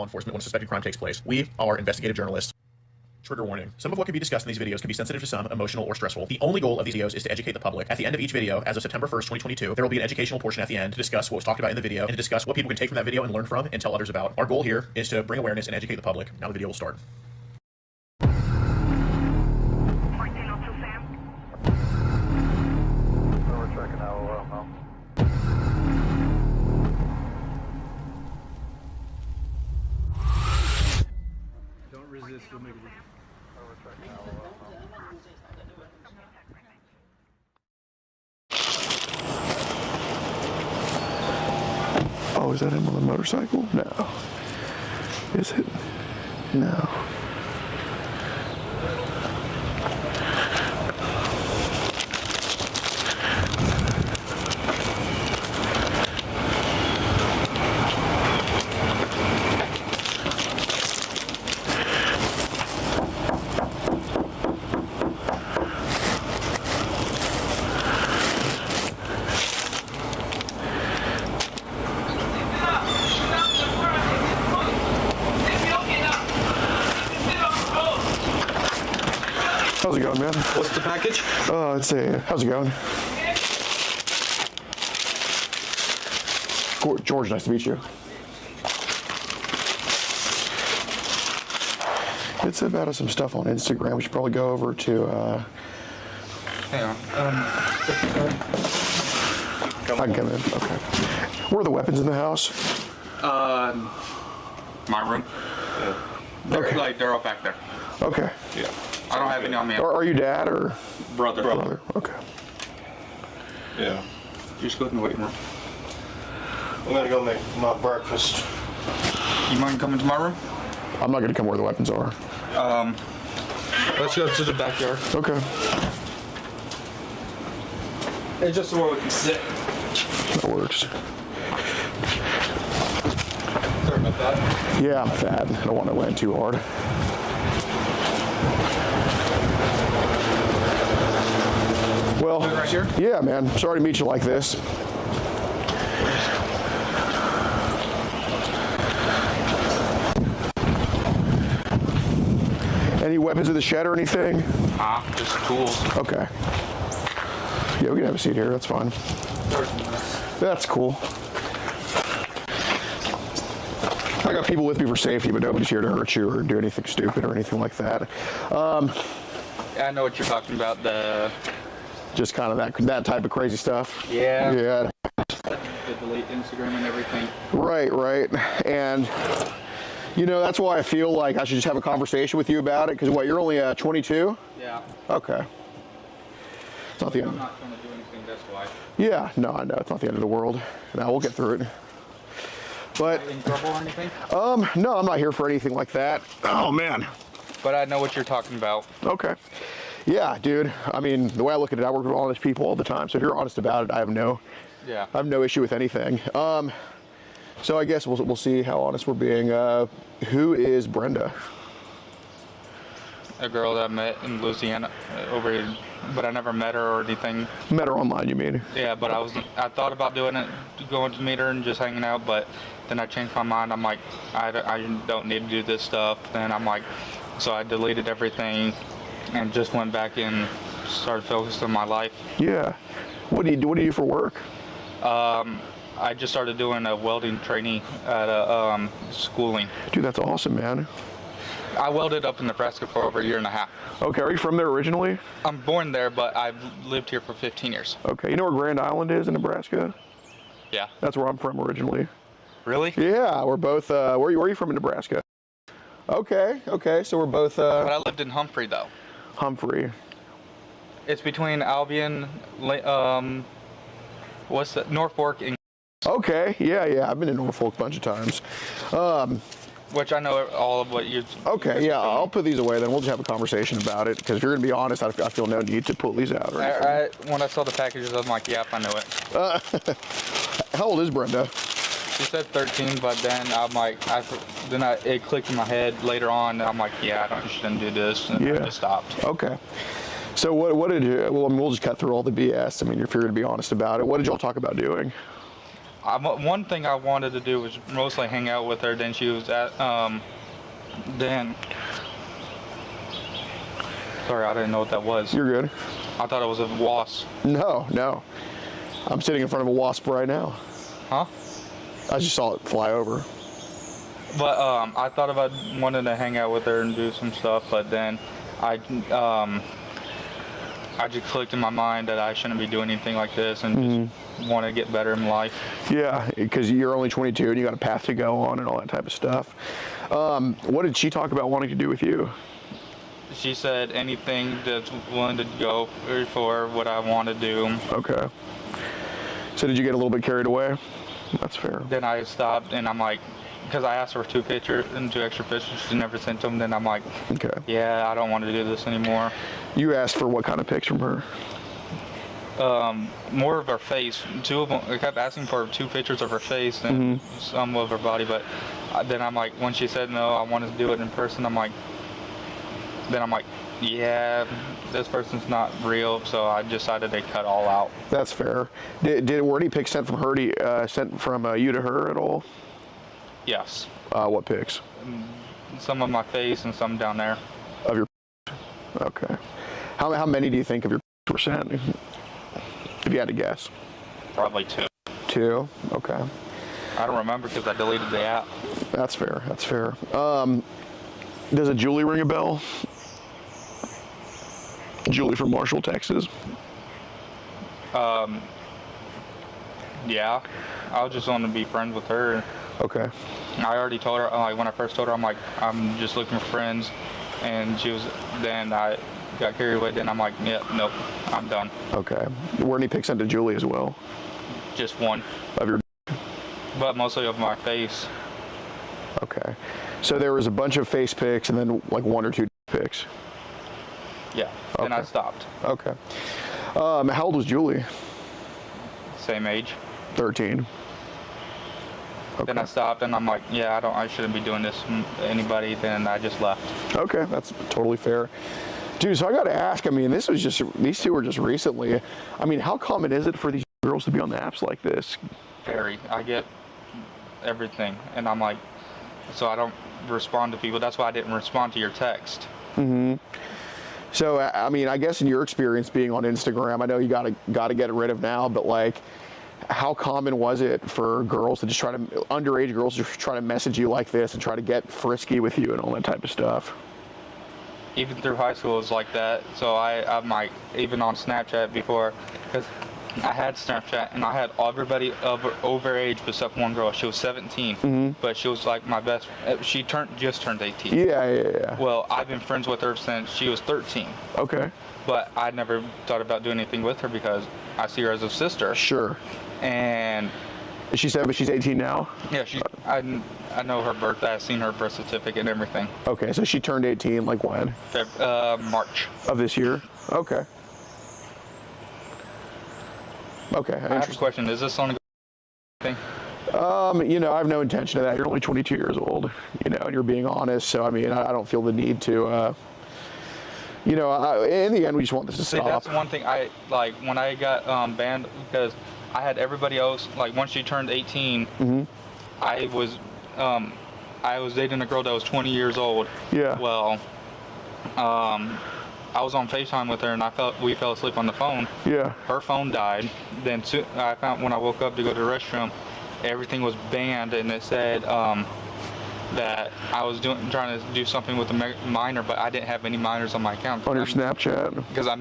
law enforcement when a suspected crime takes place. We are investigative journalists. Trigger warning. Some of what can be discussed in these videos can be sensitive to some, emotional, or stressful. The only goal of these videos is to educate the public. At the end of each video, as of September 1st, 2022, there will be an educational portion at the end to discuss what was talked about in the video and to discuss what people can take from that video and learn from and tell others about. Our goal here is to bring awareness and educate the public. Now the video will start. Don't resist, you'll make it. Oh, is that him on the motorcycle? No. Is it? No. How's it going, man? What's the package? Let's see. How's it going? George, nice to meet you. It's about some stuff on Instagram. We should probably go over to. Hang on. I can come in. Okay. Where are the weapons in the house? My room. They're all back there. Okay. Yeah. I don't have any on me. Are you dad or Brother. Okay. Yeah. Just go in the waiting room. I'm gonna go make my breakfast. You mind coming to my room? I'm not gonna come where the weapons are. Let's go to the backyard. Okay. It's just where we can sit. That works. Sorry about that. Yeah, I'm fat. I don't want to land too hard. Well, Right here? yeah, man. Sorry to meet you like this. Any weapons in the shed or anything? Just tools. Okay. Yeah, we can have a seat here. That's fine. That's cool. I got people with me for safety, but nobody's here to hurt you or do anything stupid or anything like that. I know what you're talking about. Just kind of that type of crazy stuff. Yeah. Yeah. The delete Instagram and everything. Right. And you know, that's why I feel like I should just have a conversation with you about it. Because what, you're only 22? Yeah. Okay. It's not the I'm end. not trying to do anything, that's why. Yeah. No, I know it's not the end of the world. Now we'll get through it. But In trouble or anything? no, I'm not here for anything like that. Oh man. But I know what you're talking about. Okay. Yeah, dude. I mean, the way I look at it, I work with honest people all the time. So if you're honest about it, I have no issue with anything. So I guess we'll see how honest we're being. Who is Brenda? A girl that I met in Louisiana over here, but I never met her or anything. Met her online, you mean? Yeah, but I thought about doing it, going to meet her and just hanging out, but then I changed my mind. I'm like, I don't need to do this stuff. Then I'm like, so I deleted everything and just went back and started focusing on my life. Yeah. What do you do for work? I just started doing a welding training at a schooling. Dude, that's awesome, man. I welded up in Nebraska for over a year and a half. Okay, are you from there originally? I'm born there, but I've lived here for 15 years. Okay, you know where Grand Island is in Nebraska? Yeah. That's where I'm from originally. Really? Yeah, we're both, where are you from in Nebraska? Okay, so we're both, But I lived in Humphrey, though. Humphrey. It's between Albion, Norfolk, and... Okay, yeah, I've been in Norfolk a bunch of times. Which I know all of what you... Okay, yeah, I'll put these away then. We'll just have a conversation about it. Because if you're going to be honest, I feel no need to pull these out. When I saw the packages, I'm like, yep, I knew it. How old is Brenda? She said 13, but then I'm like, it clicked in my head later on. I'm like, yeah, I shouldn't do this. And I just stopped. Okay. So what did you, well, I mean, we'll just cut through all the BS. I mean, if you're going to be honest about it, what did y'all talk about doing? one thing I wanted to do was mostly hang out with her. Then she was at, then, sorry, I didn't know what that was. You're good. I thought it was a wasp. No, no. I'm sitting in front of a wasp right now. Huh? I just saw it fly over. But I thought about wanting to hang out with her and do some stuff, but then I just clicked in my mind that I shouldn't be doing anything like this and just want to get better in life. Yeah, because you're only 22 and you got a path to go on and all that type of stuff. What did she talk about wanting to do with you? She said anything that's willing to go for what I want to do. Okay. So did you get a little bit carried away? That's fair. Then I stopped and I'm like, because I asked her for 2 pictures and 2 extra pictures, she never sent them. Then I'm like, okay. Yeah, I don't want to do this anymore. You asked for what kind of pics from her? More of her face. 2 of them. I kept asking for 2 pictures of her face and some of her body, but then I'm like, when she said no, I wanted to do it in person. I'm like, yeah, this person's not real, so I decided to cut all out. That's fair. Were any pics sent from her sent from you to her at all? Yes. What pics? Some of my face and some down there. Of your. Okay. How many do you think of your were sent? If you had to guess. Probably 2. 2. Okay. I don't remember because I deleted the app. That's fair. That's fair. Does a Julie ring a bell? Julie from Marshall, Texas. Yeah. I just want to be friends with her. Okay. I already told her, like when I first told her, I'm like, I'm just looking for friends, and then I got carried away. Then I'm like, yeah, nope, I'm done. Okay. Were any pics sent to Julie as well? Just 1. Of your. But mostly of my face. Okay. So there was a bunch of face pics and then like 1 or 2 pics. Yeah. Okay. Then I stopped. Okay. How old was Julie? Same age. 13. Okay. Then I stopped and I'm like, yeah, I shouldn't be doing this to anybody. Then I just left. Okay, that's totally fair. Dude, so I got to ask, I mean, these 2 were just recently. I mean, how common is it for these girls to be on the apps like this? Very. I get everything. And I'm like, so I don't respond to people. That's why I didn't respond to your text. Mm-hmm. So, I mean, I guess in your experience being on Instagram, I know you got to get it rid of now, but like, how common was it for girls to just underage girls just try to message you like this and try to get frisky with you and all that type of stuff? Even through high school, it's like that. So I'm like, even on Snapchat before, because I had Snapchat and I had everybody over age except one girl. She was 17, but she was like my best. She just turned 18. Yeah. Well, I've been friends with her since she was 13. Okay. But I never thought about doing anything with her because I see her as a sister. Sure. And she's 18 now? Yeah, I know her birthday. I've seen her birth certificate and everything. Okay, so she turned 18 like when? March. Of this year? Okay. Okay, I have a question. Is this on a thing? You know, I have no intention of that. You're only 22 years old, you know, and you're being honest. So, I mean, I don't feel the need to, you know, in the end, we just want this to stop. See, that's one thing I, like, when I got banned, because I had everybody else, like, once she turned 18, I was dating a girl that was 20 years old. Yeah. Well, I was on FaceTime with her and we fell asleep on the phone. Yeah. Her phone died. Then I found when I woke up to go to the restroom, everything was banned and it said that I was trying to do something with a minor, but I didn't have any minors on my account. On your Snapchat. Because I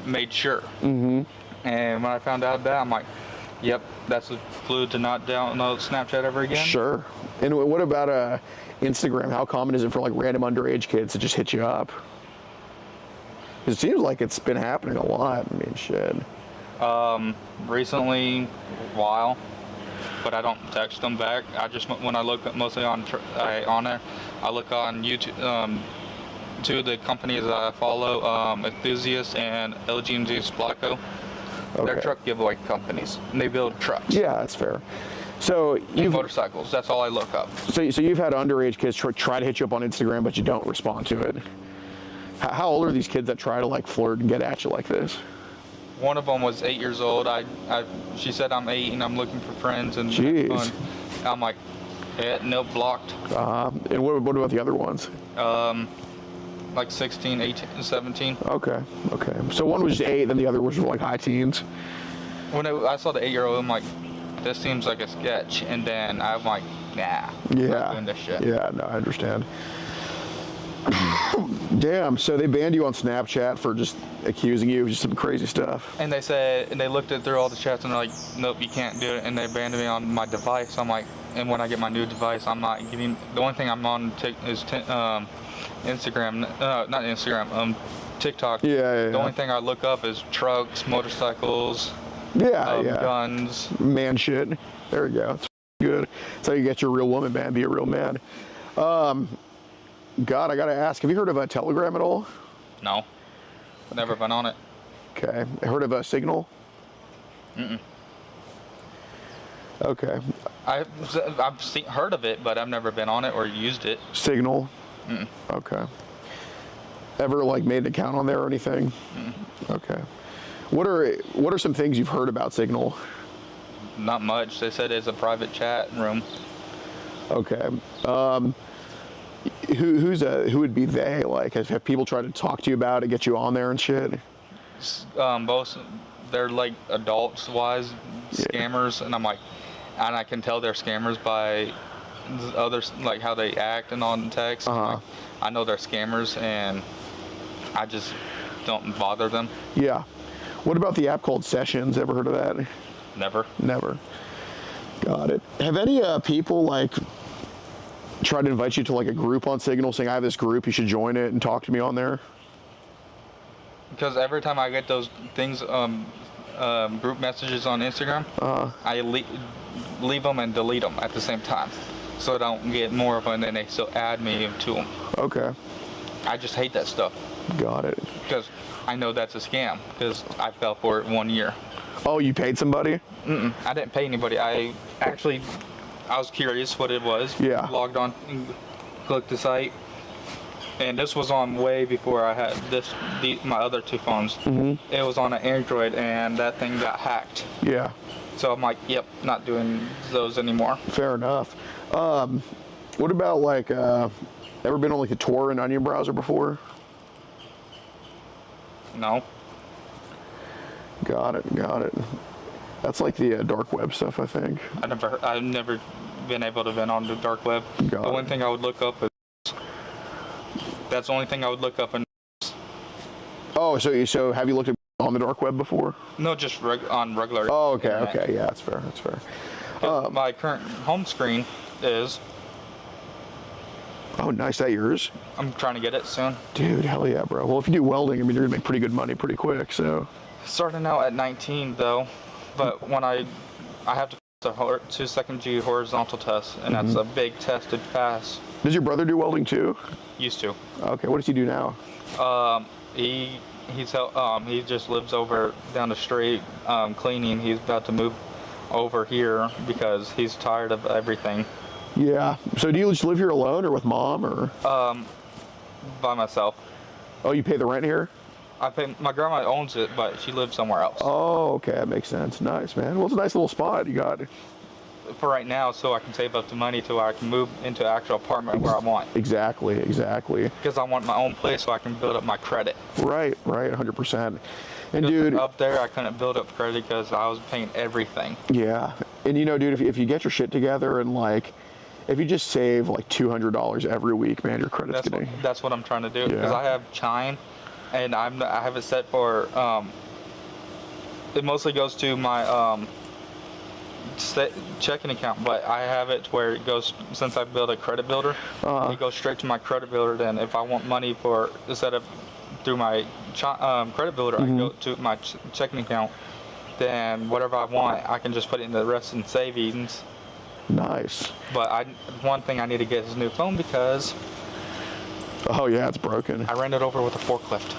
made sure. And when I found out that, I'm like, yep, that's a clue to not download Snapchat ever again. Sure. And what about Instagram? How common is it for like random underage kids to just hit you up? It seems like it's been happening a lot. I mean, shit. Recently, a while, but I don't text them back. I just, when I look mostly on there, I look on YouTube. Two of the companies that I follow, Enthusiast and LG&G Splaco. Okay. They're truck giveaway companies, and they build trucks. Yeah, that's fair. So and motorcycles. That's all I look up. So you've had underage kids try to hit you up on Instagram, but you don't respond to it. How old are these kids that try to like flirt and get at you like this? one of them was 8 years old. She said I'm 8 and I'm looking for friends and Jeez. fun. I'm like, yeah, nope, blocked. And what about the other ones? Like 16, 18, 17. Okay. So one was 8, then the other was like high teens. When I saw the 8-year-old, I'm like, this seems like a sketch. And then I'm like, nah, I'm not doing this shit. Yeah, no, I understand. Damn, so they banned you on Snapchat for just accusing you of just some crazy stuff. And they said, and they looked through all the chats and they're like, nope, you can't do it. And they banned me on my device. I'm like, and when I get my new device, I'm not getting, the only thing I'm on is Instagram, not Instagram, TikTok. Yeah. The only thing I look up is trucks, motorcycles, Yeah. guns. Man shit. There we go. It's good. That's how you get your real woman, man. Be a real man. God, I gotta ask, have you heard of a Telegram at all? No. Never been on it. Okay. Heard of a Signal? Mm-mm. Okay. I've heard of it, but I've never been on it or used it. Signal? Mm-mm. Okay. Ever like made an account on there or anything? Mm-mm. Okay. What are some things you've heard about Signal? Not much. They said it's a private chat room. Okay. Who would be they? Like, have people tried to talk to you about it, get you on there and shit? Both, they're like adults-wise scammers, and I'm like, and I can tell they're scammers by others, like how they act and on text. Like, I know they're scammers, and I just don't bother them. Yeah. What about the app called Sessions? Ever heard of that? Never. Never. Got it. Have any people like tried to invite you to like a group on Signal, saying I have this group, you should join it and talk to me on there? Because every time I get those things, group messages on Instagram, I leave them and delete them at the same time, so I don't get more of them, and then they still add me to them. Okay. I just hate that stuff. Got it. Because I know that's a scam, because I fell for it 1 year. Oh, you paid somebody? Mm-mm. I didn't pay anybody. I was curious what it was. Yeah. Logged on and clicked the site. And this was on way before I had my other two phones. Mm-hmm. It was on an Android, and that thing got hacked. Yeah. So I'm like, yep, not doing those anymore. Fair enough. What about like, ever been on like the Tor and Onion browser before? No. Got it. That's like the dark web stuff, I think. I've never been able to been on the dark web. The only thing I would look up is, that's the only thing I would look up. And oh, so have you looked at on the dark web before? no, just on regular. Oh, okay, internet. okay, yeah, that's fair. My current home screen is. Oh, nice. That yours? I'm trying to get it soon. Dude, hell yeah, bro. Well, if you do welding, I mean, you're gonna make pretty good money pretty quick. So. Starting out at 19 though, but when I have to pass a 2-second G horizontal test, and that's a big test to pass. Does your brother do welding too? Used to. Okay, what does he do now? He just lives over down the street cleaning. He's about to move over here because he's tired of everything. Yeah. So do you just live here alone or with mom or? By myself. Oh, you pay the rent here? My grandma owns it, but she lives somewhere else. Oh, okay, that makes sense. Nice, man. Well, it's a nice little spot you got. For right now, so I can save up the money till I can move into an actual apartment where I want. Exactly. Because I want my own place so I can build up my credit. Right, 100%. And dude, up there I couldn't build up credit because I was paying everything. Yeah, and you know, dude, if you get your shit together and like, if you just save like $200 every week, man, your credit's getting. That's what I'm trying to do because I have Chime, and I have it set for. It mostly goes to my checking account, but I have it where it goes, since I built a credit builder, it goes straight to my credit builder. Then if I want money for, instead of through my credit builder, I can go to my checking account. Then whatever I want, I can just put it in the rest in savings. Nice. But one thing I need to get is a new phone because. Oh yeah, it's broken. I ran it over with a forklift.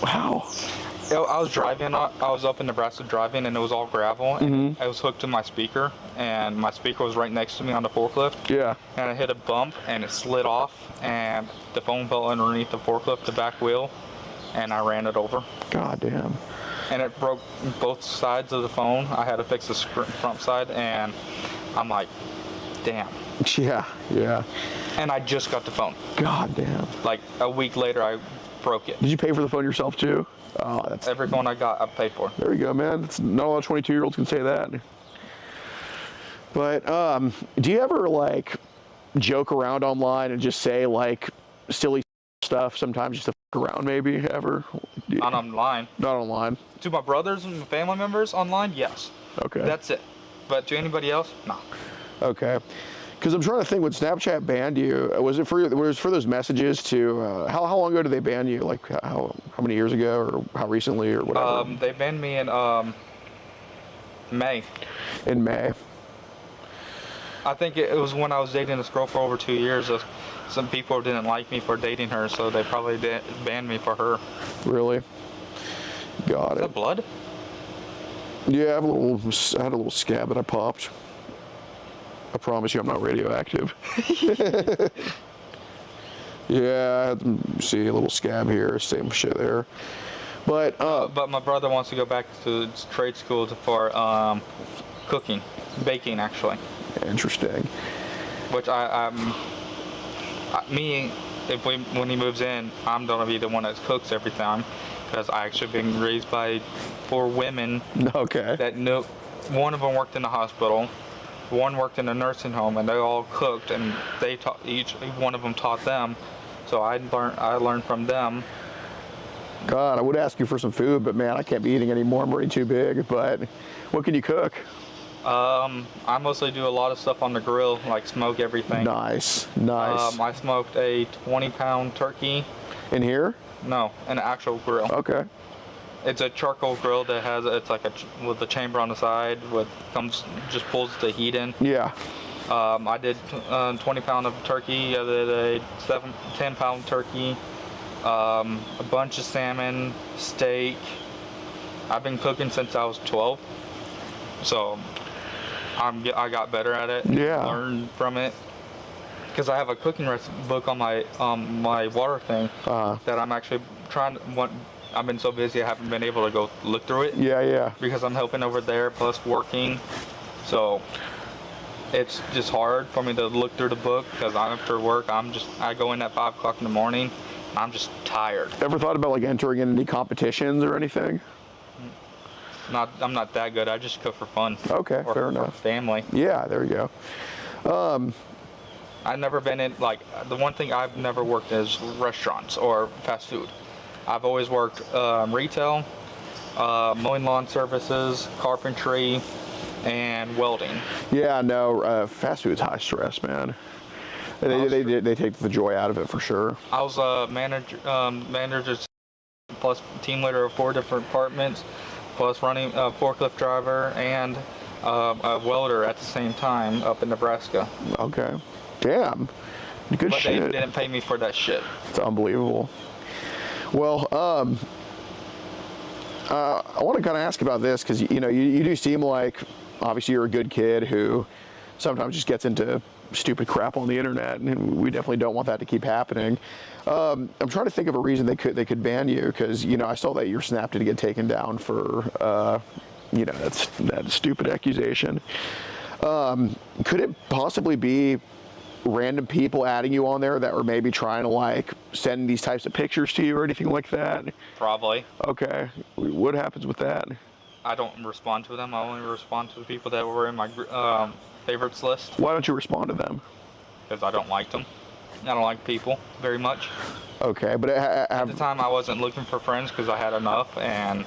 Wow. I was driving. I was up in Nebraska driving, and it was all gravel. And I was hooked to my speaker, and my speaker was right next to me on the forklift. Yeah. And I hit a bump, and it slid off, and the phone fell underneath the forklift, the back wheel, and I ran it over. God damn. and it broke both sides of the phone. I had to fix the front side, and I'm like, damn. Yeah, yeah. And I just got the phone. God damn. Like a week later, I broke it. Did you pay for the phone yourself too? Oh, that's every phone I got, I paid for. There you go, man. It's not a lot of 22-year-olds can say that. But do you ever like joke around online and just say like silly stuff sometimes just to f around maybe ever? Not online. Not online. To my brothers and family members online, yes. Okay. That's it. But to anybody else, no. Okay. Because I'm trying to think, when Snapchat banned you, was it for those messages to, how long ago did they ban you? Like how many years ago, or how recently, or whatever? They banned me in May. In May. I think it was when I was dating this girl for over 2 years. Some people didn't like me for dating her, so they probably banned me for her. Really? Got it. Is that blood? Yeah, I had a little scab that I popped. I promise you I'm not radioactive. Yeah, see a little scab here, same shit there. But my brother wants to go back to trade school for cooking, baking actually. Interesting. Which when he moves in, I'm gonna be the one that cooks every time, because I actually been raised by 4 women. Okay. That knew, one of them worked in the hospital. One worked in a nursing home, and they all cooked, and they taught, each one of them taught them. So I learned from them. God, I would ask you for some food, but man, I can't be eating anymore. I'm already too big. But what can you cook? I mostly do a lot of stuff on the grill, like smoke everything. Nice, nice. I smoked a 20-pound turkey. In here? No, an actual grill. Okay. It's a charcoal grill that has, it's like with a chamber on the side, just pulls the heat in. Yeah. I did 20-pound of turkey the other day, 10-pound turkey, a bunch of salmon, steak. I've been cooking since I was 12, so I got better at it. Yeah. Learned from it, because I have a cooking book on my water thing that I'm actually trying to. I've been so busy I haven't been able to go look through it. Yeah, yeah. Because I'm helping over there plus working, so it's just hard for me to look through the book, because after work I go in at 5 o'clock in the morning. I'm just tired. Ever thought about like entering in any competitions or anything? I'm not that good. I just cook for fun. Okay, fair enough. For family. Yeah, there you go. I've never been in, like, the one thing I've never worked is restaurants or fast food. I've always worked retail, mowing lawn services, carpentry, and welding. Yeah, no, fast food's high stress, man. They take the joy out of it for sure. I was a manager plus team leader of 4 different departments, plus running a forklift driver and a welder at the same time up in Nebraska. Okay. Damn. Good but shit. They didn't pay me for that shit. It's unbelievable. Well, I want to kind of ask about this, because you do seem like, obviously you're a good kid who sometimes just gets into stupid crap on the internet, and we definitely don't want that to keep happening. I'm trying to think of a reason they could ban you, because I saw that your Snap did get taken down for that stupid accusation. Could it possibly be random people adding you on there that were maybe trying to like send these types of pictures to you or anything like that? Probably. Okay. What happens with that? I don't respond to them. I only respond to the people that were in my favorites list. Why don't you respond to them? Because I don't like them. I don't like people very much. Okay, but at the time I wasn't looking for friends because I had enough. And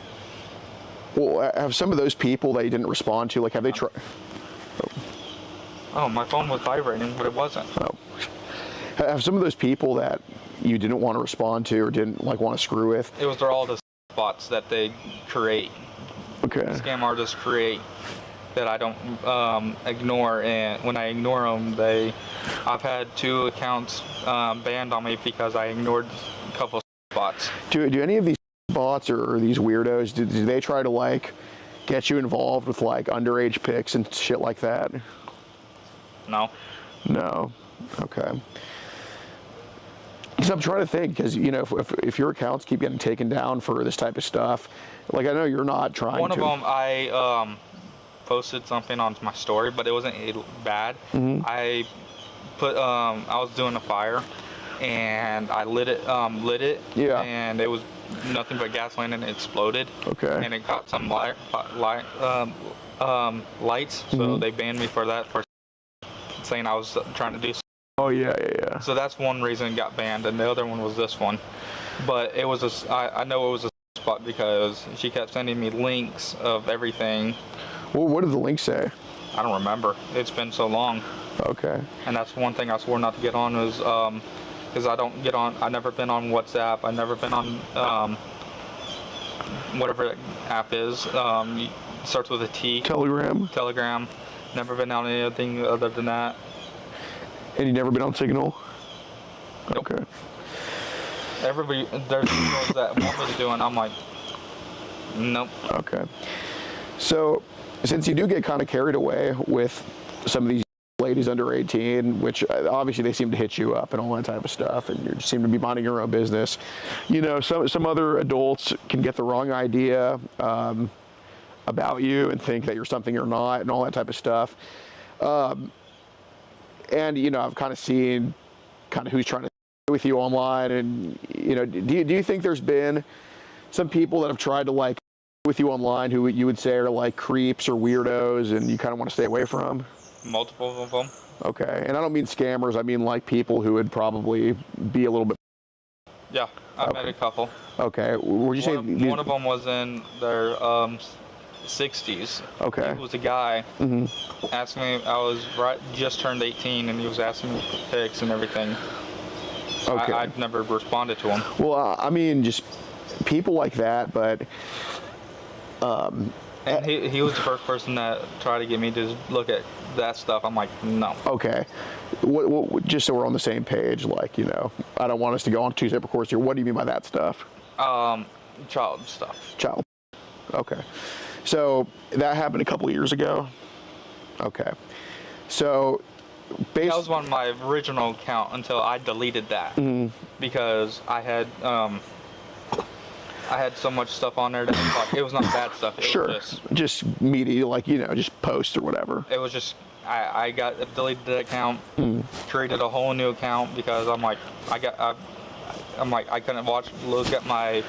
well, have some of those people that you didn't respond to, like, have they tried? Oh, my phone was vibrating, but it wasn't. Oh. Have some of those people that you didn't want to respond to or didn't like want to screw with? They're all the bots that they create. Okay. Scam artists create that I don't ignore, and when I ignore them, I've had 2 accounts banned on me because I ignored a couple of bots. Do any of these bots or these weirdos, do they try to like get you involved with like underage pics and shit like that? No. No. Okay. So I'm trying to think, because you know, if your accounts keep getting taken down for this type of stuff, like I know you're not trying. One of them, I posted something on my story, but it wasn't bad. I put I was doing a fire, and I lit it. Yeah. And it was nothing but gasoline, and it exploded. Okay. And it caught some lights, so they banned me for that, for saying I was trying to do. Oh yeah. So that's one reason it got banned, and the other one was this one. But it was I know it was a spot because she kept sending me links of everything. Well, what did the link say? I don't remember. It's been so long. Okay. And that's one thing I swore not to get on was because I don't get on. I've never been on WhatsApp. I've never been on whatever that app is. It starts with a T. Telegram. Telegram. Never been on anything other than that. And you never been on Signal? Nope. Okay. Everybody, there's people that want me to do it, and I'm like, nope. Okay. So, since you do get kind of carried away with some of these ladies under 18, which obviously they seem to hit you up and all that type of stuff, and you seem to be minding your own business, you know, some other adults can get the wrong idea about you and think that you're something you're not and all that type of stuff. And, you know, I've kind of seen kind of who's trying to with you online, and, you know, do you think there's been some people that have tried to, like, with you online who you would say are, like, creeps or weirdos and you kind of want to stay away from? Multiple of them. Okay. And I don't mean scammers. I mean, like, people who would probably be a little bit... Yeah, I've met a couple. Okay. Would you say... One of them was in their 60s. Okay. He was a guy. Asking me, I was just turned 18, and he was asking me for pics and everything. Okay. I'd never responded to him. Well, I mean, just people like that, but... and he was the first person that tried to get me to look at that stuff. I'm like, no. Okay. What, just so we're on the same page, like, you know, I don't want us to go on two separate courses here. What do you mean by that stuff? Child stuff. Child. Okay. So that happened a couple of years ago? Okay. So that was on my original account until I deleted that. Because I had so much stuff on there that like, it was not bad stuff. It was just media, like, you know, just posts or whatever. It was just I got deleted the account, created a whole new account because I'm like I couldn't look at my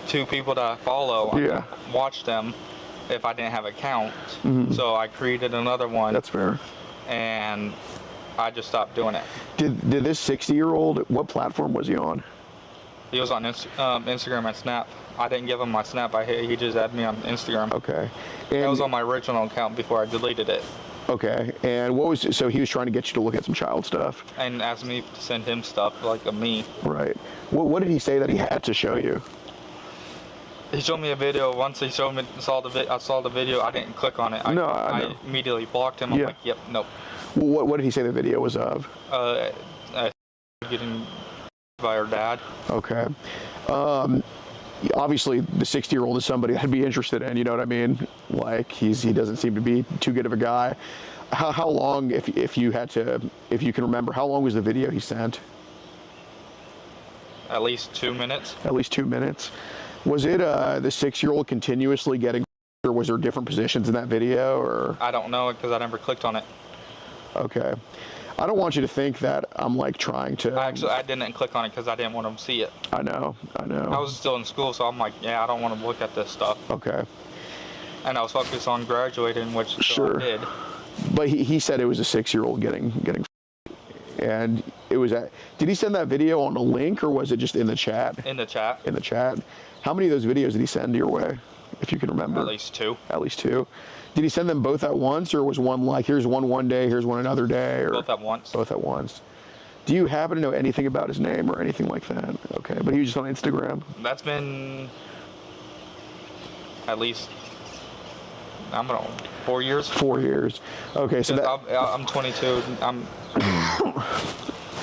2 people that I follow. I couldn't watch them if I didn't have an account. So I created another one. That's fair. And I just stopped doing it. Did this 60-year-old, what platform was he on? He was on Instagram and Snap. I didn't give him my Snap. He just added me on Instagram. Okay. And that was on my original account before I deleted it. Okay. And so he was trying to get you to look at some child stuff? And asked me to send him stuff, like of me. Right. What did he say that he had to show you? He showed me a video. Once he showed me, I saw the video. I didn't click on it. I immediately blocked him. I'm like, yep, nope. Well, what did he say the video was of? Getting by her dad. Okay. Obviously, the 60-year-old is somebody I'd be interested in. You know what I mean? Like, he doesn't seem to be too good of a guy. How long, if you can remember, how long was the video he sent? At least 2 minutes. At least 2 minutes. Was it the 6-year-old continuously getting, or was there different positions in that video, or? I don't know because I never clicked on it. Okay. I don't want you to think that I'm like trying to. Actually, I didn't click on it because I didn't want to see it. I know. I was still in school, so I'm like, yeah, I don't want to look at this stuff. Okay. And I was focused on graduating, which I did. But he said it was a 6-year-old getting. And it was did he send that video on a link, or was it just in the chat? In the chat. In the chat. How many of those videos did he send your way, if you can remember? At least 2. At least 2. Did he send them both at once, or was one like, here's one day, here's one another day? Or both at once. Both at once. Do you happen to know anything about his name or anything like that? Okay, but he was just on Instagram? That's been at least, I don't know, 4 years? 4 years. Okay, so I'm 22.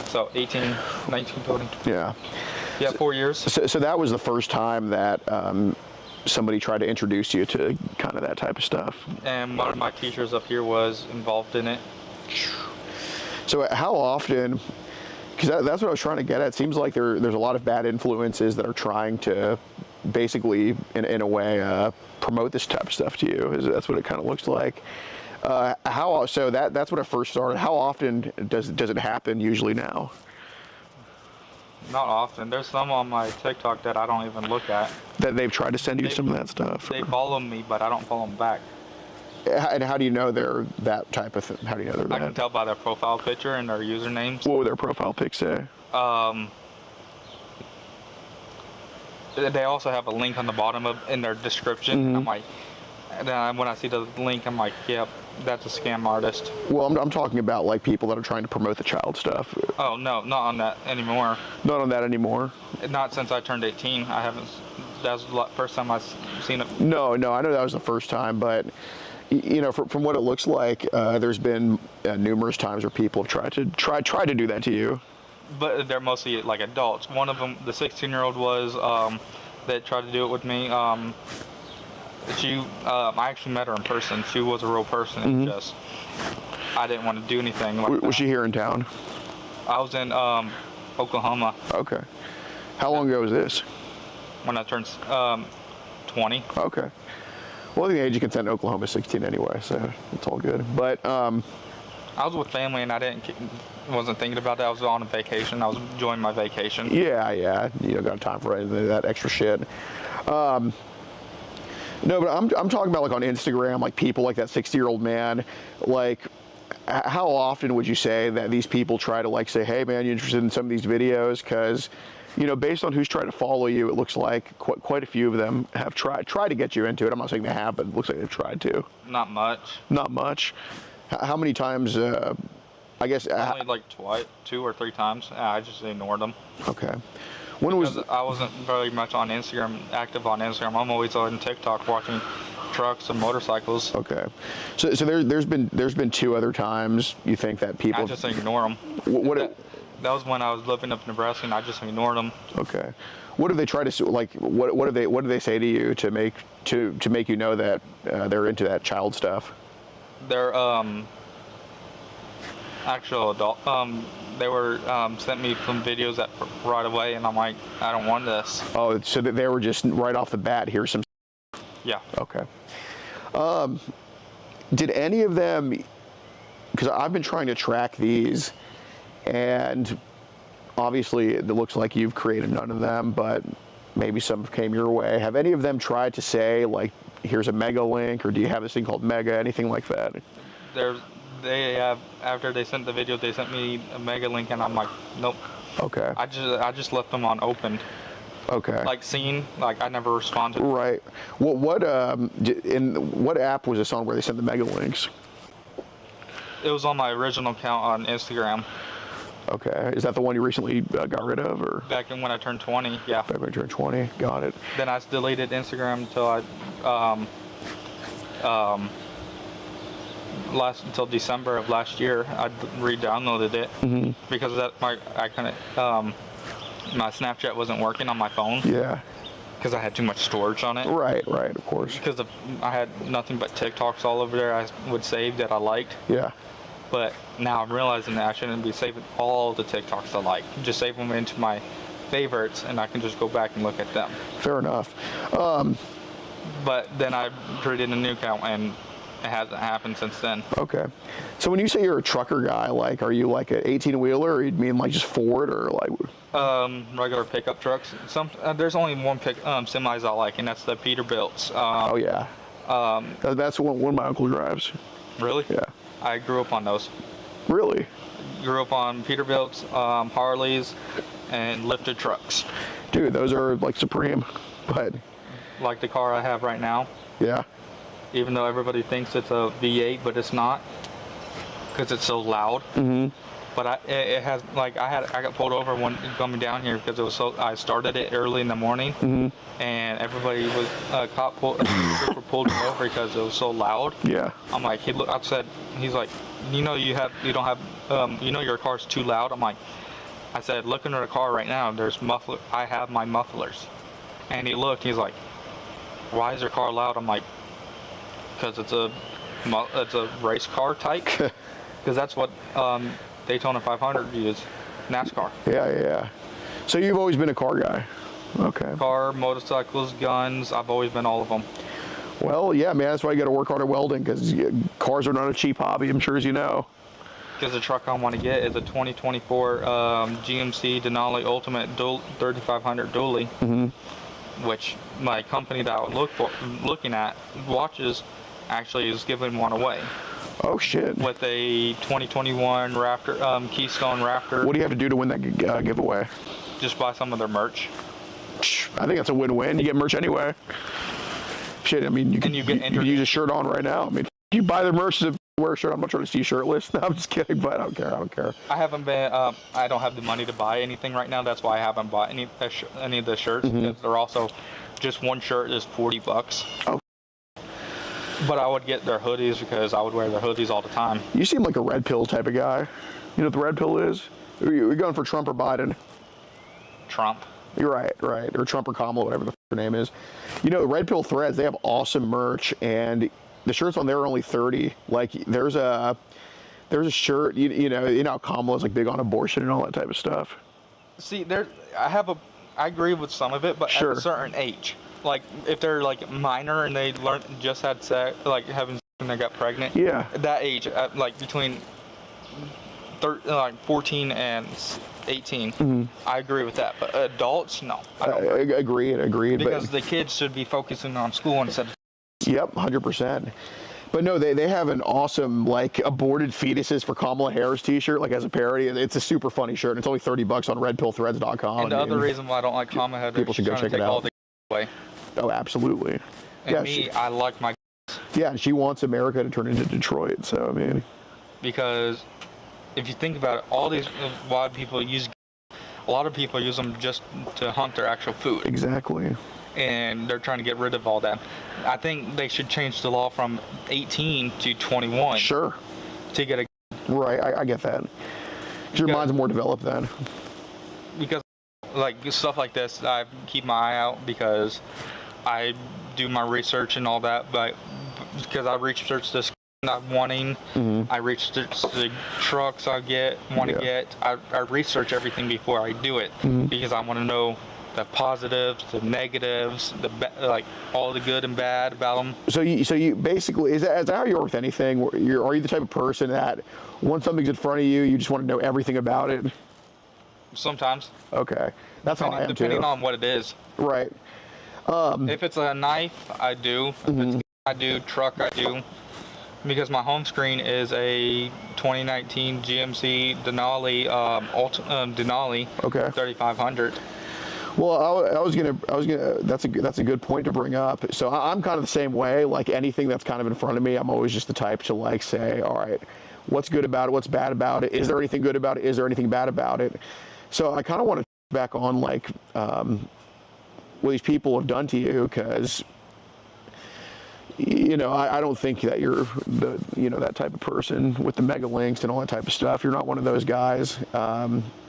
So 18, 19, 20. Yeah. Yeah, 4 years. So that was the first time that somebody tried to introduce you to kind of that type of stuff. And one of my teachers up here was involved in it. So how often, Because that's what I was trying to get at. It seems like there's a lot of bad influences that are trying to basically, in a way, promote this type of stuff to you. That's what it kind of looks like. So that's when it first started. How often does it happen usually now? Not often. There's some on my TikTok that I don't even look at. That they've tried to send you some of that stuff? They follow me, but I don't follow them back. And how do you know they're that type of thing? How do you know they're that? I can tell by their profile picture and their usernames. What would their profile pic say? They also have a link on the bottom in their description. Mm-hmm. I'm like, and then when I see the link, I'm like, yep, that's a scam artist. Well, I'm talking about like people that are trying to promote the child stuff. Oh no, not on that anymore. Not on that anymore. Not since I turned 18. I haven't. That was the first time I've seen it. No, I know that was the first time, but you know, from what it looks like, there's been numerous times where people have tried to do that to you. But they're mostly like adults. One of them, the 16-year-old, was that tried to do it with me. I actually met her in person. She was a real person. Mm-hmm. Just I didn't want to do anything. Like Was she here in town? I was in Oklahoma. Okay. How long ago was this? When I turned 20. Okay. Well, I think the age of consent in Oklahoma is 16 anyway, so it's all good. But I was with family and I wasn't thinking about that. I was on a vacation. I was enjoying my vacation. yeah, you don't got time for any of that extra shit. No, but I'm talking about like on Instagram, like people like that 60-year-old man. Like, how often would you say that these people try to like say, hey man, you interested in some of these videos? Because, you know, based on who's trying to follow you, it looks like quite a few of them have tried to get you into it. I'm not saying they have, but it looks like they've tried to. Not much. Not much. How many times? I guess only like 2 or 3 times. I just ignored them. Okay. Because I wasn't very much on Instagram, active on Instagram. I'm always on TikTok watching trucks and motorcycles. Okay. So there's been 2 other times you think that people. I just ignore them. That was when I was living up in Nebraska, and I just ignored them. Okay. What do they try to like? What do they say to you to make you know that they're into that child stuff? They're actual adult. They were sent me some videos that right away, and I'm like, I don't want this. Oh, so that they were just right off the bat. Here's some. Yeah. Okay. Did any of them? Because I've been trying to track these, and obviously it looks like you've created none of them, but maybe some came your way. Have any of them tried to say like, here's a mega link, or do you have this thing called mega, anything like that? They have, after they sent the video, they sent me a mega link, and I'm like, nope. Okay. I just left them on open. Okay. Like seen, like I never responded. Right. What app was this on where they sent the mega links? It was on my original account on Instagram. Okay. Is that the one you recently got rid of, or? Back when I turned 20, yeah. Back when I turned 20. Got it. Then I deleted Instagram until until December of last year. I re-downloaded it because of that. My Snapchat wasn't working on my phone. Yeah. Because I had too much storage on it. Right, of course. Because I had nothing but TikToks all over there I would save that I liked. Yeah. But now I'm realizing that I shouldn't be saving all the TikToks I like. Just save them into my favorites, and I can just go back and look at them. Fair enough. But then I created a new account, and it hasn't happened since then. Okay. So when you say you're a trucker guy, like, are you like an 18-wheeler, or you mean like just Ford, or like? Regular pickup trucks. There's only one semis I like, and that's the Peterbilts. Oh yeah. That's one my uncle drives. Really? Yeah. I grew up on those. Really? Grew up on Peterbilts, Harleys, and lifted trucks. Dude, those are like supreme, but. Like the car I have right now. Yeah. Even though everybody thinks it's a V8, but it's not, because it's so loud. Mm-hmm. But it has, like, I got pulled over when coming down here because it was so. I started it early in the morning, and everybody was trooper pulled me over because it was so loud. Yeah. I'm like, he's like, you know your car's too loud. I'm like, I said, look into the car right now. There's muffler. I have my mufflers, and he looked. He's like, why is your car loud? I'm like, because it's a race car type. Because that's what Daytona 500 is. NASCAR. Yeah. So you've always been a car guy. Okay. Car, motorcycles, guns. I've always been all of them. Well, yeah, man, that's why you got to work hard at welding, because cars are not a cheap hobby, I'm sure, as you know. Because the truck I want to get is a 2024 GMC Denali Ultimate 3500 dually, which my company that I was looking at watches actually is giving one away. Oh shit! With a 2021 Raptor, Keystone Raptor. What do you have to do to win that giveaway? Just buy some of their merch. I think that's a win-win. You get merch anyway. Shit, I mean, you can use a shirt on right now. I mean, you buy the merch to wear a shirt. I'm not trying to see you shirtless. No, I'm just kidding, but I don't care. I haven't been. I don't have the money to buy anything right now. That's why I haven't bought any of the shirts. Because they're also just one shirt is $40. Oh. But I would get their hoodies because I would wear their hoodies all the time. You seem like a red pill type of guy. You know what the red pill is? Are we going for Trump or Biden? Trump. You're right. Or Trump or Kamala, whatever the her name is. You know, Red Pill Threads, they have awesome merch, and the shirts on there are only $30. Like, there's a shirt, you know how Kamala's like big on abortion and all that type of stuff. See, I agree with some of it, but sure. At a certain age. Like, if they're like minor and they just had sex, like having sex and they got pregnant. Yeah. At that age, like between 14 and 18, I agree with that. But adults, no. I don't Agreed. Because the kids should be focusing on school instead of... Yep, 100%. But no, they have an awesome, like, aborted fetuses for Kamala Harris t-shirt, like, as a parody. It's a super funny shirt, and it's only $30 on redpillthreads.com. And the other reason why I don't like Kamala Harris, people should go check it out. All the away. Oh, absolutely. And I like my... Yeah, and she wants America to turn into Detroit, so, I mean... Because if you think about it, all these, why people use... A lot of people use them just to hunt their actual food. Exactly. And they're trying to get rid of all that. I think they should change the law from 18 to 21. Sure. To get a... Right, I get that. Your mind's more developed then. Because, like, stuff like this, I keep my eye out because I do my research and all that, but because I research this I'm wanting, I research the trucks I want to get. I research everything before I do it because I want to know the positives, the negatives, like all the good and bad about them. So you basically, is that how you are with anything? Are you the type of person that once something's in front of you, you just want to know everything about it? Sometimes. Okay, that's how I am too. Depending on what it is. Right. If it's a knife, I do. If it's I do. Truck, I do. Because my home screen is a 2019 GMC Denali Denali 3500. Well, I was gonna. That's a good point to bring up. So I'm kind of the same way. Like anything that's kind of in front of me, I'm always just the type to like say, all right, what's good about it? What's bad about it? Is there anything good about it? Is there anything bad about it? So I kind of want to back on like what these people have done to you, because you know I don't think that you're that type of person with the mega links and all that type of stuff. You're not one of those guys.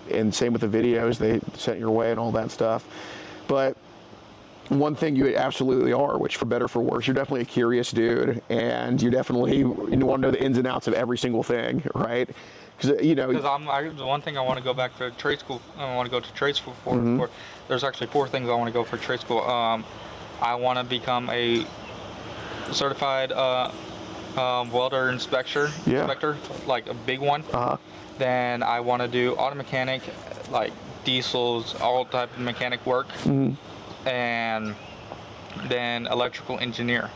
And same with the videos they sent your way and all that stuff. But one thing you absolutely are, which for better or for worse, you're definitely a curious dude, and you definitely want to know the ins and outs of every single thing, right? Because the one thing I want to go back to trade school. I want to go to trade school for. There's actually 4 things I want to go for trade school. I want to become a certified welder inspector, like a big one. Then I want to do auto mechanic, like diesels, all type of mechanic work, and then electrical engineer.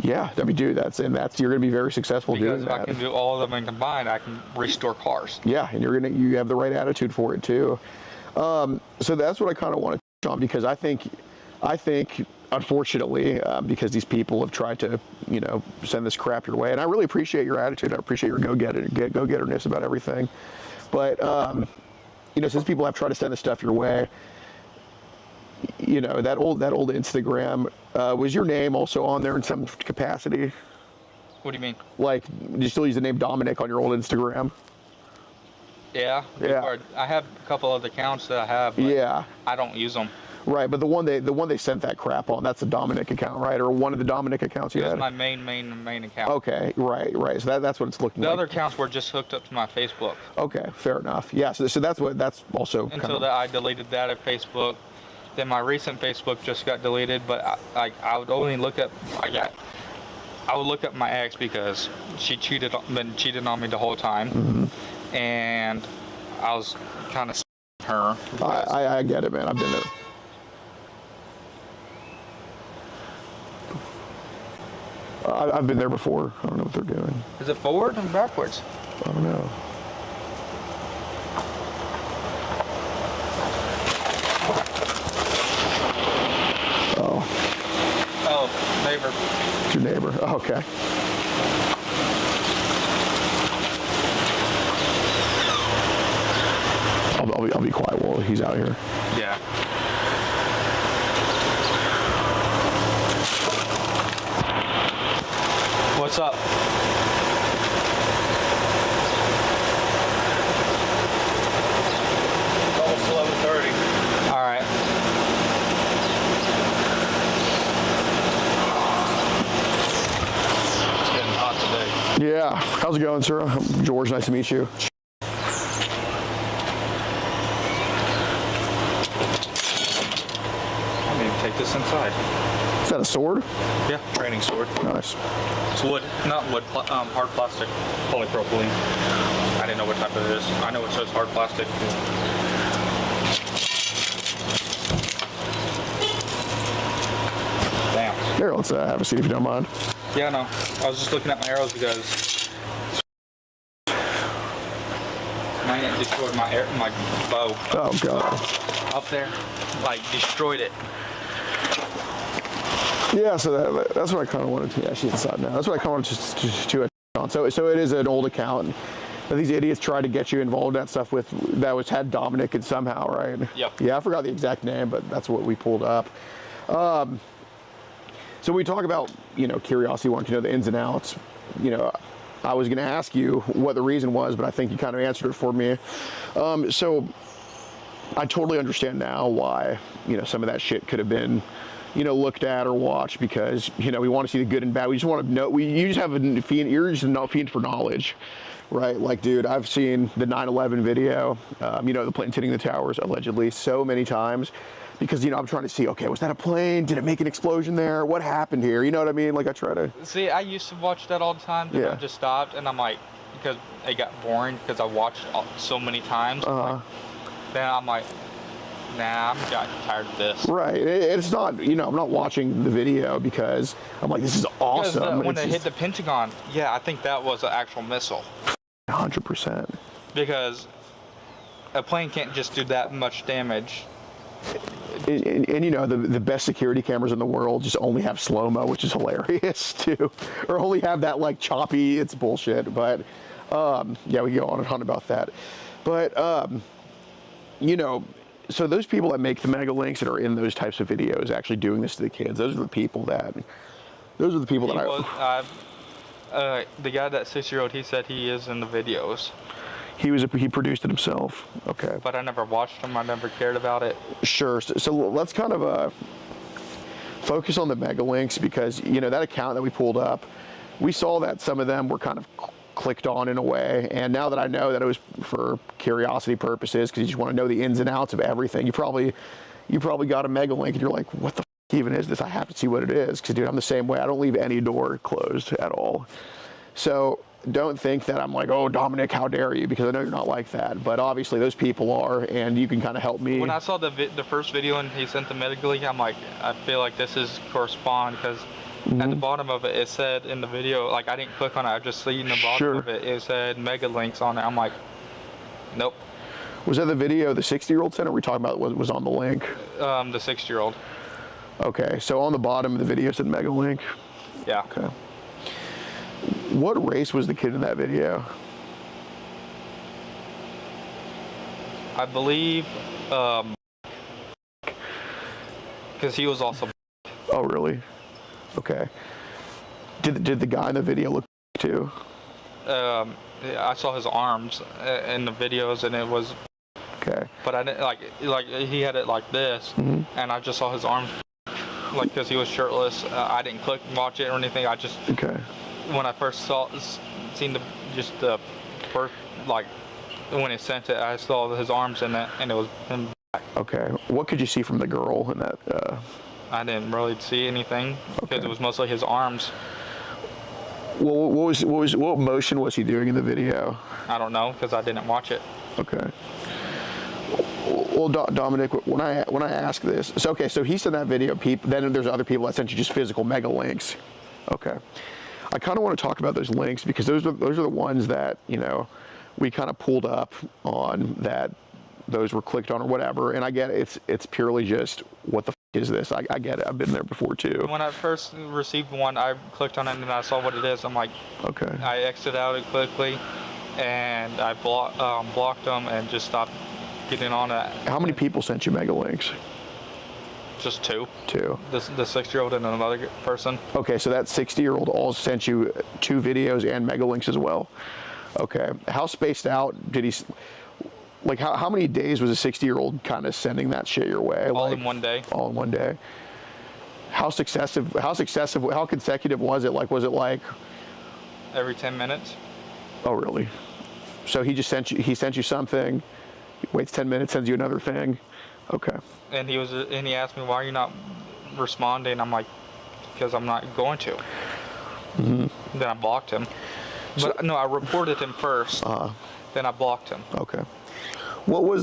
Yeah, I mean, dude, you're gonna be very successful doing that. Because if I can do all of them combined, I can restore cars. Yeah, and you have the right attitude for it too. So that's what I kind of want to touch on, because I think, unfortunately, because these people have tried to, send this crap your way, and I really appreciate your attitude. I appreciate your go-getterness about everything. But, since people have tried to send this stuff your way, that old Instagram, was your name also on there in some capacity? What do you mean? Like, do you still use the name Dominic on your old Instagram? Yeah. I have a couple other accounts that I have, but I don't use them. Right, but the one they sent that crap on, that's the Dominic account, right? Or one of the Dominic accounts you It was had? my main account. Okay, right. So that's what it's looking The like. other accounts were just hooked up to my Facebook. Okay, fair enough. Yeah, so that's also Until that I deleted that at Facebook. Then my recent Facebook just got deleted, but I would only look at I would look up my ex because she been cheated on me the whole time, and I was kind of her. I get it, man. I've been there. I've been there before. I don't know what they're doing. Is it forward or backwards? I don't know. Oh, neighbor. It's your neighbor. Oh, okay. I'll be quiet while he's out here. Yeah. What's up? It's almost 11:30. All right. It's getting hot today. Yeah. How's it going, sir? I'm George. Nice to meet you. I'm gonna take this inside. Is that a sword? Yeah. Training sword. Nice. It's wood, not wood, hard plastic, polypropylene. I didn't know what type it is. I know it says hard plastic. Damn. Here, let's have a seat if you don't mind. Yeah, no. I was just looking at my arrows because my aunt destroyed my bow Oh, God. up there. Like, destroyed it. Yeah, so that's what I kind of wanted to. Yeah, she's inside now. That's what I kind of wanted to on. So it is an old account that these idiots tried to get you involved in that stuff with. That had Dominic and somehow, right? Yep. Yeah, I forgot the exact name, but that's what we pulled up. So we talk about, curiosity, wanting to know the ins and outs. I was going to ask you what the reason was, but I think you kind of answered it for me. So I totally understand now why, some of that shit could have been, looked at or watched because, we want to see the good and bad. We just want to know, you just have a fiend, you're just a fiend for knowledge, right? Like, dude, I've seen the 9/11 video, the planes hitting the towers allegedly so many times because, I'm trying to see, okay, was that a plane? Did it make an explosion there? What happened here? You know what I mean? Like, I try to... See, I used to watch that all the time, then I just stopped, and I'm like, because it got boring because I watched so many times. Then I'm like, nah, I'm tired of this. Right. It's not, I'm not watching the video because I'm like, this is awesome. When they hit the Pentagon, yeah, I think that was an actual missile. 100%. Because a plane can't just do that much damage. And the best security cameras in the world just only have slow-mo, which is hilarious too. Or only have that like choppy, it's bullshit. But yeah, we go on and on about that. But so those people that make the mega links that are in those types of videos actually doing this to the kids, those are the people that the guy, that 6-year-old, he said he is in the videos. He produced it himself. Okay. But I never watched him. I never cared about it. Sure. So let's kind of focus on the mega links because that account that we pulled up, we saw that some of them were kind of clicked on in a way, and now that I know that it was for curiosity purposes because you just want to know the ins and outs of everything, you probably got a mega link and you're like, what the even is this? I have to see what it is because, dude, I'm the same way. I don't leave any door closed at all. So don't think that I'm like, oh, Dominic, how dare you, because I know you're not like that, but obviously those people are, and you can kind of help me. When I saw the first video and he sent the mega link, I'm like, I feel like this is correspond because at the bottom of it, it said in the video, like I didn't click on it, I just seen the bottom of it, it said mega links on it. I'm like, nope. Was that the video the 60-year-old sent, or were we talking about was on the link? The 6-year-old. Okay, so on the bottom of the video said mega link. Yeah. Okay. What race was the kid in that video? I believe, because he was also. Oh, really? Okay. Did the guy in the video look too? I saw his arms in the videos, and it was. Okay. but I didn't like he had it like this, and I just saw his arms, like, because he was shirtless. I didn't click and watch it or anything. I just when I first seen the first, like, when he sent it, I saw his arms in it, and it was him back. Okay. What could you see from the girl in that? I didn't really see anything because it was mostly his arms. Well, what motion was he doing in the video? I don't know because I didn't watch it. Okay. Well, Dominic, when I ask this, so he sent that video. Then there's other people that sent you just physical mega links. Okay. I kind of want to talk about those links because those are the ones that, you know, we kind of pulled up on, that those were clicked on or whatever. And I get it, it's purely just, what the is this? I get it. I've been there before too. When I first received one, I clicked on it and I saw what it is. I'm like, okay. I exited out it quickly, and I blocked them and just stopped getting on it. How many people sent you mega links? Just two. Two. The 6-year-old and another person. Okay, so that 60-year-old all sent you 2 videos and mega links as well. Okay. How spaced out did he? Like, how many days was a 60-year-old kind of sending that shit your way? All in one day. All in one day. How consecutive was it? Like, was it like every 10 minutes? Oh, really? So he sent you something, waits 10 minutes, sends you another thing. Okay. And he asked me, why are you not responding? I'm like, because I'm not going to. Then I blocked him. But no, I reported him first. Then I blocked him. Okay. What was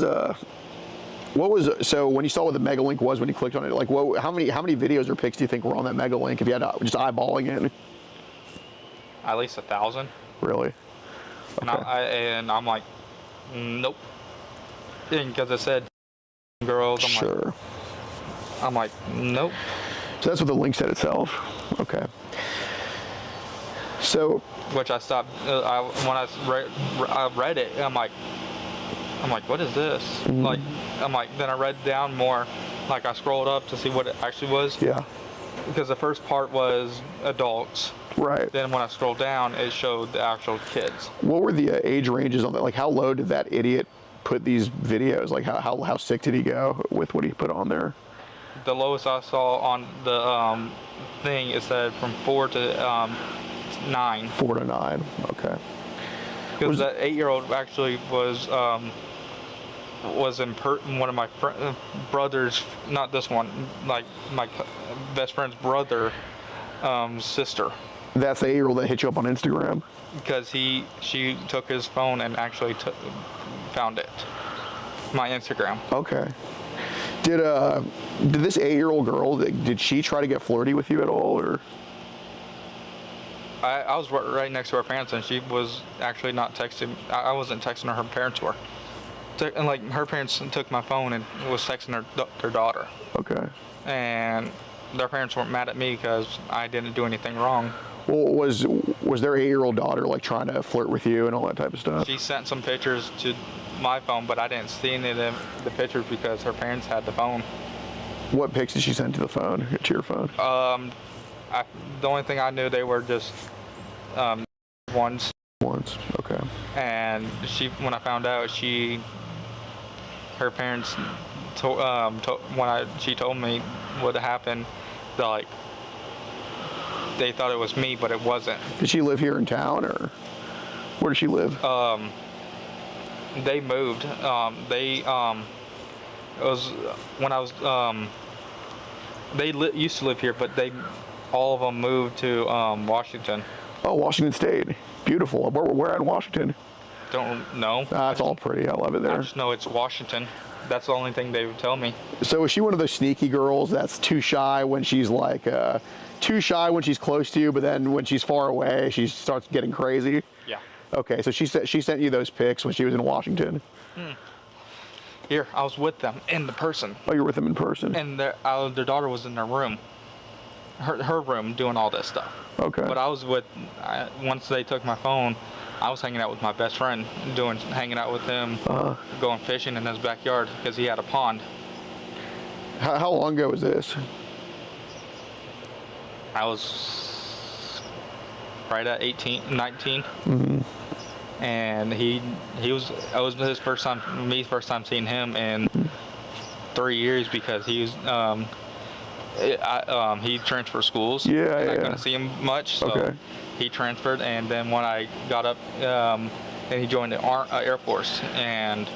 so when you saw what the mega link was when you clicked on it, like how many videos or pics do you think were on that mega link if you had just eyeballing it? At least 1,000. Really? Okay. And I'm like, nope. Because it said girls. I'm like, nope. So that's what the link said itself. Okay. So. Which I stopped. When I read it, I'm like, what is this? Like, then I read down more. Like, I scrolled up to see what it actually was. Yeah. Because the first part was adults. Right. Then when I scrolled down, it showed the actual kids. What were the age ranges on that? Like, how low did that idiot put these videos? Like, how sick did he go with what he put on there? The lowest I saw on the thing, it said from 4 to 9. 4 to 9. Okay. Because the 8-year-old actually was in one of my brothers, not this one, like my best friend's brother, sister. That's the 8-year-old that hit you up on Instagram? Because she took his phone and actually found it, my Instagram. Okay. Did this 8-year-old girl, did she try to get flirty with you at all, or? I was right next to her parents, and she was actually not texting. I wasn't texting her. Her parents were. And like, her parents took my phone and was texting their daughter. Okay. And their parents weren't mad at me because I didn't do anything wrong. Well, was their 8-year-old daughter like trying to flirt with you and all that type of stuff? She sent some pictures to my phone, but I didn't see any of the pictures because her parents had the phone. What pics did she send to the phone, to your phone? The only thing I knew, they were just ones. Ones, okay. And when I found out, her parents she told me what happened, they thought it was me, but it wasn't. Did she live here in town, or where does she live? They moved. It was when I was. They used to live here, but all of them moved to Washington. Oh, Washington State, beautiful. Where in Washington? Don't know. It's all pretty. I love it there. I just know it's Washington. That's the only thing they would tell me. So is she one of those sneaky girls that's too shy when she's too shy when she's close to you, but then when she's far away, she starts getting crazy? Yeah. Okay, so she sent you those pics when she was in Washington. Here, I was with them in the person. Oh, you were with them in person. And their daughter was in their room, her room, doing all this stuff. Okay. But I was once they took my phone, I was hanging out with my best friend, hanging out with him, going fishing in his backyard because he had a pond. How long ago was this? I was right at 19. Mm-hmm. and it was his first time seeing him in 3 years because he transferred schools. Yeah, and yeah. I couldn't see him much, so Okay. he transferred, and then when I got up, then he joined the Air Force, and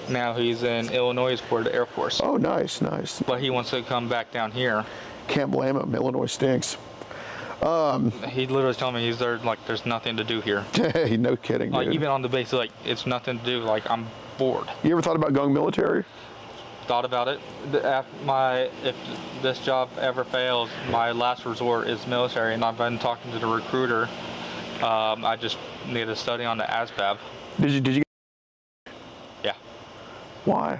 now he's in Illinois for the Air Force. Oh, nice, nice. But he wants to come back down here. Can't blame him. Illinois stinks. He literally told me he's there, like, there's nothing to do here. Hey, no kidding, Like, dude. even on the base, like, it's nothing to do. Like, I'm bored. You ever thought about going military? Thought about it. If this job ever fails, my last resort is military, and I've been talking to the recruiter. I just need to study on the ASVAB. Did you? Yeah, Why?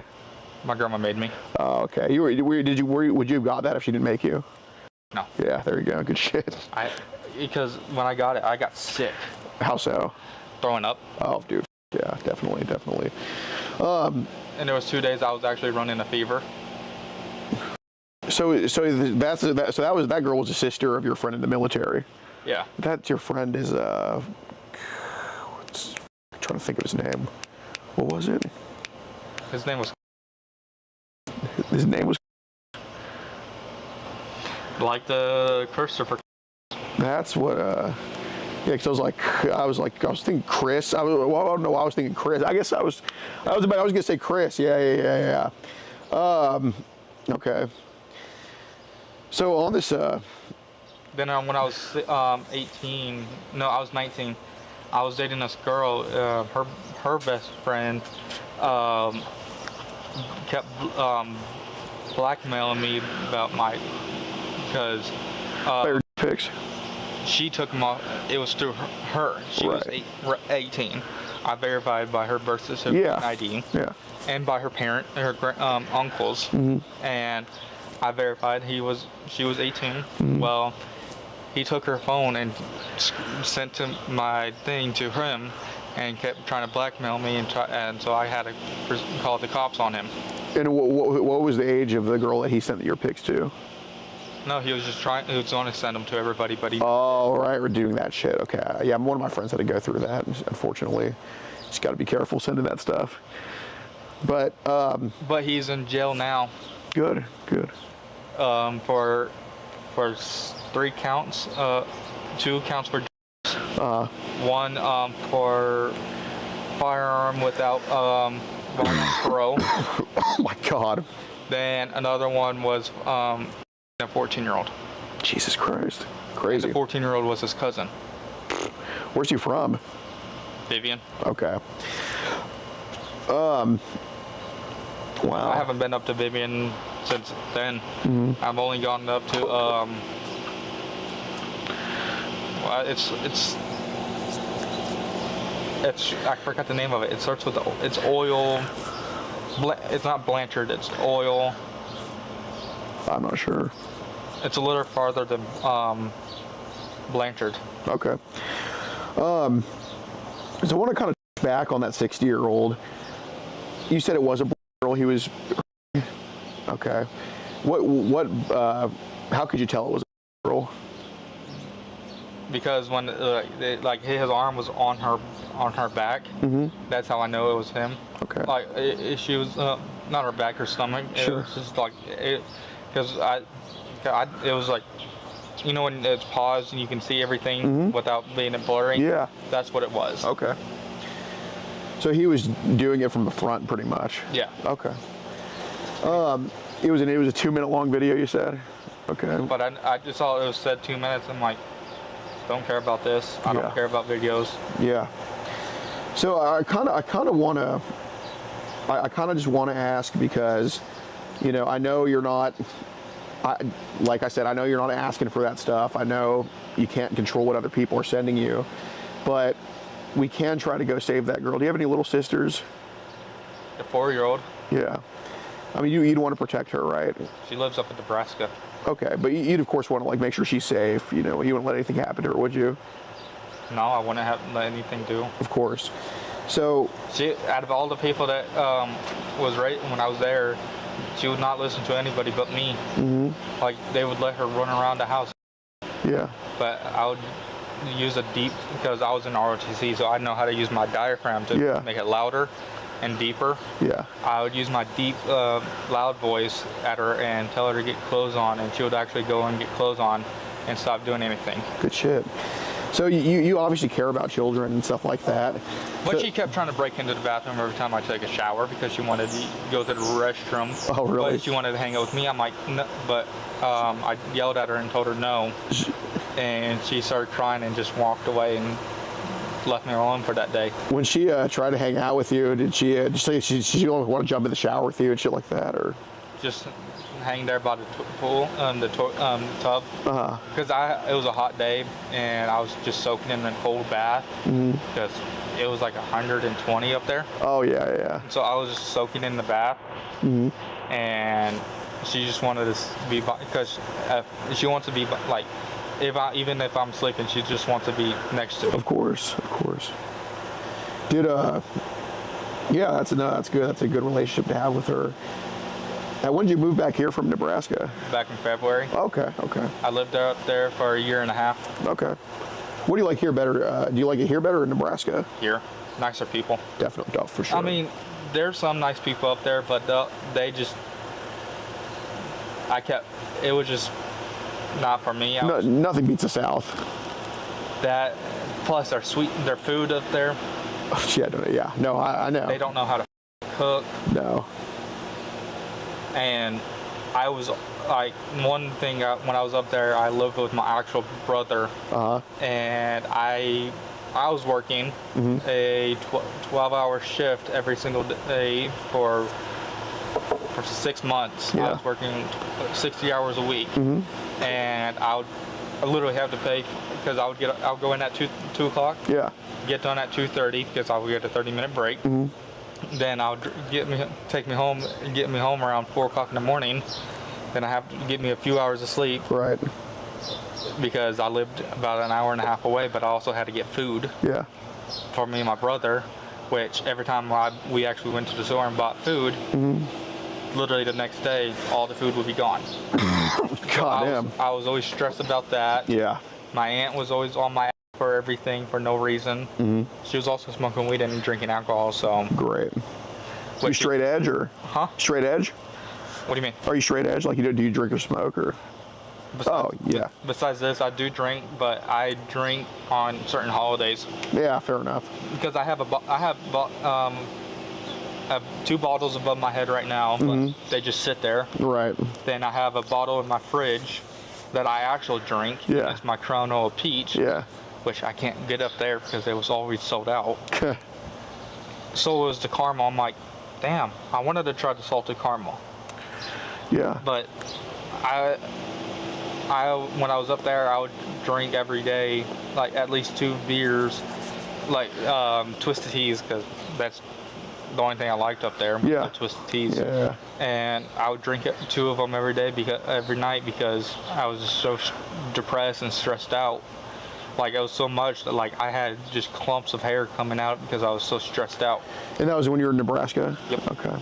my grandma made me. Oh, okay. Would you have got that if she didn't make you? No. Yeah, there you go. Good shit. Because when I got it, I got sick, How so? throwing up, Oh, dude. Yeah, definitely. and there was 2 days I was actually running a fever. So that girl was a sister of your friend in the military. Yeah. That your friend is I'm trying to think of his name. What was it? His name was His name was. like the Christopher. That's what. Yeah, because I was thinking Chris. I don't know why I was thinking Chris. I guess I was gonna say Chris. Yeah. Okay. So on this. Then when I was 18, no, I was 19. I was dating this girl. Her best friend kept blackmailing me about because Player picks. she took him off. It was through her. She was Right. 18. I verified by her birth certificate Yeah. and ID, Yeah. and by her uncles, and I verified she was 18. Well, he took her phone and sent my thing to him, and kept trying to blackmail me, and so I had to call the cops on him. And what was the age of the girl that he sent your pics to? No, he was just trying. He was going to send them to everybody, but he. Oh, right, we're doing that shit. Okay, yeah, one of my friends had to go through that. Unfortunately, just got to be careful sending that stuff. But But he's in jail now. good. For 3 counts. 2 counts for. One for firearm without volume parole. Oh my God. Then another one was a 14-year-old. Jesus Christ. Crazy. The 14-year-old was his cousin, Where's he from? Vivian. Okay. Wow. I haven't been up to Vivian since then. I've only gone up to well, it's I forgot the name of it. It starts with it's oil. It's not Blanchard. It's oil. I'm not sure. It's a little farther than Blanchard. Okay. So I want to kind of back on that 60-year-old. You said it was a girl. He was. Okay. What? How could you tell it was a girl? Because when like his arm was on her back, that's how I know it was him. Okay. Like she was not her back, her stomach. Sure. It was just like because it was like, you know, when it's paused and you can see everything without being blurry. Yeah. That's what it was. Okay. So he was doing it from the front, pretty much. Yeah. Okay. It was a 2-minute long video, you said. Okay. But I just saw it was said 2 minutes. I'm like, don't care about this. I Yeah. don't care about videos. Yeah. So I kind of just want to ask because, you know, I know you're not. Like I said, I know you're not asking for that stuff. I know you can't control what other people are sending you, but we can try to go save that girl. Do you have any little sisters? The 4-year-old. Yeah. I mean, you'd want to protect her, right? She lives up in Nebraska. Okay, but you'd of course want to like make sure she's safe. You know, you wouldn't let anything happen to her, would you? No, I wouldn't have let anything do. Of course. So She, out of all the people that was right when I was there, she would not listen to anybody but me. Like they would let her run around the house, yeah, but I would use a deep, because I was in ROTC, so I know how to use my diaphragm to make it louder and deeper. Yeah. I would use my deep, loud voice at her and tell her to get clothes on, and she would actually go and get clothes on and stop doing anything. Good shit. So you obviously care about children and stuff like that. But she kept trying to break into the bathroom every time I take a shower because she wanted to go to the restroom. Oh, really? But she wanted to hang out with me. I'm like, no, but I yelled at her and told her no. And she started crying and just walked away and left me alone for that day. When she tried to hang out with you, did she say she want to jump in the shower with you and shit like that, or? Just hang there by the pool, the tub. Because it was a hot day and I was just soaking in the cold bath because it was like 120 up there. Oh yeah. So I was just soaking in the bath, and she just wanted to be, because she wants to be like, even if I'm sleeping, she just wants to be next to me. Of course. Did yeah, that's good. That's a good relationship to have with her. When did you move back here from Nebraska? Back in February. Okay. I lived up there for a year and a half. Okay. What do you like here better? Do you like it here better or in Nebraska? Here. Nicer people. Definitely, for sure. I mean, there's some nice people up there, but they just, it was just not for me. Nothing beats the South. That, plus their food up there. Oh, yeah. No, I know. They don't know how to cook. No. And I was like, one thing, when I was up there, I lived with my actual brother. And I was working a 12-hour shift every single day for 6 months. Yeah. I was working 60 hours a week. And I would literally have to pay, because I would go in at 2 o'clock. Yeah. Get done at 2:30 because I would get a 30-minute break. Then I would take me home around 4 o'clock in the morning. Then I have to get me a few hours of sleep. Right. Because I lived about an hour and a half away, but I also had to get food. Yeah. For me and my brother, which every time we actually went to the store and bought food, literally the next day, all the food would be gone. God damn. I was always stressed about that. Yeah. My aunt was always on my ass for everything for no reason. She was also smoking weed and drinking alcohol, so. Great. You straight edge or? Huh? Straight edge? What do you mean? Are you straight edge? Like, do you drink or smoke or? Besides this, I do drink, but I drink on certain holidays. Yeah, fair enough. Because I have 2 bottles above my head right now, but they just sit there. Right. Then I have a bottle in my fridge that I actually drink. Yeah. It's my Crown Peach. Yeah. Which I can't get up there because it was always sold out. So was the caramel. I'm like, damn, I wanted to try the salted caramel. Yeah. But when I was up there, I would drink every day, like at least 2 beers, like twisted teas, because that's the only thing I liked up there. Yeah. The twisted teas. Yeah. And I would drink 2 of them every night because I was just so depressed and stressed out. Like, it was so much that, like, I had just clumps of hair coming out because I was so stressed out. And that was when you were in Nebraska? Yep. Okay.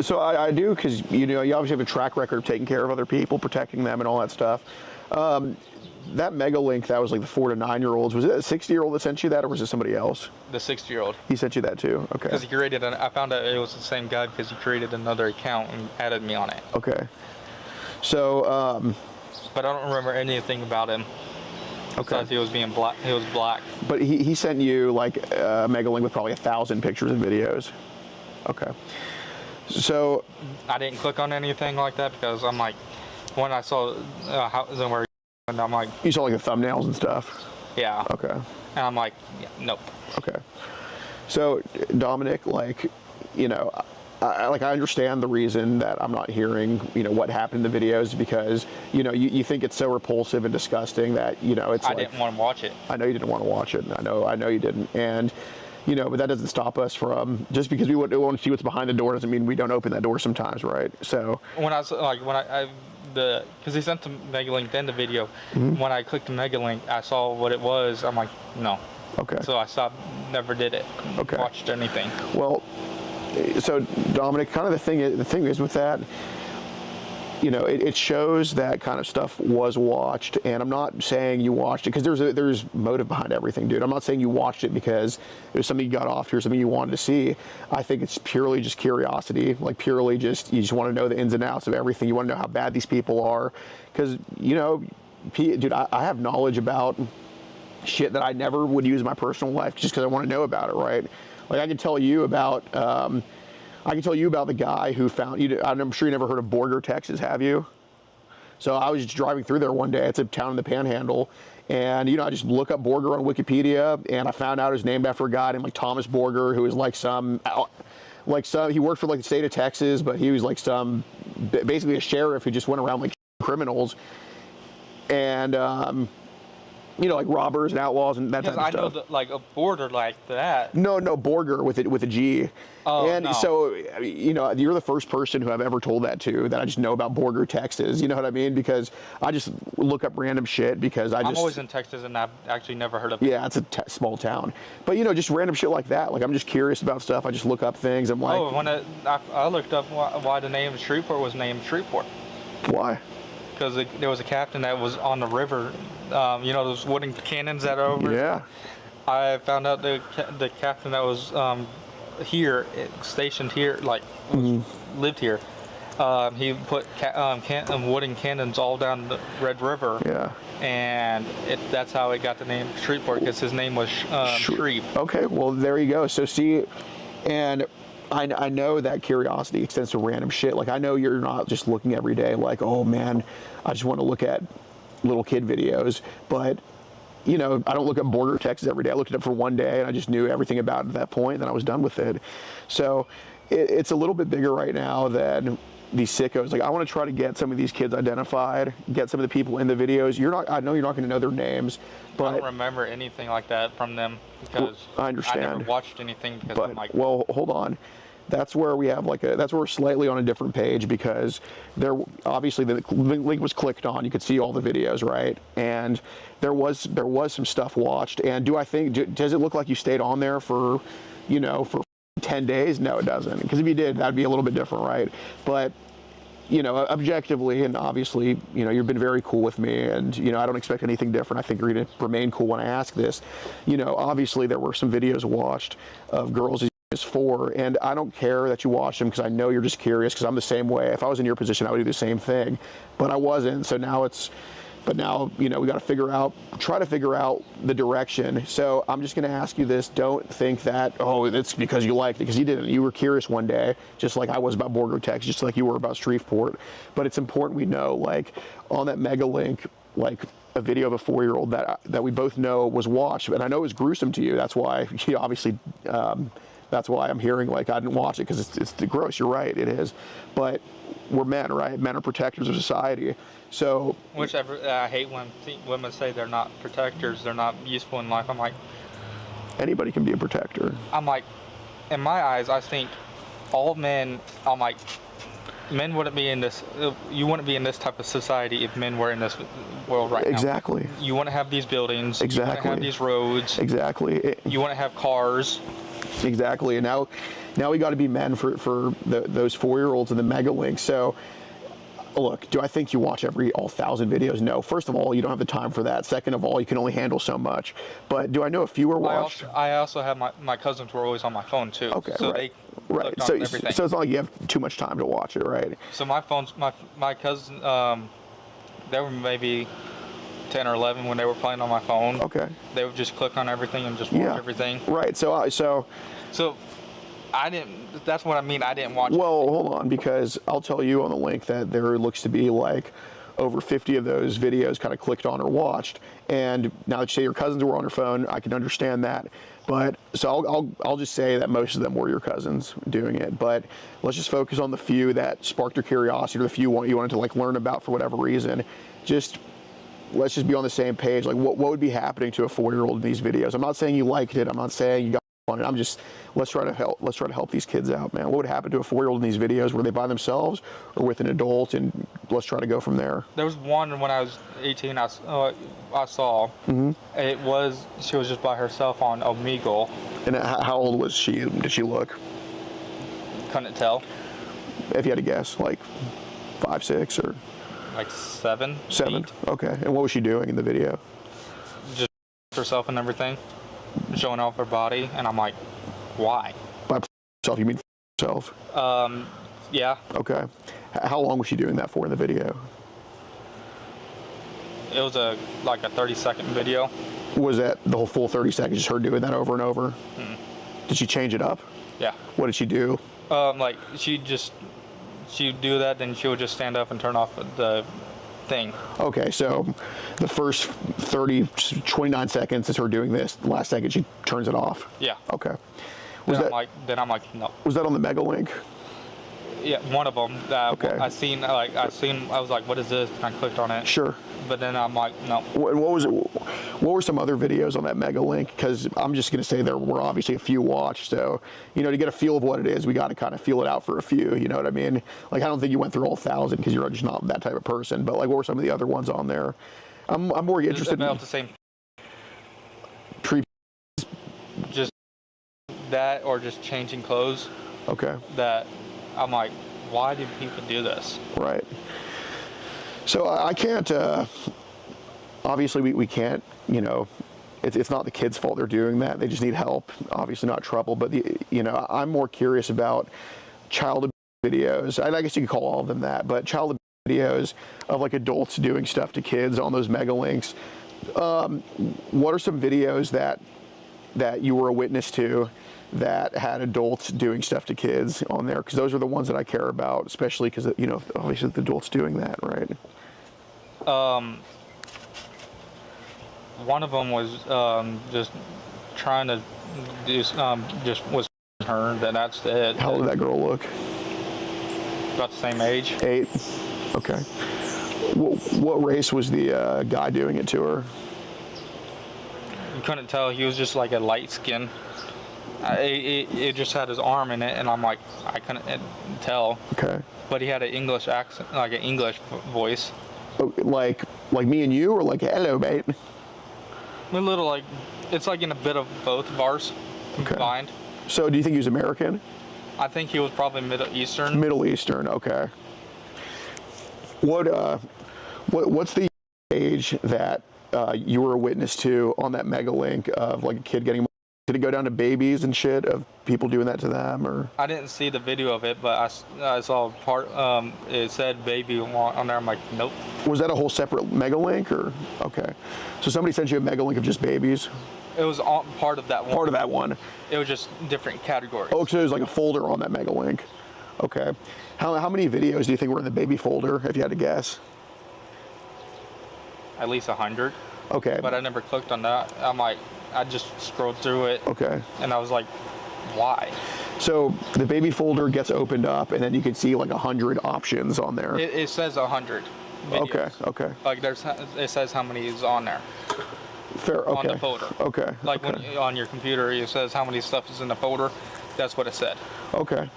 So I do, because, you obviously have a track record of taking care of other people, protecting them and all that stuff. That Mega Link, that was like the 4 to 9-year-olds. Was it a 60-year-old that sent you that, or was it somebody else? The 60-year-old. He sent you that too? Okay. Because I found out it was the same guy because he created another account and added me on it. Okay. So, but I don't remember anything about him. Okay. Besides he was black. He was black. But he sent you like a Mega Link with probably 1,000 pictures and videos. Okay. So I didn't click on anything like that because I'm like, when I saw where, and I'm like, you saw like the thumbnails and stuff. Yeah. Okay. And I'm like, yeah, nope. Okay. So Dominic, like, I understand the reason that I'm not hearing, what happened in the videos, because, you think it's so repulsive and disgusting that, it's I didn't want to watch it. I know you didn't want to watch it. I know you didn't. And, but that doesn't stop us from, just because we want to see what's behind the door doesn't mean we don't open that door sometimes, right? So. Because he sent the Mega Link, then the video. When I clicked the Mega Link, I saw what it was. I'm like, no. Okay. So I stopped, never did it. Okay. Watched anything. Well, so Dominic, kind of the thing is with that, you know, it shows that kind of stuff was watched, and I'm not saying you watched it, because there's motive behind everything, dude. I'm not saying you watched it because it was something you got off to or something you wanted to see. I think it's purely just curiosity, like purely just, you just want to know the ins and outs of everything. You want to know how bad these people are, because, you know, dude, I have knowledge about shit that I never would use in my personal life just because I want to know about it, right? Like I can tell you about the guy who found, I'm sure you never heard of Borger, Texas, have you? So I was just driving through there one day. It's a town in the Panhandle. And, you know, I just look up Borger on Wikipedia, and I found out it was named after a guy named like Thomas Borger, who was he worked for like the state of Texas, but he was like basically a sheriff who just went around like criminals. And, you know, like robbers and outlaws and that type of stuff. I know that, like a border like that. No, Borger with a G. Oh, and no. So, you know, you're the first person who I've ever told that to, that I just know about Borger, Texas. You know what I mean? Because I just look up random shit because I'm always in Texas, and I've actually never heard of it. Yeah, it's a small town. But, you know, just random shit like that. Like, I'm just curious about stuff. I just look up things. I'm like... Oh, when I looked up why the name of Shreveport was named Shreveport. Why? Because there was a captain that was on the river. You know those wooden cannons that are over? Yeah. I found out the captain that was stationed here, like lived here. He put wooden cannons all down the Red River. Yeah. And that's how it got the name Shreveport, because his name was Shreve. Okay, well there you go. So see, and I know that curiosity extends to random shit. Like I know you're not just looking every day like, oh man, I just want to look at little kid videos, but you know, I don't look up Borger, Texas every day. I looked it up for one day and I just knew everything about it at that point, and then I was done with it. So it's a little bit bigger right now than these sickos. Like I want to try to get some of these kids identified, get some of the people in the videos. I know you're not going to know their names, but I don't remember anything like that from them because I understand. I never watched anything because I'm like, well, hold on. That's where we have that's where we're slightly on a different page, because there obviously the link was clicked on. You could see all the videos, right? And there was some stuff watched. And does it look like you stayed on there for 10 days? No, it doesn't. Because if you did, that'd be a little bit different, right? But you know, objectively and obviously, you know, you've been very cool with me, and you know, I don't expect anything different. I think you're going to remain cool when I ask this. You know, obviously there were some videos watched of girls is 4, and I don't care that you watch them because I know you're just curious, because I'm the same way. If I was in your position, I would do the same thing, but I wasn't. So now you know, we got to try to figure out the direction. So I'm just going to ask you this. Don't think that, oh, it's because you liked it, because you didn't. You were curious one day, just like I was about Borger, Texas, just like you were about Shreveport. But it's important we know, like on that mega link, like a video of a 4-year-old that we both know was watched, and I know it was gruesome to you. That's why, you know, obviously, that's why I'm hearing like I didn't watch it, because it's gross. You're right, it is. But we're men, right? Men are protectors of society. So I hate when women say they're not protectors, they're not useful in life. I'm like, anybody can be a protector. I'm like, in my eyes, I think all men. I'm like, men wouldn't be in this. You wouldn't be in this type of society if men were in this world right now. Exactly. You want to have these buildings. Exactly. You want to have these roads. Exactly. You want to have cars. Exactly. And now we got to be men for those 4-year-olds in the mega link. So look, do I think you watch all 1,000 videos? No. First of all, you don't have the time for that. Second of all, you can only handle so much. But do I know a few are watched? I also have my cousins were always on my phone too. Okay. So right. They right. So it's not like you have too much time to watch it, right? So my cousin, they were maybe 10 or 11 when they were playing on my phone. Okay. They would just click on everything and just watch everything. Right. So I didn't. That's what I mean. I didn't watch. Well, hold on, because I'll tell you on the link that there looks to be like over 50 of those videos kind of clicked on or watched. And now that you say your cousins were on your phone, I can understand that. But so I'll just say that most of them were your cousins doing it. But let's just focus on the few that sparked your curiosity, or the few you wanted to like learn about for whatever reason. Let's just be on the same page. Like what would be happening to a 4-year-old in these videos? I'm not saying you liked it. I'm not saying you got on it. I'm just, let's try to help these kids out, man. What would happen to a 4-year-old in these videos? Were they by themselves or with an adult? And let's try to go from there. There was one when I was 18. I saw. Mm-hmm. She was just by herself on Omegle. And how old was she? Did she look? Couldn't tell. If you had to guess, like 5, 6, or like 7. 7? 8. Okay. And what was she doing in the video? Just herself and everything, showing off her body, and I'm like, why? By herself, you mean herself? Yeah. Okay. How long was she doing that for in the video? It was like a 30-second video. Was that the whole full 30 seconds, just her doing that over and over? Did she change it up? Yeah. What did she do? Like she'd do that, then she would just stand up and turn off the thing. Okay, so the first 29 seconds is her doing this. The last second she turns it off. Yeah. Okay. Then I'm like, no. Was that on the Mega Link? Yeah, one of them. Okay. I was like, what is this? And I clicked on it. Sure. But then I'm like, no. What were some other videos on that Mega Link? Because I'm just going to say there were obviously a few watched. So, you know, to get a feel of what it is, we got to kind of feel it out for a few. You know what I mean? Like, I don't think you went through all 1,000 because you're just not that type of person. But, like, what were some of the other ones on there? I'm more interested in. About the same. Just that or just changing clothes. Okay. That I'm like, why do people do this? Right. So I can't, obviously we can't, you know, it's not the kids' fault they're doing that. They just need help, obviously not trouble. But, you know, I'm more curious about child abuse videos. I guess you could call all of them that, but child abuse videos of like adults doing stuff to kids on those Mega Links. What are some videos that you were a witness to that had adults doing stuff to kids on there? Because those are the ones that I care about, especially because, you know, obviously the adults doing that, right? One of them was just trying to do, just was her. That's it. How old did that girl look? About the same age. 8. Okay. What race was the guy doing it to her? You couldn't tell. He was just like a light skin. It just had his arm in it, and I'm like, I couldn't tell. Okay. But he had an English accent, like an English voice. Like me and you, or like hello, mate? A little like, it's like in a bit of both of ours combined. Okay. So do you think he was American? I think he was probably Middle Eastern. Middle Eastern, okay. What's the age that you were a witness to on that Mega Link of like a kid getting? Did it go down to babies and shit of people doing that to them, or? I didn't see the video of it, but I saw part. It said baby on there. I'm like, nope. Was that a whole separate Mega Link, or? Okay. So somebody sent you a Mega Link of just babies? It was part of that one. Part of that one. It was just different categories. Oh, so there's like a folder on that Mega Link. Okay. How many videos do you think were in the baby folder, if you had to guess? At least 100. Okay. But I never clicked on that. I'm like, I just scrolled through it. Okay. And I was like, why? So the baby folder gets opened up, and then you can see like 100 options on there. It says 100 videos. Okay. Okay. Like it says how many is on there. Fair. Okay. On the folder. Okay. Like okay. when on your computer, it says how many stuff is in the folder. That's what it said. Okay.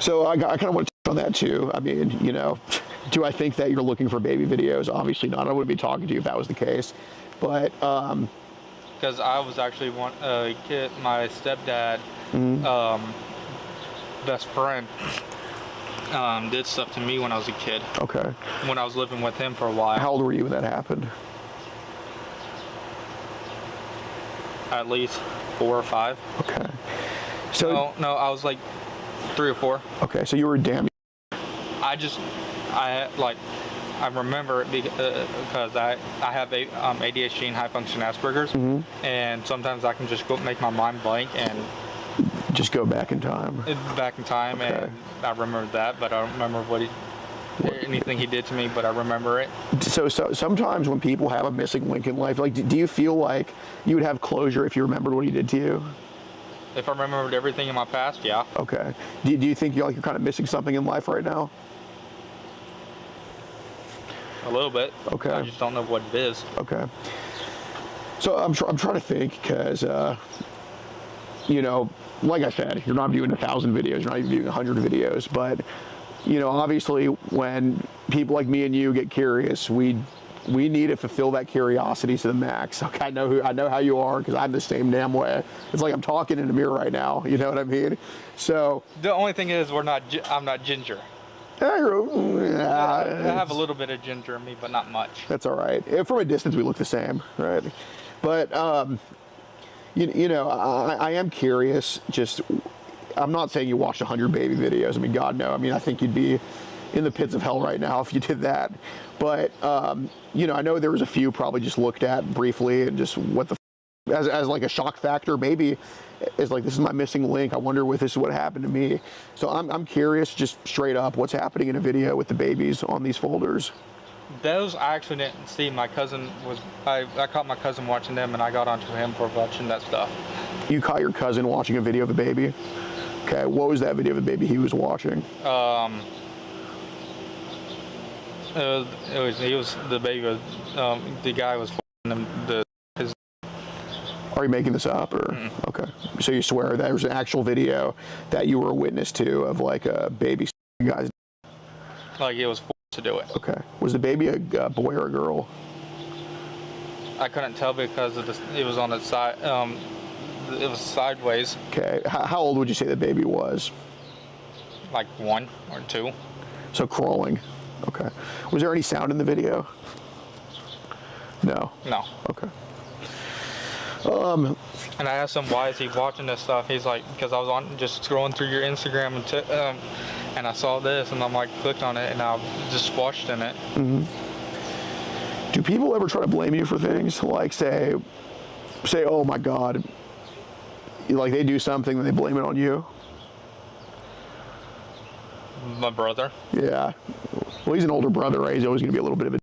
So I kind of want to touch on that too. I mean, you know, do I think that you're looking for baby videos? Obviously not. I wouldn't be talking to you if that was the case. But because I was actually my stepdad, best friend, did stuff to me when I was a kid. Okay. When I was living with him for a while. How old were you when that happened? At least 4 or 5. Okay. So no, I was like 3 or 4. Okay, so you were damn. I remember it because I have ADHD and high function Asperger's, and sometimes I can just go make my mind blank and just go back in time. Okay. And I remember that, but I don't remember anything he did to me, but I remember it. So sometimes when people have a missing link in life, like, do you feel like you would have closure if you remembered what he did to you? If I remembered everything in my past, yeah. Okay. Do you think you're kind of missing something in life right now? A little bit. Okay. I just don't know what it is. Okay. So I'm trying to think because, you know, like I said, you're not viewing 1,000 videos, you're not even viewing 100 videos, but, you know, obviously when people like me and you get curious, we we need to fulfill that curiosity to the max. Okay, I know how you are, because I'm the same damn way. It's like I'm talking in a mirror right now. You know what I mean? So The only thing is, I'm not ginger. I have a little bit of ginger in me, but not much. That's all right. From a distance, we look the same, right? But you know, I am curious. Just, I'm not saying you watched 100 baby videos. I mean, God, no. I mean, I think you'd be in the pits of hell right now if you did that. But you know, I know there was a few probably just looked at briefly and just what the as like a shock factor, maybe it's like, this is my missing link. I wonder if this is what happened to me. So I'm curious, just straight up, what's happening in a video with the babies on these folders. Those I actually didn't see. My cousin was, I caught my cousin watching them, and I got onto him for watching that stuff. You caught your cousin watching a video of a baby? Okay, what was that video of the baby he was watching? The baby was, the guy was him, his. Are you making this up, or? Okay, so you swear there was an actual video that you were a witness to of like a baby guy's. Like he was forced to do it. Okay, was the baby a boy or a girl? I couldn't tell because of it was on the side. It was sideways. Okay, how old would you say the baby was? Like 1 or 2. So crawling. Okay. Was there any sound in the video? No. No. Okay. And I asked him, why is he watching this stuff? He's like, because I was on just scrolling through your Instagram and I saw this, and I'm like, clicked on it, and I just watched in it. Do people ever try to blame you for things? Like say, oh my God, like they do something and they blame it on you? My brother. Yeah. Well, he's an older brother, right? He's always going to be a little bit of a.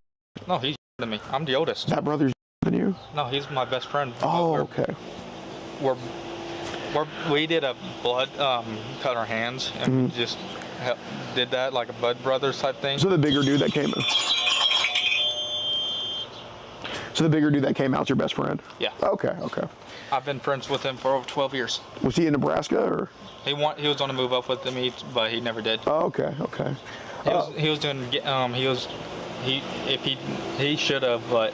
No, he's than me. I'm the oldest. That brother's than you? No, he's my best friend. Oh, okay. We did a blood cut our hands, and we just did that like a blood brothers type thing. So the bigger dude that came out's your best friend? Yeah. Okay. Okay. I've been friends with him for over 12 years. Was he in Nebraska or? He was on to move up with me, but he never did. Oh, okay. Okay. He was doing. He should have, but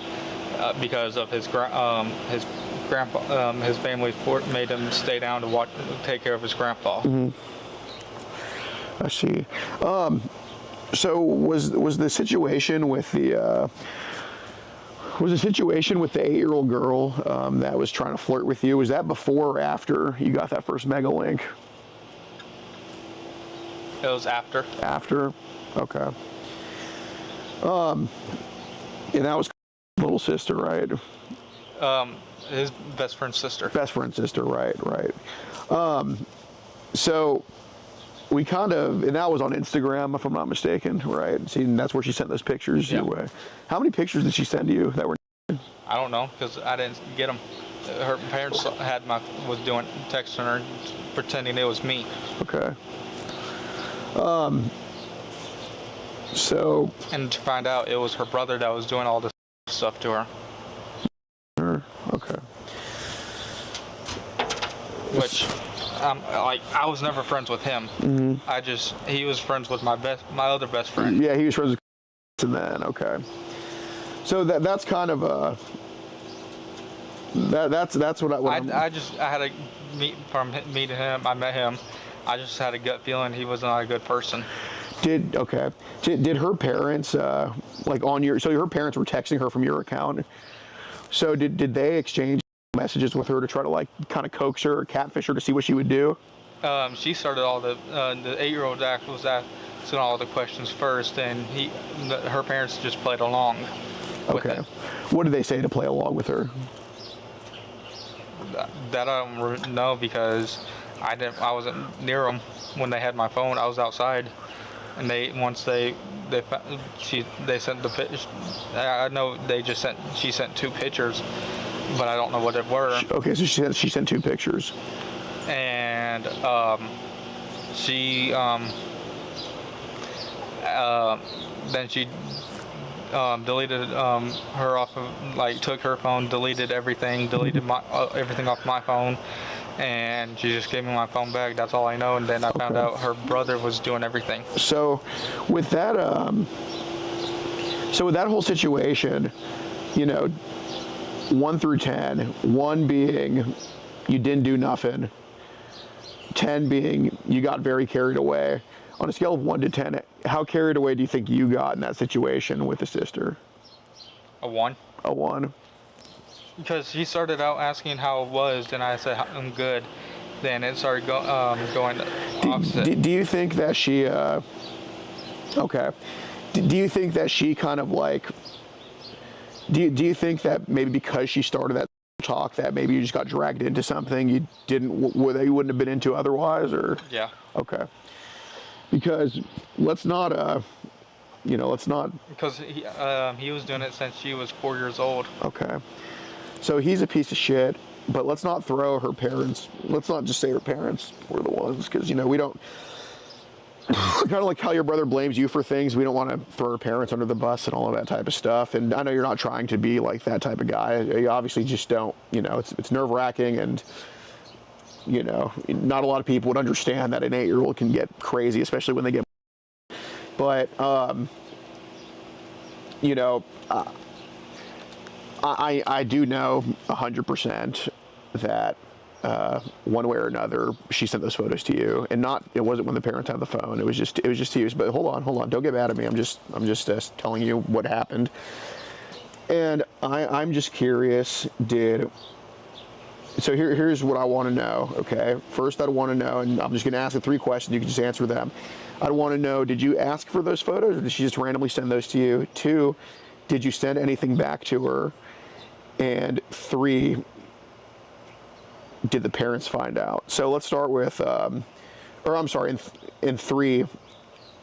because of his grandpa, his family made him stay down to take care of his grandpa. I see. So was the situation with the 8-year-old girl that was trying to flirt with you, was that before or after you got that first mega link? It was after. After? Okay. And that was little sister, right? His best friend's sister. Best friend's sister, right. So we kind of, and that was on Instagram, if I'm not mistaken, right? See, and that's where she sent those pictures your way. How many pictures did she send you that were? I don't know, because I didn't get them. Her parents was texting her, pretending it was me. Okay. So. And to find out, it was her brother that was doing all this stuff to her. Okay. Which, I was never friends with him. He was friends with my other best friend. Yeah, he was friends with and then, okay. So that's kind of a, that's what I had to meeting him, I met him. I just had a gut feeling he was not a good person. Did her parents, like on your, so her parents were texting her from your account. So did they exchange messages with her to try to like kind of coax her or catfish her to see what she would do? She started all the 8-year-old was asking all the questions first, and her parents just played along with it. What did they say to play along with her? That I don't know, because I wasn't near them when they had my phone. I was outside, and she sent the pictures. I know she sent 2 pictures, but I don't know what it were. Okay, so she sent 2 pictures. And she then she deleted her off of, like, took her phone, deleted everything, everything off my phone, and she just gave me my phone back. That's all I know. And then I found out her brother was doing everything. So with that, So with that whole situation, you know, 1 through 10, 1 being you didn't do nothing, 10 being you got very carried away. On a scale of 1 to 10, how carried away do you think you got in that situation with the sister? A 1. A 1. Because he started out asking how it was, and I said I'm good. Then it started going opposite. Do you think that she? Okay. Do you think that she kind of like? Do you think that maybe because she started that talk that maybe you just got dragged into something you wouldn't have been into otherwise, or? Yeah. Okay. Because let's not. Because he was doing it since she was 4 years old. Okay. So he's a piece of shit, but let's not throw her parents, let's not just say her parents were the ones, because, you know, we don't, kind of like how your brother blames you for things, we don't want to throw her parents under the bus and all of that type of stuff. And I know you're not trying to be like that type of guy. You obviously just don't, you know, it's nerve-wracking, and, you know, not a lot of people would understand that an 8-year-old can get crazy, especially when they get, but, you know, I do know 100% that one way or another she sent those photos to you, and it wasn't when the parents had the phone. It was just to you. But hold on, don't get mad at me. I'm just telling you what happened. And I'm just curious. So here's what I want to know. Okay, first I want to know, and I'm just going to ask the 3 questions. You can just answer them. I want to know: did you ask for those photos, or did she just randomly send those to you? 2, did you send anything back to her? And 3, did the parents find out? So let's start with, in 3,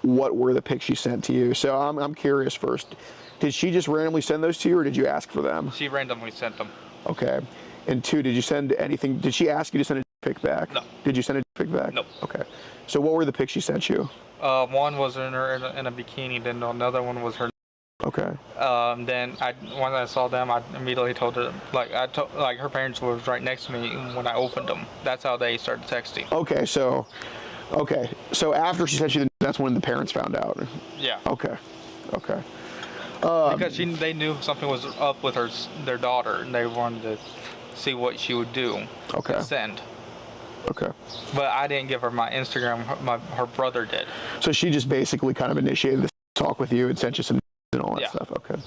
what were the pics she sent to you? So I'm curious first. Did she just randomly send those to you, or did you ask for them? She randomly sent them. Okay. And 2, did you send anything? Did she ask you to send a pic back? No. Did you send a pic back? No. Okay. So what were the pics she sent you? One was in a bikini. Then another one was her. Okay. Then once I saw them, I immediately told her, like her parents were right next to me when I opened them. That's how they started texting. Okay, so after she sent you, that's when the parents found out. Yeah. Okay. Because they knew something was up with their daughter, and they wanted to see what she would do. Okay. And send. Okay. But I didn't give her my Instagram. Her brother did. So she just basically kind of initiated this talk with you and sent you some and all that stuff. Okay.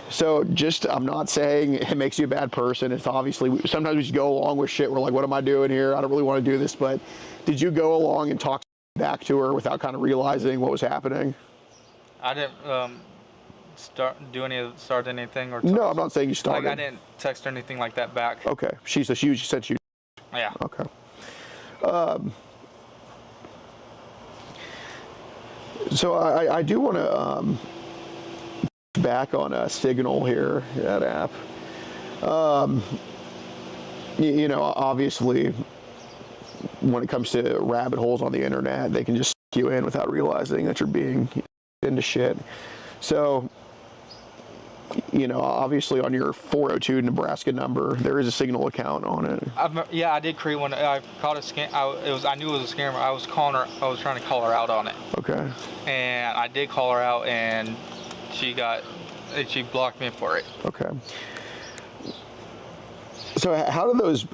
So just, I'm not saying it makes you a bad person. It's obviously, sometimes we just go along with shit. We're like, what am I doing here? I don't really want to do this. But did you go along and talk back to her without kind of realizing what was happening? I didn't start anything or. No, I'm not saying you started. Like I didn't text or anything like that back. Okay. She sent you. Yeah. Okay. So I do want to back on Signal here, that app. You know, obviously, when it comes to rabbit holes on the internet, they can just suck you in without realizing that you're being into shit. So, you know, obviously on your 402 Nebraska number, there is a Signal account on it. Yeah, I did create one. I caught a scam. I knew it was a scammer. I was calling her. I was trying to call her out on it. Okay. And I did call her out, and she blocked me for it. Okay. So how do those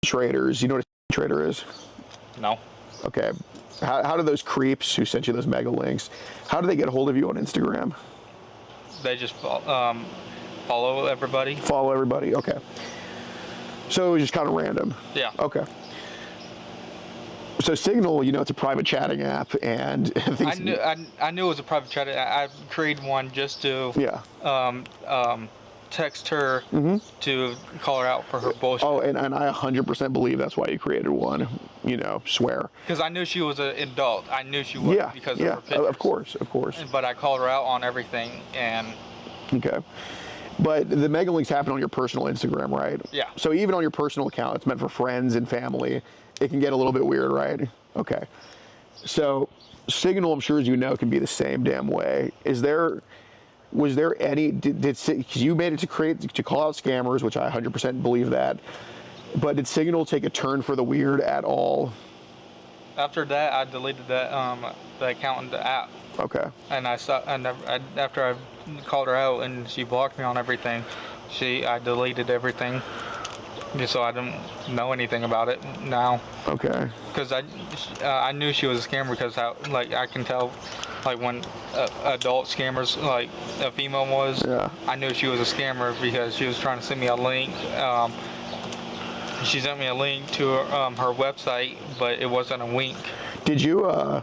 traders? You know what a trader is? No. Okay. How do those creeps who sent you those mega links? How do they get a hold of you on Instagram? They just follow everybody. Follow everybody. Okay. So it was just kind of random. Yeah. Okay. So Signal, you know, it's a private chatting app, and I knew it was a private chat. I created one just to text her to call her out for her bullshit. Oh, and I 100% believe that's why you created one. You know, swear. Because I knew she was an adult. I knew she was because of her pictures. Of course. But I called her out on everything, and. Okay. But the mega links happen on your personal Instagram, right? Yeah. So even on your personal account, it's meant for friends and family. It can get a little bit weird, right? Okay. So Signal, I'm sure as you know, can be the same damn way. Was there any, you made it to call out scammers, which I 100% believe that, but did Signal take a turn for the weird at all? After that, I deleted that the account and the app. Okay. And after I called her out and she blocked me on everything, I deleted everything just so I didn't know anything about it now. Okay. Because I knew she was a scammer because I can tell when adult scammers like a female was. Yeah. I knew she was a scammer because she was trying to send me a link. She sent me a link to her website, but it wasn't a link. Did you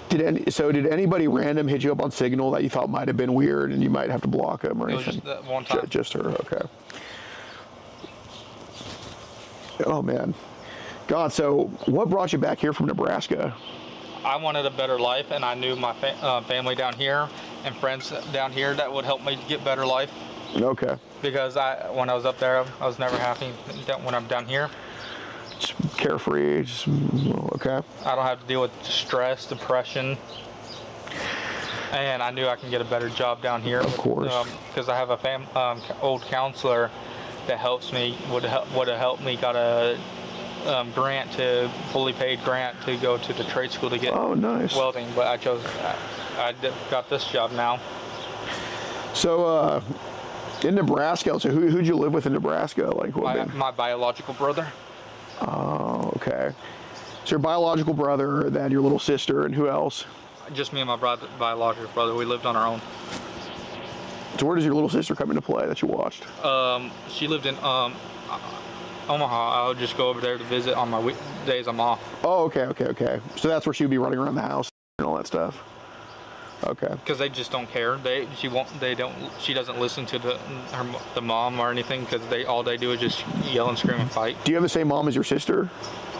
did anybody random hit you up on Signal that you thought might have been weird and you might have to block them or It was anything? just that one time. Just her. Okay. Oh man. God, so what brought you back here from Nebraska? I wanted a better life, and I knew my family down here and friends down here that would help me get better life. Okay. Because when I was up there, I was never happy. When I'm down here, Just carefree. Just okay. I don't have to deal with stress, depression, and I knew I can get a better job down here. Of course. Because I have a old counselor that helps me. Would have helped me. Got a fully paid grant to go to the trade school to get welding, but I got this job now. So in Nebraska, so who'd you live with in Nebraska? Like My biological brother. Oh, okay. So your biological brother, then your little sister, and who else? Just me and my biological brother. We lived on our own. So where does your little sister come into play that you watched? She lived in Omaha. I would just go over there to visit on my days I'm off. Oh, okay. So that's where she would be running around the house and all that stuff. Okay. Because they just don't care. She doesn't listen to the mom or anything because all they do is just yell and scream and fight. Do you have the same mom as your sister?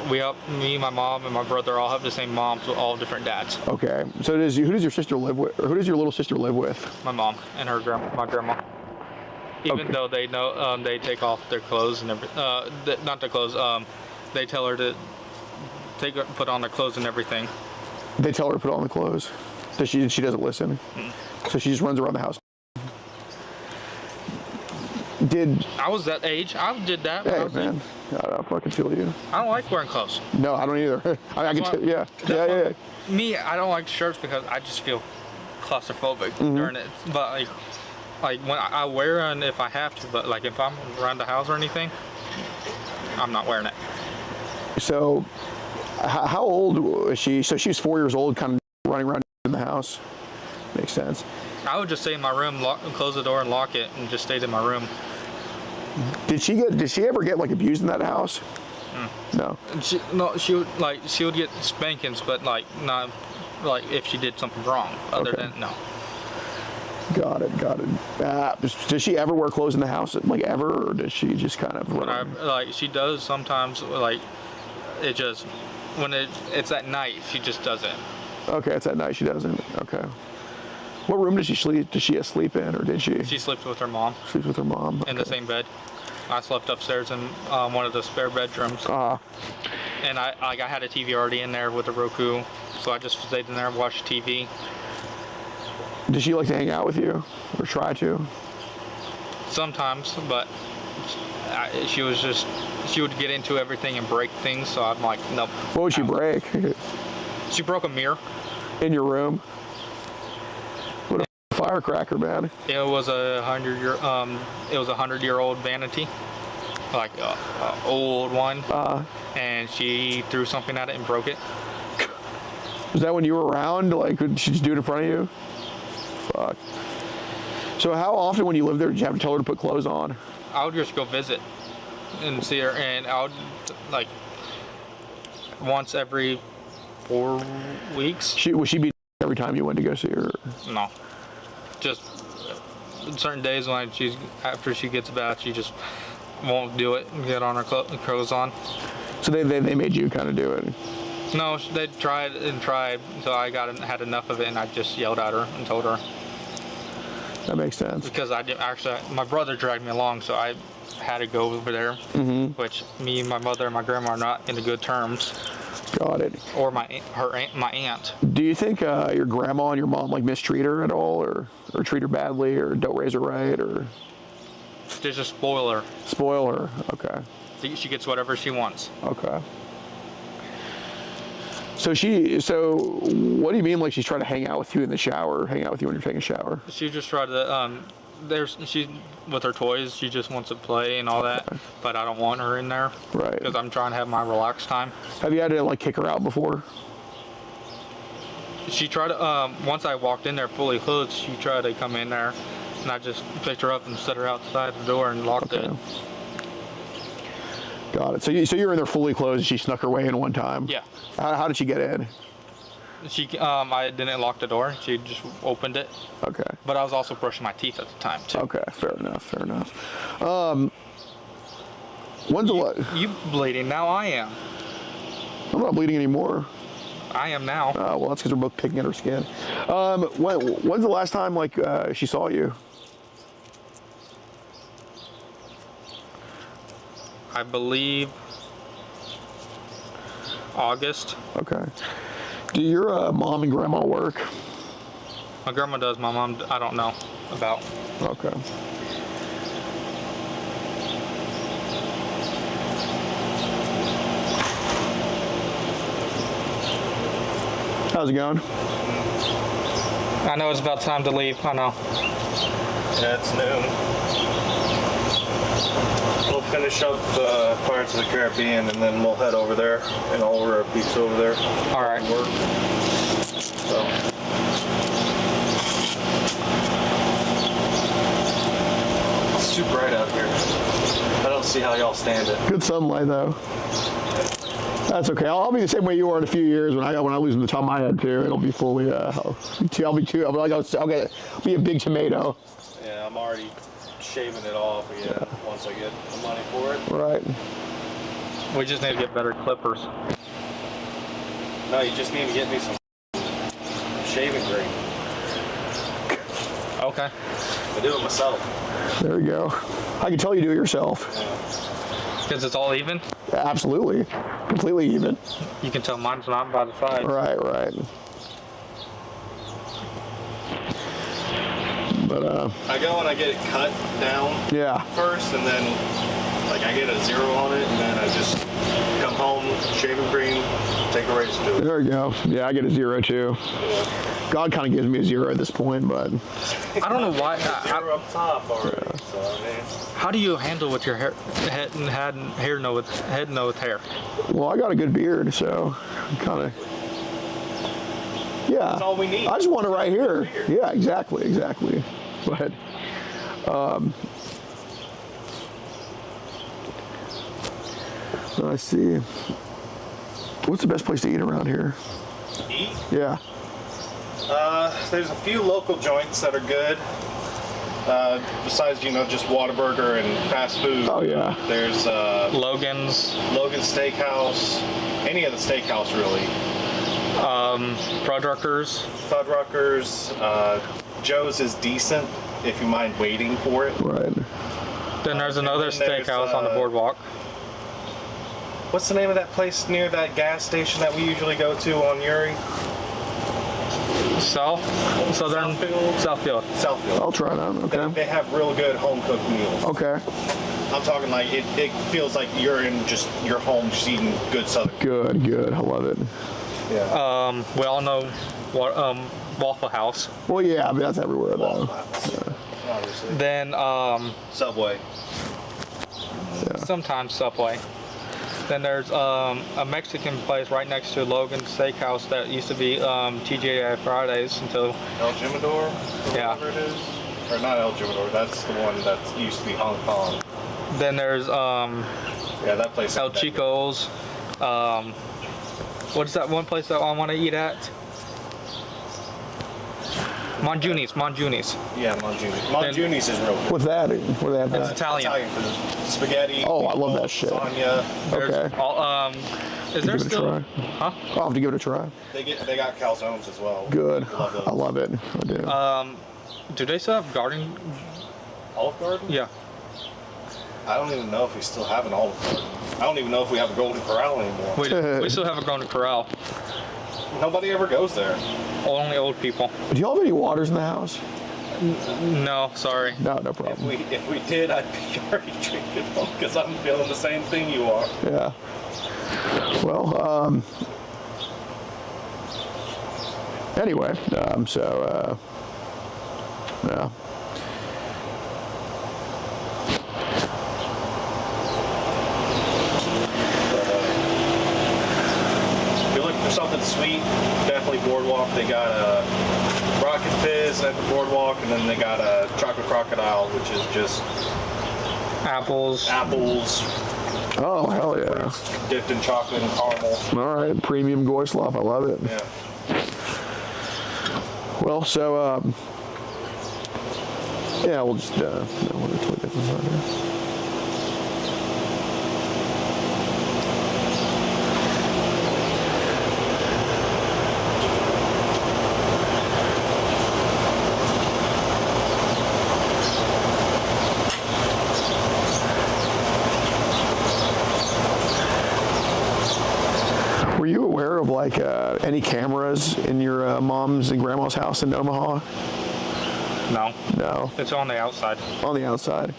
Me, my mom, and my brother all have the same moms with all different dads. Okay. So who does your sister live with, or who does your little sister live with? My mom and my grandma. Even though they know they take off their clothes and everything. Not their clothes. They tell her to put on their clothes and everything. They tell her to put on the clothes. So she doesn't listen. So she just runs around the house. I was that age. I did that. Hey man, I don't fucking feel you. I don't like wearing clothes. No, I don't either. I can tell. Yeah. Me, I don't like shirts because I just feel claustrophobic during it. But like when I wear them if I have to, but like if I'm around the house or anything, I'm not wearing it. So, how old was she? So she's 4 years old, kind of running around in the house. Makes sense. I would just stay in my room, close the door, and lock it, and just stay in my room. Did she ever get like abused in that house? No. She would get spankings, but like not like if she did something wrong. Other than no. Got it. Does she ever wear clothes in the house, like ever, or does she just kind of run? She does sometimes. Like it just when it's at night, she just doesn't. Okay, it's at night she doesn't. Okay. What room does she sleep? Does she sleep in, or did she? She sleeps with her mom. Sleeps with her mom. In the same bed. I slept upstairs in one of the spare bedrooms. And I had a TV already in there with a Roku, so I just stayed in there and watched TV. Does she like to hang out with you, or try to? Sometimes, but she would get into everything and break things, so I'm like, nope. What would she break? She broke a mirror. In your room? What a firecracker, man. It was a 100-year-old vanity, like a old one, and she threw something at it and broke it. Was that when you were around? Like, did she just do it in front of you? Fuck. So how often when you lived there did you have to tell her to put clothes on? I would just go visit and see her, and I would like once every 4 weeks. Would she be every time you went to go see her? No, just certain days when after she gets a bath, she just won't do it and get on her clothes on. So they made you kind of do it? No, they tried until I had enough of it, and I just yelled at her and told her. That makes sense. Because my brother dragged me along, so I had to go over there. Which me, my mother, and my grandma are not in good terms. Got it. Or my aunt. Do you think your grandma and your mom like mistreat her at all, or treat her badly, or don't raise her right, or? They just spoil her. Spoil her. Okay. She gets whatever she wants. Okay. So what do you mean, like she's trying to hang out with you in the shower, hang out with you when you're taking a shower? She just tried to, she with her toys, she just wants to play and all that, but I don't want her in there. Right. Because I'm trying to have my relaxed time. Have you had to like kick her out before? She tried to, once I walked in there fully clothed, she tried to come in there, and I just picked her up and set her outside the door and locked it. Got it. So you were in there fully clothed and she snuck her way in one time? Yeah. How did she get in? I didn't lock the door. She just opened it. Okay. But I was also brushing my teeth at the time too. Okay, fair enough. When's the what? You bleeding now? I am. I'm not bleeding anymore. I am now. Well, that's because we're both picking at her skin. When's the last time like she saw you? I believe August. Okay. Do your mom and grandma work? My grandma does. My mom, I don't know about. Okay. How's it going? I know it's about time to leave. I know. Yeah, it's noon. We'll finish up Pirates of the Caribbean and then we'll head over there and I'll order a pizza over there. All right. Work. So. It's too bright out here. I don't see how y'all stand it. Good sunlight though. That's okay. I'll be the same way you are in a few years when I lose the top of my head too. It'll be fully. I'll be a big tomato. Yeah, I'm already shaving it off again once I get the money for it. Right. We just need to get better clippers. No, you just need to get me some shaving cream. Okay. I do it myself. There you go. I can tell you do it yourself. Because it's all even? Absolutely. Completely even. You can tell mine's not by the sides. Right. But I go and I get it cut down first, and then like I get a 0 on it, and then I just come home, shaving cream, take a razor to it. There you go. Yeah, I get a 0 too. God kind of gives me a 0 at this point, but I don't know why. 0 up top already. So I mean, how do you handle with your hair, head and hair no with hair? well, I got a good beard, so kind of. Yeah. that's all we need. I just want it right here. Yeah, exactly. But let's see. What's the best place to eat around here? Eat? Yeah. There's a few local joints that are good. Besides, just Whataburger and fast food. Oh yeah. There's Logan's Steakhouse. Any of the steakhouse really. Fuddruckers. Joe's is decent if you mind waiting for it. Right. Then there's another steakhouse on the boardwalk. What's the name of that place near that gas station that we usually go to on Uri? Southfield. Southfield. I'll try that. Okay. They have real good home cooked meals. Okay. I'm talking like it feels like you're in just your home just eating good Southern. Good. I love it. Yeah. We all know what Waffle House. Well, yeah, I mean, that's everywhere though. Obviously. Then Subway. sometimes Subway. Then there's a Mexican place right next to Logan's Steakhouse that used to be TGI Fridays until El Jimador? Yeah. Whatever it is. Or not El Jimador, that's the one that used to be Hong Kong. Then there's Yeah, that place. El Chico's. What is that one place that I want to eat at? Monjuni's. Yeah, Monjuni's. Monjuni's is real good. What's that? What do they have? It's Italian. food. Spaghetti. Oh, I love that shit. Lasagna. Okay. There's all, is there Give it a still? try. Huh? I'll have to give it a try. They got calzones as well. Good. Love those. I love it. I do. Do they still have garden? Olive Garden? Yeah. I don't even know if we still have an Olive Garden. I don't even know if we have a Golden Corral anymore. We still have a Golden Corral. Nobody ever goes there. Only old people. Do y'all have any waters in the house? No, sorry. No problem. If we did, I'd be already drinking them because I'm feeling the same thing you are. Yeah. Well, Anyway, yeah. If you're looking for something sweet, definitely Boardwalk. They got a Rocket Fizz at the Boardwalk, and then they got a Chocolate Crocodile, which is just Apples. Oh, hell yeah. Dipped in chocolate and caramel. All right, premium Goyslop. I love it. Yeah. Well, so, yeah, we'll just, we'll just this on here. Were you aware of like any cameras in your mom's and grandma's house in Omaha? No. No. It's on the outside. On the outside.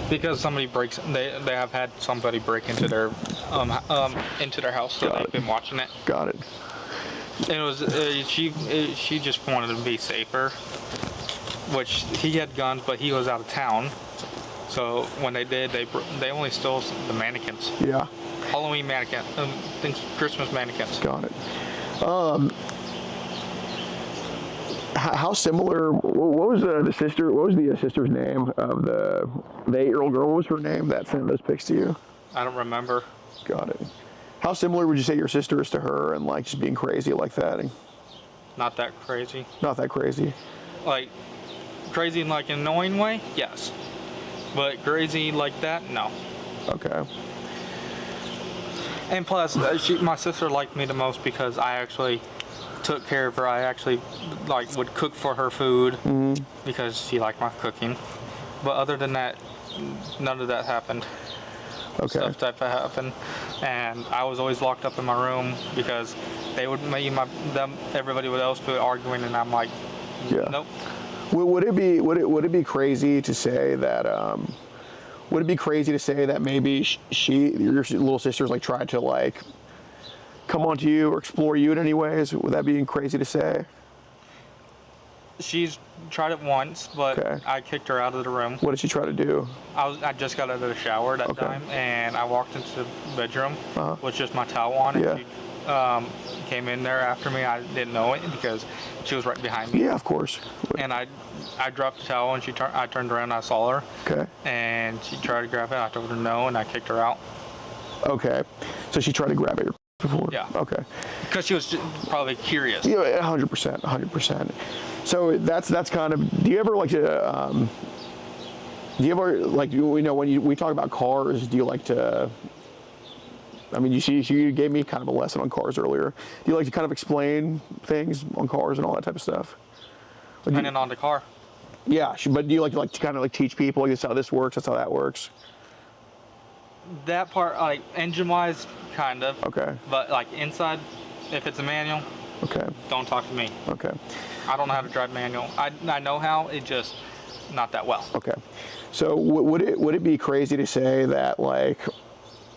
Because somebody breaks, they have had somebody break into their house, so they've been watching it. Got it. It was she just wanted to be safer, which he had guns, but he was out of town. So when they did, they only stole the mannequins. Yeah. Halloween mannequins, Christmas mannequins. Got it. How similar? What was the sister? What was the sister's name of the 8-year-old girl? What was her name that sent those pics to you? I don't remember. Got it. How similar would you say your sister is to her, and like just being crazy like that? Not that crazy. Not that crazy. Like crazy in like an annoying way, yes. But crazy like that, no. Okay. And plus, my sister liked me the most because I actually took care of her. I actually would cook for her food because she liked my cooking. But other than that, none of that happened. Okay. Stuff that happened, and I was always locked up in my room because they would everybody else would arguing, and I'm like, nope. Would it be crazy to say that? Would it be crazy to say that maybe your little sister's like tried to like come onto you or explore you in any ways? Would that be crazy to say? She's tried it once, but Okay. I kicked her out of the room. What did she try to do? I just got out of the shower that time, and I walked into the bedroom with just my towel on, and she came in there after me. I didn't know it because she was right behind me. Yeah, of course. And I dropped the towel, and I turned around, and I saw her. Okay. And she tried to grab it. I told her no, and I kicked her out. Okay. So she tried to grab it before? Yeah. Okay. Because she was probably curious. Yeah, 100%, 100%. So that's kind of. Do you ever like to? Do you ever like when we talk about cars? Do you like to? I mean, you gave me kind of a lesson on cars earlier. Do you like to kind of explain things on cars and all that type of stuff? Depending on the car. Yeah, but do you like to kind of like teach people like this is how this works, that's how that works? That part, like engine-wise, kind of. Okay. But like inside, if it's a manual, okay, don't talk to me. Okay. I don't know how to drive manual. I know how, it just not that well. Okay. So would it be crazy to say that like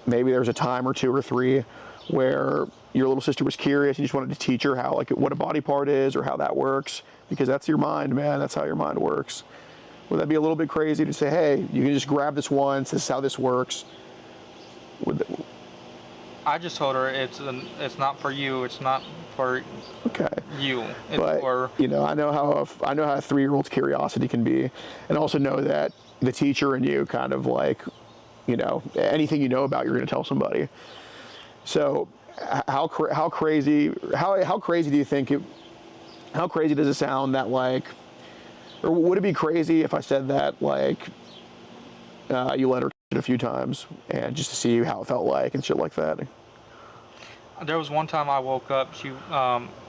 maybe there's a time or 2 or 3 where your little sister was curious, you just wanted to teach her how like what a body part is or how that works, because that's your mind, man. That's how your mind works. Would that be a little bit crazy to say, hey, you can just grab this once, this is how this works? I just told her it's not for you. It's not for you. It's for I know how a 3-year-old's curiosity can be, and also know that the teacher and you kind of like, anything you know about, you're going to tell somebody. So, how crazy do you think it? How crazy does it sound that like, or would it be crazy if I said that like, you let her a few times and just to see how it felt like and shit like that? There was one time I woke up, she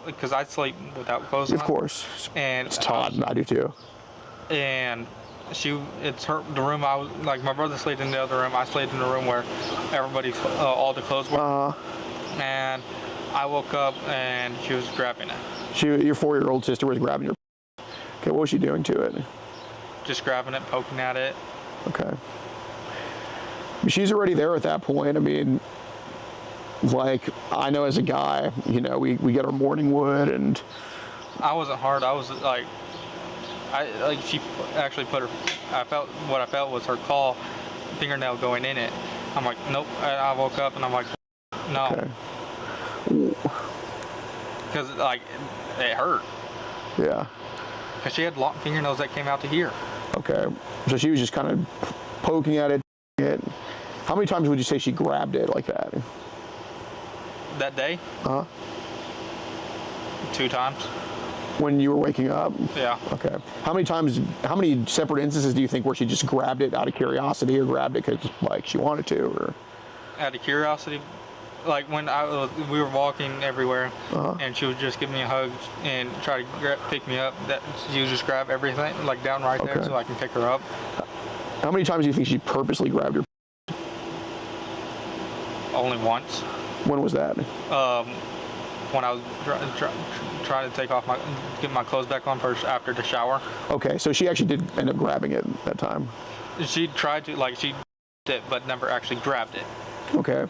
because I sleep without clothes on. Of course. And it's Todd, and I do too. And the room I was like, my brother slept in the other room. I slept in the room where everybody's all the clothes were. And I woke up and she was grabbing it. Your 4-year-old sister was grabbing your. Okay, what was she doing to it? Just grabbing it, poking at it. Okay. She's already there at that point. I mean, like, I know as a guy, you know, we get our morning wood and... I wasn't hard. I was like, she actually put her, what I felt was her claw fingernail going in it. I'm like, nope. I woke up and I'm like, no. Okay. Because, like, it hurt. Yeah. Because she had long fingernails that came out to here. Okay. So she was just kind of poking at it. How many times would you say she grabbed it like that? That day? Uh-huh. 2 times. When you were waking up? Yeah. Okay. How many separate instances do you think where she just grabbed it out of curiosity or grabbed it because, like, she wanted to? Or Out of curiosity? Like, when we were walking everywhere, and she would just give me a hug and try to pick me up, that she would just grab everything, like, down right there so I can pick her up. How many times do you think she purposely grabbed her? Only once. When was that? When I was trying to get my clothes back on first after the shower. Okay, so she actually did end up grabbing it that time. She tried to, like, she did it, but never actually grabbed it. Okay.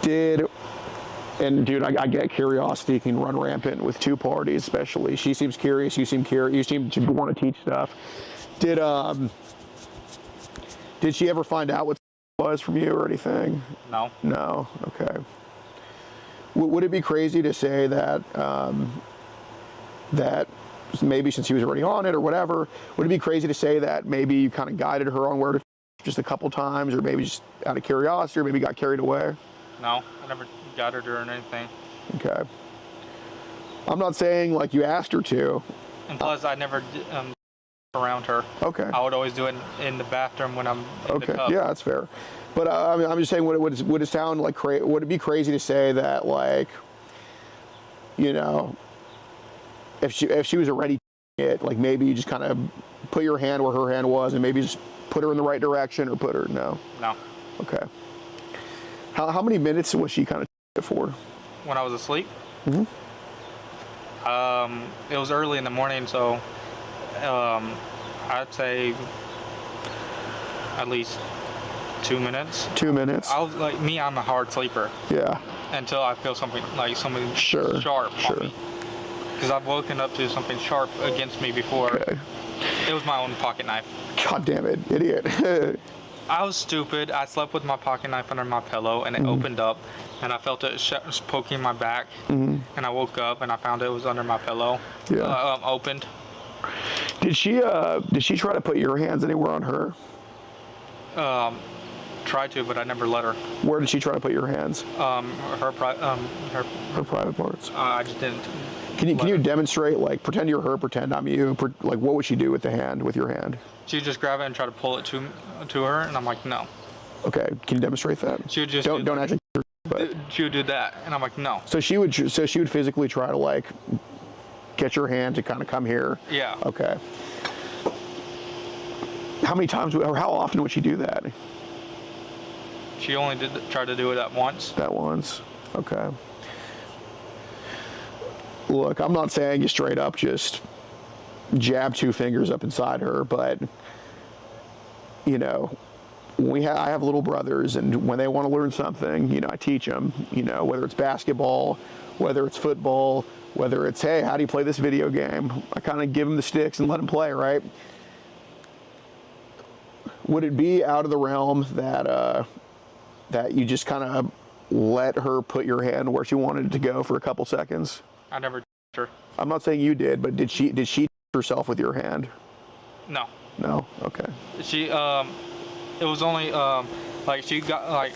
And dude, I get curiosity can run rampant with 2 parties, especially. She seems curious, you seem curious, you seem to want to teach stuff. Did she ever find out what was from you or anything? No. No. Okay. Would it be crazy to say that that maybe since she was already on it or whatever, would it be crazy to say that maybe you kind of guided her on where to just a couple times, or maybe just out of curiosity, or maybe got carried away? No, I never guided her or anything. Okay. I'm not saying like you asked her to. And plus, I never around her. Okay. I would always do it in the bathroom when I'm in the tub. Yeah, that's fair. But I mean, I'm just saying, would it sound like would it be crazy to say that, like, you know, if she was already it, like maybe you just kind of put your hand where her hand was and maybe just put her in the right direction, or put her no? Okay. How many minutes was she kind of it for? When I was asleep? Mm-hmm. It was early in the morning, so I'd say at least 2 minutes. 2 minutes. I was like, I'm a hard sleeper. Yeah. Until I feel something sharp on me. Because I've woken up to something sharp against me before. Okay. It was my own pocket knife. God damn it, idiot. I was stupid. I slept with my pocket knife under my pillow, and it opened up, and I felt it poking my back, and I woke up and I found it was under my pillow. Yeah. Opened. Did she try to put your hands anywhere on her? Tried to, but I never let her. Where did she try to put your hands? Her private parts. I just didn't. Can you demonstrate, like, pretend you're her, pretend I'm you, like, what would she do with your hand? She would just grab it and try to pull it to her, and I'm like, no. Okay, can you demonstrate that? She would just don't actually. But she would do that, and I'm like, no. So she would physically try to, like, get your hand to kind of come here. Yeah. Okay. How many times or how often would she do that? She only try to do it that once. That once. Okay. Look, I'm not saying you straight up just jab 2 fingers up inside her, but you know, I have little brothers, and when they want to learn something, you know, I teach them. You know, whether it's basketball, whether it's football, whether it's, hey, how do you play this video game? I kind of give them the sticks and let them play, right? Would it be out of the realm that that you just kind of let her put your hand where she wanted it to go for a couple seconds? I never her. I'm not saying you did, but did she herself with your hand? No. No. Okay. She it was only like she got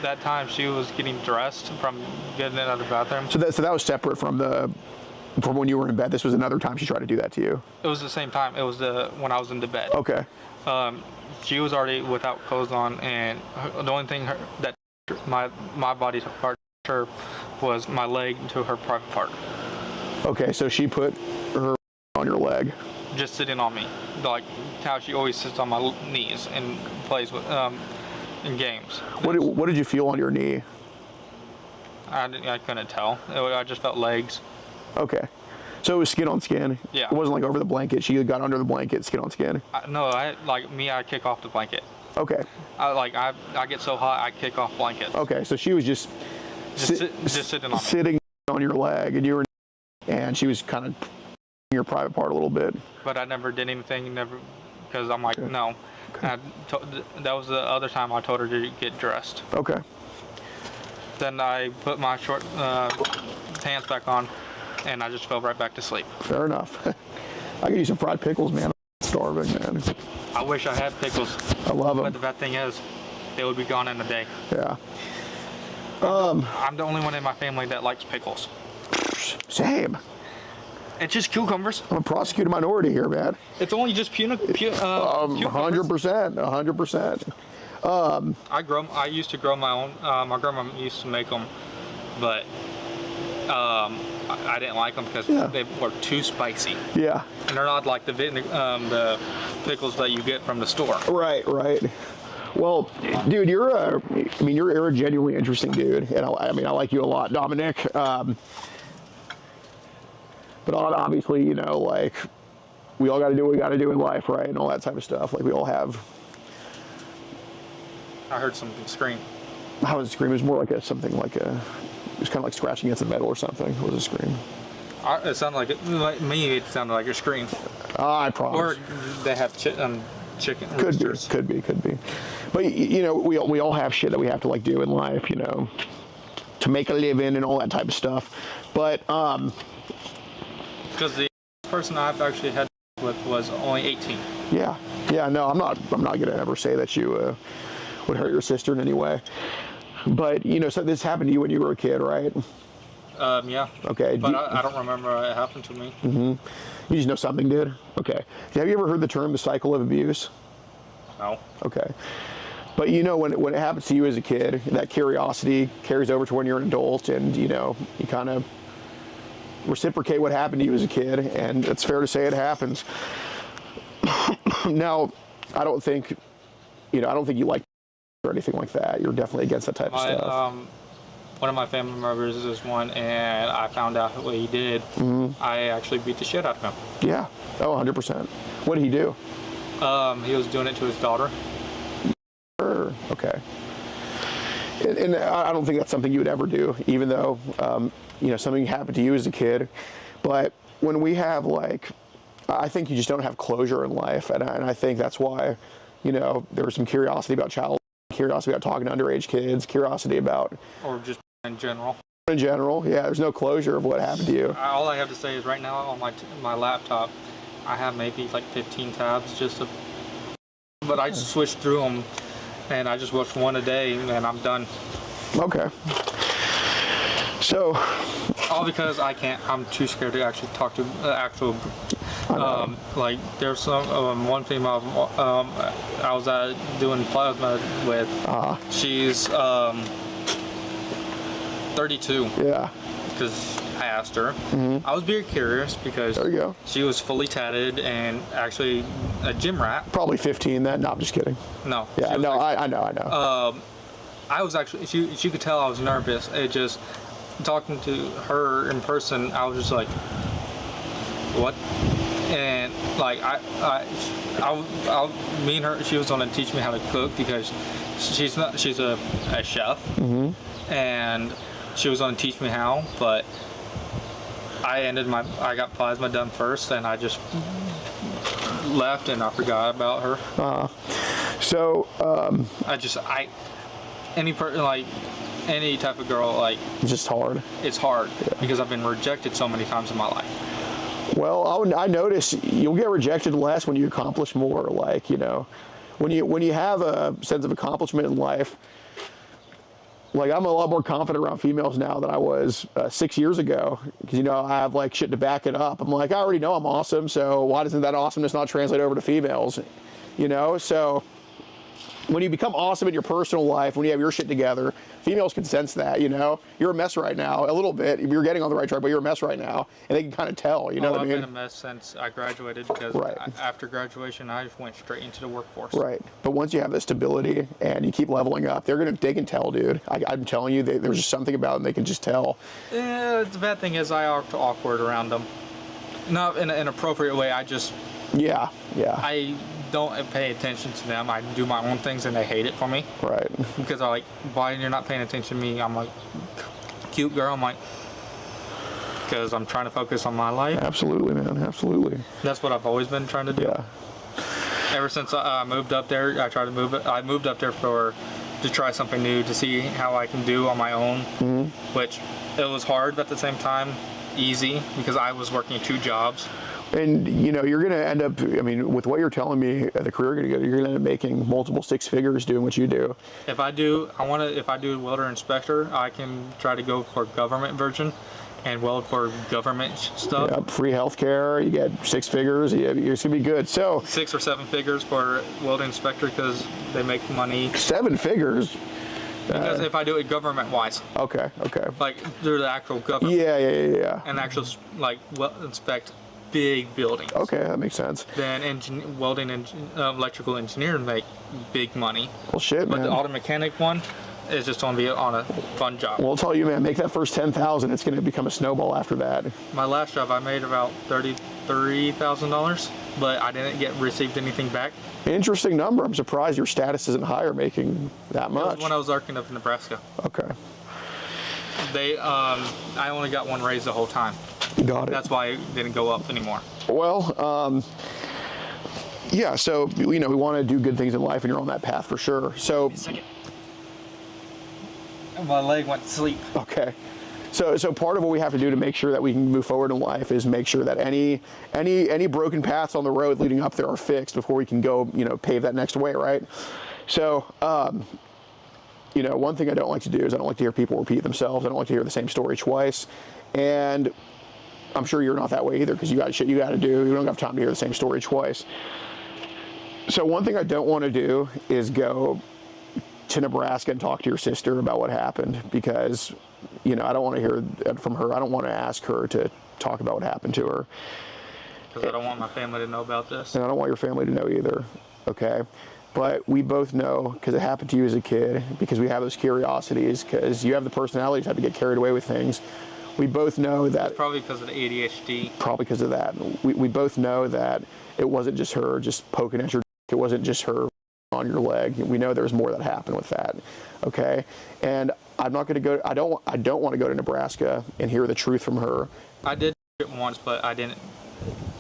that time she was getting dressed from getting out of the bathroom. So that was separate from when you were in bed. This was another time she tried to do that to you. It was the same time. It was when I was in the bed. Okay. She was already without clothes on, and the only thing that my body part her was my leg to her private part. Okay, so she put her on your leg. Just sitting on me, like how she always sits on my knees and plays with in games. What did you feel on your knee? I couldn't tell. I just felt legs. Okay. So it was skin on skin? Yeah. It wasn't like over the blanket. She got under the blanket, skin on skin? No, I kick off the blanket. Okay. I get so hot I kick off blankets. Okay, so she was just sitting on me. Sitting on your leg, and you were, and she was kind of your private part a little bit. But I never did anything, because I'm like, no. Okay. That was the other time I told her to get dressed. Okay. Then I put my short pants back on, and I just fell right back to sleep. Fair enough. I could use some fried pickles, man. I'm starving, man. I wish I had pickles. I love them. But the bad thing is, they would be gone in a day. Yeah. I'm the only one in my family that likes pickles. Same. It's just cucumbers. I'm a prosecuted minority here, man. It's only just cucumbers. 100%. I used to grow my own. My grandma used to make them, but I didn't like them because they were too spicy. Yeah. And they're not like the pickles that you get from the store. Right. Well, dude, you're a genuinely interesting dude, and I like you a lot, Dominic. But obviously, like, we all got to do what we got to do in life, right, and all that type of stuff. Like, we all have. I heard something scream. How was a scream? It was more like something like a. It was kind of like scratching against the metal or something. It was a scream. It sounded like it sounded like a scream. I promise. Or they have chicken. Roosters. Could be. But we all have shit that we have to like do in life, to make a living and all that type of stuff. But because the person I've actually had with was only 18. Yeah. No, I'm not gonna ever say that you would hurt your sister in any way. But so this happened to you when you were a kid, right? Yeah. Okay. But I don't remember it happened to me. Mm-hmm. You just know something did? Okay. Have you ever heard the term the cycle of abuse? No. Okay. But when it happens to you as a kid, that curiosity carries over to when you're an adult, and you kind of reciprocate what happened to you as a kid, and it's fair to say it happens. Now, I don't think you like or anything like that. You're definitely against that type of stuff. One of my family members is one, and I found out what he did. Mm-hmm. I actually beat the shit out of him. Yeah. Oh, 100%. What did he do? He was doing it to his daughter. Okay. And I don't think that's something you would ever do, even though, something happened to you as a kid. But when we have, I think you just don't have closure in life. And I think that's why, there was some curiosity about curiosity about talking to underage kids, curiosity about... Or just in general. In general, yeah. There's no closure of what happened to you. All I have to say is right now on my laptop, I have maybe 15 tabs but I just switched through them, and I just watch one a day, and I'm done. Okay. So. All because I'm too scared to actually talk to the actual. There's some one female I was doing plasma with. She's 32. Yeah. Because I asked her. Mm-hmm. I was very curious because there you go. She was fully tatted and actually a gym rat. Probably 15 then. No, I'm just kidding. No. Yeah, no, I know. I was actually, she could tell I was nervous. It just, talking to her in person, I was just like, what? And me and her, she was going to teach me how to cook because she's a chef. Mm-hmm. And she was going to teach me how, but I got plasma done first, and I just left, and I forgot about her. Any type of girl, it's just hard. It's hard because I've been rejected so many times in my life. Well, I notice you'll get rejected less when you accomplish more. When you have a sense of accomplishment in life. I'm a lot more confident around females now than I was 6 years ago because, I have shit to back it up. I'm I already know I'm awesome, so why doesn't that awesomeness not translate over to females? So when you become awesome in your personal life, when you have your shit together, females can sense that, You're a mess right now, a little bit. You're getting on the right track, but you're a mess right now. And they can kind of tell, what I mean? I've been a mess since I graduated because after graduation, I just went straight into the workforce. Right. But once you have the stability and you keep leveling up, they can tell, dude. I'm telling you, there's just something about them they can just tell. The bad thing is I act awkward around them. Not in an appropriate way, I just... Yeah. I don't pay attention to them. I do my own things and they hate it for me. Right. Because I'm like, why you're not paying attention to me? I'm like, cute girl. I'm like, because I'm trying to focus on my life. Absolutely, man. Absolutely. That's what I've always been trying to do. Yeah. Ever since I moved up there, I moved up there to try something new, to see how I can do on my own, which it was hard, but at the same time, easy, because I was working 2 jobs. And you know, you're going to end up, I mean, with what you're telling me, the career you're going to end up making multiple 6 figures doing what you do. If I do welder inspector, I can try to go for government version and weld for government stuff. Yep, free healthcare, you get 6 figures, it's going to be good. So 6 or 7 figures for welding inspector because they make money. 7 figures? Because if I do it government-wise. Okay. Like, through the actual government. Yeah. And actually, like, inspect big buildings. Okay, that makes sense. Then welding and electrical engineering make big money. Well, shit, man. But the auto mechanic one is just going to be on a fun job. Well, I'll tell you, man, make that first 10,000. It's going to become a snowball after that. My last job, I made about $33,000, but I didn't received anything back. Interesting number. I'm surprised your status isn't higher making that much. It was when I was working up in Nebraska. Okay. I only got 1 raise the whole time. Got it. That's why it didn't go up anymore. Well, yeah, so, you know, we want to do good things in life, and you're on that path for sure. So, my leg went to sleep. Okay. So part of what we have to do to make sure that we can move forward in life is make sure that any broken paths on the road leading up there are fixed before we can go, you know, pave that next way, right? So, you know, one thing I don't like to do is I don't like to hear people repeat themselves. I don't like to hear the same story twice. And I'm sure you're not that way either, because you got shit you got to do. You don't have time to hear the same story twice. So one thing I don't want to do is go to Nebraska and talk to your sister about what happened, because, you know, I don't want to hear it from her. I don't want to ask her to talk about what happened to her. Because I don't want my family to know about this. And I don't want your family to know either, okay? But we both know, because it happened to you as a kid, because we have those curiosities, because you have the personality to have to get carried away with things. We both know that... It's probably because of the ADHD. Probably because of that. We both know that it wasn't just her just poking at your dick. It wasn't just her on your leg. We know there's more that happened with that, okay? And I'm not going to go... I don't want to go to Nebraska and hear the truth from her. I did it once, but I didn't...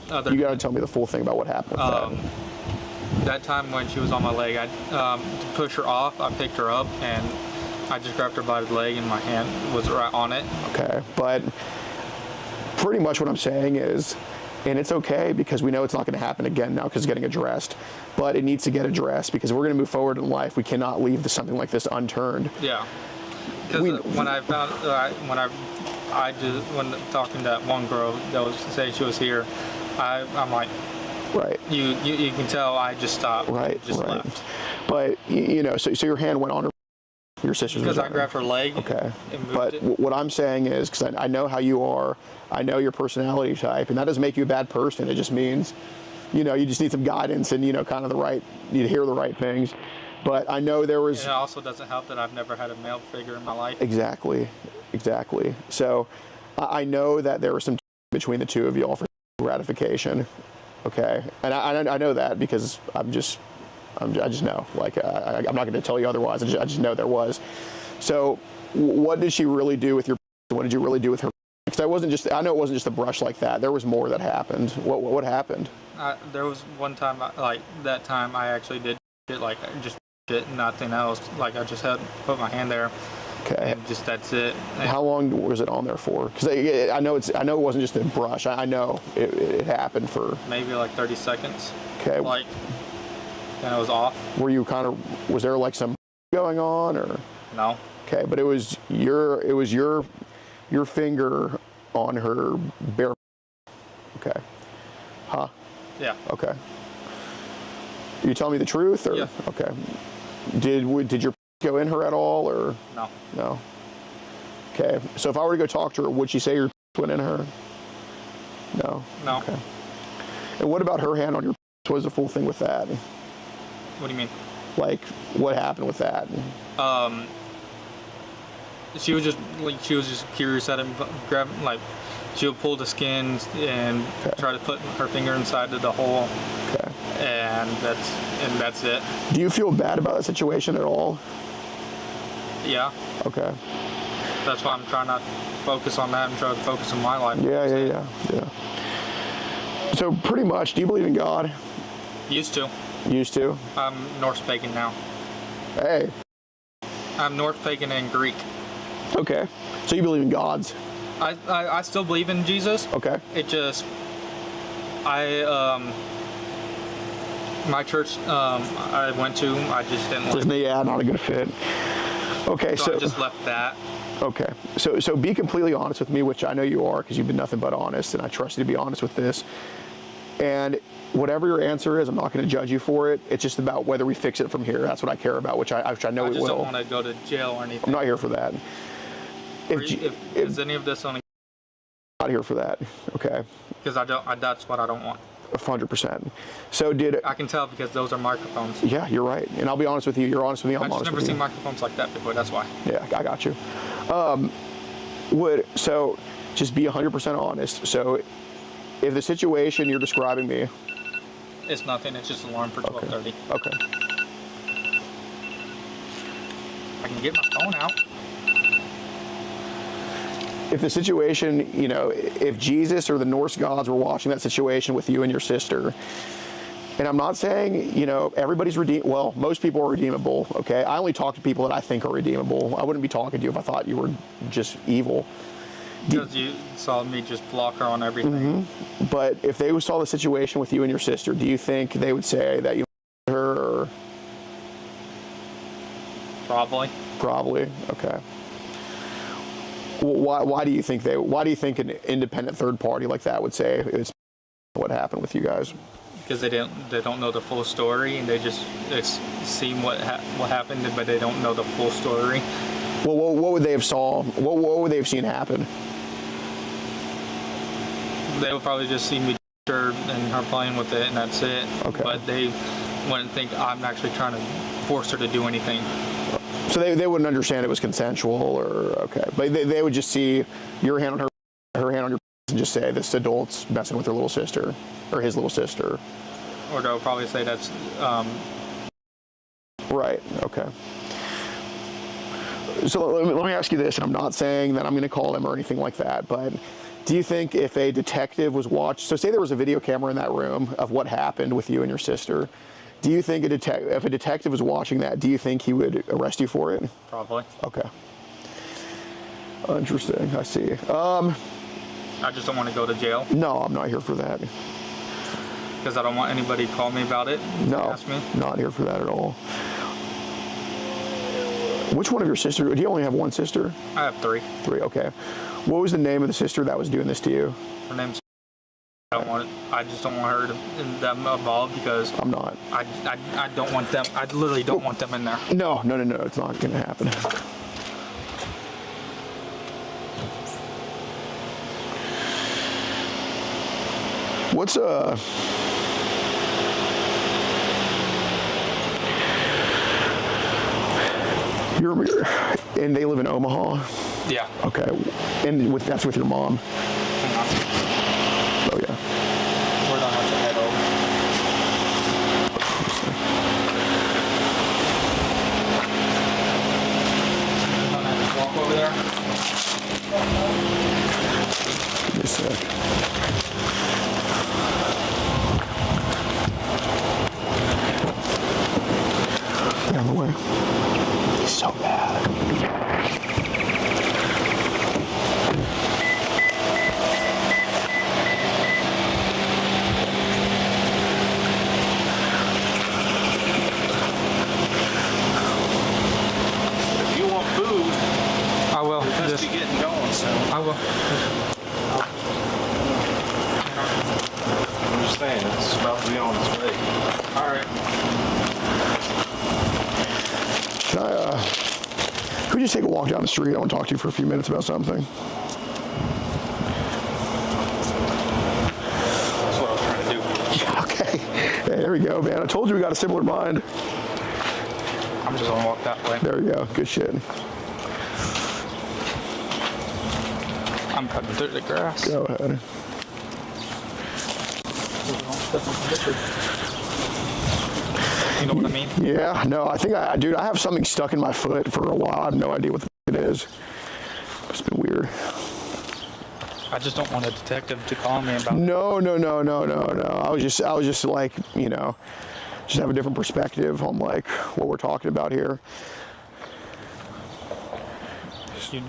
You got to tell me the full thing about what happened with that. That time when she was on my leg, to push her off, I picked her up and I just grabbed her by the leg and my hand was right on it. Okay, but pretty much what I'm saying is, and it's okay because we know it's not going to happen again now because it's getting addressed, but it needs to get addressed because if we're going to move forward in life, we cannot leave something like this unturned. Yeah, because when I found, when talking to that one girl that was saying she was here, I'm like, right. You can tell I just stopped. Right. Just left. But you know, so your hand went on your sister's because vagina. I grabbed her leg. Okay. And moved but it. What I'm saying is, because I know how you are, I know your personality type, and that doesn't make you a bad person. It just means, you know, you just need some guidance and, you know, kind of you need to hear the right things. But I know there was. And it also doesn't help that I've never had a male figure in my life. Exactly. So I know that there was some between the two of y'all for gratification. Okay, and I know that because I just know. Like I'm not going to tell you otherwise. I just know there was. So, what did she really do with your? What did you really do with her? Because I know it wasn't just a brush like that. There was more that happened. What happened? There was one time, like that time, I actually did it, like just shit, nothing else. Like I just had put my hand there. Okay. And just that's it. And how long was it on there for? Because I know it wasn't just a brush. I know it happened for maybe like 30 seconds. Okay. Like, then it was off. Were you was there like some going on or? No. Okay, but it was your finger on her bare. Okay. Huh. Yeah. Okay. You tell me the truth or? Yeah. Okay. Did your go in her at all or? No. No. Okay. So if I were to go talk to her, would she say your went in her? No. No. Okay. And what about her hand on your? What was the full thing with that? What do you mean? Like, what happened with that? She was just curious at him, she would pull the skin and try to put her finger inside of the hole. Okay. and that's it. Do you feel bad about that situation at all? Yeah. Okay. That's why I'm trying to focus on that and try to focus on my life. Yeah. So pretty much, do you believe in God? Used to. Used to? I'm Norse pagan now. Hey. I'm Norse pagan and Greek. Okay. So you believe in gods? I still believe in Jesus. Okay. It just, my church I went to, I just didn't like it. Yeah, not a good fit. Okay, So I just left that. Okay, so be completely honest with me, which I know you are, because you've been nothing but honest, and I trust you to be honest with this. And whatever your answer is, I'm not going to judge you for it. It's just about whether we fix it from here. That's what I care about, which I know we will. I just don't want to go to jail or anything. I'm not here for that. Is any of this on? I'm not here for that. Okay. Because that's what I don't want. 100%. So I can tell because those are microphones. Yeah, you're right. And I'll be honest with you. You're honest with me. I'm honest with you. I've never seen microphones like that before. That's why. Yeah, I got you. So just be 100% honest. So if the situation you're describing me, it's nothing. It's just an alarm for 12:30. Okay. I can get my phone out. If the situation, if Jesus or the Norse gods were watching that situation with you and your sister, and I'm not saying, everybody's redeemed. Well, most people are redeemable, okay? I only talk to people that I think are redeemable. I wouldn't be talking to you if I thought you were just evil. Because you saw me just block her on everything. Mm-hmm. But if they saw the situation with you and your sister, do you think they would say that you her? Or? Probably. Okay. Why do you think an independent third party like that would say it's what happened with you guys? Because they don't know the full story, and they just seen what happened, but they don't know the full story. Well, what would they have saw? What would they have seen happen? They would probably just see me and her playing with it, and that's it. Okay. But they wouldn't think I'm actually trying to force her to do anything. So they wouldn't understand it was consensual, or okay, but they would just see your hand on her hand on your and just say this adult's messing with her little sister or his little sister. Or they'll probably say that's. Right. Okay. So let me ask you this, and I'm not saying that I'm going to call them or anything like that, but do you think if a detective was watched, so say there was a video camera in that room of what happened with you and your sister, do you think if a detective was watching that, do you think he would arrest you for it? Probably. Okay. Interesting. I see. I just don't want to go to jail. No, I'm not here for that. Because I don't want anybody to call me about it. No, ask me. Not here for that at all. Which one of your sisters? Do you only have one sister? I have three. Three. Okay. What was the name of the sister that was doing this to you? Her name's. I just don't want her to them involved because I'm not. I don't want them. I literally don't want them in there. No. It's not going to happen. What's and they live in Omaha? Yeah. Okay. And that's with your mom? Hang on. Oh, yeah. We're not much ahead over. Walk over there. Give me a sec. Get out of the way. He's so bad. If you want food, I will. we must be getting going soon. I will. I'm just saying, it's about to be on its way. All right. Could we just take a walk down the street? I want to talk to you for a few minutes about something. That's what I was trying to do. Yeah, okay. Hey, there we go, man. I told you we got a similar mind. I'm just gonna walk that way. There we go. Good shit. I'm cutting through the grass. Go ahead. You know what I mean? Yeah, no, I think dude, I have something stuck in my foot for a while. I have no idea what the it is. It's been weird. I just don't want a detective to call me about. No. I was just like, you know, just have a different perspective on like what we're talking about here. You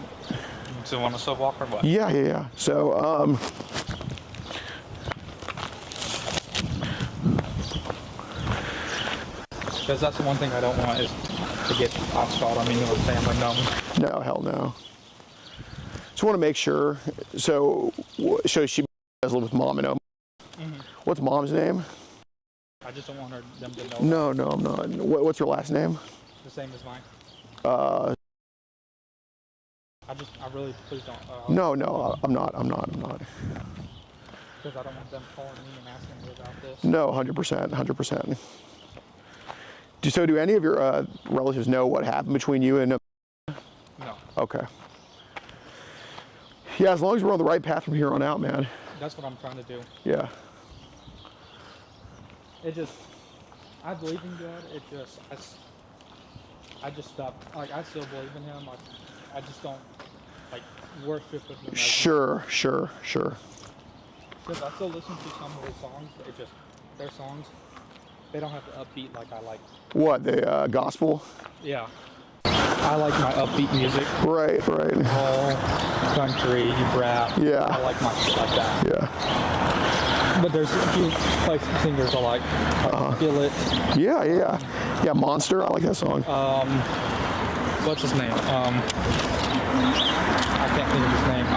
still want to sub walk or what? Yeah. So, because that's the one thing I don't want is to get hostile. I mean, with family known. no, hell no. Just want to make sure. So she does live with Mom and Oma. What's Mom's name? I just don't want them to know. No, I'm not. What's her last name? The same as mine. I really, please don't. No, I'm not. Because I don't want them calling me and asking me about this. No, 100%. So do any of your relatives know what happened between you and? No. Okay. Yeah, as long as we're on the right path from here on out, man. That's what I'm trying to do. Yeah. I believe in God. I just stopped. Like, I still believe in Him. I just don't, like, worship with Him. Sure. Because I still listen to some of His songs. Their songs, they don't have the upbeat like I like. What, the gospel? Yeah. I like my upbeat music. Right. Roll, country, rap. Yeah. I like my shit like that. Yeah. But there's a few like singers I like Feel It. Yeah, Monster, I like that song. What's his name? I can't think of his name.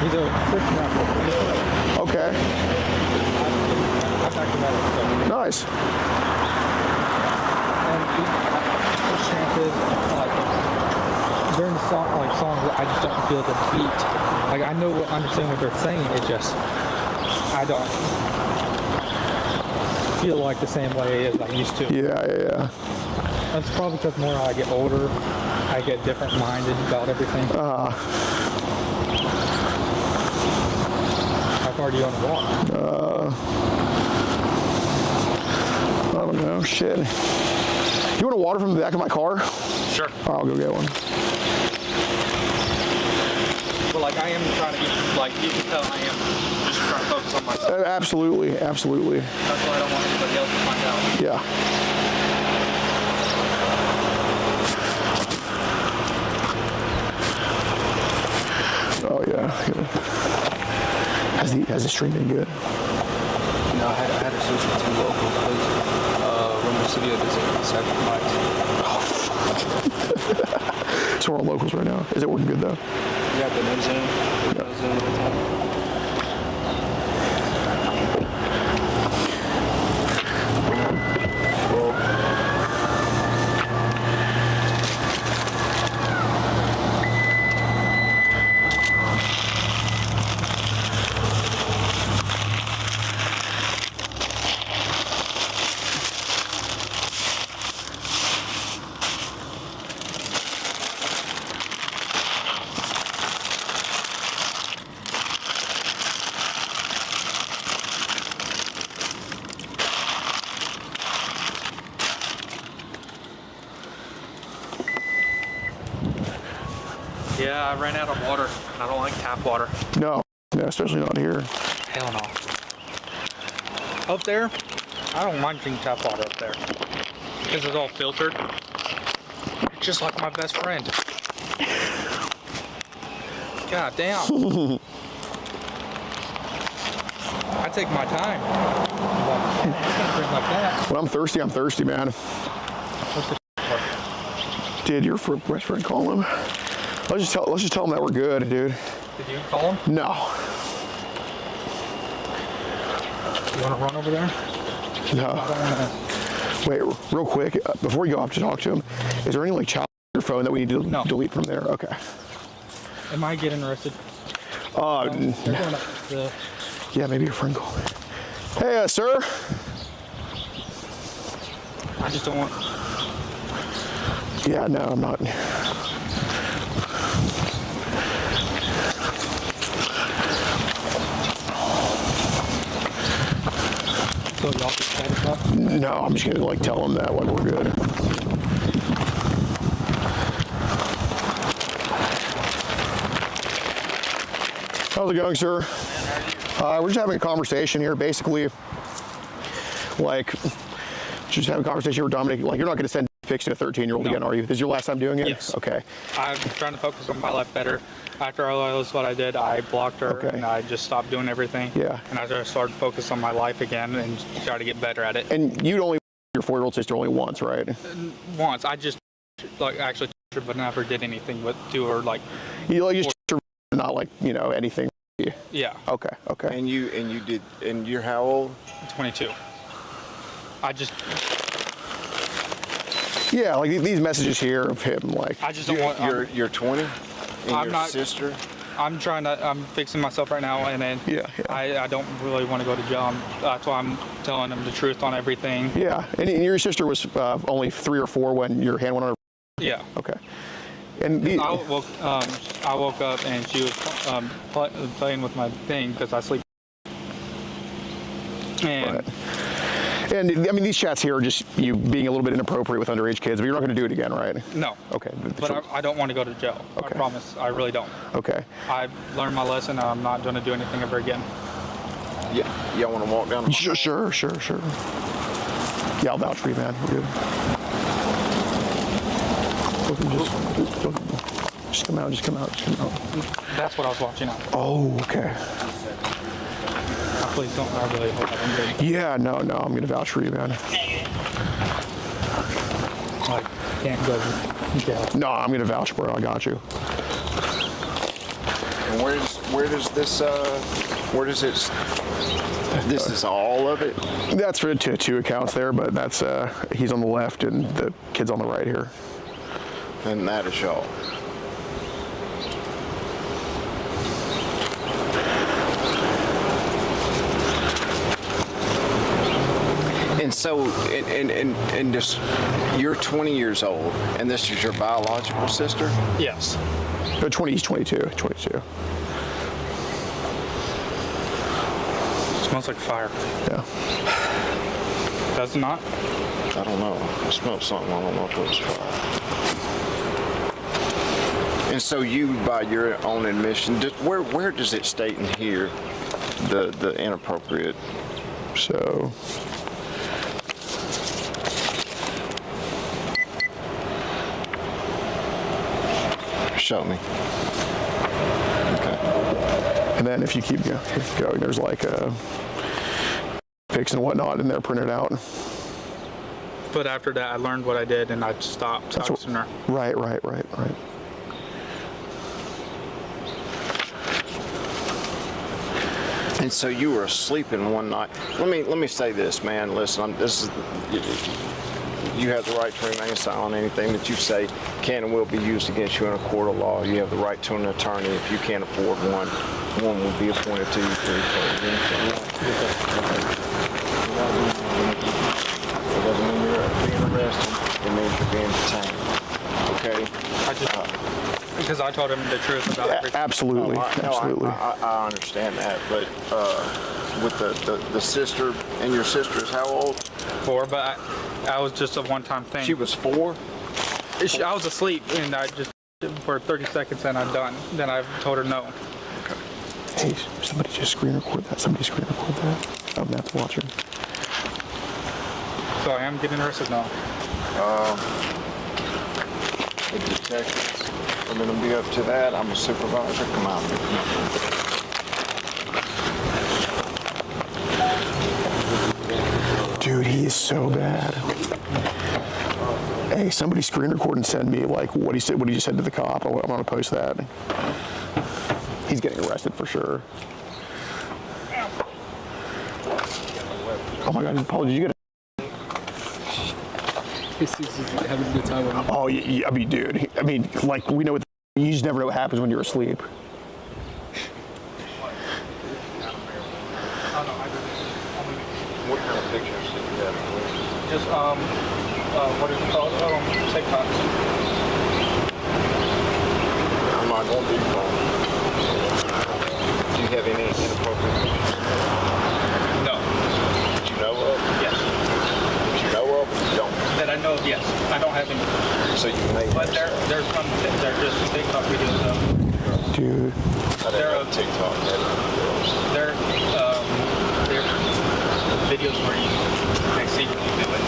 He's a Christian rapper. Okay. I've actually met him. Nice. And he chanted like during the song, like songs that I just don't feel the beat. Like I understand what they're saying. It's just I don't feel like the same way as I used to. Yeah. That's probably because more I get older, I get different minded about everything. How far do you want to walk? I don't know. Shit. You want a water from the back of my car? Sure. I'll go get one. But like I am trying to get, like you can tell I am just trying to focus on myself. Absolutely. That's why I don't want anybody else to find out. Yeah. Oh yeah. Has the stream been good? No, I had to switch it to local because Rumble Studio doesn't sacrifice. So we're on locals right now. Is it working good though? You got the no zone. No zone all the time. Yeah, I ran out of water. I don't like tap water. No, especially not here. Hell no. Up there, I don't mind drinking tap water up there because it's all filtered. It's just like my best friend. God damn. I take my time. But I can't drink like that. When I'm thirsty, man. What's the Did your best friend call him? Let's just tell him that we're good, dude. Did you call him? No. You want to run over there? No. I don't want to. Wait, real quick, before you go up to talk to him, is there any like child on your phone that we need to delete from there? Okay. Am I getting arrested? They're going up the... Yeah, maybe your friend called. Hey, sir. I just don't want... Yeah, no, I'm not. So y'all just chat about? No, I'm just gonna like tell them that like we're good. How's it going, sir? We're just having a conversation here, basically. Like, just having a conversation here with Dominic. Like, you're not going to send pics to a 13-year-old again, are you? This is your last time doing it? Yes. Okay. I'm trying to focus on my life better. After I realized what I did, I blocked her and I just stopped doing everything. Yeah. And I just started to focus on my life again and try to get better at it. And you'd only your 4-year-old sister only once, right? Once. I just like actually touched her, but never did anything with to her like. You like just touched her, not like, you know, anything. Yeah. Okay. Okay. And you did, and you're how old? 22. I just. Yeah, like these messages here of him, like. I just don't want. You're 20, and I'm your not, sister. I'm fixing myself right now, and then I don't really want to go to jail. That's why I'm telling him the truth on everything. Yeah, and your sister was only 3 or 4 when your hand went on her. Yeah. Okay. And I woke up and she was playing with my thing because I sleep. And. Right. And I mean, these chats here are just you being a little bit inappropriate with underage kids, but you're not going to do it again, right? No. Okay. But I don't want to go to jail. Okay. I promise. I really don't. Okay. I've learned my lesson. And I'm not going to do anything ever again. Yeah. Y'all want to walk down? Sure. Yeah, I'll vouch for you, man. We're good. Just come out. That's what I was watching on. Oh, okay. Please don't. I really hope I don't get it. Yeah, no, I'm going to vouch for you, man. Like, can't go to jail. No, I'm going to vouch for it. I got you. And where does it? This is all of it. That's for 2 accounts there, but that's he's on the left and the kid's on the right here. And that is y'all. And so, and just, you're 20 years old, and this is your biological sister? Yes. No, 20, he's 22. Smells like fire. Yeah. Does it not? I don't know. I smelled something. I don't know if it was fire. And so you, by your own admission, where does it state in here the inappropriate? So. Show me. Okay. And then if you keep going, there's like pics and whatnot in there printed out. But after that, I learned what I did, and I stopped texting her. Right. And so you were sleeping one night. Let me say this, man. Listen, you have the right to remain silent. Anything that you say can and will be used against you in a court of law. You have the right to an attorney if you can't afford one. One will be appointed to you. It doesn't mean you're being arrested. It means you're being detained. Okay? Because I told him the truth about everything. Absolutely. I understand that, but with the sister, and your sister is how old? 4, but I was just a one-time thing. She was 4? I was asleep, and I just, for 30 seconds, and I'm done. Then I told her no. Okay. Hey, somebody just screen record that. I'm not watching. So I am getting arrested now. The detectives are going to be up to that. I'm a supervisor. Come out. Dude, he is so bad. Hey, somebody screen record and send me like what he just said to the cop. I'm gonna post that. He's getting arrested for sure. Oh my God, Paul, did you get He's having a good time with me. Oh, yeah, I mean, dude. I mean, like, we know you just never know what happens when you're asleep. What kind of pictures did you have? Just, what is it called? TikToks. I'm not going to be phone. Do you have any inappropriate pictures? No. That you know of? So yes, I don't have any. So you made But there's some. They're just TikTok videos of. Dude. they're on TikTok. They're videos where you can secretly do it.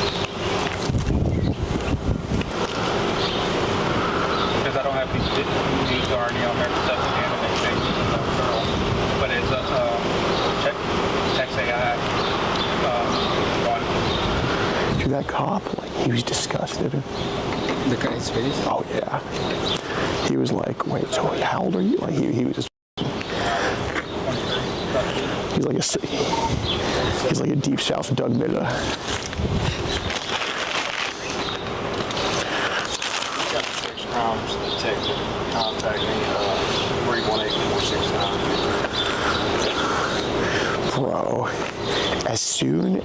Because I don't have these views or any on there stuff and anything. But it's a text AI one. Dude, that cop, like, he was disgusted. The guy's face? Oh, yeah. He was like, wait, so how old are you? Like, he was just... He's like a deep south Doug Mida. Got 6 crimes detected. Contact me 318-469. Bro, as soon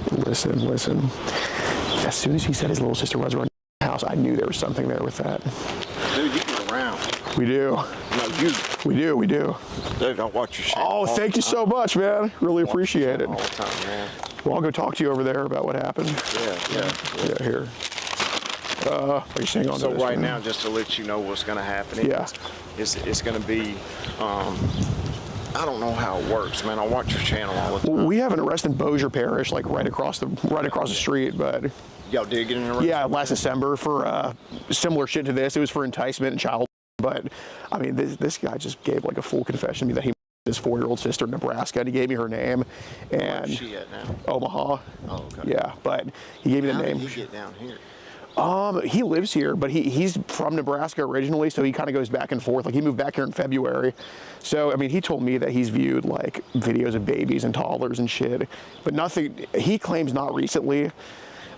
as he said his little sister was running the house, I knew there was something there with that. Dude, you get around. We do. No, you. We do. Dude, I'll watch your channel. Oh, thank you so much, man. Really appreciate it. All the time, man. Well, I'll go talk to you over there about what happened. Yeah. Yeah, here. Are you saying on So this, right man? now, just to let you know what's going to happen, Yeah. it's going to be, I don't know how it works, man. I watch your channel all the time. Well, we have an arrest in Bossier Parish, like right across the street, but Y'all did get an arrest? yeah, last December for similar shit to this. It was for enticement and child. But I mean, this guy just gave like a full confession to me that he his 4-year-old sister in Nebraska, and he gave me her name. And Where's she at now? Omaha. Oh, okay. Yeah, but he gave me the How name. did he get down here? He lives here, but he's from Nebraska originally, so he kind of goes back and forth. Like, he moved back here in February. So, I mean, he told me that he's viewed, like, videos of babies and toddlers and shit, but nothing, he claims not recently,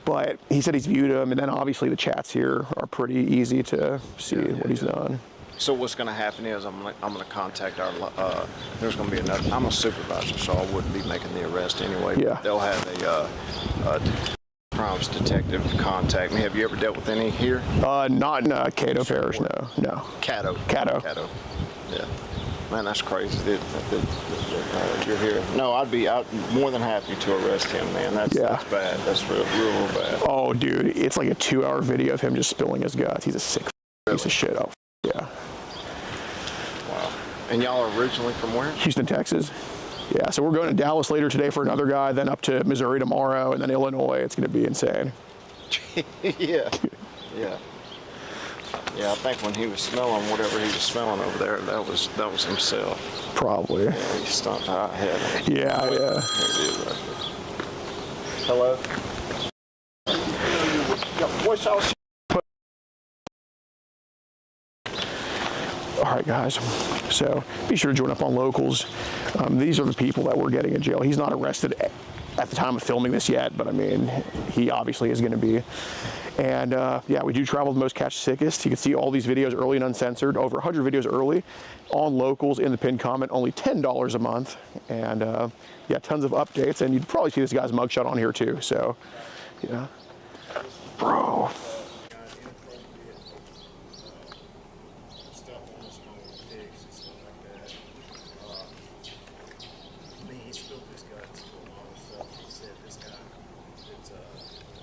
but he said he's viewed them, and then obviously the chats here are pretty easy to see what he's done. So what's going to happen is I'm going to contact our, there's going to be another, I'm a supervisor, so I wouldn't be making the arrest anyway. Yeah. They'll have a crimes detective contact me. Have you ever dealt with any here? Not in Cato Parish, no. Caddo. Yeah. Man, that's crazy that you're here. No, I'd be more than happy to arrest him, man. That's bad. That's real bad. Oh, dude, it's like a 2-hour video of him just spilling his guts. He's a sick piece of shit. Oh, yeah. Wow. And y'all are originally from where? Houston, Texas. Yeah, so we're going to Dallas later today for another guy, then up to Missouri tomorrow, and then Illinois. It's going to be insane. Yeah. Yeah, I think when he was smelling whatever he was smelling over there, that was himself. Probably. Yeah, he stomped out ahead. Yeah. There it is right there. Hello? What's y'all? All right, guys. So be sure to join up on Locals. These are the people that we're getting in jail. He's not arrested at the time of filming this yet, but I mean, he obviously is going to be. And yeah, we do travel the most, catch the sickest. You can see all these videos early and uncensored, over 100 videos early on Locals in the pinned comment, only $10 a month. And yeah, tons of updates. And you'd probably see this guy's mugshot on here too. So, yeah. Bro.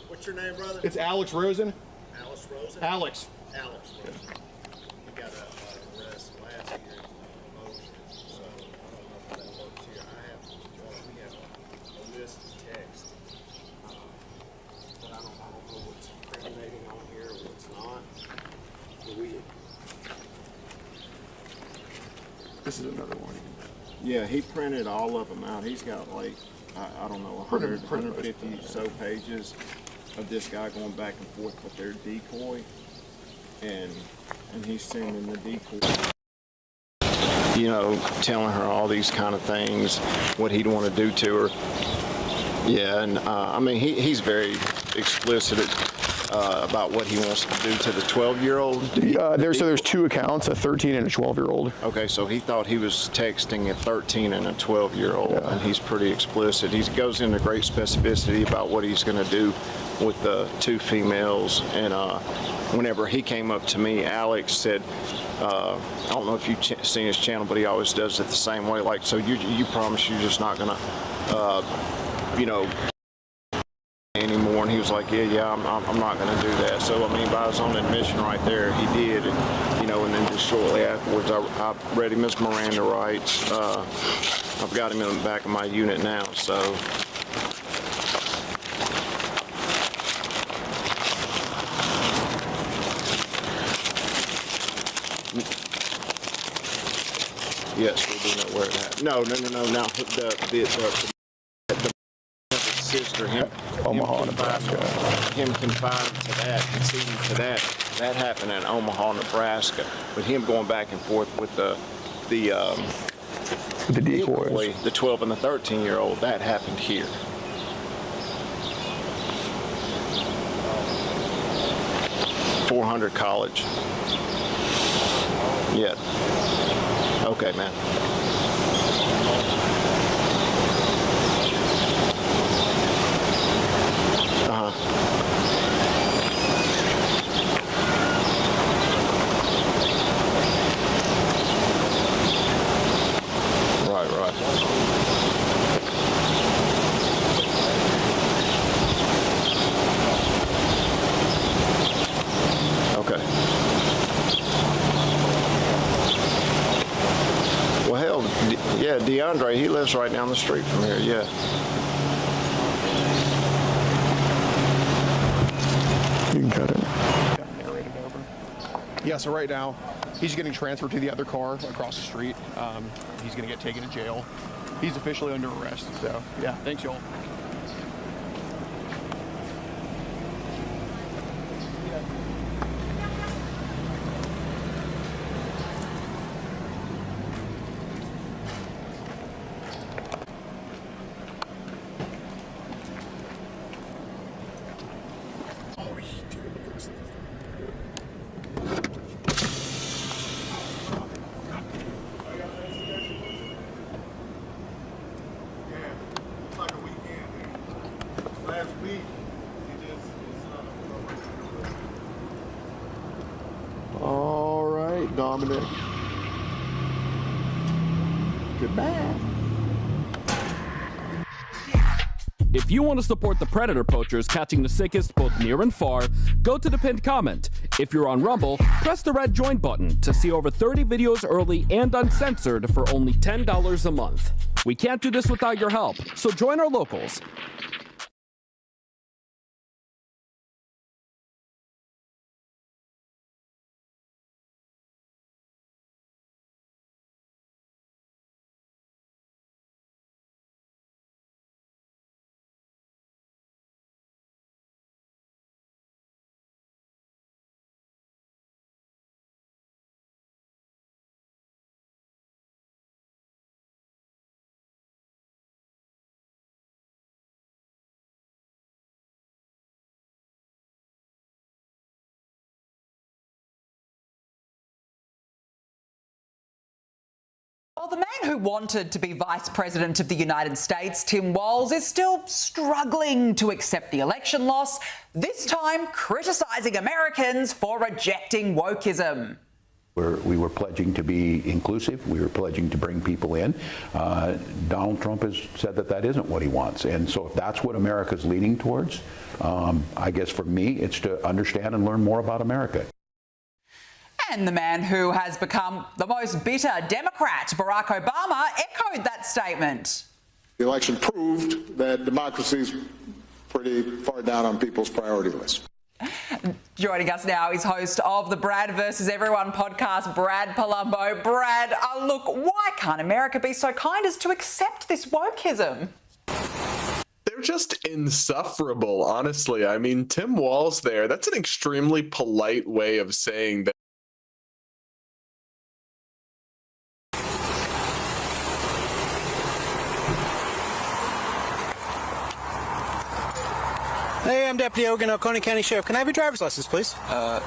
What's your name, brother? It's Alex Rosen. Alice Rosen? Alex. Alex Rosen. He got an arrest last year for promotion, so I don't know if that works here. We have a list of text, but I don't know what's incriminating on here or what's not. This is another one. Yeah, he printed all of them out. He's got like, I don't know, 100, 150 so pages of this guy going back and forth with their decoy, and he's sending the decoy, you know, telling her all these kind of things, what he'd want to do to her. Yeah, and I mean, he's very explicit about what he wants to do to the 12-year-old. There's 2 accounts, a 13 and a 12-year-old. Okay, so he thought he was texting a 13 and a 12-year-old, and he's pretty explicit. He goes into great specificity about what he's going to do with the 2 females. And whenever he came up to me, Alex said, I don't know if you've seen his channel, but he always does it the same way. Like, so you promise you're just not going to, you know, anymore, and he was like, yeah, I'm not going to do that. So, I mean, by his own admission right there, he did. And, you know, and then just shortly afterwards, I read him his Miranda rights. I've got him in the back of my unit now, so. Yes, we do know where it happened. No. Now, the sister, Omaha, Nebraska. Him confined to that, conceding to that happened in Omaha, Nebraska. But him going back and forth with the decoys, the 12 and the 13-year-old, that happened here. $400 college. Yeah. Okay, man. Right. Okay. Well, hell, yeah, DeAndre, he lives right down the street from here, yeah. You can cut it. Narrated over. Yeah, so right now, he's getting transferred to the other car across the street. He's going to get taken to jail. He's officially under arrest, so yeah, thanks y'all. All right, Dominic. Goodbye. If you want to support the predator poachers catching the sickest both near and far, go to the pinned comment. If you're on Rumble, press the red join button to see over 30 videos early and uncensored for only $10 a month. We can't do this without your help, so join our locals. Well, the man who wanted to be Vice President of the United States, Tim Walz, is still struggling to accept the election loss, this time criticising Americans for rejecting wokeism. We were pledging to be inclusive. We were pledging to bring people in. Donald Trump has said that that isn't what he wants. And so if that's what America's leaning towards, I guess for me, it's to understand and learn more about America. And the man who has become the most bitter Democrat, Barack Obama, echoed that statement. The election proved that democracy is pretty far down on people's priority list. Joining us now is host of the Brad vs. Everyone podcast, Brad Palumbo. Brad, look, why can't America be so kind as to accept this wokeism? They're just insufferable, honestly. I mean, Tim Walz there, that's an extremely polite way of saying that. Hey, I'm Deputy Ogun, Oconee County Sheriff. Can I have your driver's license, please? I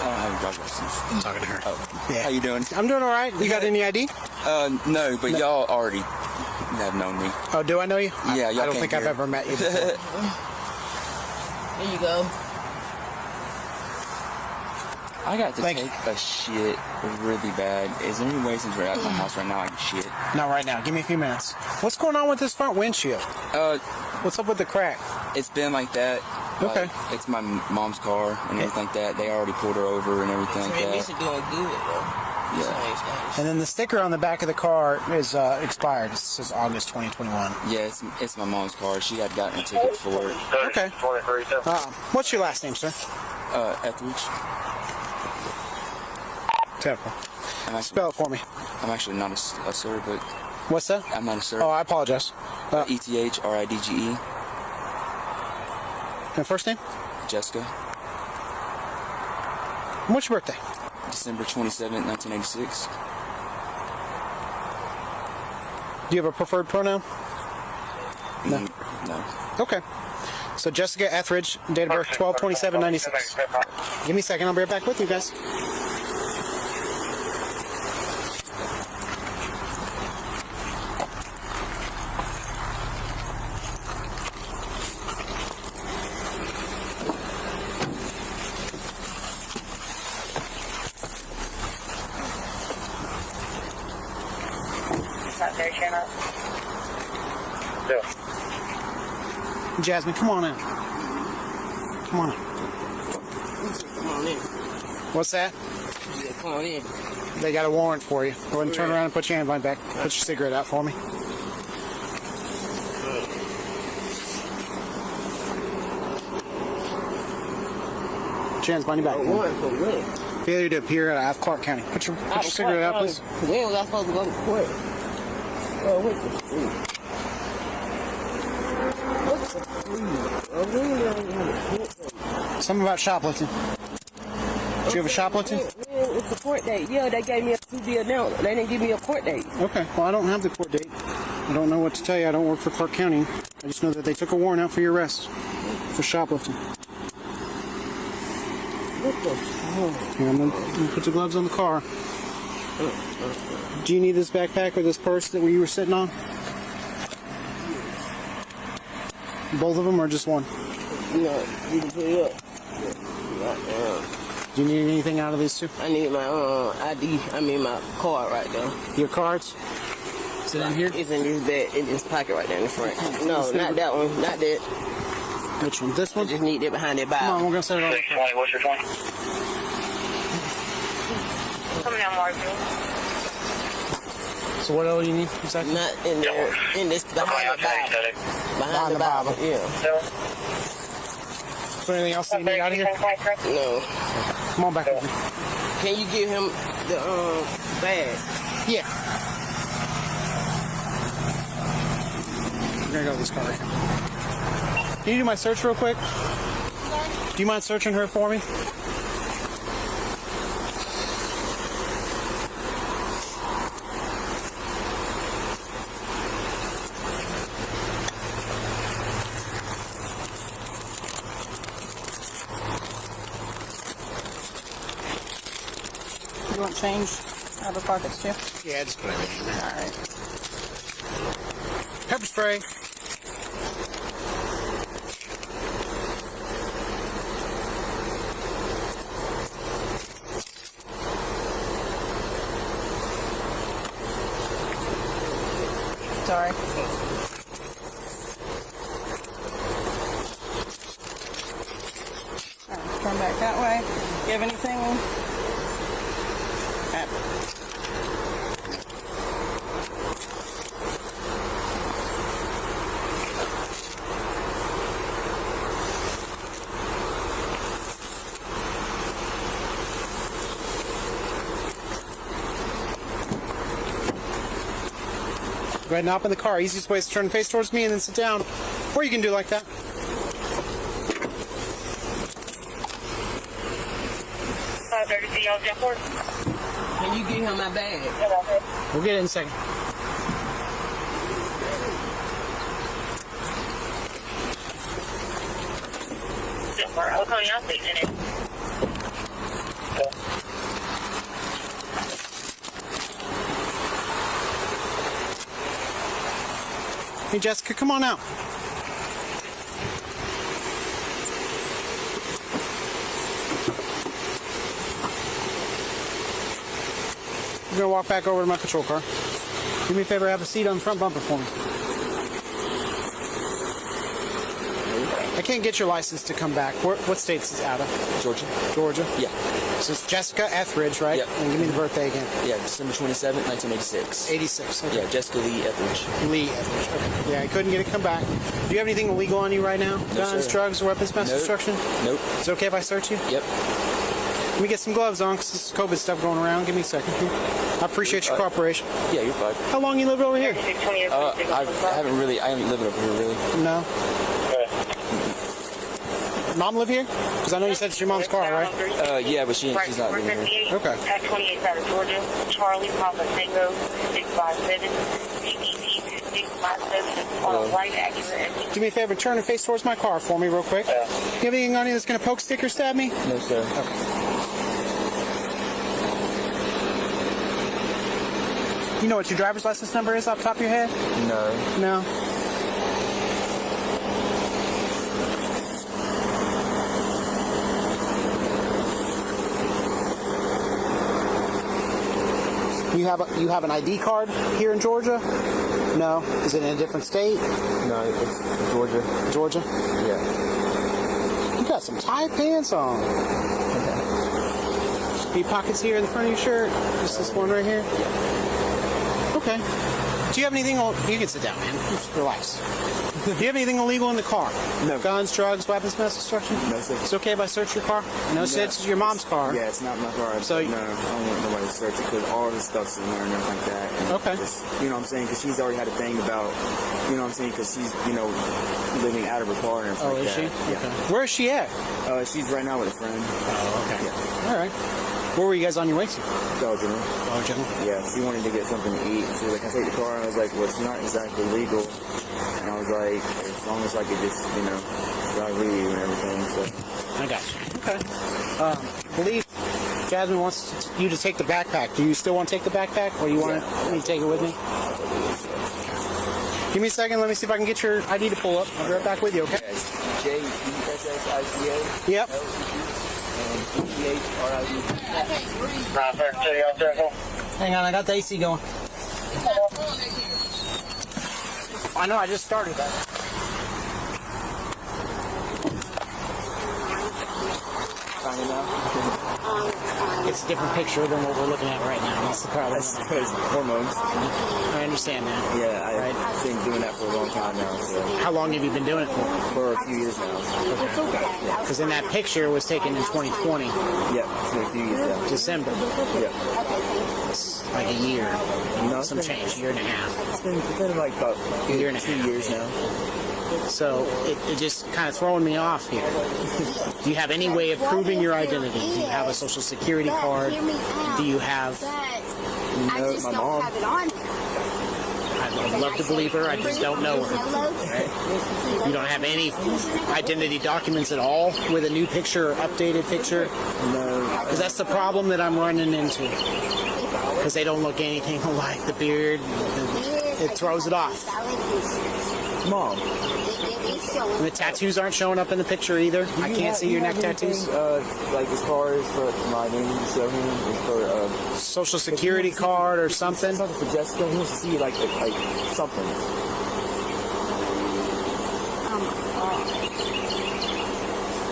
don't have a driver's license. I'm talking to her. Oh, yeah. How you doing? I'm doing all right. You got any ID? No, but y'all already have known me. Oh, do I know you? Yeah, y'all I don't think I've ever met you before. There you go. I got to take a shit really bad. Is there any way, since we're at my house right now, I can shit? Not right now. Give me a few minutes. What's going on with this front windshield? What's up with the crack? It's been like that. Okay. Like, it's my mom's car and everything like that. They already pulled her over and everything like that. It's doing good though. Yeah. And then the sticker on the back of the car is expired. It says August 2021. Yeah, it's my mom's car. She had gotten a ticket for it. Okay. What's your last name, sir? Etheridge. Terrible. Spell it for me. I'm actually not a sir, but... What's that? I'm not a sir. Oh, I apologize. ETHRIDGE. And first name? Jessica. And what's your birthday? December 27th, 1986. Do you have a preferred pronoun? No. No. Okay. So Jessica Etheridge, date of birth 12/27/96. Give me a second. I'll be right back with you guys. Jasmine, come on in. Come on in. Come on in. What's that? Yeah, come on in. They got a warrant for you. Go ahead and turn around and put your handbag back. Put your cigarette out for me. Chance, behind your back. Warrant for what? Failure to appear out of Clark County. Put your cigarette out, please. When was I supposed to go to court? Something about shoplifting. Do you have a shoplifting? It's a court date. Yeah, they gave me a to-be announced. They didn't give me a court date. Okay, well, I don't have the court date. I don't know what to tell you. I don't work for Clark County. I just know that they took a warrant out for your arrest for shoplifting. Here, I'm gonna put the gloves on the car. Do you need this backpack or this purse that you were sitting on? Both of them or just one? No, you can put it up. Do you need anything out of these two? I need my ID. I mean my card right there. Your cards? Is it in here? It's in this bag, in this pocket right there in the front. No, not that one. Not that. Which one? This one? I just need it behind that box. Come on, we're gonna set it on. 620, what's your 20? Coming down Markville. So what else do you need exactly? Not in there. In this behind the Bible. Behind the Bible. Yeah. So anything else that you need out of here? No. Come on back with me. Can you give him the bag? Yeah. We're gonna go to this car right here. Can you do my search real quick? Do you mind searching her for me? You want change out of the pockets too? Yeah, just put everything in there. All right. Pepper spray. Sorry. All right, turn back that way. You have anything? Go ahead and hop in the car. Easiest way is to turn and face towards me and then sit down. Or you can do like that. Can you give him my bag? We'll get it in a second. Hey, Jessica, come on out. I'm going to walk back over to my patrol car. Do me a favor, have a seat on the front bumper for me. I can't get your license to come back. What state is it out of? Georgia. Georgia? Yeah. So it's Jessica Etheridge, right? Yep. And give me the birthday again. Yeah, December 27th, 1986. 86. Okay. Yeah, Jessica Lee Etheridge. Lee Etheridge. Okay. Yeah, I couldn't get it come back. Do you have anything illegal on you right now? No, Guns, sir. drugs, or weapons, mass destruction? Nope. Is it okay if I search you? Yep. Let me get some gloves on because this is COVID stuff going around. Give me a second here. I appreciate your cooperation. Yeah, you're fine. How long you lived over here? I haven't lived over here really. No. Mom live here? Because I know you said it's your mom's car, right? Yeah, but she's not living here. Okay. At 28th out of Georgia, Charlie Papa Tango 657, CPT 657 on a white accurate. Do me a favor, turn and face towards my car for me real quick. You have anything on you that's going to poke, stick, or stab me? No, sir. Okay. You know what your driver's license number is off the top of your head? No. No? You have an ID card here in Georgia? No. Is it in a different state? No, it's Georgia. Georgia? Yeah. You got some tight pants on. Any pockets here in the front of your shirt? Just this one right here? Okay. Do you have anything? You can sit down, man. Just relax. Do you have anything illegal in the car? No. Guns, drugs, weapons, mass destruction? No, sir. It's okay if I search your car? No, it's your mom's car. Yeah, it's not my car. So no, I don't want nobody to search it because all this stuff's in there and everything like that. And okay. Just, you know what I'm saying? Because she's already had a thing about, you know what I'm saying? Because she's, living out of her car and everything like that. Oh, is she? Yeah. Okay. Where is she at? She's right now with a friend. Oh, okay. Yeah. All right. Where were you guys on your way to? Belgium. Belgium? Yeah, she wanted to get something to eat. She was like, can I take the car? And I was like, well, it's not exactly legal. And I was like, as long as I could just, drive with you and everything. So I got you. Okay. I believe Jasmine wants you to take the backpack. Do you still want to take the backpack, or you want me to take it with me? Give me a second. Let me see if I can get your ID to pull up. I'll be right back with you, okay? J-E-S-S-I-C-A. Yep. Hang on, I got the AC going. I know, I just started that. It's a different picture than what we're looking at right now. That's the problem. That's because hormones. I understand that. Yeah, I've been doing that for a long time now. So. How long have you been doing it for? For a few years now. Because in that picture it was taken in 2020. Yep, so a few years now. December. Yep. It's like a year. No, some change, year and a half. It's been like about a year and a half. 2 years now. So it just kind of throwing me off here. Do you have any way of proving your identity? Do you have a social security card? Do you have... No, my mom. I'd love to believe her. I just don't know her. Right? You don't have any identity documents at all with a new picture or updated picture? No. Because that's the problem that I'm running into. Because they don't look anything alike. The beard, it throws it off. Mom. And the tattoos aren't showing up in the picture either. I can't see your neck tattoos. Like as far as for my name to show him, is for social security card or something. Something for Jessica. He wants to see like something.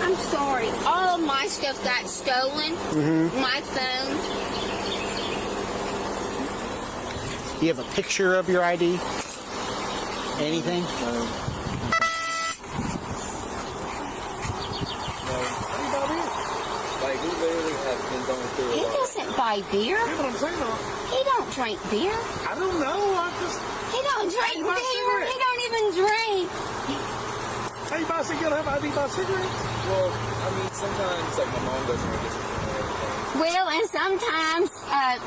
I'm sorry. All of my stuff got stolen. Mm-hmm. My phone. Do you have a picture of your ID? Anything? Like we literally have been going through. He doesn't buy beer. That's what I'm saying, though. He don't drink beer. I don't know. He don't drink beer. He don't even drink. How you buy a cigarette? Have ID buy cigarettes? Well, I mean, sometimes like my mom doesn't get some. Well, and sometimes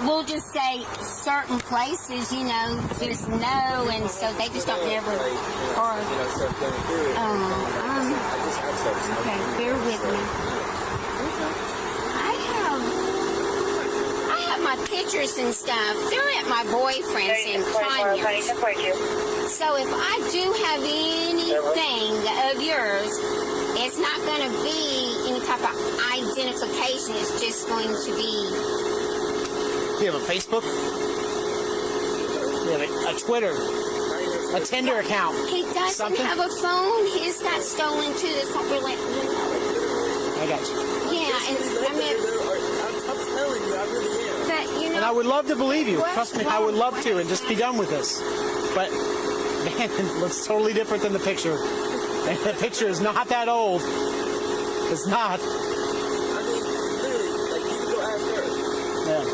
we'll just say certain places, just no, and so they just don't never. Or okay, bear with me. I have my pictures and stuff. They're at my boyfriend's in Conyers. So if I do have anything of yours, it's not going to be any type of identification. It's just going to be... Do you have a Facebook? Do you have a Twitter? A Tinder account. He doesn't Something? have a phone. His got stolen too. That's what we're letting you know. I got you. Yeah, and I mean, I'm telling you, I really am. but you know. And I would love to believe you. What's Trust me, I would love to, and just be done with this. But man, it looks totally different than the picture. And the picture is not that old. It's not. I mean, literally, like, you can go ask her. Yeah.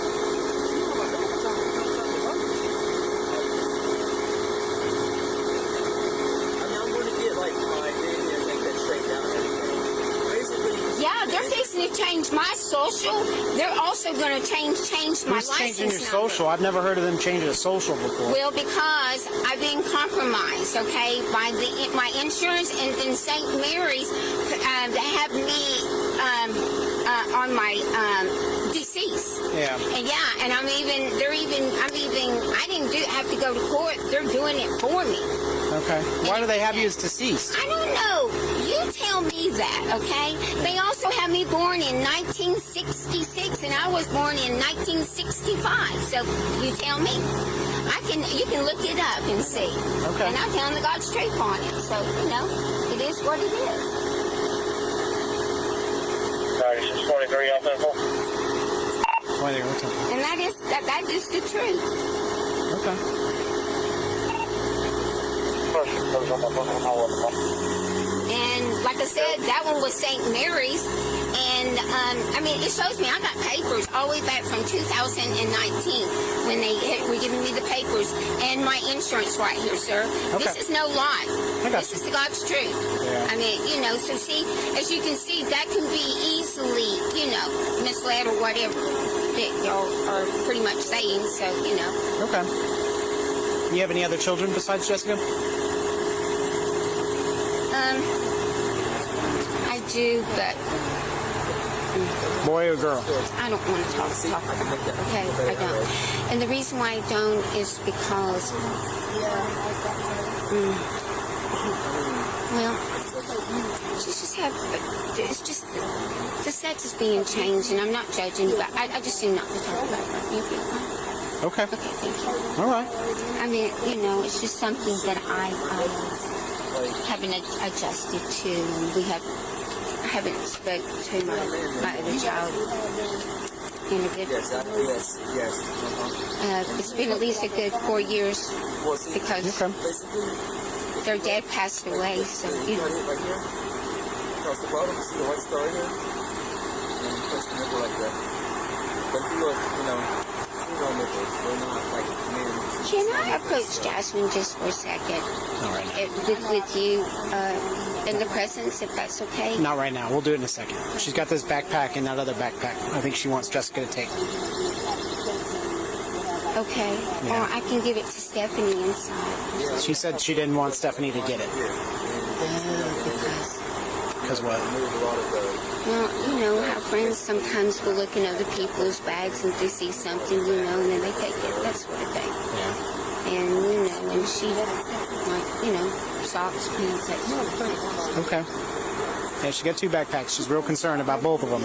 Yeah, they're fixing to change my social. They're also going to change my Who's license changing your number. social? I've never heard of them changing a social before. Well, because I've been compromised, okay, by my insurance, and then St. Mary's they have me on my deceased. Yeah. And yeah, and I didn't have to go to court. They're doing it for me. Okay. Why do they have you as deceased? I don't know. You tell me that, okay? They also have me born in 1966, and I was born in 1965. So you tell me. You can look it up and see. Okay. And I'm telling the God's truth on it. So, you know, it is what it is. 4643 off info. And that is the truth. Okay. And like I said, that one was St. Mary's. And, I mean, it shows me I got papers all the way back from 2019 when they were giving me the papers and my insurance right here, sir. Okay. This is no lie. This is the God's truth. Yeah. I mean, you know, so see, as you can see, that can be easily, you know, misled or whatever that y'all are pretty much saying. So, you know. Okay. You have any other children besides Jessica? I do, but boy or girl? I don't want to talk about it, okay? I don't. And the reason why I don't is because, well, it's just, the sex is being changed, and I'm not judging, but I just seem not to talk about it. Okay. Okay, thank you. All right. I mean, you know, it's just something that I haven't adjusted to, and I haven't spoke to my other child in a good. Yes. It's been at least a good 4 years because their dad passed away. So you know. Right here, across the bottom, see the white star right here, and you touch the nipple like that. But if you look, you know, female nipples, they're not like men. Can I approach Jasmine just for a second? Not right now. With you in the presence, if that's okay? Not right now. We'll do it in a second. She's got this backpack and that other backpack. I think she wants Jessica to take. Okay. Yeah. Or I can give it to Stephanie inside. She said she didn't want Stephanie to get it. Because what? Well, you know how friends sometimes will look in other people's bags and they see something, you know, and then they take it, that sort of thing. Yeah. And, you know, and she, like, you know, socks, pants, that sort of thing. Okay. Yeah, she got two backpacks. She's real concerned about both of them.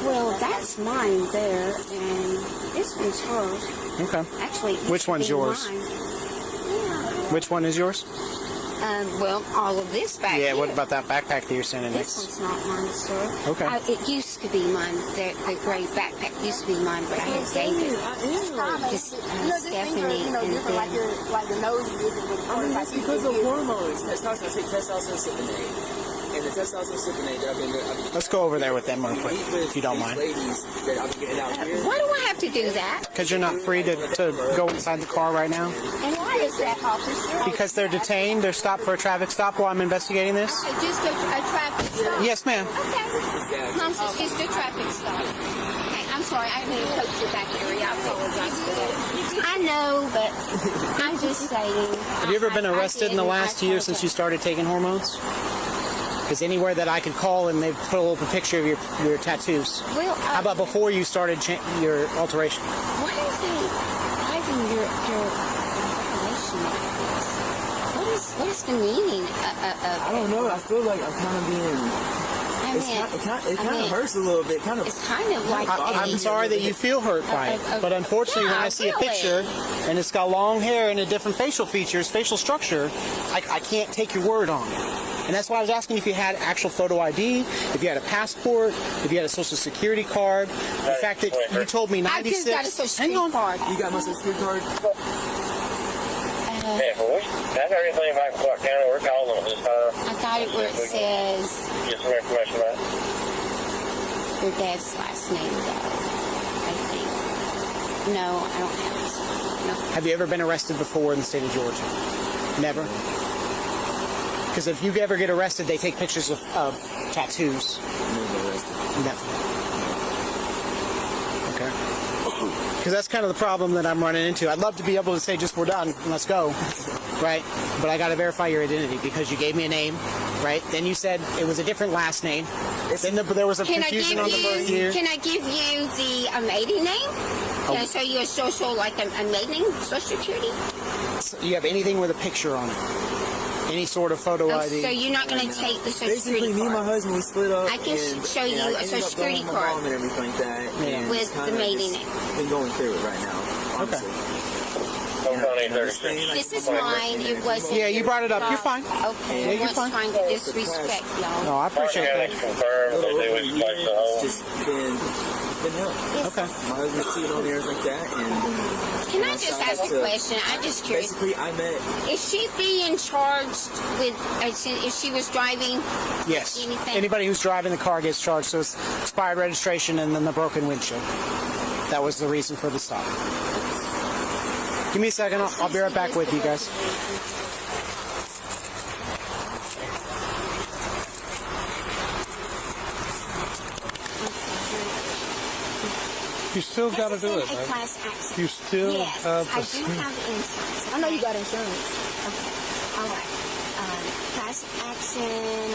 Well, that's mine there, and this one's hers. Okay. Actually, which one's yours? Mine. Which one is yours? Well, all of this back Yeah, here. what about that backpack that you're sending This next? one's not mine, sir. Okay. It used to be mine. The gray backpack used to be mine, but I had gave it to Stephanie, and then... I mean, that's because of hormones. Testosterone cypionate. And the testosterone cypionate that I've been... Let's go over there with them real quick, if you don't mind. Ladies that I've been getting out here. Why do I have to do that? Because you're not free to go inside the car right now. And why is that, officer? Because they're detained. They're stopped for a traffic stop while I'm investigating this. Just a traffic stop? Yes, ma'am. Okay. Mom says just a traffic stop. Okay, I'm sorry. I didn't coach your back area. I apologize for that. I know, but I'm just saying. Have you ever been arrested in the last year since you started taking hormones? Because anywhere that I could call and they put a little picture of your tattoos. Well, how about before you started your alteration? Why is it driving your alteration like this? What is the meaning of... I don't know. I feel like I'm kind of being... It kind of hurts a little bit. It's kind of like I'm sorry that you feel hurt by it, but unfortunately, when I see a picture and it's got long hair and a different facial features, facial structure, I can't take your word on it. And that's why I was asking if you had actual photo ID, if you had a passport, if you had a social security card. The fact that you told me 96. I just got a social security card. You got my social security card? That's everything about Clark County. We're calling them this time. I got it where it says Get some information about it. their dad's last name, though, I think. No, I don't have this. No. Have you ever been arrested before in the state of Georgia? Never? Because if you ever get arrested, they take pictures of tattoos. Never. Okay. Because that's kind of the problem that I'm running into. I'd love to be able to say, just we're done, let's go, right? But I got to verify your identity because you gave me a name, right? Then you said it was a different last name. Then there was a confusion on the birth year. Can I give you the maiden name? Can I show you a social, like a maiden name, social security? So you have anything with a picture on it? Any sort of photo ID? So you're not going to take the social security card? Me and my husband, we split up. I can show you a social security card and everything like that. with the maiden name. Been going through it right now. Honestly. This is mine. It was. Yeah, you brought it up. You're fine. Okay. Yeah, you're fine. Trying to disrespect y'all. No, I appreciate that. It's just been hell. Okay. My husband's cheated on me and everything like that. And can I just ask a question? I'm just curious. Basically, I met. Is she being charged with? If she was driving? Yes. Anything? Anybody who's driving the car gets charged. So it's expired registration and then the broken windshield. That was the reason for the stop. Give me a second. I'll be right back with you guys. You still got to do it, right? You still have I do have insurance. I know you got insurance. Okay. All right. Class action.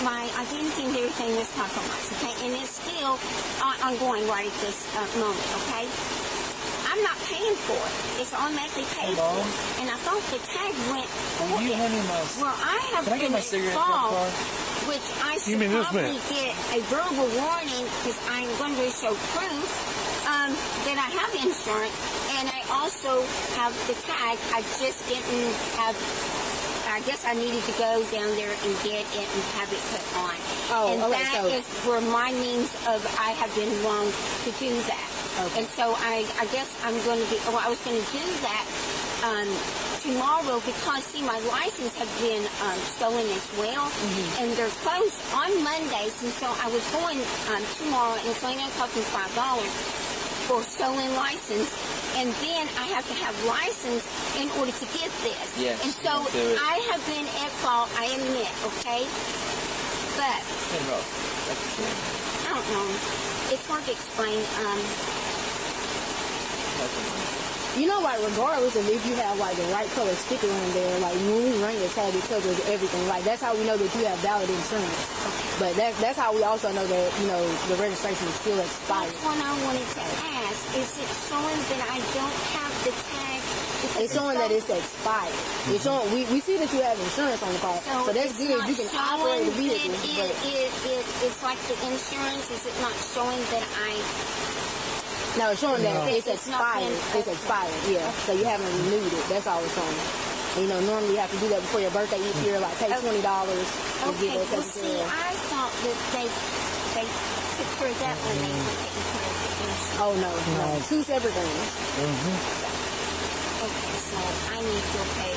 My identity and everything was compromised. Okay, and it's still ongoing right at this moment. Okay. I'm not paying for it. It's automatically paid for. And I thought the tag went for it. Well, I have been involved, which I should probably get a verbal warning because I'm going to show proof that I have insurance. And I also have the tag. I just didn't have... I guess I needed to go down there and get it and have it put on. Oh, and okay, that is where my means of I have been wrong to do that. Okay. And so I guess I'm going to be, well, I was going to do that tomorrow because, see, my license had been stolen as well. Mm-hmm. And they're closed on Mondays. And so I was going tomorrow and it's only going to cost me $5 for stolen license. And then I have to have license in order to get this. Yes, and so I have been at fault, I admit, okay? But I don't know. It's hard to explain. You know, like, regardless of if you have, like, the right color sticker on there, like, when we run your tag, it covers everything. Like, that's how we know that you have valid insurance. But that's how we also know that, you know, the registration is still expired. That's what I wanted to ask. Is it showing that I don't have the tag? It's showing that it's expired. It's showing, we see that you have insurance on the car. So that's good. You can operate the vehicle. It's like the insurance. Is it not showing that I... No, it's showing that it's expired. It's expired, yeah. So you haven't renewed it. That's all it's showing. And, you know, normally you have to do that before your birthday each year, like pay $20 to get that taken care of. I thought that they took care of that when they were taking care of the insurance. Oh, no. Two separate things. Okay, so I need to pay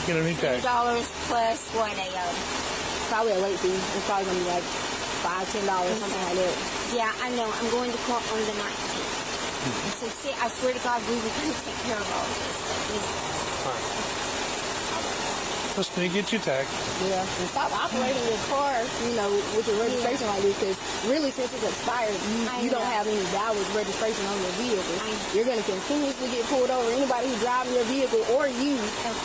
$20 plus what probably a late fee. It's probably going to be like $5, $10, something like that. Yeah, I know. I'm going to court on the 19th. So, see, I swear to God, we were going to take care of all this. But, Just need to get you tagged. Yeah, and stop operating your car, you know, with your registration like this, because really, since it's expired, you don't have any valid registration on your vehicle. You're going to continuously get pulled over. Anybody who's driving your vehicle or you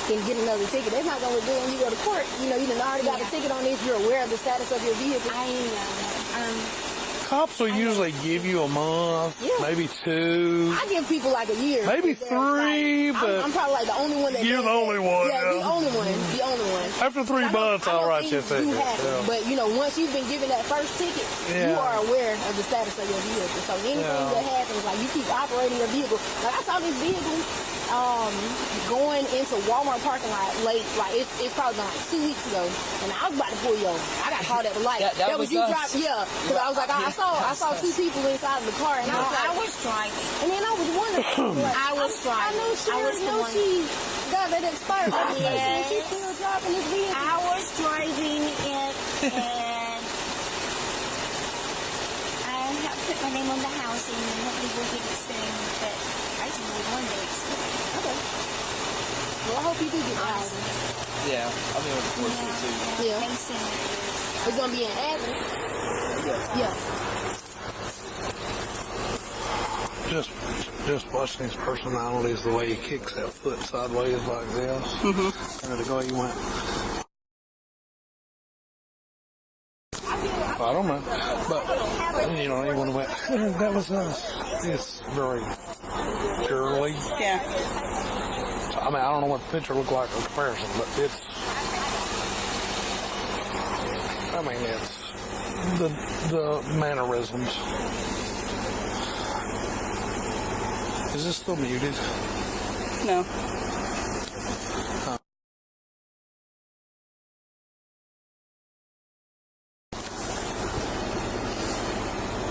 can get another ticket. That's not going to look good when you go to court. You know, you already got a ticket on this. You're aware of the status of your vehicle. I know. cops will usually give you a month, maybe 2. I give people like a year. Maybe 3, but I'm probably like the only one that you're the only one. Yeah, the only one. The only one. After 3 months, I'll write you a ticket. Yeah. But you know, once you've been given that first ticket, you are aware of the status of your vehicle. So anything that happens, like you keep operating your vehicle. Like I saw this vehicle going into Walmart parking lot late. Like it's probably been like 2 weeks ago, and I was about to pull you over. I got called at the light. That was you us. driving, because I was like, I saw 2 people inside of the car, and I was driving. And then I was wondering. I was driving. I know she got that expired. Yes. She's still driving this vehicle. I was driving it, and I have put my name on the house, and hopefully we'll get it soon. But I just need one day. Okay. Well, I hope you do get out. Yeah, I'll be looking forward to it too. Yeah. It's gonna be in Athens. Yeah. Just watching his personalities, the way he kicks that foot sideways like this, and the way he went. I don't know, but you know, he went, that was us. It's very purely. Yeah. I mean, I don't know what the picture looked like in comparison, but it's. I mean, it's the mannerisms. Is this still muted? No.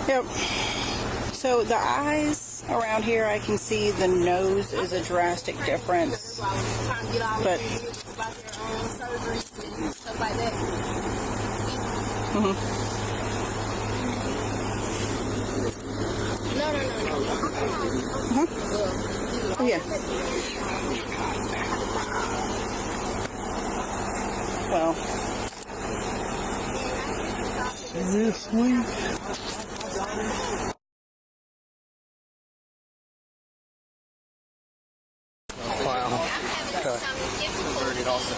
Yep. So the eyes around here, I can see the nose is a drastic difference. But Oh, yeah. Well. Seriously? Wow. Okay. Converted also.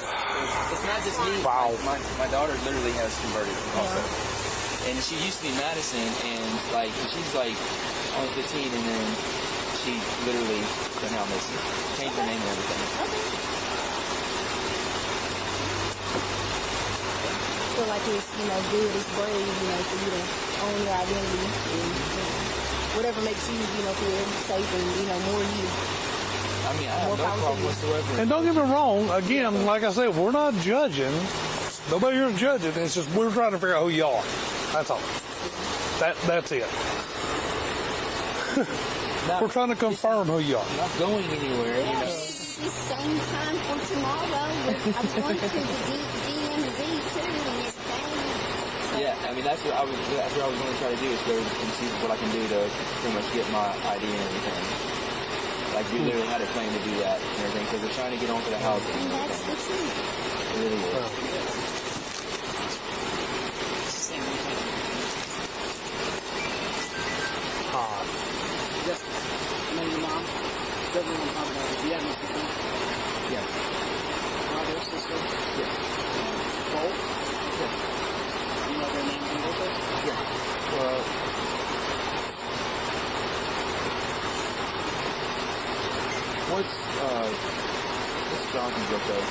It's not just me. Wow. My daughter literally has converted also. And she used to be Madison, and like she's like only 15, and then she literally now Missy changed her name and everything. I feel like it's, good, it's brave, for you to own your identity and whatever makes you, feel safe and, more you. I mean, I have no problem whatsoever. And don't get me wrong, again, like I said, we're not judging. Nobody here is judging. It's just we're trying to figure out who you are. That's all. That's it. We're trying to confirm who you are. Not going anywhere, It's the same time for tomorrow. I'm going to the DMV too, and it's bad. Yeah, I mean that's what I was going to try to do is go and see what I can do to pretty much get my ID and everything. Like we literally had a plan to do that and everything because we're trying to get onto the house and everything. That's the truth. It really is. What's Jonathan's birthday?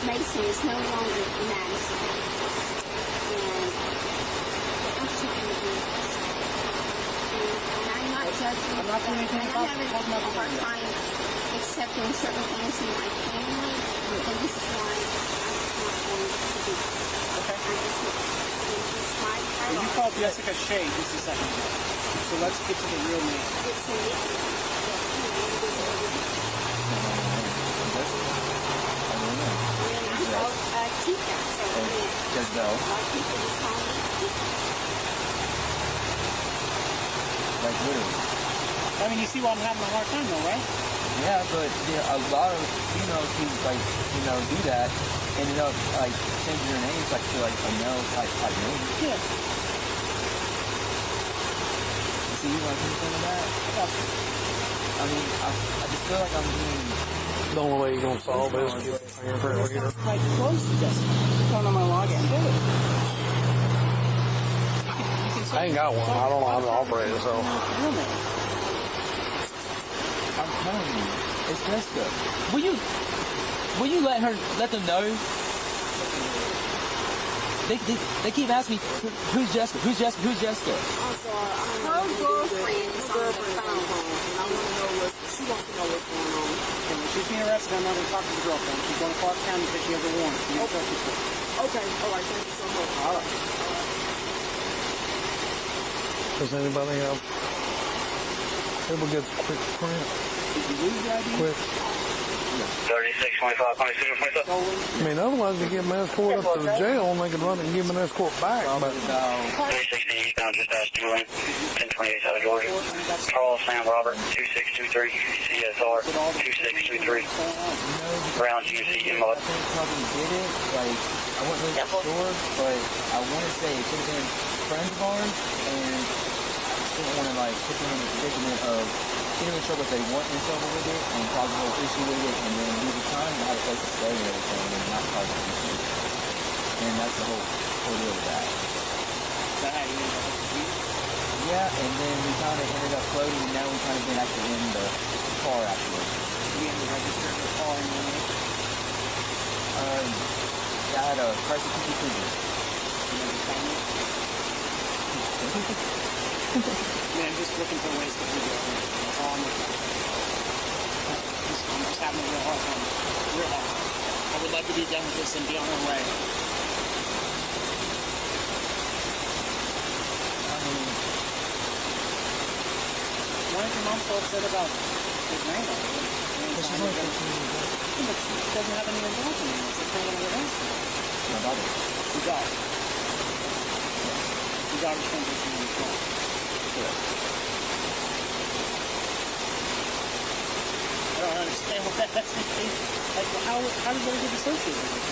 Mason is no longer Madison. And I'm checking the bills. And I'm not judging. I'm not doing anything about it. I'm having a hard time accepting certain things in my family. And this is why I'm not going to do it. Okay. It's my priority. You called Jessica Shea just a second ago. So let's get to the real name. It's a Jezebel. Like literally. I mean, you see why I'm having a hard time though, right? Yeah, but a lot of females who do that ended up changing their names to a male type name. Yeah. See, anything of that? I mean, I just feel like I'm being. The only way you're gonna solve this is get a fingerprint reader. Like close to just turn on my login. Do it. I ain't got one. I don't know how to operate it, so. I'm telling you, it's Jessica. Will you let them know? They keep asking me, who's Jessica? Who's Jessica? Who's Jessica? I'm sorry. Her girlfriend is on the phone, and I want to know she wants to know what's going on. And when she's being arrested, I'm not going to talk to the girlfriend. She's going to Clark County because she has a warrant. Okay. All right. Thank you so much. All right. Does anybody have? Able to get a quick print? Did you lose the ID? Quick. 36, 25, 26, 27. I mean, otherwise they give an escort up to the jail and they can run it and give an escort back. But 360 eastbound just past Julian, 1028 South Georgia. Charles Sam Robert, 2623, CSR, 2623. Brown GMC inbox. Probably did it. I went to the store, but I want to say it could have been friends of ours, and I just didn't want to put them in the predicament of getting in trouble if they weren't in trouble with it and cause a whole issue with it, and then lose the time to have a place to stay and everything, and not cause an issue. And that's the whole deal with that. Yeah, and then we kind of ended up floating, and now we kind of been actually in the car actually. You had to register the car in your name? I had a crisis Cougar. Man, I'm just looking for ways to do it. That's all I'm looking for. I'm just having a real hard time. Real hard. I would like to be done with this and be on our way. Why is your mom so upset about his name? Because she's only 15 years old. But she doesn't have any involvement in this. It's not what I would ask her. My daughter. Your daughter. Your daughter's transitioning as well. Yeah. I don't understand what that's the case. How does that get associated with it?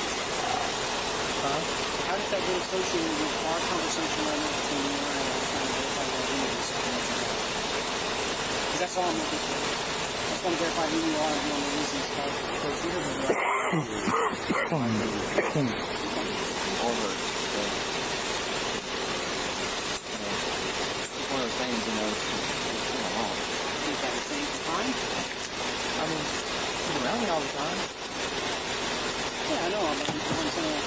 How does that get associated with our conversation right now between you and I that we're trying to verify that we need something? Because that's all I'm looking for. I just want to verify who you are and who I'm releasing as far as the procedure. It's one of those things, it's kind of wrong. Is that the same time? I mean, she's around me all the time. Yeah, I know. I'm saying all the time.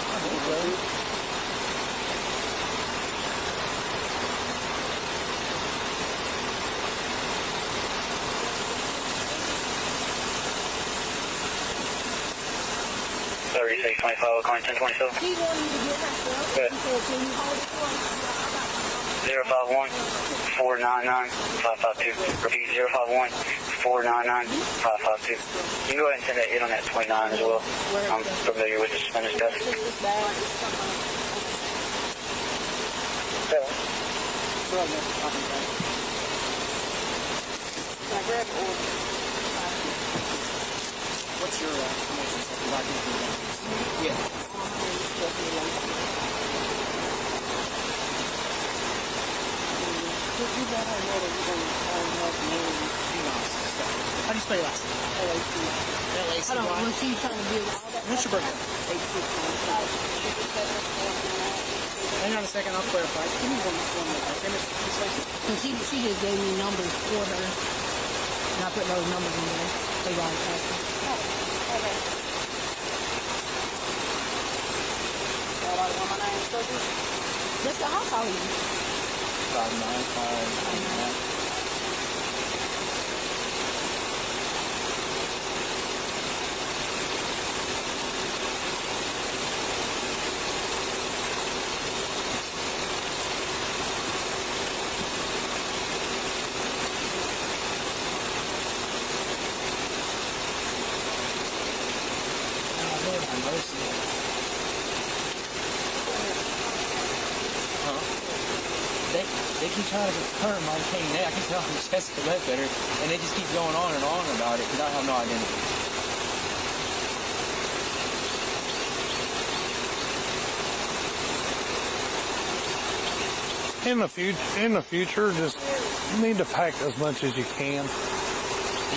I think so. Thirty-six, 25, calling 1027. He wanted me to get myself. Good. He said, can you hold it for us? 051 499 552. Repeat 051 499 552. You can go ahead and send that in on that 29 as well. I'm familiar with the Spanish stuff. What's your information set? Yeah. You let her know that you're going to call help mainly females and stuff. How do you spell your last name? L-A-C-Y. I don't know. When she's trying to do all that. What's your birthday? 8/6. Hang on a second, I'll clarify. Give me one minute. Okay, Miss Lacey? So she just gave me numbers for her, and I put those numbers in there. They got it. Okay. My name is Sophie. Just the house call you. 595. they keep trying to confirm my cane neck. I can tell from chest to leg better, and they just keep going on and on about it because I have no identity. In the future, just need to pack as much as you can.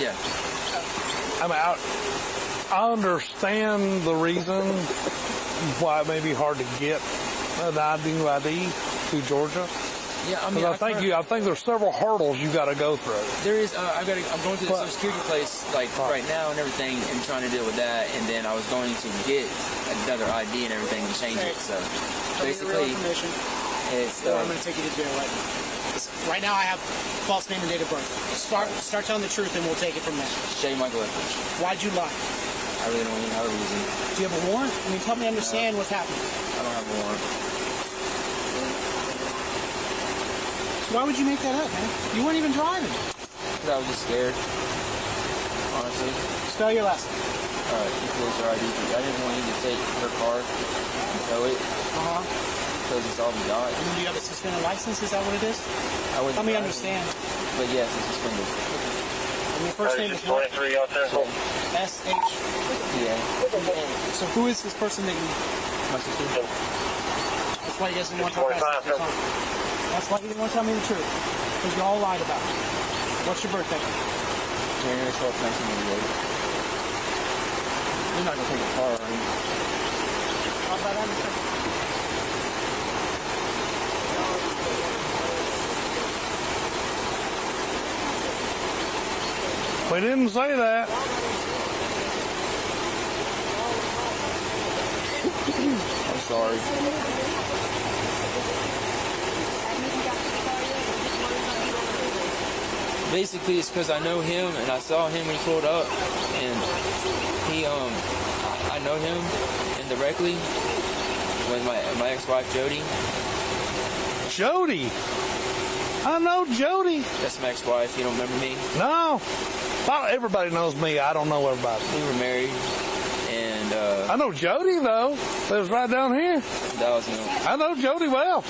Yeah. I mean, I understand the reason why it may be hard to get an ID to Georgia. Yeah, I mean, I think there's several hurdles you got to go through. There is. I'm going to the Social Security place right now and everything, and trying to deal with that. And then I was going to get another ID and everything and change it. So basically, it's. I'm going to take you to jail right now. Right now, I have false name and date of birth. Start telling the truth, and we'll take it from there. Shay Michael. Why'd you lie? I really don't even have a reason. Do you have a warrant? I mean, help me understand what's happening. I don't have a warrant. Why would you make that up, man? You weren't even driving. Because I was just scared. Honestly. Spell your last name. Equals her ID. I didn't want you to take her car and tow it. Because it's all we got. And do you have a suspended license? Is that what it is? Help me understand. But yes, it's suspended. And your first name is what? S-H? Yeah. So who is this person that you... My sister. That's why he doesn't want to talk about it. That's why you didn't want to tell me the truth. Because you all lied about it. What's your birthday? January 12th, 1988. You're not going to take a car, are you? How about that? We didn't say that. I'm sorry. Basically, it's because I know him, and I saw him when he pulled up, and he, I know him indirectly with my ex-wife, Jody. Jody? I know Jody. That's my ex-wife. You don't remember me? No. Not everybody knows me. I don't know everybody. We were married, and I know Jody though. Lives right down here. I know Jody well.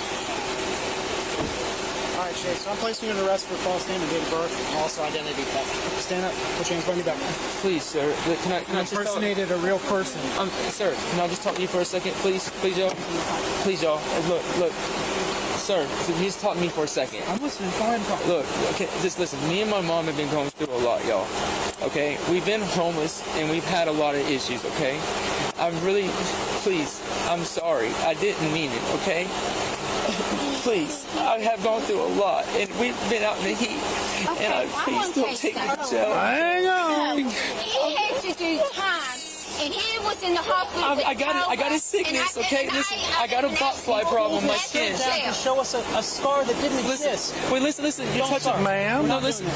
All right, Shay, so I'm placing you under arrest for false name and date of birth, and also identity theft. Stand up, put your hands behind your back. Please, sir. Can I just impersonated a real person. Sir, can I just talk to you for a second, please? Please, y'all. Please, y'all. Look. Sir, just talk to me for a second. I'm listening. Go ahead and talk. Look, okay, just listen. Me and my mom have been going through a lot, y'all. Okay? We've been homeless, and we've had a lot of issues, okay? Please, I'm sorry. I didn't mean it, okay? Please, I have gone through a lot, and we've been out in the heat, and please don't take me to jail. Hang on. He had to do time, and he was in the hospital. I got a sickness, okay? Listen, I got a butterfly problem on my skin. To show us a scar that didn't exist. Wait, listen. You're touching, ma'am. No, listen.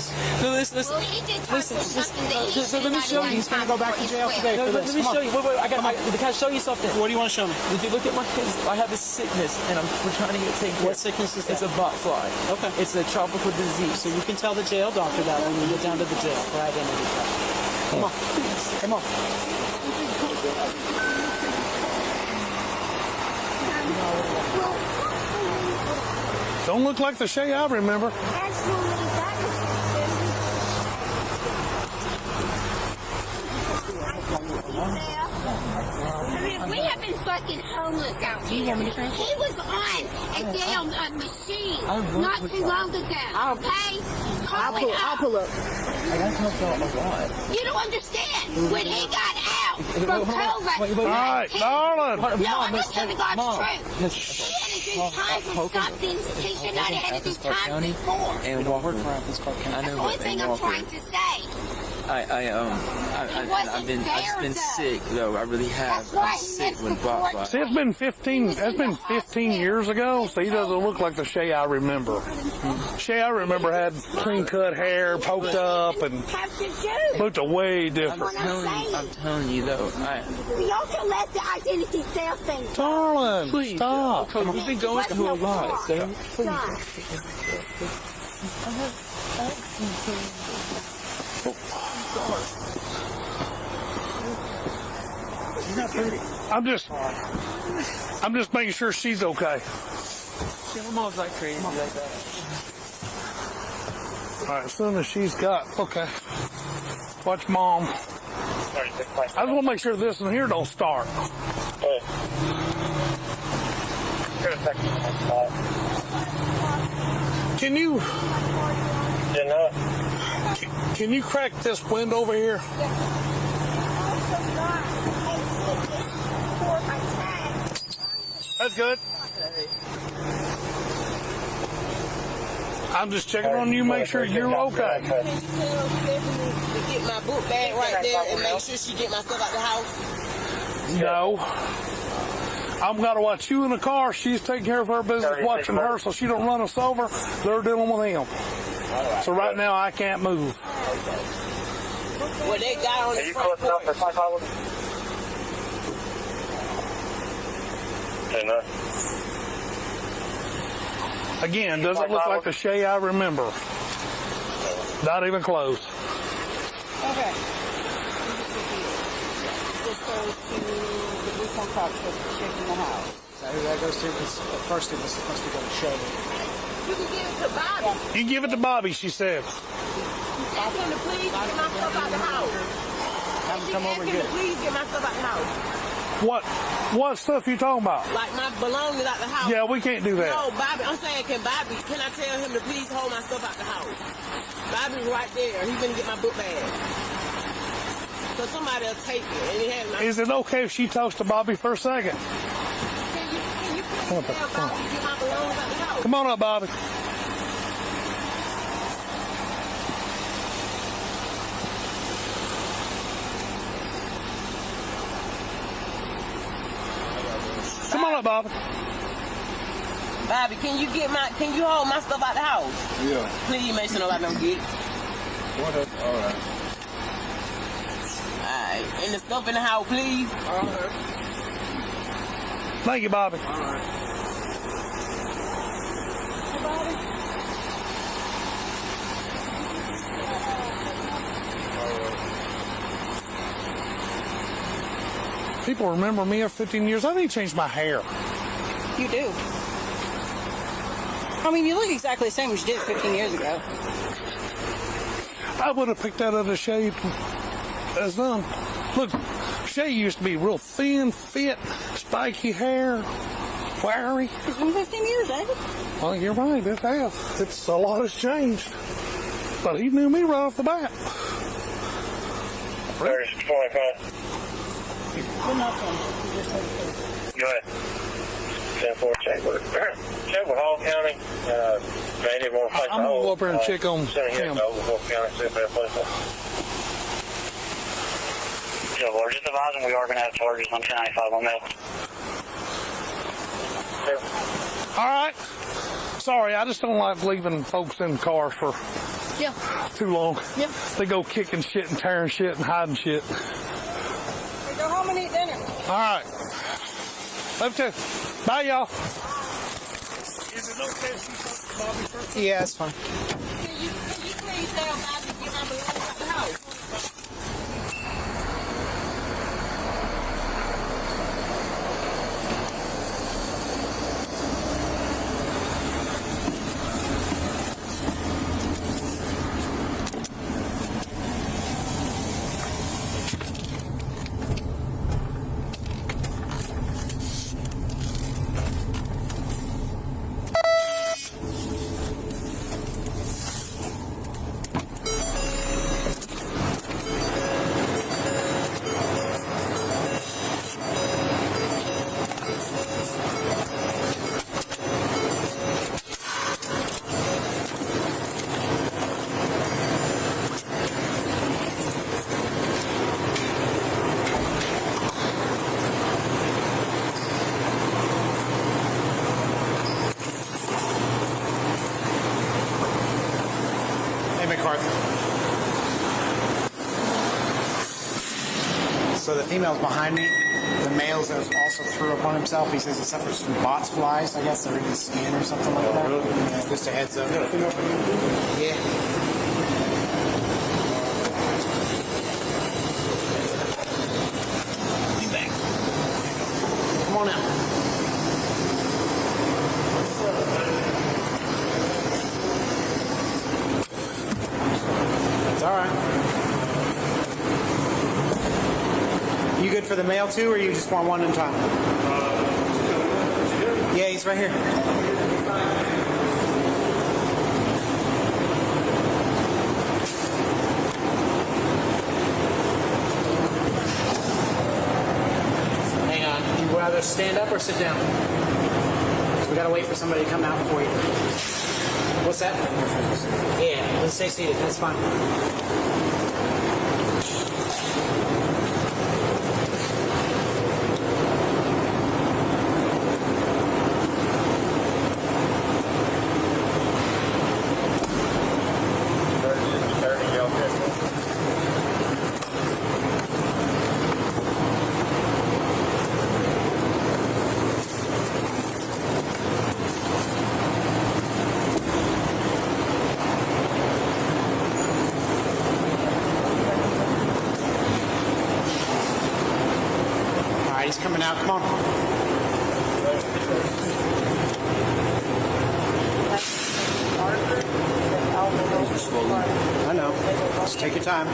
Well, he did touch something that he should let me show you. He's going to go back to jail today for this. Let me show you. Wait. Can I show you something? What do you want to show me? If you look at my face, I have a sickness, and we're trying to get it taken care of. What sickness is that? It's a botfly. Okay. It's a tropical disease. So you can tell the jail doctor that when you get down to the jail for identity theft. Come on. Come on. Don't look like the Shay I remember. We have been fucking homeless out here. He was on a damn machine not too long ago. Okay? I'll pull up. You don't understand. When he got out from COVID. All right, darling. No, I'm just telling God's truth. He had to do time for something he should not have had to do time before. And Walker, That's the only thing I'm trying to say. I've been sick though. I really have. I'm sick with botfly. See, it's been 15 years ago, so he doesn't look like the Shay I remember. Shay I remember had clean cut hair, poked up, and looked way different. I'm telling you though. Y'all can let the identity theft thing go. Darling, please stop. We've been going through a lot. So I'm just making sure she's okay. my mom's like crazy like that. right, as soon as she's got, okay. Watch Mom. I just want to make sure this in here don't start. Can you? Can you crack this window over here? That's good. I'm just checking on you, make sure you're okay. Can you tell Stephanie to get my book bag right there and make sure she get my stuff out the house? No. I'm going to watch you in the car. She's taking care of her business, watching her so she don't run us over. They're dealing with him. So right now I can't move. Well, they got on the front porch. Again, doesn't look like the Shay I remember. Not even close. Okay. This goes to the refund box for checking the house. Who that goes to? Because at first it was supposed to go to Shay. You can give it to Bobby. You give it to Bobby, she said. Ask him to please get my stuff out the house. Have him come over and get it. Please get my stuff out the house. What stuff you talking about? Like my belongings out the house. Yeah, we can't do that. No, Bobby, I'm saying, can I tell him to please hold my stuff out the house? Bobby's right there. He's gonna get my book bag. So somebody will take it. And he has my... Is it okay if she talks to Bobby for a second? Can you please tell Bobby to get my belongings out the house? Come on up, Bobby. Come on up, Bobby. Bobby, can you hold my stuff out the house? Yeah. Please make sure nobody don't get it. What? All right. Alright. And the stuff in the house, please. All right. Thank you, Bobby. All right. Hey, Bobby. People remember me after 15 years. I need to change my hair. You do. I mean, you look exactly the same as you did 15 years ago. I would have picked that other shade as done. Look, Shay used to be real thin, fit, spiky hair, wiry. It's been 15 years, ain't it? Well, you're right, it has. It's a lot has changed. But he knew me right off the bat. 30-25. Good enough, son. You just take it. Go ahead. 10-4, check with Hall County. Maybe more place I'm going to go up there and check on him. So we're just advising we are going to have charges on 1095 on that. All right. Sorry, I just don't like leaving folks in cars for too long. Yeah. They go kicking shit and tearing shit and hiding shit. Hey, go home and eat dinner. All right. Love you too. Bye, y'all. Is it okay if she talks to Bobby first? Yeah, that's fine. Can you please tell Bobby to get my belongings out the house? So the female's behind me. The male's also threw up on himself. He says he suffers from bots flies. I guess they're in his skin or something like that. Yeah, just a heads up. Yeah. Be back. Come on out. for the mail too, or you just want one at a time? Yeah, he's right here. Hang on. Do you rather stand up or sit down? Because we got to wait for somebody to come out for you. What's that? Yeah, let's stay seated. That's fine. He's coming out. Come on. I know. Just take your time.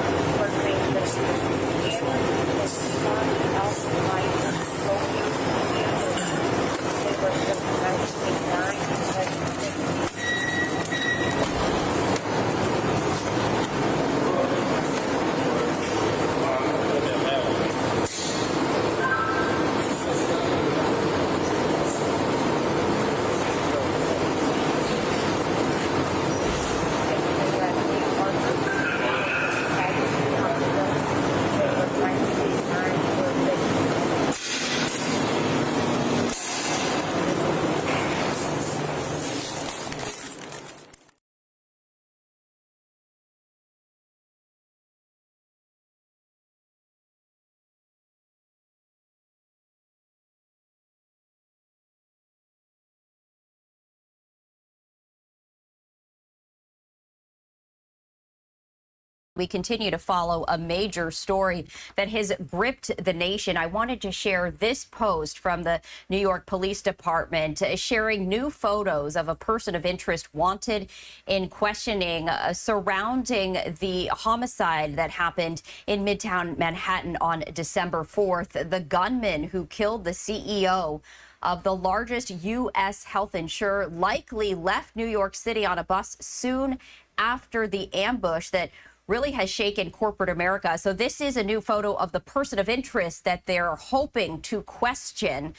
We continue to follow a major story that has gripped the nation. I wanted to share this post from the New York Police Department sharing new photos of a person of interest wanted in questioning surrounding the homicide that happened in Midtown Manhattan on December 4th. The gunman who killed the CEO of the largest U.S. health insurer likely left New York City on a bus soon after the ambush that really has shaken corporate America. So this is a new photo of the person of interest that they're hoping to question.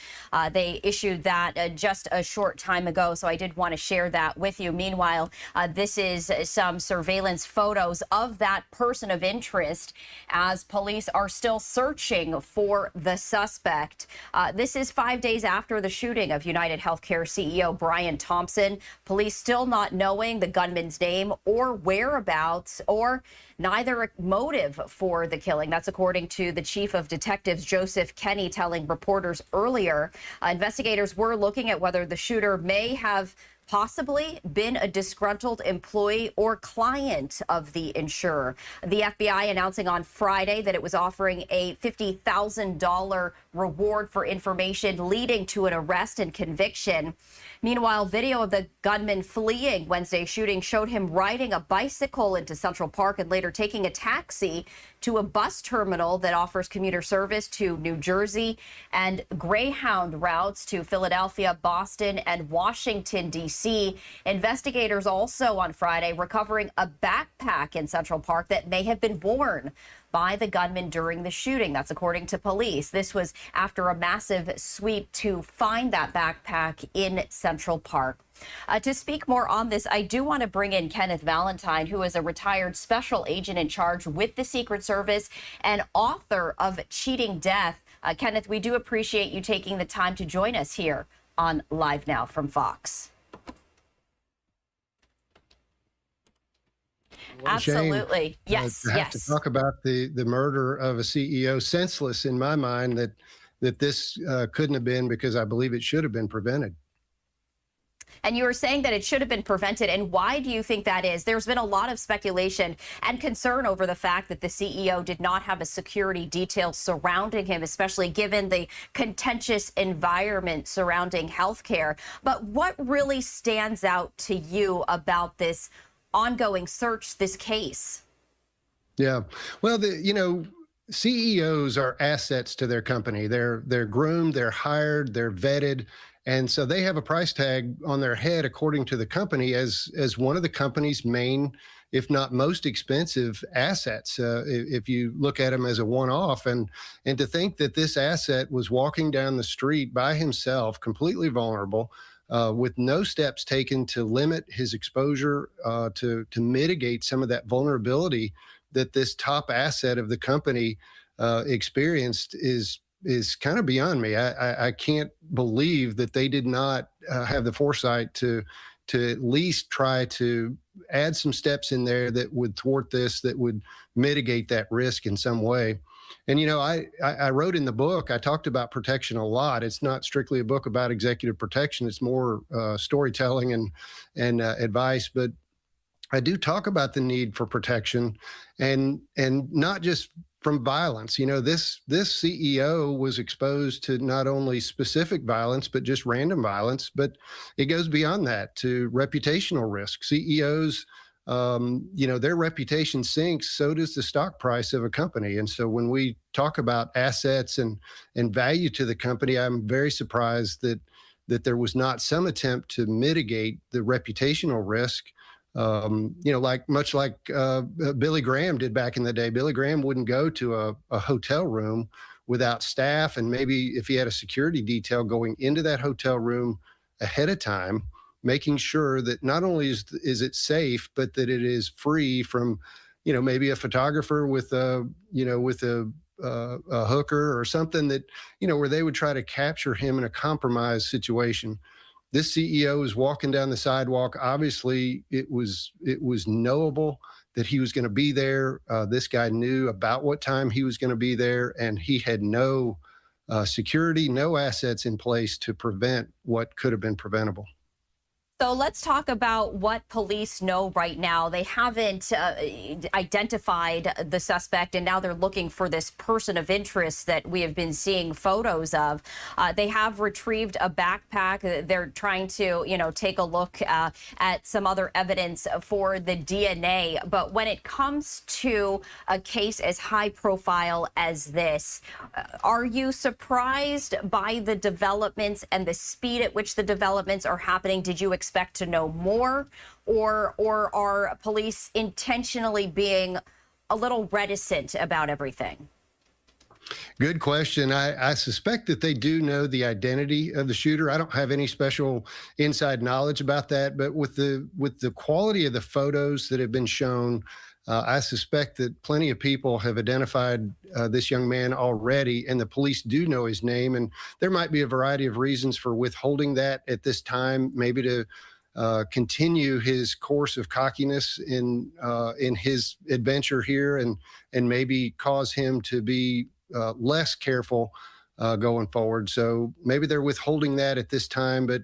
They issued that just a short time ago, so I did want to share that with you. Meanwhile, this is some surveillance photos of that person of interest as police are still searching for the suspect. This is 5 days after the shooting of United Healthcare CEO Brian Thompson. Police still not knowing the gunman's name or whereabouts or neither a motive for the killing. That's according to the chief of detectives, Joseph Kenny, telling reporters earlier. Investigators were looking at whether the shooter may have possibly been a disgruntled employee or client of the insurer. The FBI announcing on Friday that it was offering a $50,000 reward for information leading to an arrest and conviction. Meanwhile, video of the gunman fleeing Wednesday's shooting showed him riding a bicycle into Central Park and later taking a taxi to a bus terminal that offers commuter service to New Jersey and Greyhound routes to Philadelphia, Boston, and Washington, D.C. Investigators also on Friday recovering a backpack in Central Park that may have been worn by the gunman during the shooting. That's according to police. This was after a massive sweep to find that backpack in Central Park. To speak more on this, I do want to bring in Kenneth Valentine, who is a retired special agent in charge with the Secret Service and author of Cheating Death. Kenneth, we do appreciate you taking the time to join us here on Live Now from Fox. Absolutely. Yes. To have to talk about the murder of a CEO, senseless in my mind that this couldn't have been, because I believe it should have been prevented. And you were saying that it should have been prevented. And why do you think that is? There's been a lot of speculation and concern over the fact that the CEO did not have a security detail surrounding him, especially given the contentious environment surrounding healthcare. But what really stands out to you about this ongoing search, this case? Yeah, well, CEOs are assets to their company. They're groomed, they're hired, they're vetted, and so they have a price tag on their head according to the company as one of the company's main, if not most expensive assets. If you look at them as a one-off, and to think that this asset was walking down the street by himself, completely vulnerable, with no steps taken to limit his exposure, to mitigate some of that vulnerability that this top asset of the company experienced is kind of beyond me. I can't believe that they did not have the foresight to at least try to add some steps in there that would thwart this, that would mitigate that risk in some way. And, you know, I wrote in the book, I talked about protection a lot. It's not strictly a book about executive protection. It's more storytelling and advice. But I do talk about the need for protection, and not just from violence. You know, this CEO was exposed to not only specific violence, but just random violence. But it goes beyond that to reputational risk. CEOs, you know, their reputation sinks, so does the stock price of a company. And so when we talk about assets and value to the company, I'm very surprised that there was not some attempt to mitigate the reputational risk. You know, much like Billy Graham did back in the day. Billy Graham wouldn't go to a hotel room without staff, and maybe if he had a security detail going into that hotel room ahead of time, making sure that not only is it safe, but that it is free from, you know, maybe a photographer with a hooker or something that, you know, where they would try to capture him in a compromised situation. This CEO was walking down the sidewalk. Obviously, it was knowable that he was going to be there. This guy knew about what time he was going to be there, and he had no security, no assets in place to prevent what could have been preventable. So let's talk about what police know right now. They haven't identified the suspect, and now they're looking for this person of interest that we have been seeing photos of. They have retrieved a backpack. They're trying to, you know, take a look at some other evidence for the DNA. But when it comes to a case as high profile as this, are you surprised by the developments and the speed at which the developments are happening? Did you expect to know more, or are police intentionally being a little reticent about everything? Good question. I suspect that they do know the identity of the shooter. I don't have any special inside knowledge about that, but with the quality of the photos that have been shown, I suspect that plenty of people have identified this young man already, and the police do know his name. And there might be a variety of reasons for withholding that at this time, maybe to continue his course of cockiness in his adventure here, and maybe cause him to be less careful going forward. So maybe they're withholding that at this time, but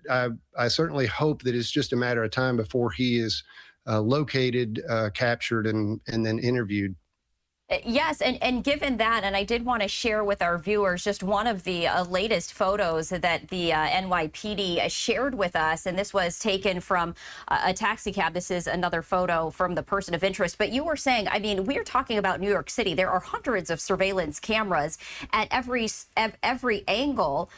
I certainly hope that it's just a matter of time before he is located, captured, and then interviewed. Yes, and given that, and I did want to share with our viewers just one of the latest photos that the NYPD shared with us, and this was taken from a taxi cab. This is another photo from the person of interest. But you were saying, I mean, we're talking about New York City. There are hundreds of surveillance cameras at every angle,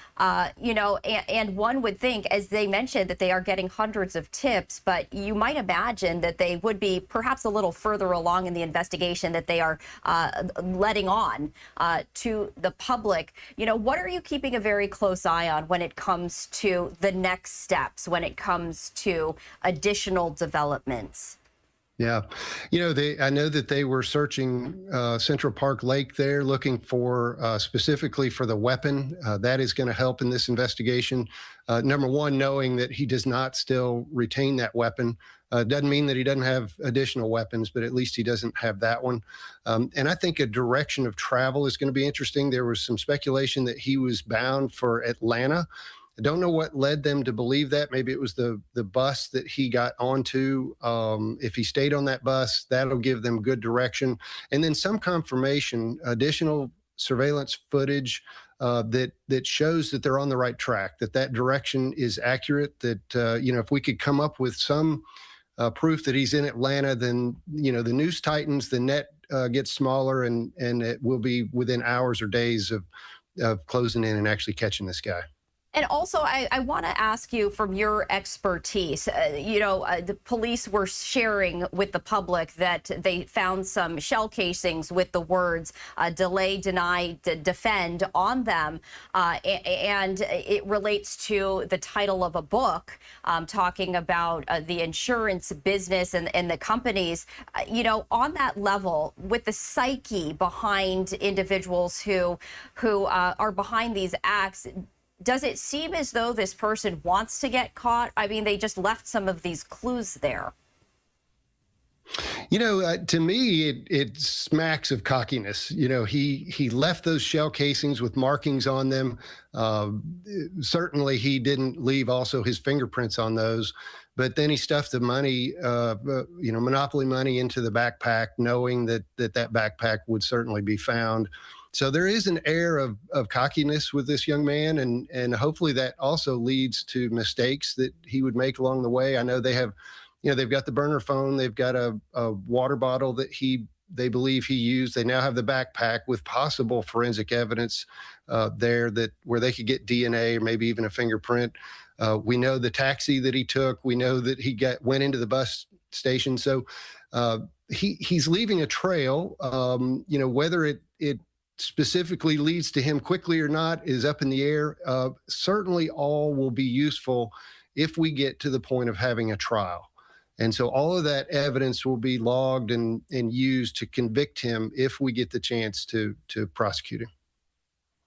you know, and one would think, as they mentioned, that they are getting hundreds of tips, but you might imagine that they would be perhaps a little further along in the investigation that they are letting on to the public. You know, what are you keeping a very close eye on when it comes to the next steps, when it comes to additional developments? Yeah. You know, I know that they were searching Central Park Lake there, looking for specifically for the weapon. That is going to help in this investigation. Number one, knowing that he does not still retain that weapon. Doesn't mean that he doesn't have additional weapons, but at least he doesn't have that one. And I think a direction of travel is going to be interesting. There was some speculation that he was bound for Atlanta. I don't know what led them to believe that. Maybe it was the bus that he got onto. If he stayed on that bus, that'll give them good direction. And then some confirmation, additional surveillance footage that shows that they're on the right track, that direction is accurate, that, you know, if we could come up with some proof that he's in Atlanta, then, you know, the news tightens, the net get smaller, and it will be within hours or days of closing in and actually catching this guy. And also, I want to ask you from your expertise, the police were sharing with the public that they found some shell casings with the words delay, deny, defend on them. And it relates to the title of a book talking about the insurance business and the companies. On that level, with the psyche behind individuals who are behind these acts, does it seem as though this person wants to get caught? I mean, they just left some of these clues there. To me, it smacks of cockiness. He left those shell casings with markings on them. Certainly, he didn't leave also his fingerprints on those. But then he stuffed the money, Monopoly money, into the backpack, knowing that backpack would certainly be found. So there is an air of cockiness with this young man, and hopefully that also leads to mistakes that he would make along the way. I know they have, they've got the burner phone, they've got a water bottle that they believe he used. They now have the backpack with possible forensic evidence there where they could get DNA or maybe even a fingerprint. We know the taxi that he took. We know that he went into the bus station. So he's leaving a trail. Whether it specifically leads to him quickly or not is up in the air. Certainly all will be useful if we get to the point of having a trial. And so all of that evidence will be logged and used to convict him if we get the chance to prosecute him.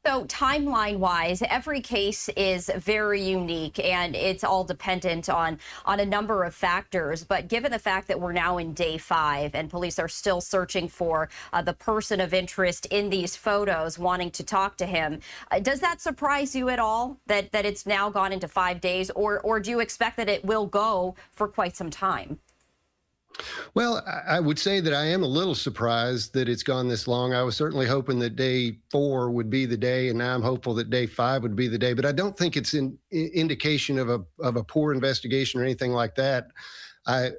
So timeline-wise, every case is very unique, and it's all dependent on a number of factors. But given the fact that we're now in day 5 and police are still searching for the person of interest in these photos, wanting to talk to him, does that surprise you at all that it's now gone into 5 days, or do you expect that it will go for quite some time? Well, I would say that I am a little surprised that it's gone this long. I was certainly hoping that day 4 would be the day, and now I'm hopeful that day 5 would be the day. But I don't think it's an indication of a poor investigation or anything like that. I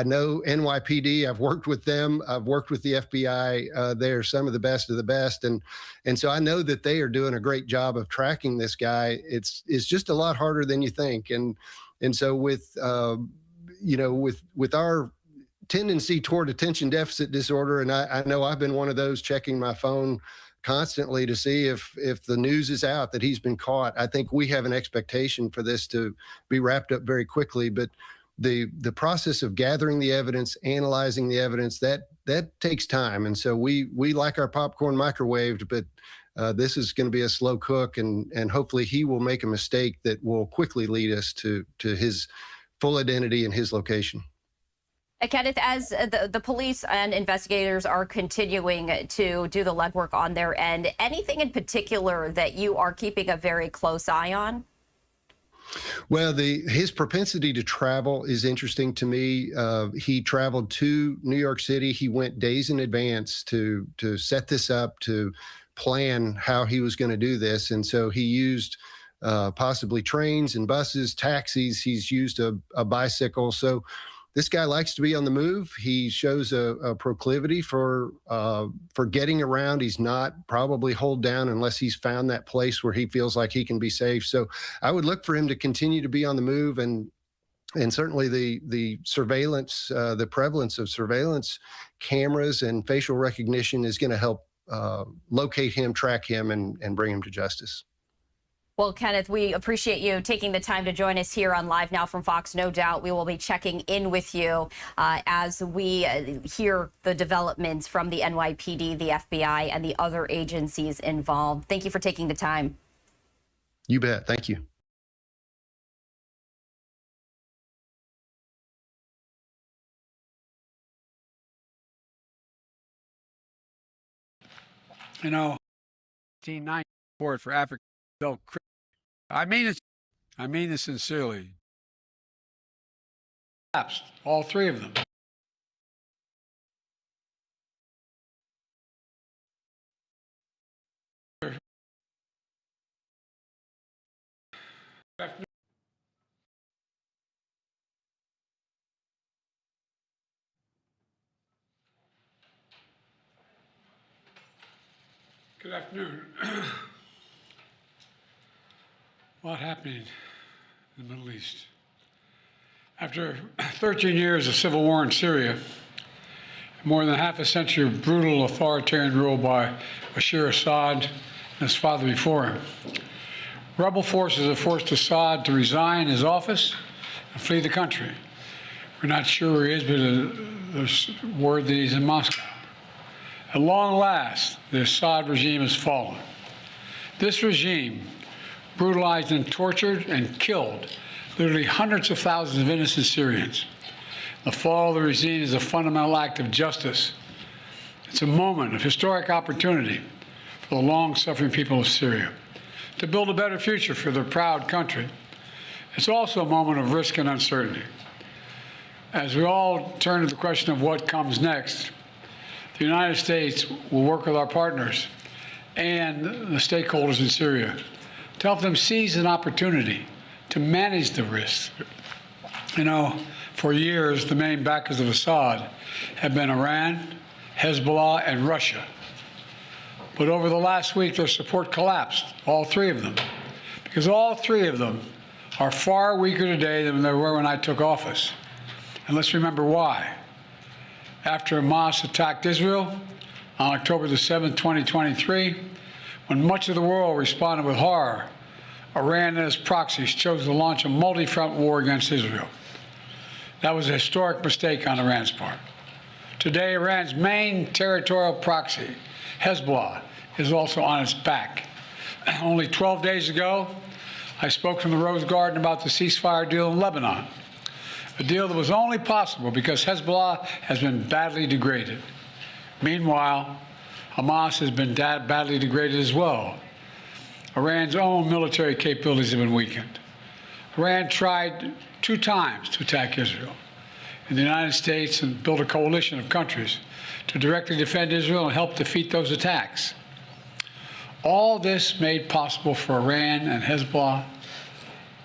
know NYPD. I've worked with them. I've worked with the FBI. They're some of the best of the best, and so I know that they are doing a great job of tracking this guy. It's just a lot harder than you think, and so with our tendency toward attention deficit disorder, and I know I've been one of those checking my phone constantly to see if the news is out that he's been caught. I think we have an expectation for this to be wrapped up very quickly, but the process of gathering the evidence, analyzing the evidence, that takes time. And so we like our popcorn microwaved, but this is going to be a slow cook, and hopefully he will make a mistake that will quickly lead us to his full identity and his location. Kenneth, as the police and investigators are continuing to do the legwork on their end, anything in particular that you are keeping a very close eye on? Well, his propensity to travel is interesting to me. He traveled to New York City. He went days in advance to set this up, to plan how he was going to do this. And so he used possibly trains and buses, taxis. He's used a bicycle. So this guy likes to be on the move. He shows a proclivity for getting around. He's not probably holed down unless he's found that place where he feels like he can be safe. So I would look for him to continue to be on the move, and certainly the surveillance, the prevalence of surveillance cameras and facial recognition is going to help locate him, track him, and bring him to justice. Well, Kenneth, we appreciate you taking the time to join us here on Live Now from Fox. No doubt we will be checking in with you as we hear the developments from the NYPD, the FBI, and the other agencies involved. Thank you for taking the time. You bet. Thank you. You know, 1990 support for Africa. I mean it sincerely. Collapsed, all 3 of them. Good afternoon. A lot happening in the Middle East. After 13 years of civil war in Syria, more than half a century of brutal authoritarian rule by Bashar Assad and his father before him, rebel forces have forced Assad to resign his office and flee the country. We're not sure where he is, but there's word that he's in Moscow. At long last, the Assad regime has fallen. This regime brutalized and tortured and killed literally hundreds of thousands of innocent Syrians. The fall of the regime is a fundamental act of justice. It's a moment of historic opportunity for the long-suffering people of Syria to build a better future for their proud country. It's also a moment of risk and uncertainty. As we all turn to the question of what comes next, the United States will work with our partners and the stakeholders in Syria to help them seize an opportunity to manage the risks. You know, for years, the main backers of Assad have been Iran, Hezbollah, and Russia. But over the last week, their support collapsed, all three of them, because all three of them are far weaker today than they were when I took office. And let's remember why. After Hamas attacked Israel on October the 7th, 2023, when much of the world responded with horror, Iran and its proxies chose to launch a multi-front war against Israel. That was a historic mistake on Iran's part. Today, Iran's main territorial proxy, Hezbollah, is also on its back. Only 12 days ago, I spoke from the Rose Garden about the ceasefire deal in Lebanon, a deal that was only possible because Hezbollah has been badly degraded. Meanwhile, Hamas has been badly degraded as well. Iran's own military capabilities have been weakened. Iran tried 2 times to attack Israel, and the United States and built a coalition of countries to directly defend Israel and help defeat those attacks. All this made possible for Iran and Hezbollah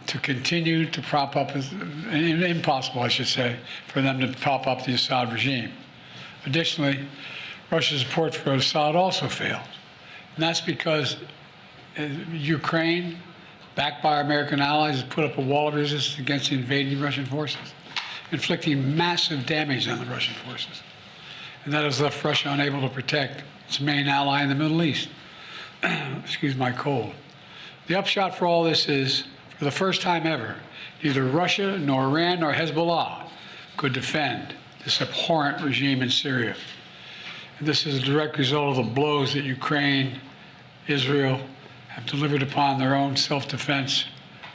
to continue to prop up, impossible, I should say, for them to prop up the Assad regime. Additionally, Russia's support for Assad also failed. And that's because Ukraine, backed by our American allies, has put up a wall of resistance against the invading Russian forces, inflicting massive damage on the Russian forces. And that has left Russia unable to protect its main ally in the Middle East. Excuse my cold. The upshot for all this is, for the first time ever, neither Russia, nor Iran, nor Hezbollah could defend this abhorrent regime in Syria. And this is a direct result of the blows that Ukraine, Israel, have delivered upon their own self-defense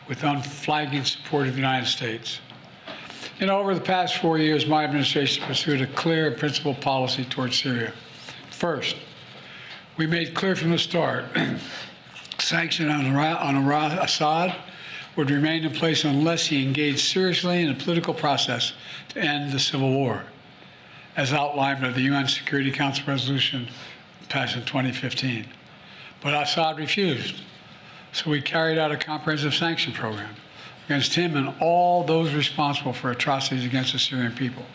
with unflagging support of the United States. You know, over the past 4 years, my administration pursued a clear and principled policy towards Syria. First, we made clear from the start sanctions on Assad would remain in place unless he engaged seriously in a political process to end the civil war, as outlined by the UN Security Council resolution passed in 2015. But Assad refused, so we carried out a comprehensive sanction program against him and all those responsible for atrocities against the Syrian people.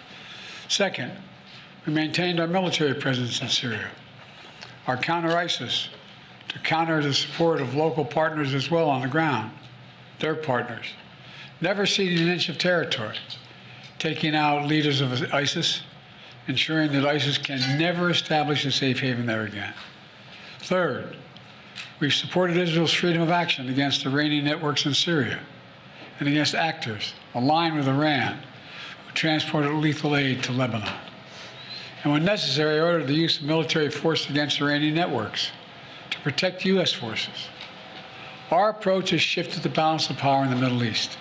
Second, we maintained our military presence in Syria, our counter-ISIS, to counter the support of local partners as well on the ground, their partners, never ceding an inch of territory, taking out leaders of ISIS, ensuring that ISIS can never establish a safe haven there again. Third, we've supported Israel's freedom of action against Iranian networks in Syria and against actors aligned with Iran who transported lethal aid to Lebanon. And when necessary, ordered the use of military force against Iranian networks to protect U.S. forces. Our approach has shifted the balance of power in the Middle East.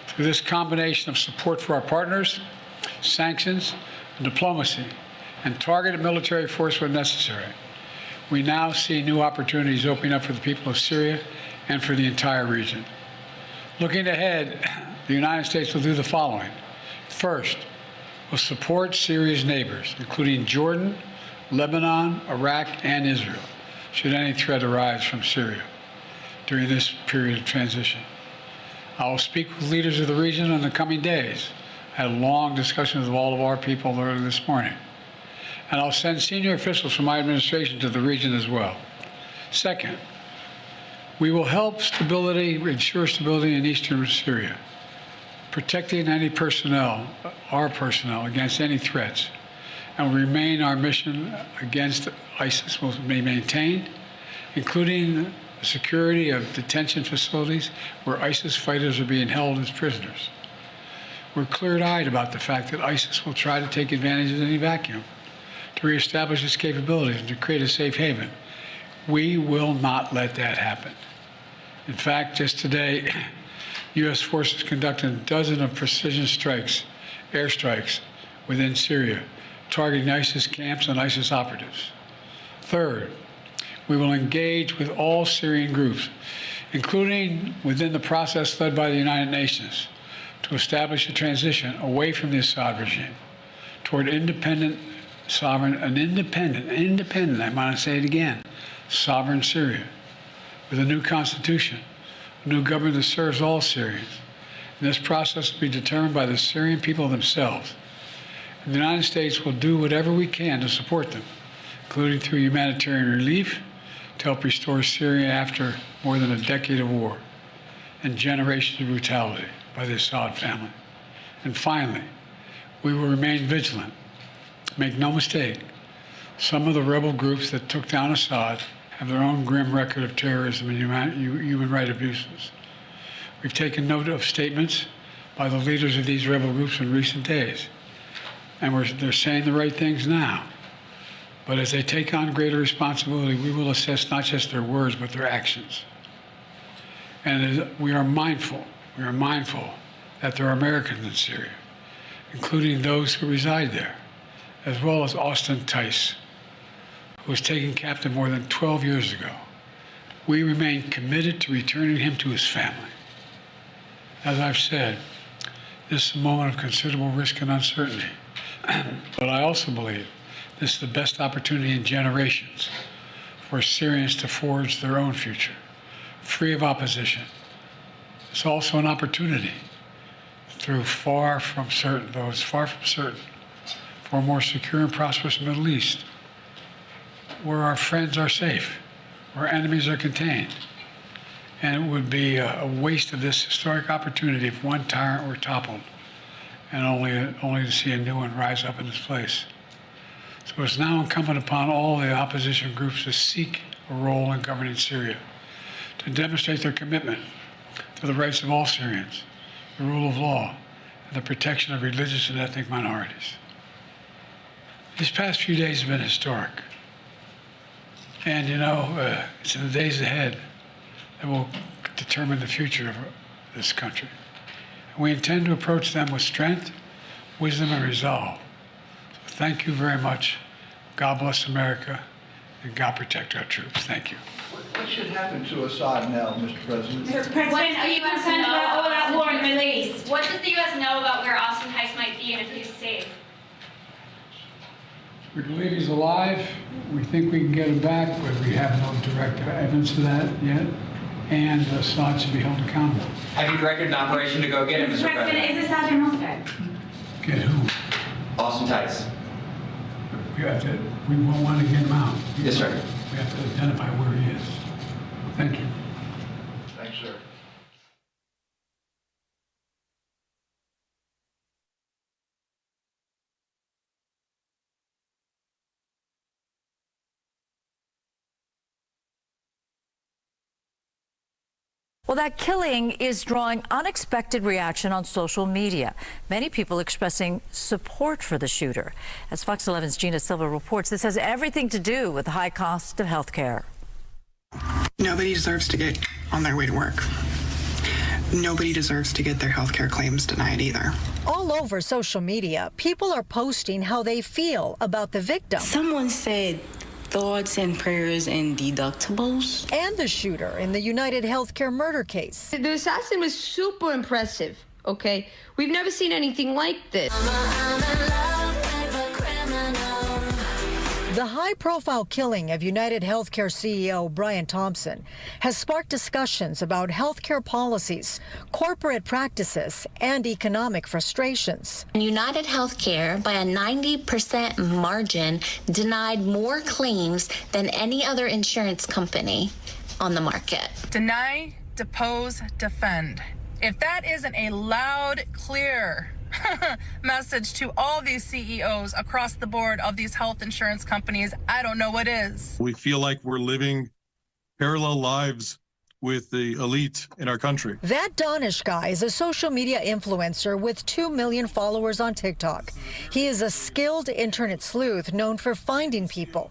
Through this combination of support for our partners, sanctions, and diplomacy, and targeted military force when necessary, we now see new opportunities opening up for the people of Syria and for the entire region. Looking ahead, the United States will do the following. First, will support Syria's neighbors, including Jordan, Lebanon, Iraq, and Israel, should any threat arise from Syria during this period of transition. I will speak with leaders of the region in the coming days. I had long discussions with all of our people earlier this morning. And I'll send senior officials from my administration to the region as well. Second, we will help ensure stability in eastern Syria, protecting any personnel, our personnel, against any threats, and will remain our mission against ISIS will be maintained, including the security of detention facilities where ISIS fighters are being held as prisoners. We're clear-eyed about the fact that ISIS will try to take advantage of any vacuum to reestablish its capabilities and to create a safe haven. We will not let that happen. In fact, just today, U.S. forces conducted dozens of precision strikes, airstrikes, within Syria, targeting ISIS camps and ISIS operatives. Third, we will engage with all Syrian groups, including within the process led by the United Nations, to establish a transition away from the Assad regime toward independent, sovereign, I want to say it again, sovereign Syria, with a new constitution, a new government that serves all Syrians. And this process will be determined by the Syrian people themselves. And the United States will do whatever we can to support them, including through humanitarian relief, to help restore Syria after more than a decade of war and generations of brutality by the Assad family. And finally, we will remain vigilant. Make no mistake, some of the rebel groups that took down Assad have their own grim record of terrorism and human rights abuses. We've taken note of statements by the leaders of these rebel groups in recent days, and they're saying the right things now. But as they take on greater responsibility, we will assess not just their words, but their actions. And we are mindful that there are Americans in Syria, including those who reside there, as well as Austin Tice, who was taken captive more than 12 years ago. We remain committed to returning him to his family. As I've said, this is a moment of considerable risk and uncertainty, but I also believe this is the best opportunity in generations for Syrians to forge their own future, free of opposition. It's also an opportunity through far from certain, for a more secure and prosperous Middle East, where our friends are safe, where enemies are contained. And it would be a waste of this historic opportunity if one tyrant were toppled and only to see a new one rise up in its place. So it's now incumbent upon all the opposition groups to seek a role in governing Syria, to demonstrate their commitment to the rights of all Syrians, the rule of law, and the protection of religious and ethnic minorities. These past few days have been historic. And it's in the days ahead that will determine the future of this country. And we intend to approach them with strength, wisdom, and resolve. So thank you very much. God bless America, and God protect our troops. Thank you. What should happen to Assad now, Mr. President? Mr. President, are you concerned about all that war in the Middle East? What does the U.S. know about where Austin Tice might be and if he's safe? We believe he's alive. We think we can get him back, but we have no direct evidence of that yet. And Assad should be held accountable. Have you directed an operation to go get him, Mr. President? Is Assad in Moscow? Get who? Austin Tice. We won't want to get him out. Yes, sir. We have to identify where he is. Thank you. Thanks, sir. Well, that killing is drawing unexpected reaction on social media. Many people expressing support for the shooter. As Fox 11's Gina Silva reports, this has everything to do with the high cost of health care. Nobody deserves to get on their way to work. Nobody deserves to get their health care claims denied either. All over social media, people are posting how they feel about the victim. Someone said thoughts and prayers and deductibles. And the shooter in the United Healthcare murder case. The assassin was super impressive, okay? We've never seen anything like this. The high-profile killing of United Healthcare CEO Brian Thompson has sparked discussions about healthcare policies, corporate practices, and economic frustrations. United Healthcare, by a 90% margin, denied more claims than any other insurance company on the market. Deny, depose, defend. If that isn't a loud, clear message to all these CEOs across the board of these health insurance companies, I don't know what is. We feel like we're living parallel lives with the elite in our country. That Danish guy is a social media influencer with 2 million followers on TikTok. He is a skilled internet sleuth known for finding people.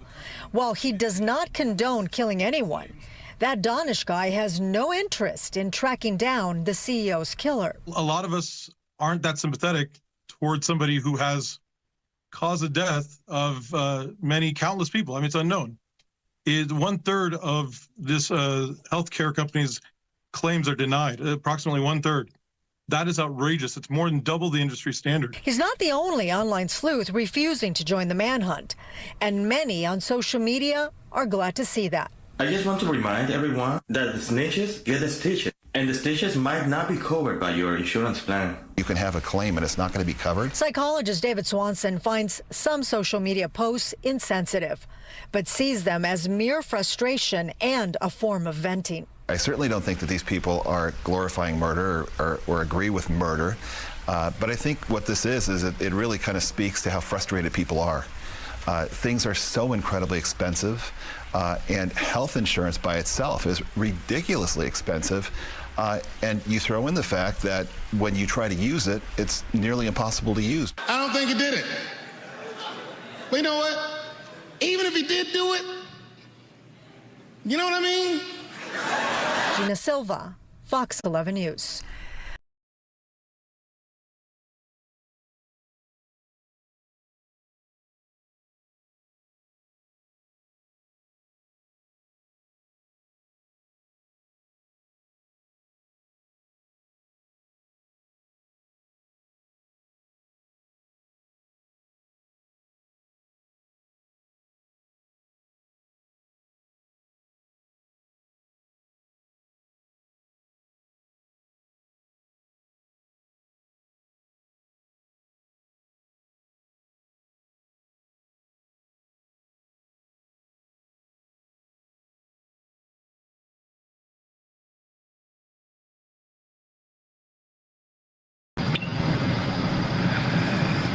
While he does not condone killing anyone, that Danish guy has no interest in tracking down the CEO's killer. A lot of us aren't that sympathetic towards somebody who has caused the death of many countless people. I mean, it's unknown. 1/3 of this healthcare company's claims are denied, approximately 1/3. That is outrageous. It's more than double the industry standard. He's not the only online sleuth refusing to join the manhunt, and many on social media are glad to see that. I just want to remind everyone that the snitches get the stitches, and the stitches might not be covered by your insurance plan. You can have a claim and it's not going to be covered. Psychologist David Swanson finds some social media posts insensitive, but sees them as mere frustration and a form of venting. I certainly don't think that these people are glorifying murder or agree with murder, but I think what this is it really kind of speaks to how frustrated people are. Things are so incredibly expensive, and health insurance by itself is ridiculously expensive. And you throw in the fact that when you try to use it, it's nearly impossible to use. I don't think he did it. But you know what? Even if he did do it, you know what I mean? Gina Silva, Fox 11 News.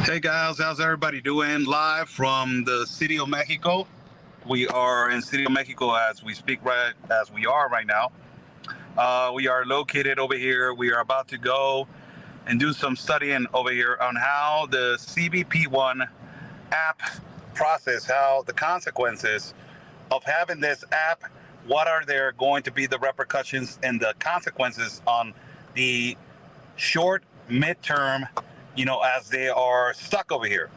Hey guys, how's everybody doing? Live from the City of Mexico. We are in City of Mexico as we speak, right as we are right now. We are located over here. We are about to go and do some studying over here on how the CBP1 app process, how the consequences of having this app, what are there going to be the repercussions and the consequences on the short, midterm, as they are stuck over here.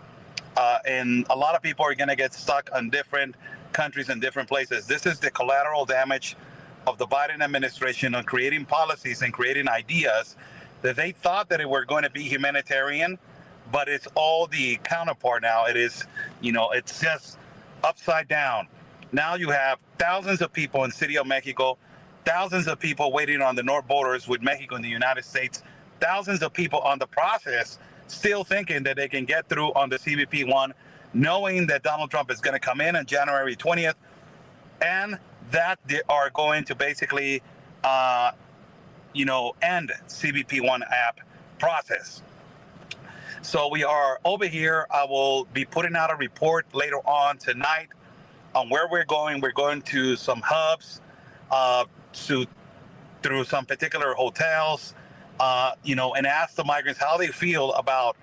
And a lot of people are going to get stuck on different countries and different places. This is the collateral damage of the Biden administration on creating policies and creating ideas that they thought that it were going to be humanitarian, but it's all the counterpart now. It is, it's just upside down. Now you have thousands of people in City of Mexico, thousands of people waiting on the north borders with Mexico and the United States, thousands of people on the process still thinking that they can get through on the CBP1, knowing that Donald Trump is going to come in on January 20th, and that they are going to basically, end CBP1 app process. So we are over here. I will be putting out a report later on tonight on where we're going. We're going to some hubs, through some particular hotels, and ask the migrants how they feel about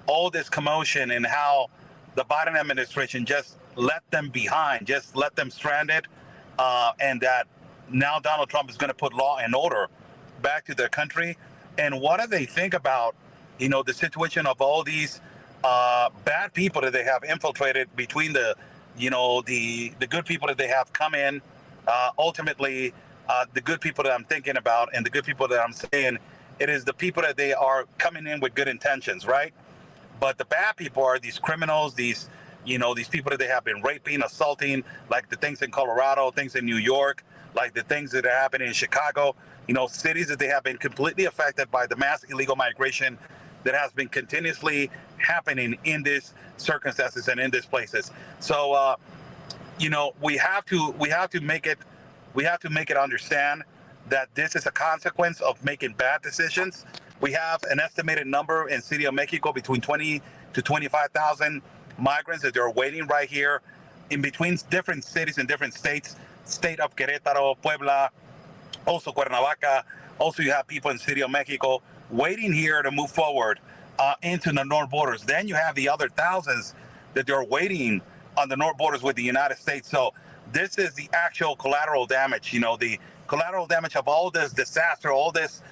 all this commotion and how the Biden administration just let them behind, just let them stranded, and that now Donald Trump is going to put law and order back to their country. And what do they think about, the situation of all these bad people that they have infiltrated between the good people that they have come in, ultimately, the good people that I'm thinking about and the good people that I'm saying, it is the people that they are coming in with good intentions, right? But the bad people are these criminals, these these people that they have been raping, assaulting, like the things in Colorado, things in New York, like the things that are happening in Chicago, cities that they have been completely affected by the mass illegal migration that has been continuously happening in these circumstances and in these places. So, we have to make it understand that this is a consequence of making bad decisions. We have an estimated number in City of Mexico between 20 to 25,000 migrants that are waiting right here in between different cities and different states, state of Querétaro, Puebla, also Cuernavaca. Also, you have people in City of Mexico waiting here to move forward into the north borders. Then you have the other thousands that are waiting on the north borders with the United States. So this is the actual collateral damage, the collateral damage of all this disaster, all this,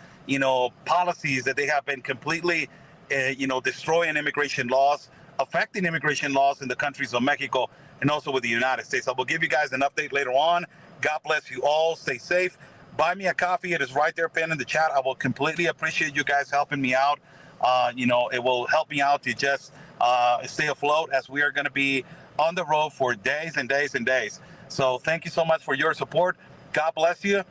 policies that they have been completely, destroying immigration laws, affecting immigration laws in the countries of Mexico and also with the United States. I will give you guys an update later on. God bless you all. Stay safe. Buy me a coffee. It is right there pinned in the chat. I will completely appreciate you guys helping me out. It will help me out to just stay afloat as we are going to be on the road for days and days and days. So thank you so much for your support. God bless you.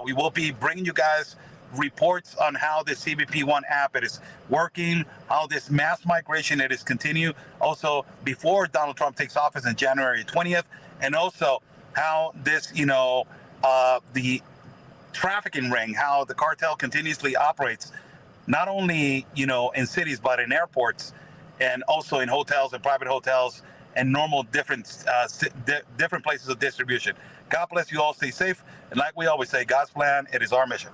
We will be bringing you guys reports on how the CBP1 app it is working, how this mass migration it is continue. Also, before Donald Trump takes office on January 20th, and also how this, the trafficking ring, how the cartel continuously operates, not only in cities but in airports, and also in hotels and private hotels and normal different places of distribution. God bless you all. Stay safe, and like we always say, God's plan, it is our mission.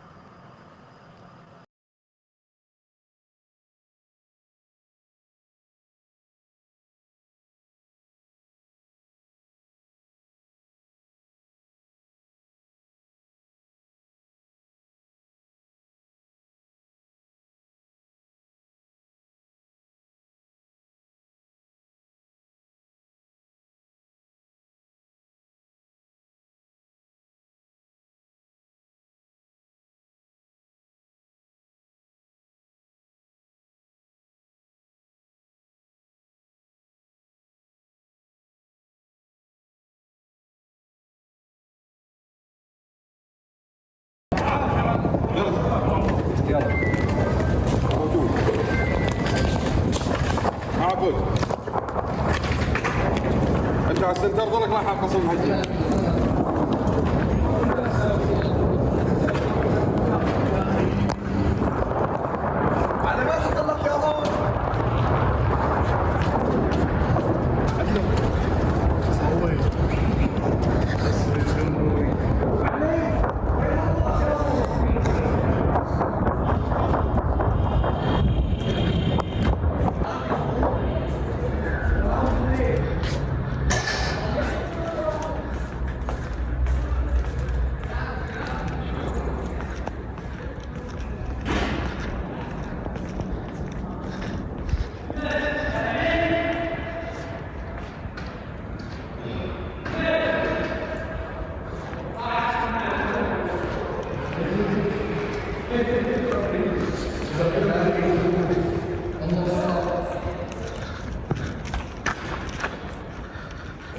عبود انت على السنتر ضلك لاحق قسم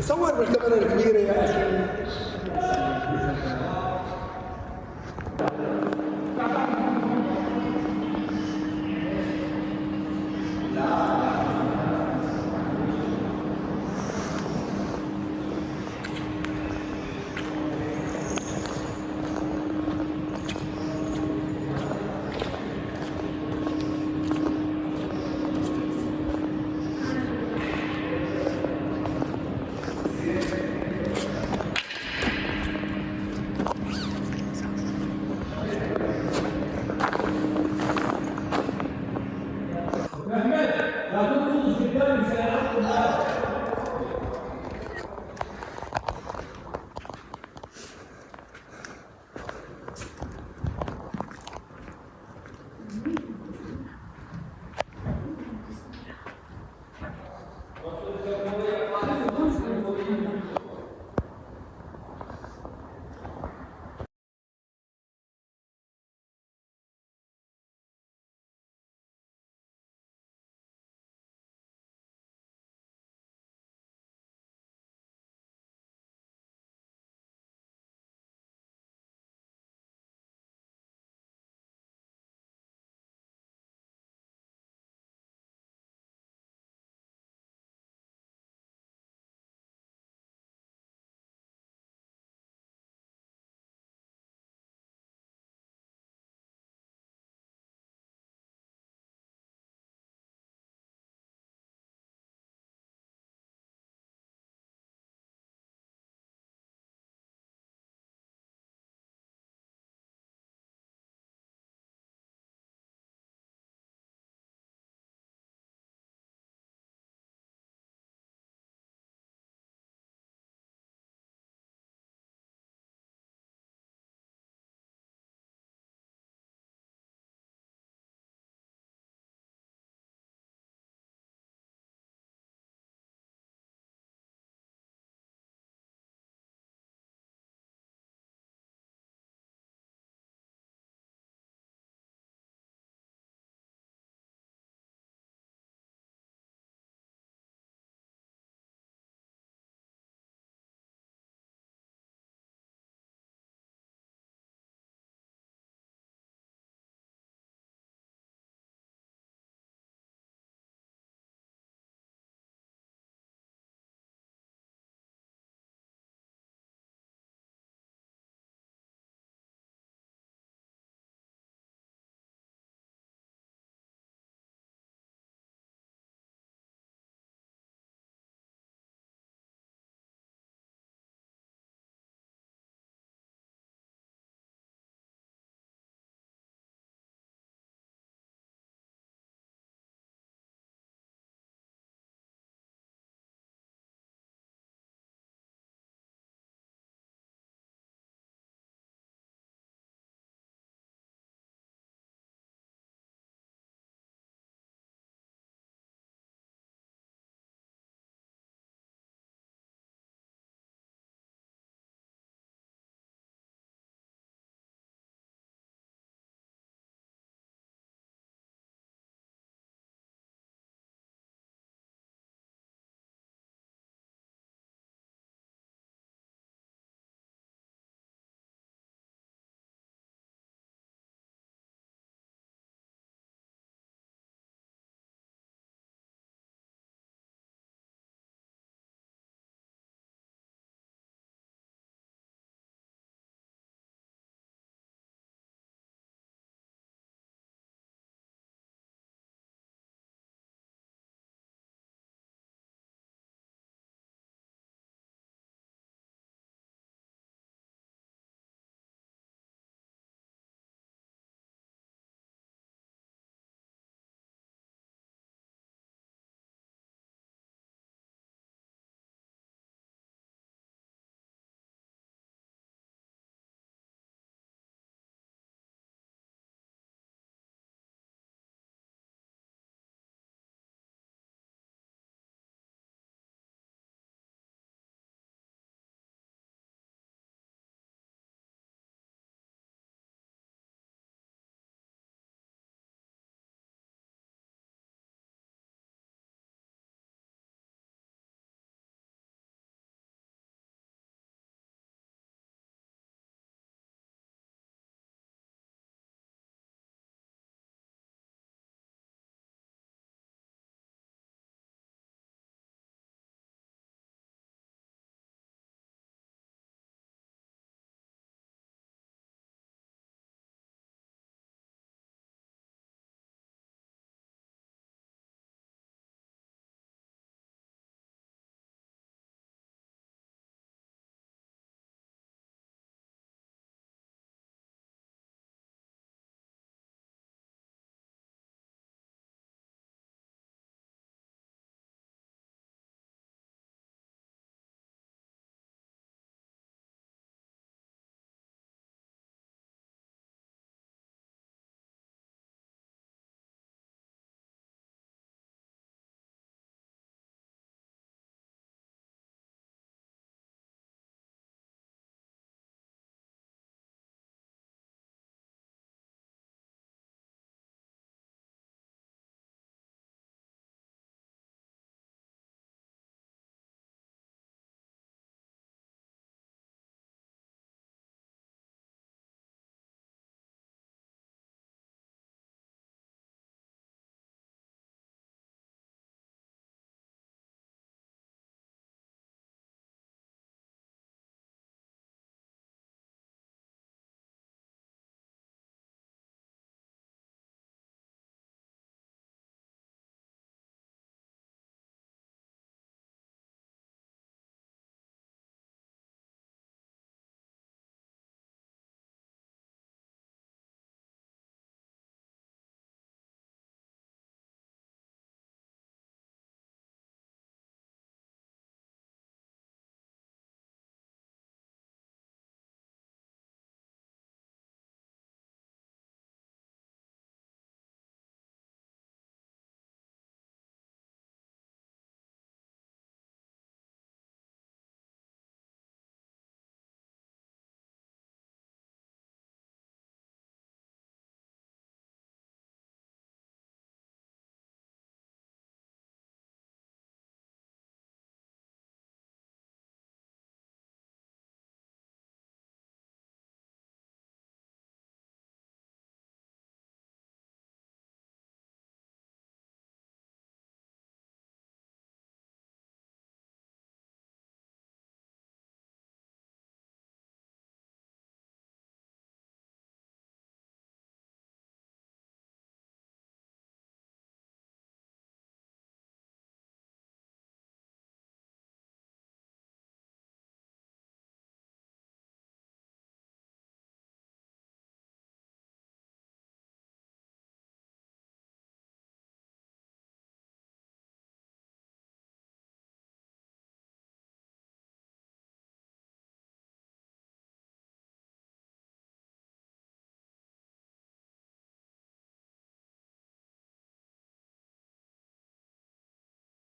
صور بالكاميرا الكبيرة يا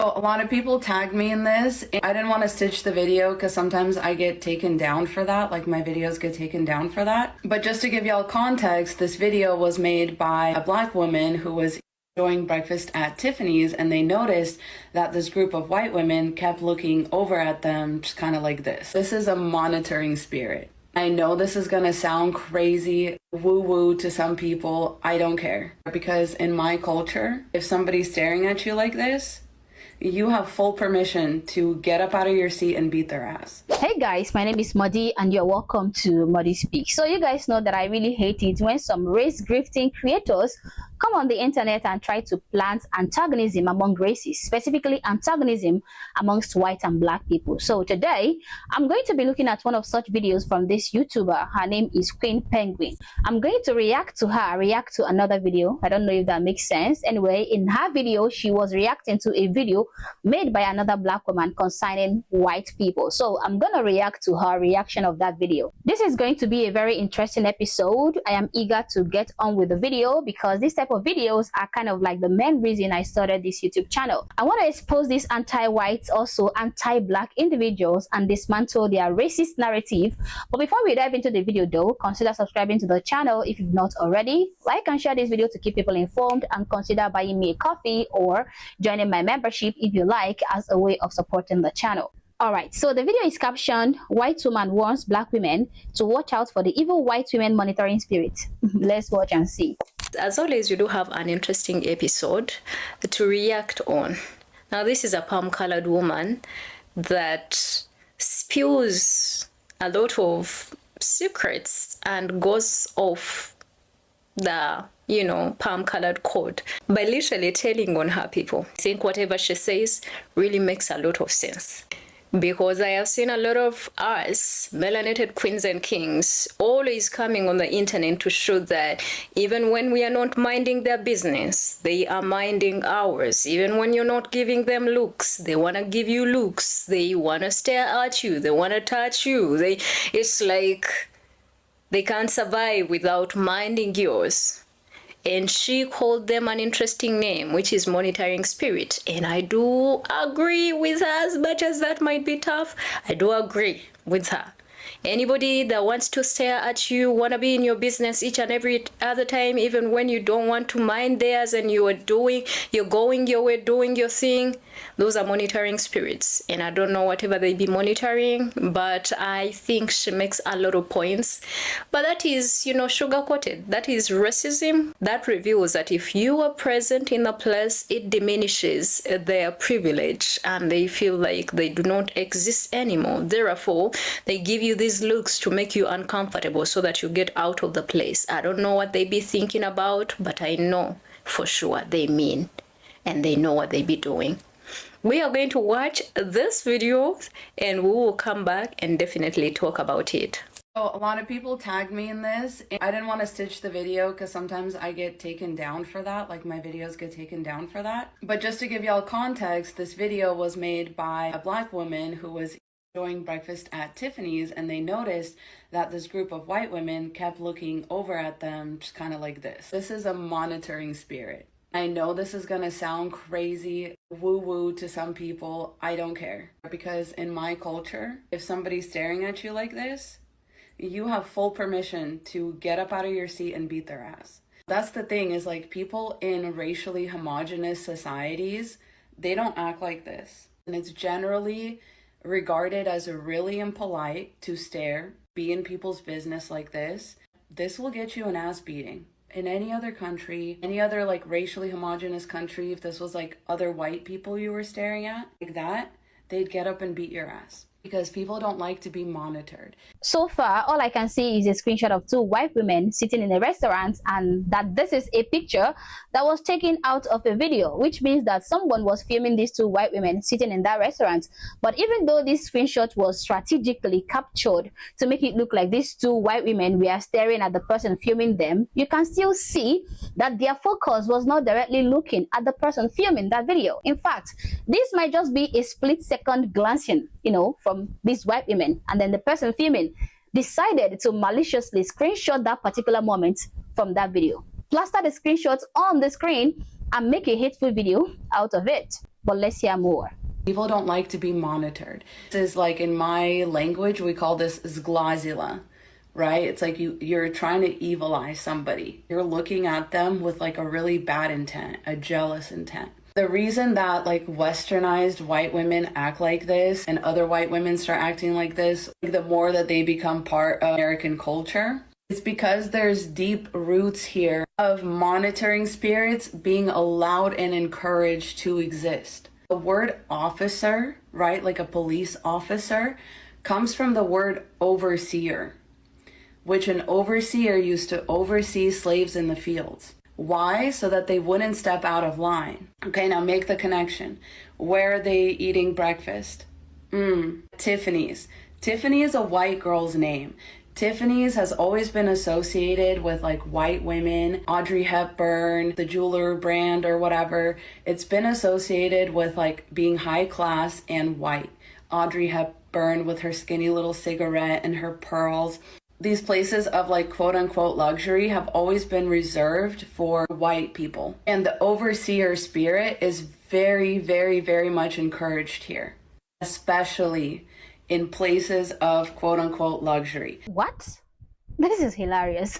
A lot of people tag me in this. I didn't want to stitch the video because sometimes I get taken down for that, like my videos get taken down for that. But just to give y'all context, this video was made by a Black woman who was enjoying breakfast at Tiffany's, and they noticed that this group of white women kept looking over at them just kind of like this. This is a monitoring spirit. I know this is gonna sound crazy, woo-woo to some people. I don't care. Because in my culture, if somebody's staring at you like this, you have full permission to get up out of your seat and beat their ass. Hey guys, my name is Modi and you're welcome to Modi Speak. So you guys know that I really hate it when some race grifting creators come on the internet and try to plant antagonism among races, specifically antagonism amongst white and Black people. So today, I'm going to be looking at one of such videos from this YouTuber. Her name is Queen Penguin. I'm going to react to another video. I don't know if that makes sense. Anyway, in her video, she was reacting to a video made by another Black woman concerning white people. So I'm going to react to her reaction of that video. This is going to be a very interesting episode. I am eager to get on with the video because this type of videos are kind of like the main reason I started this YouTube channel. I want to expose these anti-white, also anti-Black individuals and dismantle their racist narrative. But before we dive into the video though, consider subscribing to the channel if you've not already. Like and share this video to keep people informed, and consider buying me a coffee or joining my membership if you like, as a way of supporting the channel. Alright, so the video is captioned, "White woman warns Black women to watch out for the evil white women monitoring spirit." Let's watch and see. As always, we do have an interesting episode to react on. Now, this is a palm-colored woman that spews a lot of secrets and goes off the palm-colored code by literally telling on her people. I think whatever she says really makes a lot of sense. Because I have seen a lot of us, melanated queens and kings, always coming on the internet to show that even when we are not minding their business, they are minding ours. Even when you're not giving them looks, they want to give you looks. They want to stare at you. They want to touch you. It's like they can't survive without minding yours. And she called them an interesting name, which is monitoring spirit. And I do agree with her, as much as that might be tough. I do agree with her. Anybody that wants to stare at you, want to be in your business each and every other time, even when you don't want to mind theirs and you're going your way, doing your thing, those are monitoring spirits. And I don't know whatever they be monitoring, but I think she makes a lot of points. But that is, sugar-coated. That is racism. That reveals that if you are present in a place, it diminishes their privilege and they feel like they do not exist anymore. Therefore, they give you these looks to make you uncomfortable so that you get out of the place. I don't know what they be thinking about, but I know for sure they mean and they know what they be doing. We are going to watch this video and we will come back and definitely talk about it. A lot of people tag me in this. I didn't want to stitch the video because sometimes I get taken down for that, like my videos get taken down for that. But just to give y'all context, this video was made by a Black woman who was enjoying breakfast at Tiffany's, and they noticed that this group of white women kept looking over at them just kind of like this. This is a monitoring spirit. I know this is gonna sound crazy, woo-woo to some people. I don't care. Because in my culture, if somebody's staring at you like this, you have full permission to get up out of your seat and beat their ass. That's the thing, is like people in racially homogenous societies, they don't act like this. And it's generally regarded as really impolite to stare, be in people's business like this. This will get you an ass beating. In any other country, any other like racially homogenous country, if this was like other white people you were staring at like that, they'd get up and beat your ass. Because people don't like to be monitored. So far, all I can see is a screenshot of two white women sitting in a restaurant, and that this is a picture that was taken out of a video, which means that someone was filming these two white women sitting in that restaurant. But even though this screenshot was strategically captured to make it look like these two white women were staring at the person filming them, you can still see that their focus was not directly looking at the person filming that video. In fact, this might just be a split-second glancing, from these white women, and then the person filming decided to maliciously screenshot that particular moment from that video, plaster the screenshots on the screen and make a hateful video out of it. But let's hear more. People don't like to be monitored. This is like, in my language, we call this zglazila, right? It's like you're trying to evil eye somebody. You're looking at them with like a really bad intent, a jealous intent. The reason that like westernized white women act like this and other white women start acting like this, like, the more that they become part of American culture, it's because there's deep roots here of monitoring spirits being allowed and encouraged to exist. The word officer, right, like a police officer, comes from the word overseer, which an overseer used to oversee slaves in the fields. Why? So that they wouldn't step out of line. Okay, now make the connection. Where are they eating breakfast? Tiffany's. Tiffany is a white girl's name. Tiffany's has always been associated with like white women, Audrey Hepburn, the jeweler brand or whatever. It's been associated with like being high class and white. Audrey Hepburn with her skinny little cigarette and her pearls. These places of like quote unquote luxury have always been reserved for white people. And the overseer spirit is very, very, very much encouraged here, especially in places of quote unquote luxury. What? This is hilarious.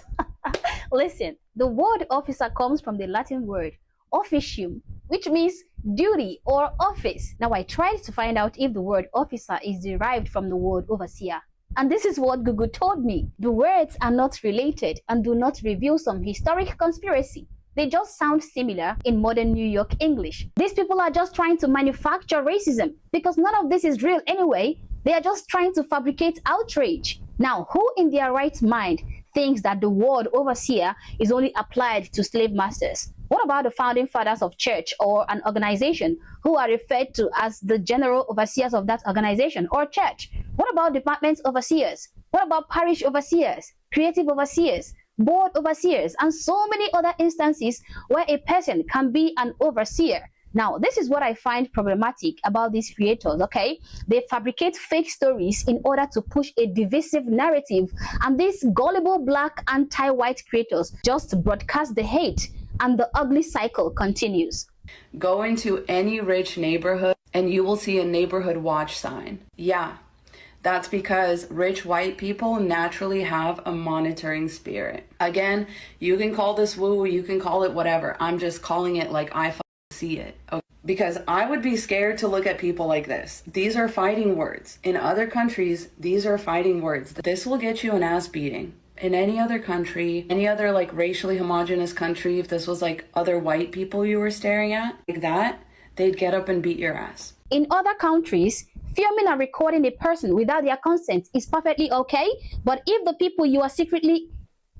Listen, the word officer comes from the Latin word officium, which means duty or office. Now I tried to find out if the word officer is derived from the word overseer. And this is what Google told me. The words are not related and do not reveal some historic conspiracy. They just sound similar in modern New York English. These people are just trying to manufacture racism because none of this is real anyway. They are just trying to fabricate outrage. Now, who in their right mind thinks that the word overseer is only applied to slave masters? What about the founding fathers of church or an organization who are referred to as the general overseers of that organization or church? What about department overseers? What about parish overseers, creative overseers, board overseers, and so many other instances where a person can be an overseer? Now, this is what I find problematic about these creators, okay? They fabricate fake stories in order to push a divisive narrative, and these gullible black anti-white creators just broadcast the hate, and the ugly cycle continues. Go into any rich neighborhood and you will see a neighborhood watch sign. Yeah, that's because rich white people naturally have a monitoring spirit. Again, you can call this woo, you can call it whatever. I'm just calling it like I see it. Okay? Because I would be scared to look at people like this. These are fighting words. In other countries, these are fighting words. This will get you an ass beating. In any other country, any other like racially homogenous country, if this was like other white people you were staring at like that, they'd get up and beat your ass. In other countries, filming and recording a person without their consent is perfectly okay. But if the people you are secretly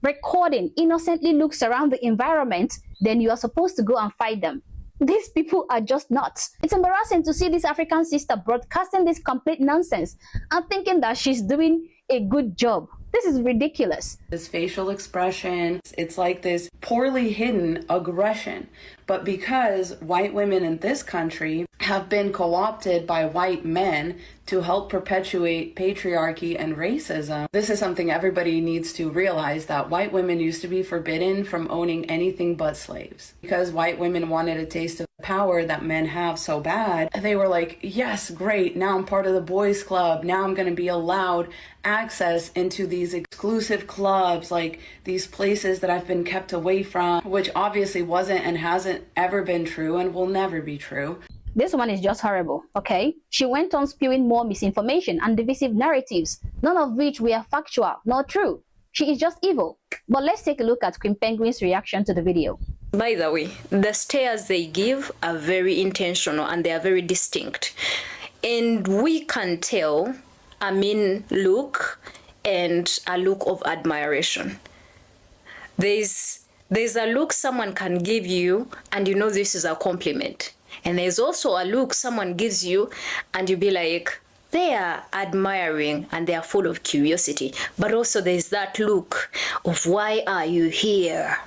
recording innocently looks around the environment, then you are supposed to go and fight them. These people are just nuts. It's embarrassing to see this African sister broadcasting this complete nonsense and thinking that she's doing a good job. This is ridiculous. This facial expression, it's like this poorly hidden aggression. But because white women in this country have been co-opted by white men to help perpetuate patriarchy and racism, this is something everybody needs to realize, that white women used to be forbidden from owning anything but slaves. Because white women wanted a taste of power that men have so bad, they were like, yes, great, now I'm part of the boys club, now I'm going to be allowed access into these exclusive clubs, like these places that I've been kept away from, which obviously wasn't and hasn't ever been true and will never be true. This one is just horrible, okay? She went on spewing more misinformation and divisive narratives, none of which were factual nor true. She is just evil. But let's take a look at Queen Penguin's reaction to the video. By the way, the stares they give are very intentional and they are very distinct. And we can tell a mean look and a look of admiration. There's a look someone can give you and you know this is a compliment. And there's also a look someone gives you and you be like, they are admiring and they are full of curiosity. But also there's that look of, why are you here?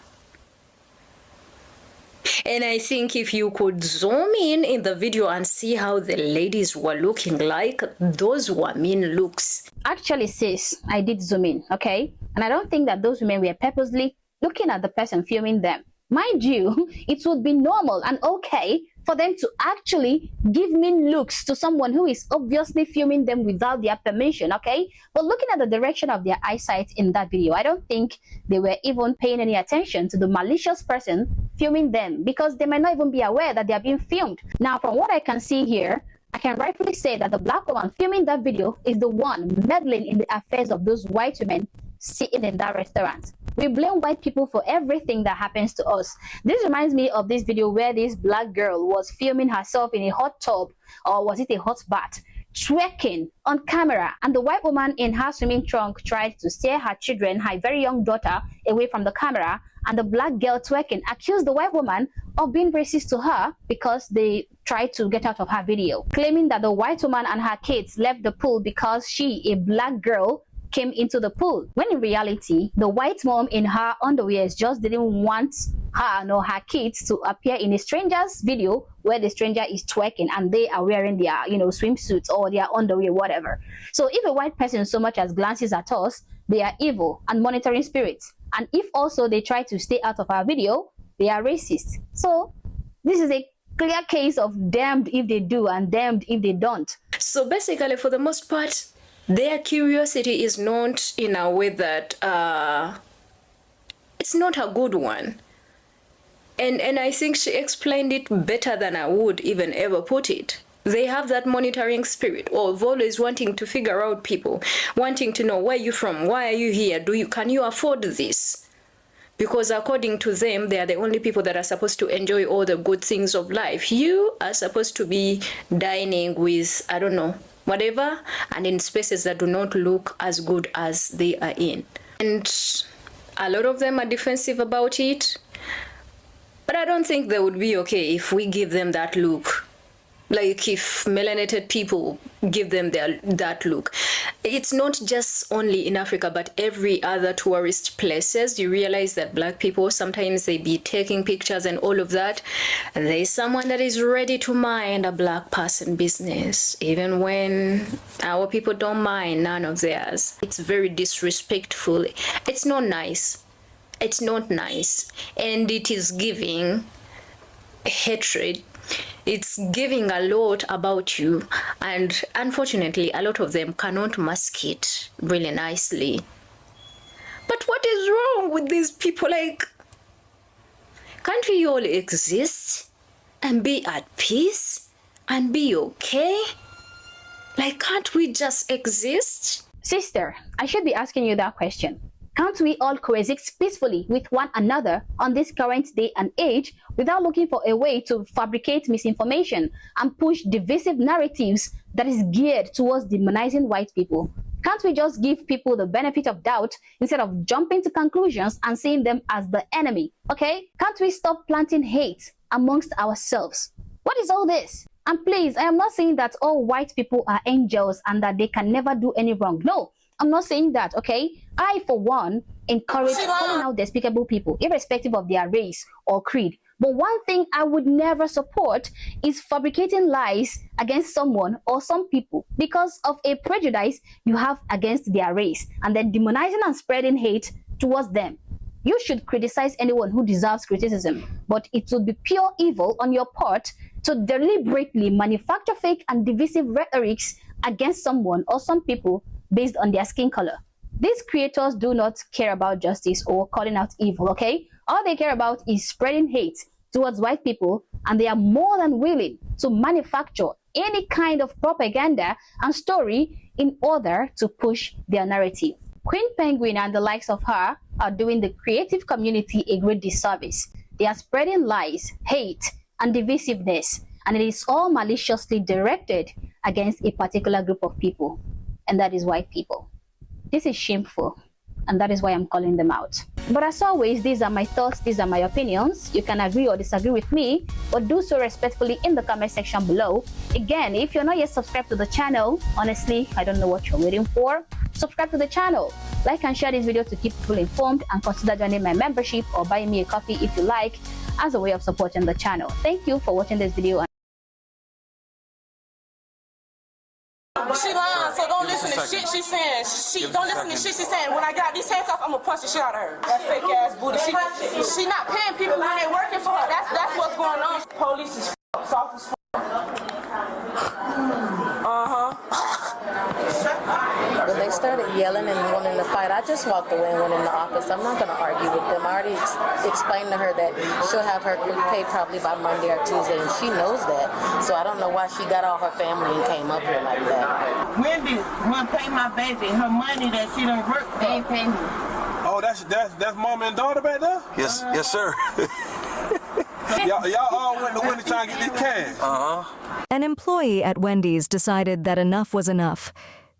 And I think if you could zoom in the video and see how the ladies were looking like, those were mean looks. Actually, sis, I did zoom in, okay? And I don't think that those women were purposely looking at the person filming them. Mind you, it would be normal and okay for them to actually give mean looks to someone who is obviously filming them without their permission, okay? But looking at the direction of their eyesight in that video, I don't think they were even paying any attention to the malicious person filming them, because they might not even be aware that they are being filmed. Now, from what I can see here, I can rightfully say that the black woman filming that video is the one meddling in the affairs of those white women sitting in that restaurant. We blame white people for everything that happens to us. This reminds me of this video where this black girl was filming herself in a hot tub, or was it a hot bath, twerking on camera, and the white woman in her swimming trunk tried to steer her children, her very young daughter, away from the camera, and the black girl twerking accused the white woman of being racist to her because they tried to get out of her video, claiming that the white woman and her kids left the pool because she, a black girl, came into the pool, when in reality the white mom in her underwears just didn't want her nor her kids to appear in a stranger's video where the stranger is twerking and they are wearing their swimsuits or their underwear, whatever. So if a white person so much as glances at us, they are evil and monitoring spirits, and if also they try to stay out of our video, they are racist. So this is a clear case of damned if they do and damned if they don't. So basically, for the most part, their curiosity is not in a way that it's not a good one. And I think she explained it better than I would even ever put it. They have that monitoring spirit of always wanting to figure out people, wanting to know where you're from, why are you here, can you afford this? Because according to them, they are the only people that are supposed to enjoy all the good things of life. You are supposed to be dining with, I don't know, whatever, and in spaces that do not look as good as they are in. And a lot of them are defensive about it, but I don't think they would be okay if we give them that look. Like if melanated people give them that look. It's not just only in Africa, but every other tourist places. You realize that black people, sometimes they be taking pictures and all of that. And there's someone that is ready to mind a black person business, even when our people don't mind none of theirs. It's very disrespectful. It's not nice. It's not nice. And it is giving hatred. It's giving a lot about you, and unfortunately a lot of them cannot mask it really nicely. But what is wrong with these people? Like, can't we all exist and be at peace and be okay? Like, can't we just exist? Sister, I should be asking you that question. Can't we all coexist peacefully with one another on this current day and age without looking for a way to fabricate misinformation and push divisive narratives that is geared towards demonizing white people? Can't we just give people the benefit of doubt instead of jumping to conclusions and seeing them as the enemy, okay? Can't we stop planting hate amongst ourselves? What is all this? And please, I am not saying that all white people are angels and that they can never do any wrong. No. I'm not saying that, okay? I, for one, encourage calling out despicable people, irrespective of their race or creed. But one thing I would never support is fabricating lies against someone or some people because of a prejudice you have against their race, and then demonizing and spreading hate towards them. You should criticize anyone who deserves criticism, but it would be pure evil on your part to deliberately manufacture fake and divisive rhetorics against someone or some people based on their skin color. These creators do not care about justice or calling out evil, okay? All they care about is spreading hate towards white people, and they are more than willing to manufacture any kind of propaganda and story in order to push their narrative. Queen Penguin and the likes of her are doing the creative community a great disservice. They are spreading lies, hate, and divisiveness, and it is all maliciously directed against a particular group of people, and that is white people. This is shameful, and that is why I'm calling them out. But as always, these are my thoughts, these are my opinions. You can agree or disagree with me, but do so respectfully in the comment section below. Again, if you're not yet subscribed to the channel, honestly, I don't know what you're waiting for. Subscribe to the channel, like and share this video to keep people informed, and consider joining my membership or buying me a coffee if you like, as a way of supporting the channel. Thank you for watching this video. She lying, so don't listen to shit she's saying. Don't listen to shit she's saying. When I got these handcuffs, I'm gonna punch the shit out of her. That fake ass booty. She not paying people when they working for her. That's what's going on. Police is soft as fuck. When they started yelling and wanting to fight, I just walked away and went in the office. I'm not going to argue with them. I already explained to her that she'll have her pay probably by Monday or Tuesday, and she knows that. So I don't know why she got all her family and came up here like that. Wendy will pay my baby her money that she done worked for. They ain't pay me. Oh, that's mama and daughter back there? Yes, sir. Y'all all went to Wendy trying to get this cash. An employee at Wendy's decided that enough was enough.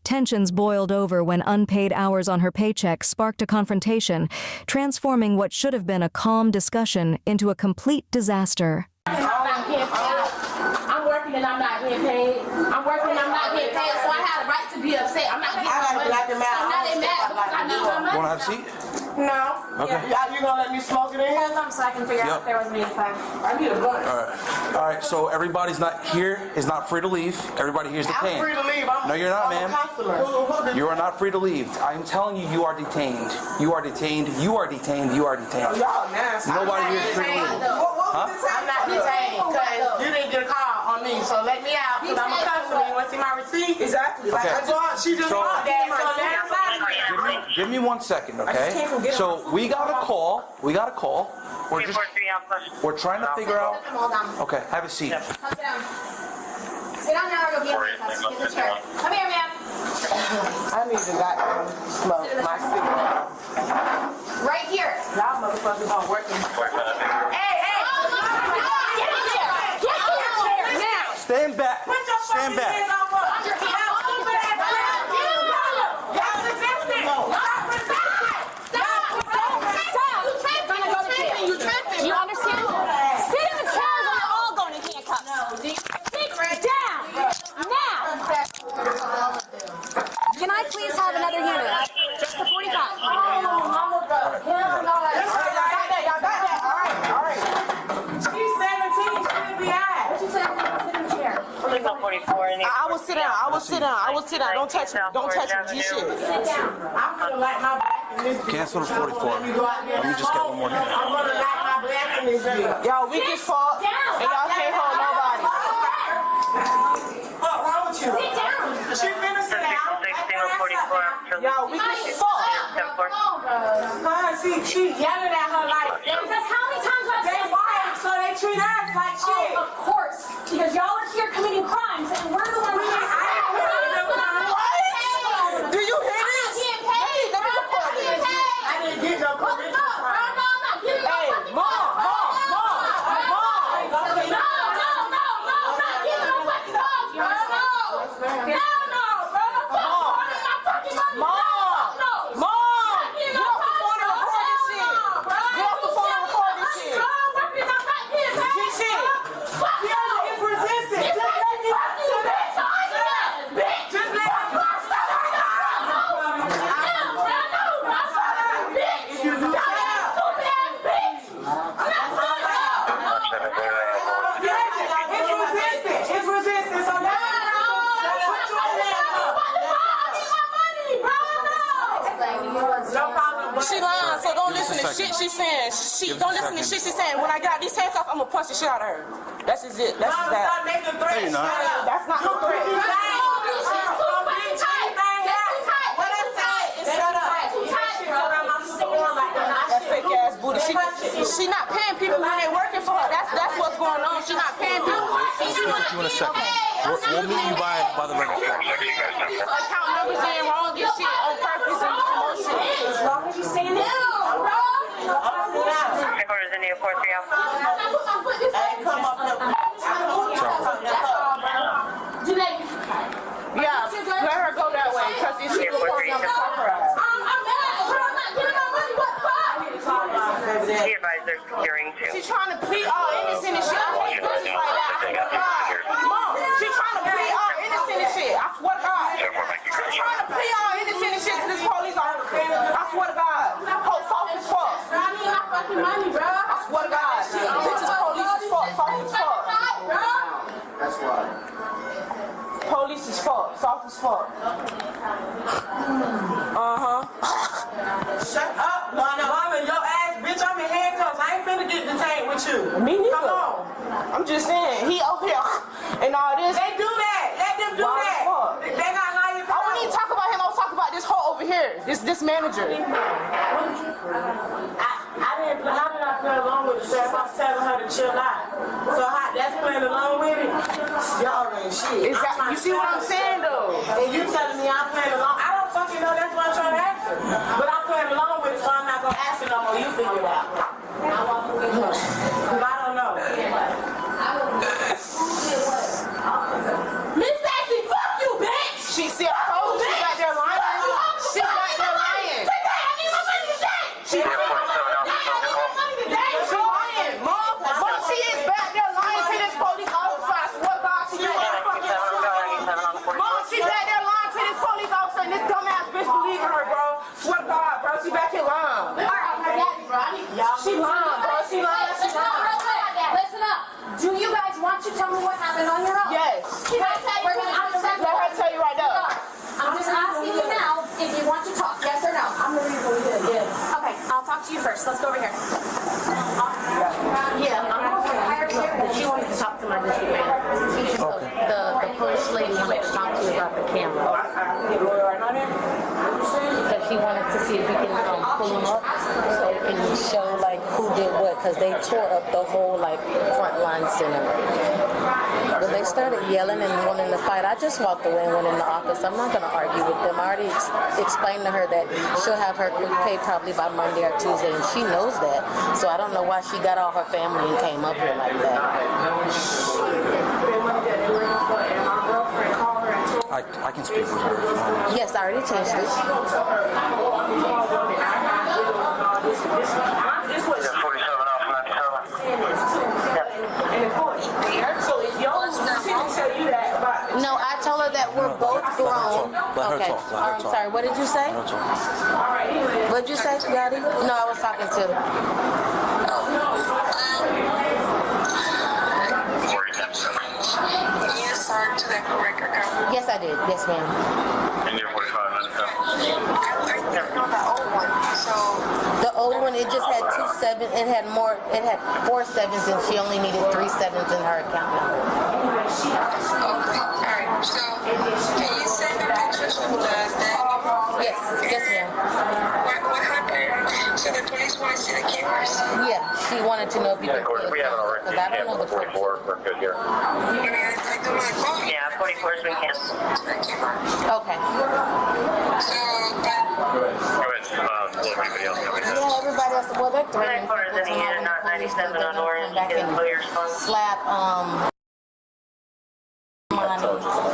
Tensions boiled over when unpaid hours on her paycheck sparked a confrontation, transforming what should have been a calm discussion into a complete disaster. I'm working and I'm not getting paid. I'm working and I'm not getting paid, so I have a right to be upset. I'm not getting my money. So now they mad because I need my money. Want to have a seat? No. Okay. You gonna let me smoke it in? Hold on so I can figure out if there was any time. I need a blunt. All right. So everybody's not here. Is not free to leave. Everybody here's the I'm can. free to leave. No, you're not, I'm ma'am. a customer. You are not free to leave. I'm telling you, you are detained. You are detained. You are detained. You are detained. Y'all nasty. Nobody here is free to leave. I'm not detained because you didn't get a call on me, so let me out because I'm a customer. You want to see my receipt? Exactly. Like Okay. she just walked in, so that's Give me 1 second, okay? So we got a call. We're trying to figure out. Okay, have a seat. Sit down there or go get the chair. Come here, ma'am. I need to goddamn smoke my cigarette. Right here. Y'all motherfuckers aren't working. Hey! Get in the chair! Get in your chair now! Stand back. Stand back. You understand? Sit in the chairs or you're all going in handcuffs. Sit down! Now! Can I please have another unit? Just the 45. Oh, mama. Hell no. Y'all got that. All right. She's 17. She didn't be out. What you say? Sit in the chair. I will sit down. Don't touch me. G shit. Sit down. I'm gonna light my back in this bitch. Cancel the 44. Let me just get one more here. I'm gonna light my black in this bitch. Y'all weak as fuck, and y'all can't hold nobody. What's wrong with you? Sit down. She finna sit down. Y'all weak as fuck. She yelling at her like. Because how many times have they white, so they treat us like shit. Of course, because y'all are here committing crimes, and we're the ones Do you hear this? I didn't get no permission. Hey, mom. She lying, so don't listen to shit she's saying. Don't listen to shit she's saying. When I got these hands off, I'm gonna punch the shit out of her. That's just it. That's just that. Hey, no. That's not no threat. That fake ass booty. She not paying people when they working for her. That's what's going on. She not paying people. You in a second. We'll meet you by the register. Account numbers ain't wrong and shit on purpose and some more shit. As long as you saying this. Yeah, let her go that way because if she will walk down the her ass. She's trying to plead all innocent and shit. I hate bitches like that. I swear to God. Mom, she's trying to plead all innocent and shit. I swear to God. She's trying to plead all innocent and shit to this police officer. I swear to God. Soft as fuck. I need my fucking money, bro. I swear to God. Bitches police as fuck. Soft as fuck. That's why. Police as fuck. Soft as fuck. Shut up, mama, your ass, bitch. I'm in handcuffs. I ain't finna get detained with you. Me neither. Come on. I'm just saying. He over This manager. How did I play along with it? So if I'm telling her to chill out. So that's playing along with it? Y'all ain't shit. You see what I'm saying though? And you telling me I'm playing along? I don't fucking know, that's why I'm trying to ask her. But I'm playing along with it, so I'm not gonna ask her no more. You figure it out. Because I don't know. Miss Stacy, fuck you, bitch! She told you, she got there lying. She got there lying. She lying. Mom, she is back there lying to this police officer. I swear to God, she Mom, she back there lying to this police officer, and this dumbass bitch believing her, bro. Swear to God, bro, she back here lying. She lying, bro. She lying. She lying. Listen up. Do you guys want to tell me what happened on your own? Yes. Let her tell you right now. I'm just asking you now if you want to talk. Yes or no? I'm gonna read what we did. Yes. Okay, I'll talk to you first. Let's go over here. Yeah, she wanted to talk to my district manager. Okay. The police lady wanted to talk to you about the camera. Because she wanted to see if we can pull them up so we can show like who did what, because they tore up the whole like Frontline Center. When they started yelling and wanting to fight, I just walked away and went in the office. I'm not going to argue with them. I already explained to her that she'll have her quick pay probably by Monday or Tuesday, and she knows that. So I don't know why she got all her family and came up here like that. I can speak with her. Yes, I already changed it. No, I told her that we're both grown. Okay. I'm sorry. What did you say? What did you say, Scotty? No, I was talking to. Yes, I did. Yes, ma'am. And you're 45 minutes out. The old one, it just had 2 sevens. It had 4 sevens, and she only needed 3 sevens in her account number. Okay, alright. So, can you send the pictures of the Yes, yes, ma'am. What happened? So the police want to see the cameras? Yeah, she wanted to know if you could. We haven't already. Because I don't know the 44. We're good here. Yeah, 44 is we can. Okay. So, go ahead. Everybody else coming in. Yeah, everybody else. Well, they're threatening people to have not 97 on Orange. Back and slap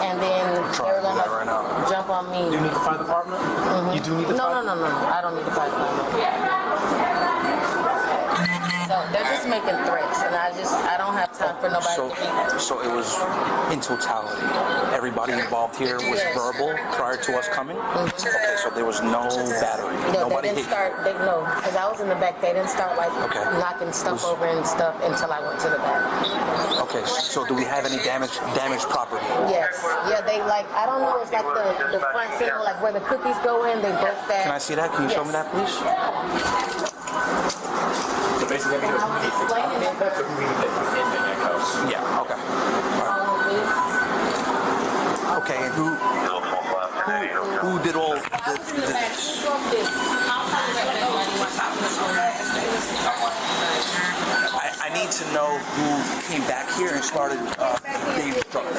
and then they're gonna jump on me. You need the fire department? You do need the fire department? No. I don't need the fire department. So they're just making threats, and I don't have time for nobody to be. So it was in totality. Everybody involved here was verbal prior to us coming? Okay, so there was no battery. No, Nobody they didn't start. No, because I was in the back. They didn't start like knocking stuff over and stuff until I went to the back. Okay, so do we have any damaged property? Yes. Yeah, they like, I don't know, it's like the front center, like where the cookies go in, they broke that. Can I see that? Can you show me that, please? So basically, everything was explaining it. Yeah, okay. Okay, and who did all this? I need to know who came back here and started being destructive.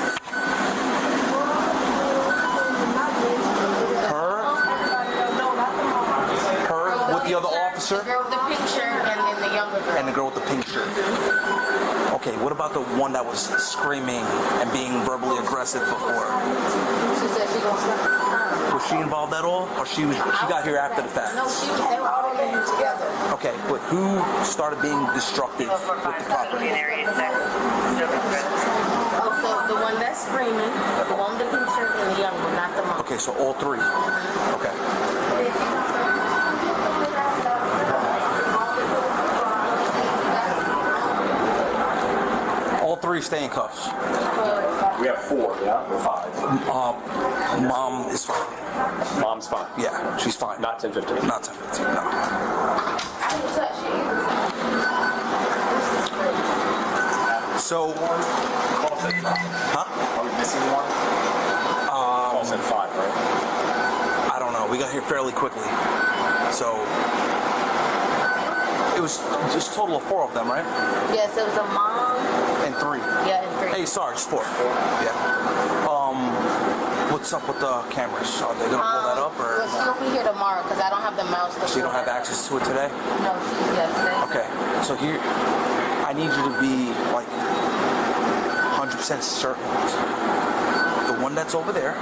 Her with the other officer? The girl with the pink shirt and then the younger girl. And the girl with the pink shirt. Okay, what about the one that was screaming and being verbally aggressive before? She said she gonna stop. Was she involved at all, or she got here after the fact? No, they were all in here together. Okay, but who started being destructive with the property? Oh, so the one that's screaming, the one with the pink shirt, and the young one, not the mom. Okay, so all three. Okay. All three stay in cuffs. We have 4, yeah? Or 5? Mom is fine. Mom's fine? Yeah, she's fine. Not 10-15? Not 10-15, no. So... Call said 5. Huh? Are we missing one? Call said 5, right? I don't know. we got here fairly quickly. So it was just a total of 4 of them, right? Yes, it was a mom. And 3. Yeah, and 3. Hey, sorry, it's 4. Yeah. What's up with the cameras? Are they gonna pull that up or? Well, she'll be here tomorrow because I don't have the mouse. So you don't have access to it today? No, today. Okay, so here, I need you to be like 100% certain. The one that's over there.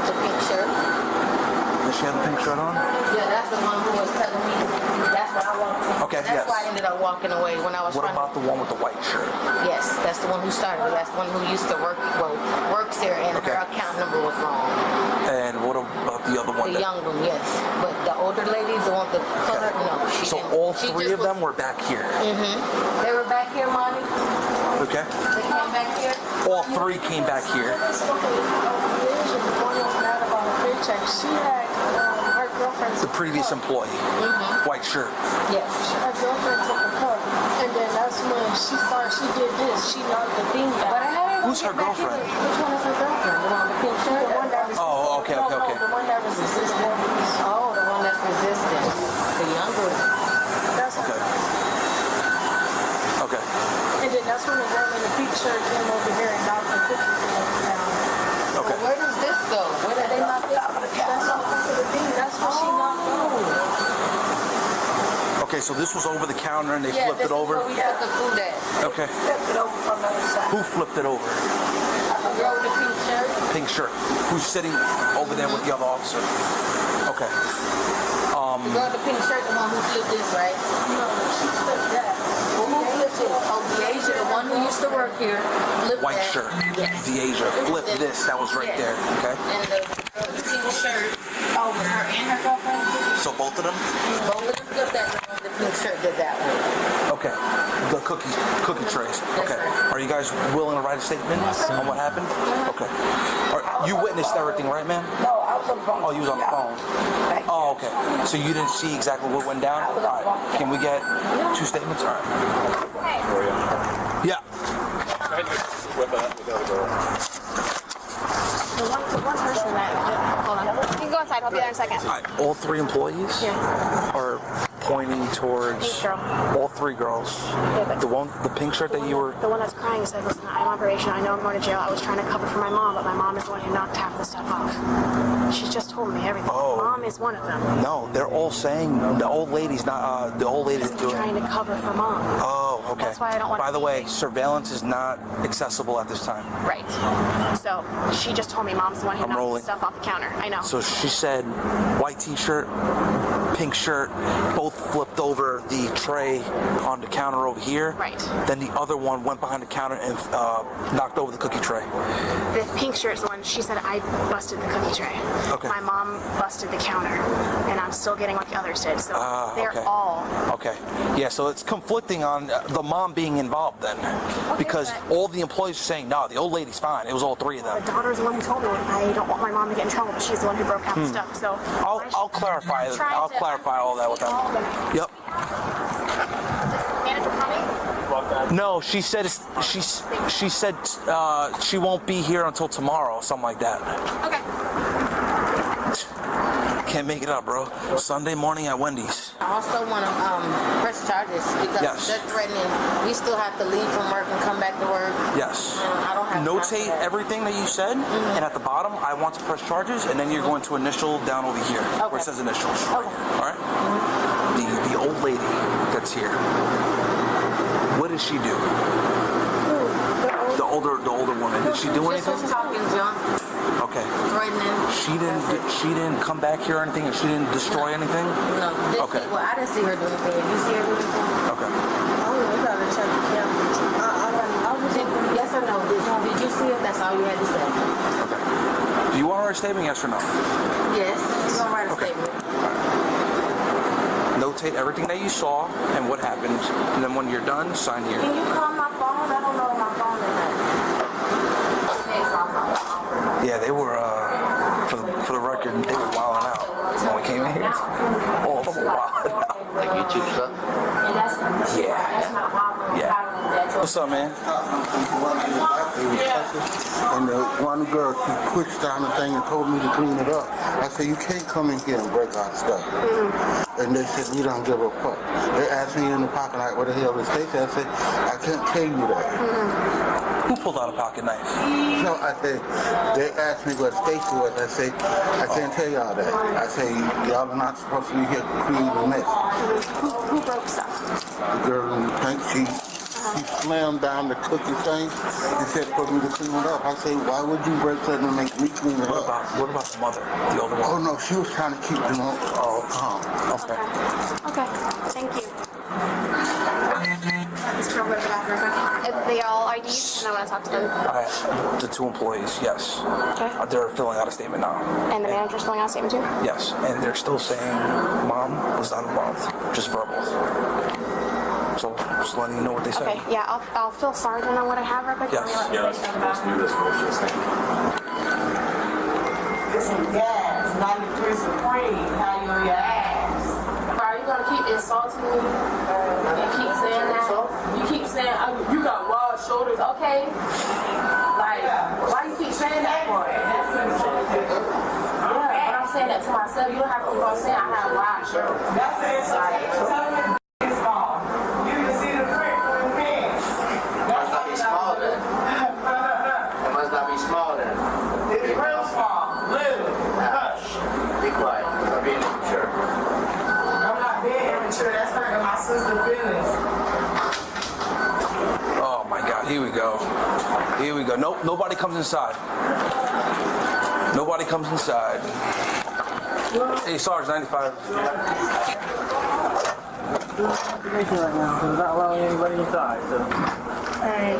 The pink shirt. Does she have the pink shirt on? Yeah, that's the one who was telling me. That's what I wanted. Okay, that's yes. why I ended up walking away when I was. What about the one with the white shirt? Yes, that's the one who started it. That's the one who used to works here, and her account number was wrong. And what about the other one? The young one, yes. But the older lady, the one with the color, no. So all 3 of them were back here? Mm-hmm. They were back here, Mommy. Okay. They came back here? All 3 came back here. She had her girlfriend. The previous employee. White shirt. Yes. Her girlfriend took a cup, and then that's when she did this. She knocked the thing down. But I had Who's her girlfriend? Which one is her girlfriend? The one with the pink shirt? The one that resisted. Oh, okay. No, the one that resisted. Oh, the one that's resistant. The younger. That's okay. Okay. And then that's when the girl in the pink shirt came over here and knocked the cookies down. Okay. Well, where does this go? Where did they knock this? That's what she knocked over. Okay, so this was over the counter and they flipped it over? We took the food at. Okay. Flipped it over from the other side. Who flipped it over? The girl with the pink shirt. Pink shirt. Who's sitting over there with the other officer? Okay. The girl with the pink shirt, the one who flipped this, right? No, she flipped that. Well, who flipped it? Oh, Deasia, the one who used to work here, flipped White that. shirt. Yes. Deasia flipped this. That was right there. Okay. And the girl with the pink shirt, oh, was her and her girlfriend? So both of them? Both of them flipped that. The one with the pink shirt did that one. Okay. The cookie trays. Okay. Are you guys willing to write a statement on what happened? Okay. You witnessed everything, right, ma'am? No, I was on the phone. Oh, you was on the phone. Oh, okay. So you didn't see exactly what went down? All right. Can we get 2 statements? All right. Yeah. The one person that, hold on. You can go inside, I'll be there in a second. All right. All 3 employees are pointing towards all 3 girls. The one, the pink shirt that you were. The one that's crying said, listen, I'm on probation. I know I'm going to jail. I was trying to cover for my mom, but my mom is the one who knocked half the stuff off. She just told me everything. Oh. Mom is one of them. No, they're all saying the old lady's not. The old lady didn't do it. Trying to cover for mom. Oh, okay. That's why I don't want. By the way, surveillance is not accessible at this time. Right. So she just told me mom's the one who knocked the stuff off the counter. I know. So she said, white T-shirt, pink shirt, both flipped over the tray on the counter over here. Right. Then the other one went behind the counter and knocked over the cookie tray. The pink shirt's the one. She said I busted the cookie tray. Okay. My mom busted the counter, and I'm still getting what the others did. So they're okay. all. Okay. Yeah, so it's conflicting on the mom being involved then. Because all the employees are saying, no, the old lady's fine. It was all 3 of them. The daughter's the one who told me I don't want my mom to get in trouble, but she's the one who broke out the stuff. So I'll clarify. I'll clarify all that with them. Yep. Manager coming? No, she said she won't be here until tomorrow, something like that. Okay. Can't make it up, bro. Sunday morning at Wendy's. I also want to press charges because they're threatening. We still have to leave from work and come back to work. Yes. And I don't have Notate everything that you said, and at the bottom, I want to press charges, and then you're going to initial down over here where it says initials. Okay. All right. The old lady that's here. What did she do? The older woman. Did she do anything? Just talking junk. Okay. Threatening. She didn't come back here or anything, and she didn't destroy anything? No. Okay. Well, I didn't see her do anything. Did you see her do anything? Okay. We gotta check the cameras. Yes or no? Did you see it? That's all you had to say. Okay. Do you want to write a statement, yes or no? Yes. You're gonna write a statement. Notate everything that you saw and what happened, and then when you're done, sign here. Can you call my phone? I don't know if my phone is at. Yeah, they were, for the record, they were wilding out. when we came in here. Oh, wow. Like YouTube stuff? Yeah. What's up, man? And the one girl, she pushed down the thing and told me to clean it up. I said, you can't come in here and break our stuff. And they said, we don't give a fuck. They asked me in the parking lot, what the hell is Stacy? I said, I can't tell you that. Who pulled out a pocket knife? No, I said, they asked me what Stacy was. I said, I can't tell y'all that. I say, y'all are not supposed to be here creating mess. Who broke stuff? The girl in the tank, she slammed down the cookie thing and said for me to clean it up. I say, why would you break something and make me clean it up? What about the mother, the older one? Oh no, she was trying to keep them all calm. Okay. Okay, thank you. Let's go over to the bathroom. If they all IDs, and I want to talk to them. The 2 employees, yes. Okay. They're filling out a statement now. And the manager's filling out a statement too? Yes, and they're still saying Mom was not involved, just verbal. So just letting you know what they say. Okay, yeah, I'll fill sergeant on what I have real quick. Yes. Let's do this first. Listen, guys, 93 Supreme, how you on your ass? Are you gonna keep insulting me and keep saying that? You keep saying you got wide shoulders, okay? Like, why you keep saying that for? Yeah, but I'm saying that to myself. You don't have to keep on saying I have wide shoulders. That's it. It's small. You can see the print on the pen. Must not be small then. It must not be small then. It's real small. Literally. Hush. Be quiet. I'm being immature. I'm not being immature. That's hurting my sister's feelings. Oh my God, here we go. Here we go. Nope, nobody comes inside. Nobody comes inside. Hey, Sarge, 95. Right now, so we're not allowing anybody inside. So. Alright.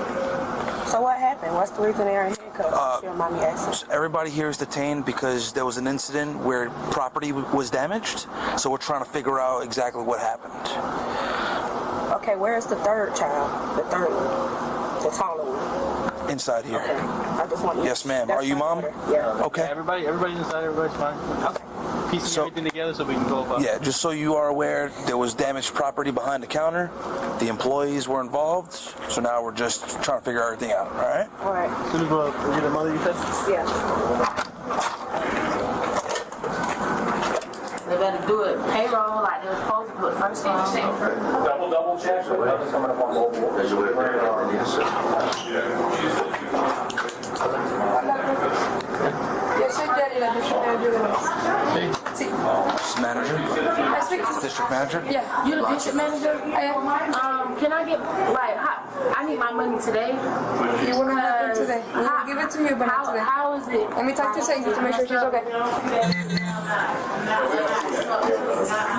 So what happened? What's the reason they're in handcuffs? Your mommy asked. Everybody here is detained because there was an incident where property was damaged. So we're trying to figure out exactly what happened. Okay, where's the third child? The third one? The taller one? Inside here. Okay. I just want Yes, ma'am. Are you Mom? Yeah. Okay. Yeah, everybody's inside. Everybody's fine. Okay. Piecing everything together so we can go above. Yeah, just so you are aware, there was damaged property behind the counter. The employees were involved. So now we're just trying to figure everything out. All right? All right. As soon as we get the mother, you said? Yeah. They better do it payroll like they were supposed to do it first thing. Double check. So nothing's coming up on mobile. There's a way of Manager? District manager? Yeah, you the district manager? Can I get, like, I need my money today. You want to have it today. We'll give it to you, but not today. How is it? Let me talk to Sadie to make sure she's okay.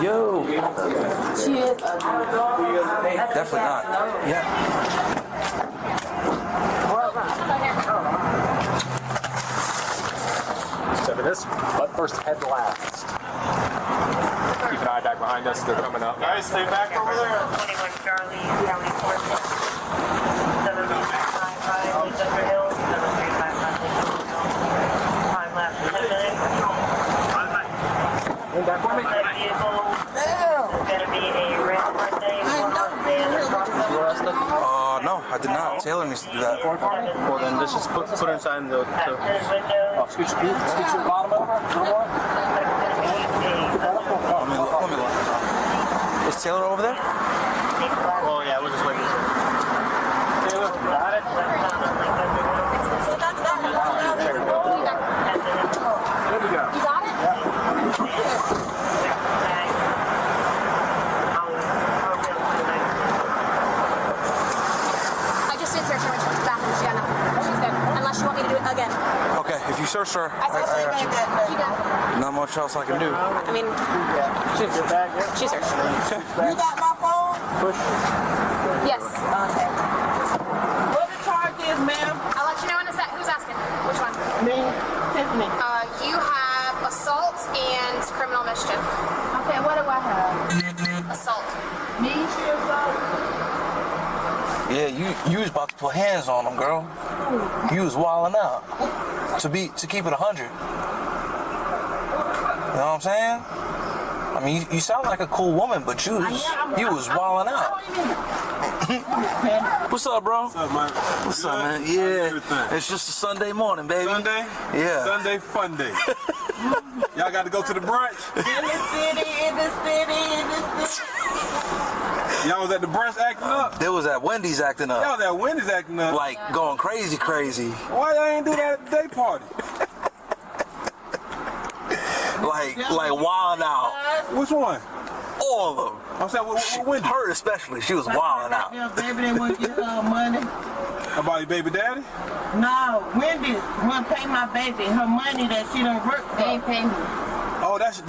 Yo. She is ugly. Definitely not. Yeah. Seven this, but first head last. Keep an eye back behind us. They're coming up. Guys, stay back over there. 21 Charlie, County 46. 755, Lucifer Hills, 735, time left, 10 minutes. That vehicle is going to be a red birthday. No, I did not. Taylor needs to do that. Well, then let's just put her inside and scooch your bottom over. Let me look. Is Taylor over there? Oh, yeah, we'll just wait. Taylor, got it? There we go. You got it? Yeah. I just did search her when she went to the bathroom. She got nothing. She's good. Unless you want me to do it again. Okay, if you search her, I said she's got you. good. You got it. Not much else I can do. I mean, she searched. You got my phone? Push. Yes. Okay. What the charge is, ma'am? I'll let you know in a sec. Who's asking? Which one? Me, Tiffany. You have assault and criminal mischief. Okay, what do I have? Assault. Me, she assault? Yeah, you was about to put hands on them, girl. You was wilding out. To keep it 100. You know what what I'm saying? I mean, you sound like a cool woman, but you was wilding out. What's up, bro? What's up, man? What's up, man? Yeah, it's just a Sunday morning, baby. Sunday? Yeah. Sunday fun day. Y'all got to go to the brunch? In the city. Y'all was at the brunch acting up? They was at Wendy's acting up. Y'all was at Wendy's acting up? Like, going crazy. Why y'all ain't do that at the day party? like wilding out. Which one? All of them. I'm saying, what Wendy? Her especially. She was wilding out. Baby, they want to get her money. About your baby daddy? No, Wendy want to pay my baby her money that she done work for. They ain't pay me. Oh, that's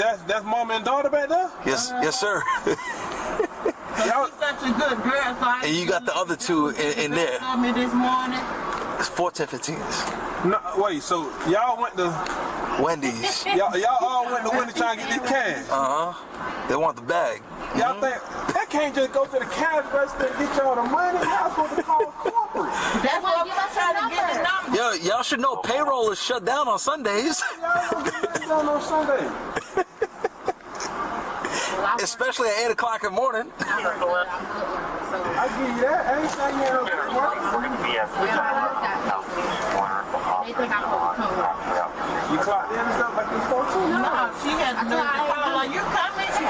mama and daughter back there? Yes, sir. She's such a good girl, so And you got the other two in there. Told me this morning. It's 4:10-15. No, wait, so y'all went to Wendy's. y'all all went to Wendy's trying to get this cash? They want the bag. Y'all think that can't just go to the cash register and get y'all the money? Y'all supposed to call corporate. That's what I'm trying to get the number. Y'all should know payroll is shut down on Sundays. Y'all don't get that done on Sunday. Especially at 8 o'clock in the morning. I give you that. I ain't saying you ain't no work. You clocked in and stuff like you supposed to? No, she has no call. You coming? She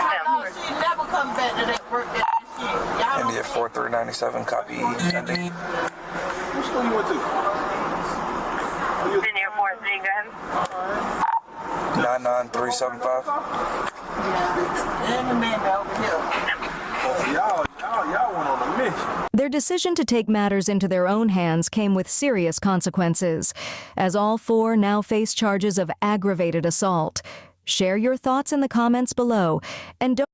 never come back to that work that shit. India 4397 copy pending. Which school you went to? Senior 4-3, go ahead. 99375. Y'all went on a mission. Their decision to take matters into their own hands came with serious consequences, as all four now face charges of aggravated assault. Share your thoughts in the comments below, and don't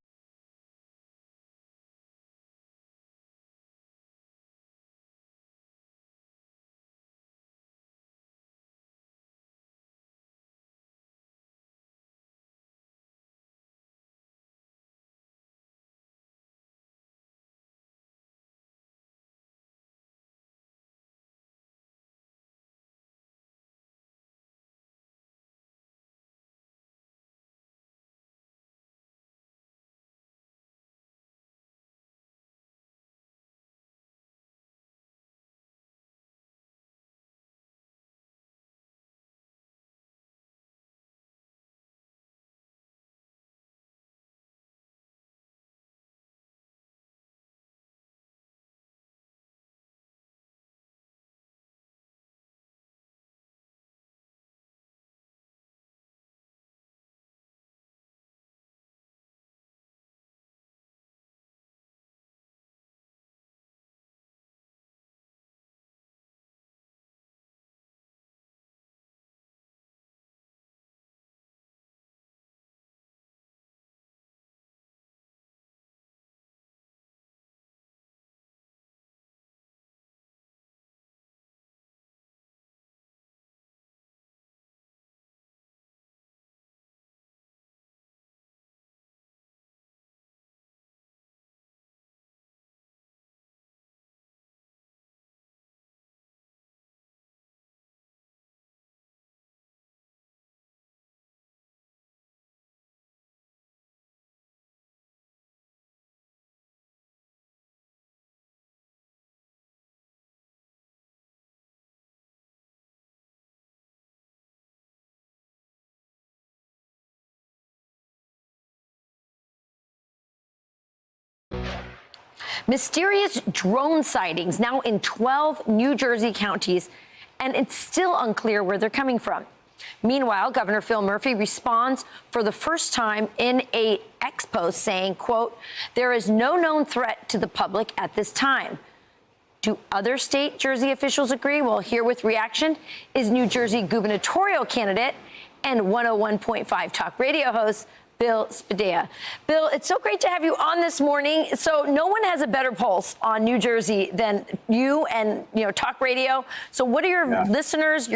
Mysterious drone sightings now in 12 New Jersey counties, and it's still unclear where they're coming from. Meanwhile, Governor Phil Murphy responds for the first time in a X post saying, quote, "There is no known threat to the public at this time." Do other state Jersey officials agree? Well, here with reaction is New Jersey gubernatorial candidate and 101.5 Talk Radio host Bill Spadea. Bill, it's so great to have you on this morning. So no one has a better pulse on New Jersey than you and, Talk Radio. So what are your listeners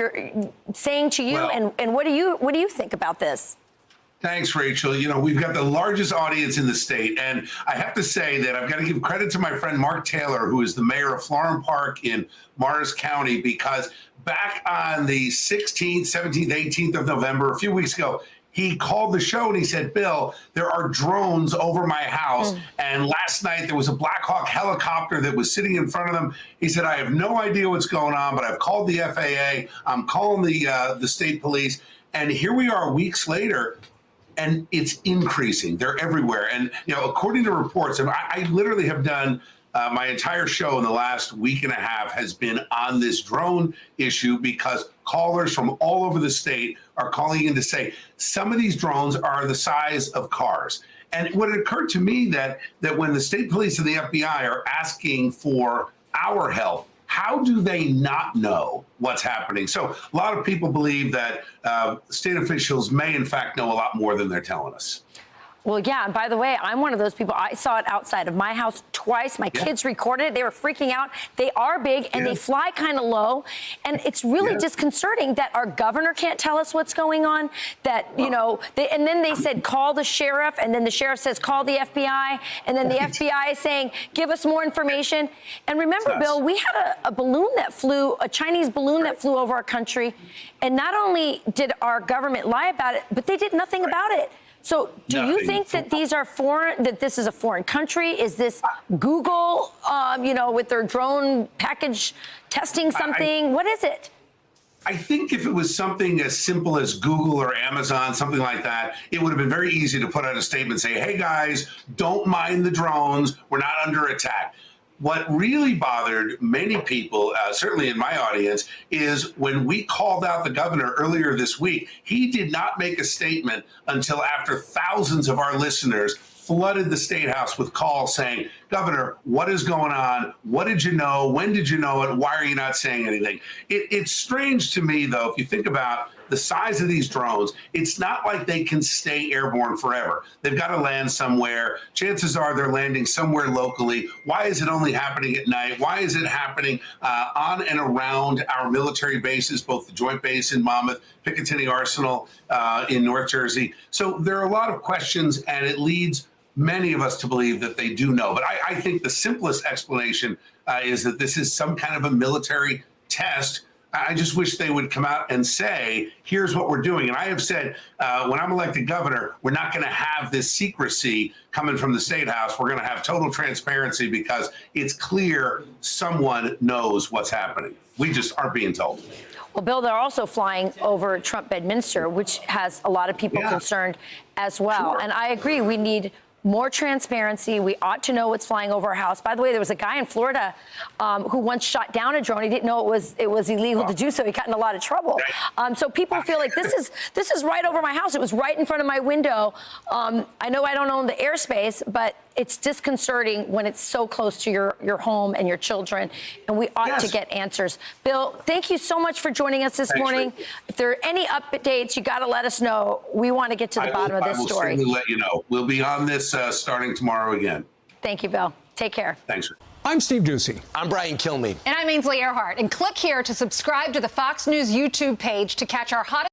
saying to you, and what do you think about this? Thanks, Rachel. We've got the largest audience in the state, and I have to say that I've got to give credit to my friend Mark Taylor, who is the mayor of Florham Park in Morris County, because back on the 16th, 17th, 18th of November, a few weeks ago, he called the show and he said, Bill, there are drones over my house. And last night there was a Black Hawk helicopter that was sitting in front of them. He said, I have no idea what's going on, but I've called the FAA. I'm calling the state police. And here we are weeks later, and it's increasing. They're everywhere. And, according to reports, and I literally have done my entire show in the last week and a half has been on this drone issue because callers from all over the state are calling in to say some of these drones are the size of cars. And what occurred to me that when the state police and the FBI are asking for our help, how do they not know what's happening? So a lot of people believe that state officials may, in fact, know a lot more than they're telling us. Well, yeah, and by the way, I'm one of those people. I saw it outside of my house twice. My kids recorded it. They were freaking out. They are big, and they fly kind of low. And it's really disconcerting that our governor can't tell us what's going on, that, and then they said, call the sheriff, and then the sheriff says, call the FBI, and then the FBI is saying, give us more information. And remember, Bill, we had a balloon that flew, a Chinese balloon that flew over our country, and not only did our government lie about it, but they did nothing about it. So do you think that these are foreign, that this is a foreign country? Is this Google, with their drone package testing something? What is it? I think if it was something as simple as Google or Amazon, something like that, it would have been very easy to put out a statement, say, hey guys, don't mind the drones. We're not under attack. What really bothered many people, certainly in my audience, is when we called out the governor earlier this week, he did not make a statement until after thousands of our listeners flooded the State House with calls saying, Governor, what is going on? What did you know? When did you know it? Why are you not saying anything? It's strange to me, though, if you think about the size of these drones, it's not like they can stay airborne forever. They've got to land somewhere. Chances are they're landing somewhere locally. Why is it only happening at night? Why is it happening on and around our military bases, both the Joint Base in Monmouth, Picatinny Arsenal in North Jersey? So there are a lot of questions, and it leads many of us to believe that they do know. But I think the simplest explanation is that this is some kind of a military test. I just wish they would come out and say, here's what we're doing. And I have said, when I'm elected governor, we're not going to have this secrecy coming from the State House. We're going to have total transparency because it's clear someone knows what's happening. We just aren't being told. Well, Bill, they're also flying over Trump Bedminster, which has a lot of people concerned as well. And I agree, we need more transparency. We ought to know what's flying over our house. By the way, there was a guy in Florida who once shot down a drone. He didn't know it was illegal to do so. He got in a lot of trouble. So people feel like this is right over my house. It was right in front of my window. I know I don't own the airspace, but it's disconcerting when it's so close to your home and your children, and we ought to get answers. Bill, thank you so much for joining us this morning. If there are any updates, you got to let us know. We want to get to the bottom of this story. I will certainly let you know. We'll be on this starting tomorrow again. Thank you, Bill. Take care. Thanks. I'm Steve Ducey. I'm Brian Kilmeade. And I'm Ainsley Earhart. And click here to subscribe to the Fox News YouTube page to catch our hottest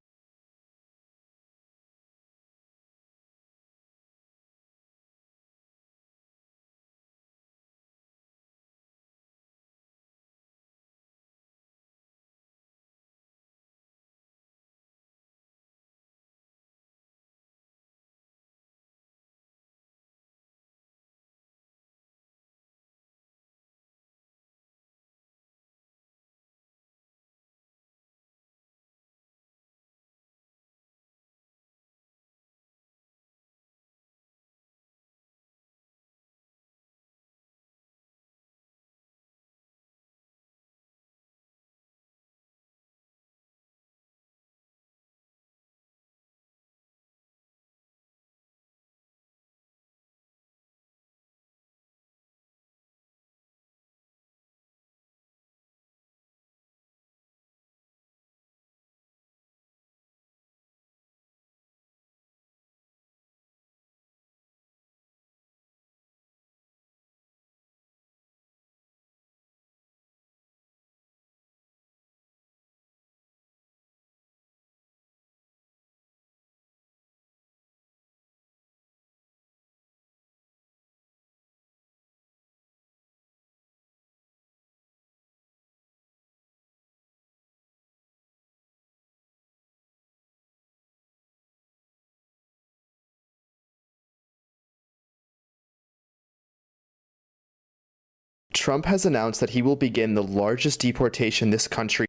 Trump has announced that he will begin the largest deportation this country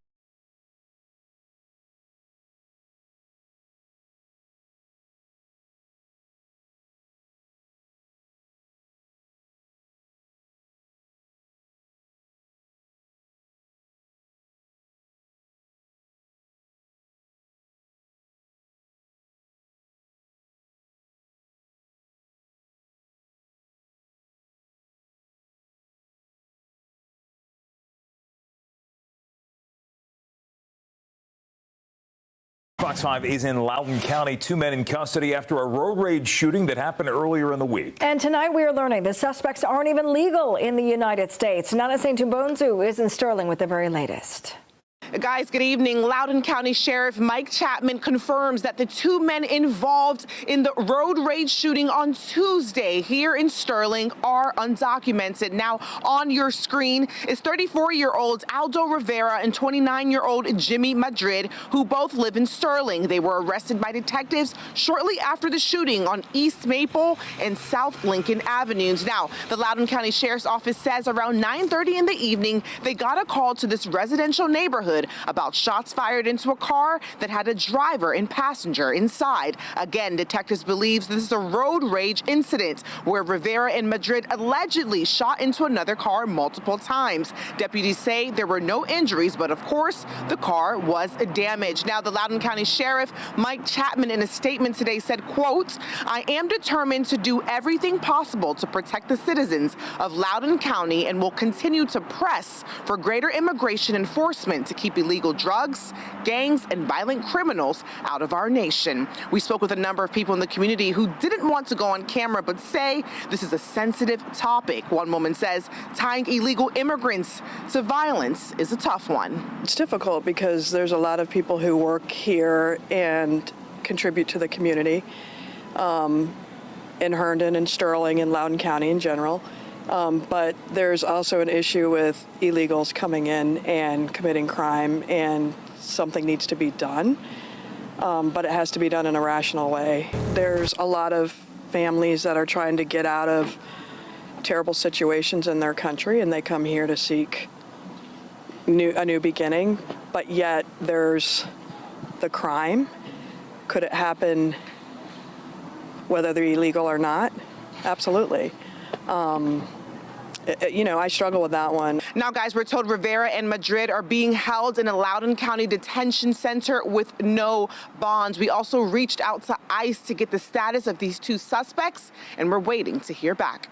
Fox 5 is in Loudoun County. 2 men in custody after a road rage shooting that happened earlier in the week. And tonight we are learning the suspects aren't even legal in the United States. Nana St. Tumbonzu is in Sterling with the very latest. Guys, good evening. Loudoun County Sheriff Mike Chapman confirms that the 2 men involved in the road rage shooting on Tuesday here in Sterling are undocumented. Now, on your screen is 34-year-old Aldo Rivera and 29-year-old Jimmy Madrid, who both live in Sterling. They were arrested by detectives shortly after the shooting on East Maple and South Lincoln Avenues. Now, the Loudoun County Sheriff's Office says around 9:30 in the evening, they got a call to this residential neighborhood about shots fired into a car that had a driver and passenger inside. Again, detectives believe this is a road rage incident where Rivera and Madrid allegedly shot into another car multiple times. Deputies say there were no injuries, but of course, the car was damaged. Now, the Loudoun County Sheriff Mike Chapman in a statement today said, quote, "I am determined to do everything possible to protect the citizens of Loudoun County and will continue to press for greater immigration enforcement to keep illegal drugs, gangs, and violent criminals out of our nation." We spoke with a number of people in the community who didn't want to go on camera but say this is a sensitive topic. One woman says tying illegal immigrants to violence is a tough one. It's difficult because there's a lot of people who work here and contribute to the community in Herndon and Sterling and Loudoun County in general. But there's also an issue with illegals coming in and committing crime, and something needs to be done, but it has to be done in a rational way. There's a lot of families that are trying to get out of terrible situations in their country, and they come here to seek a new beginning, but yet there's the crime. Could it happen whether they're illegal or not? Absolutely. I struggle with that one. Now, guys, we're told Rivera and Madrid are being held in a Loudoun County detention center with no bonds. We also reached out to ICE to get the status of these 2 suspects, and we're waiting to hear back.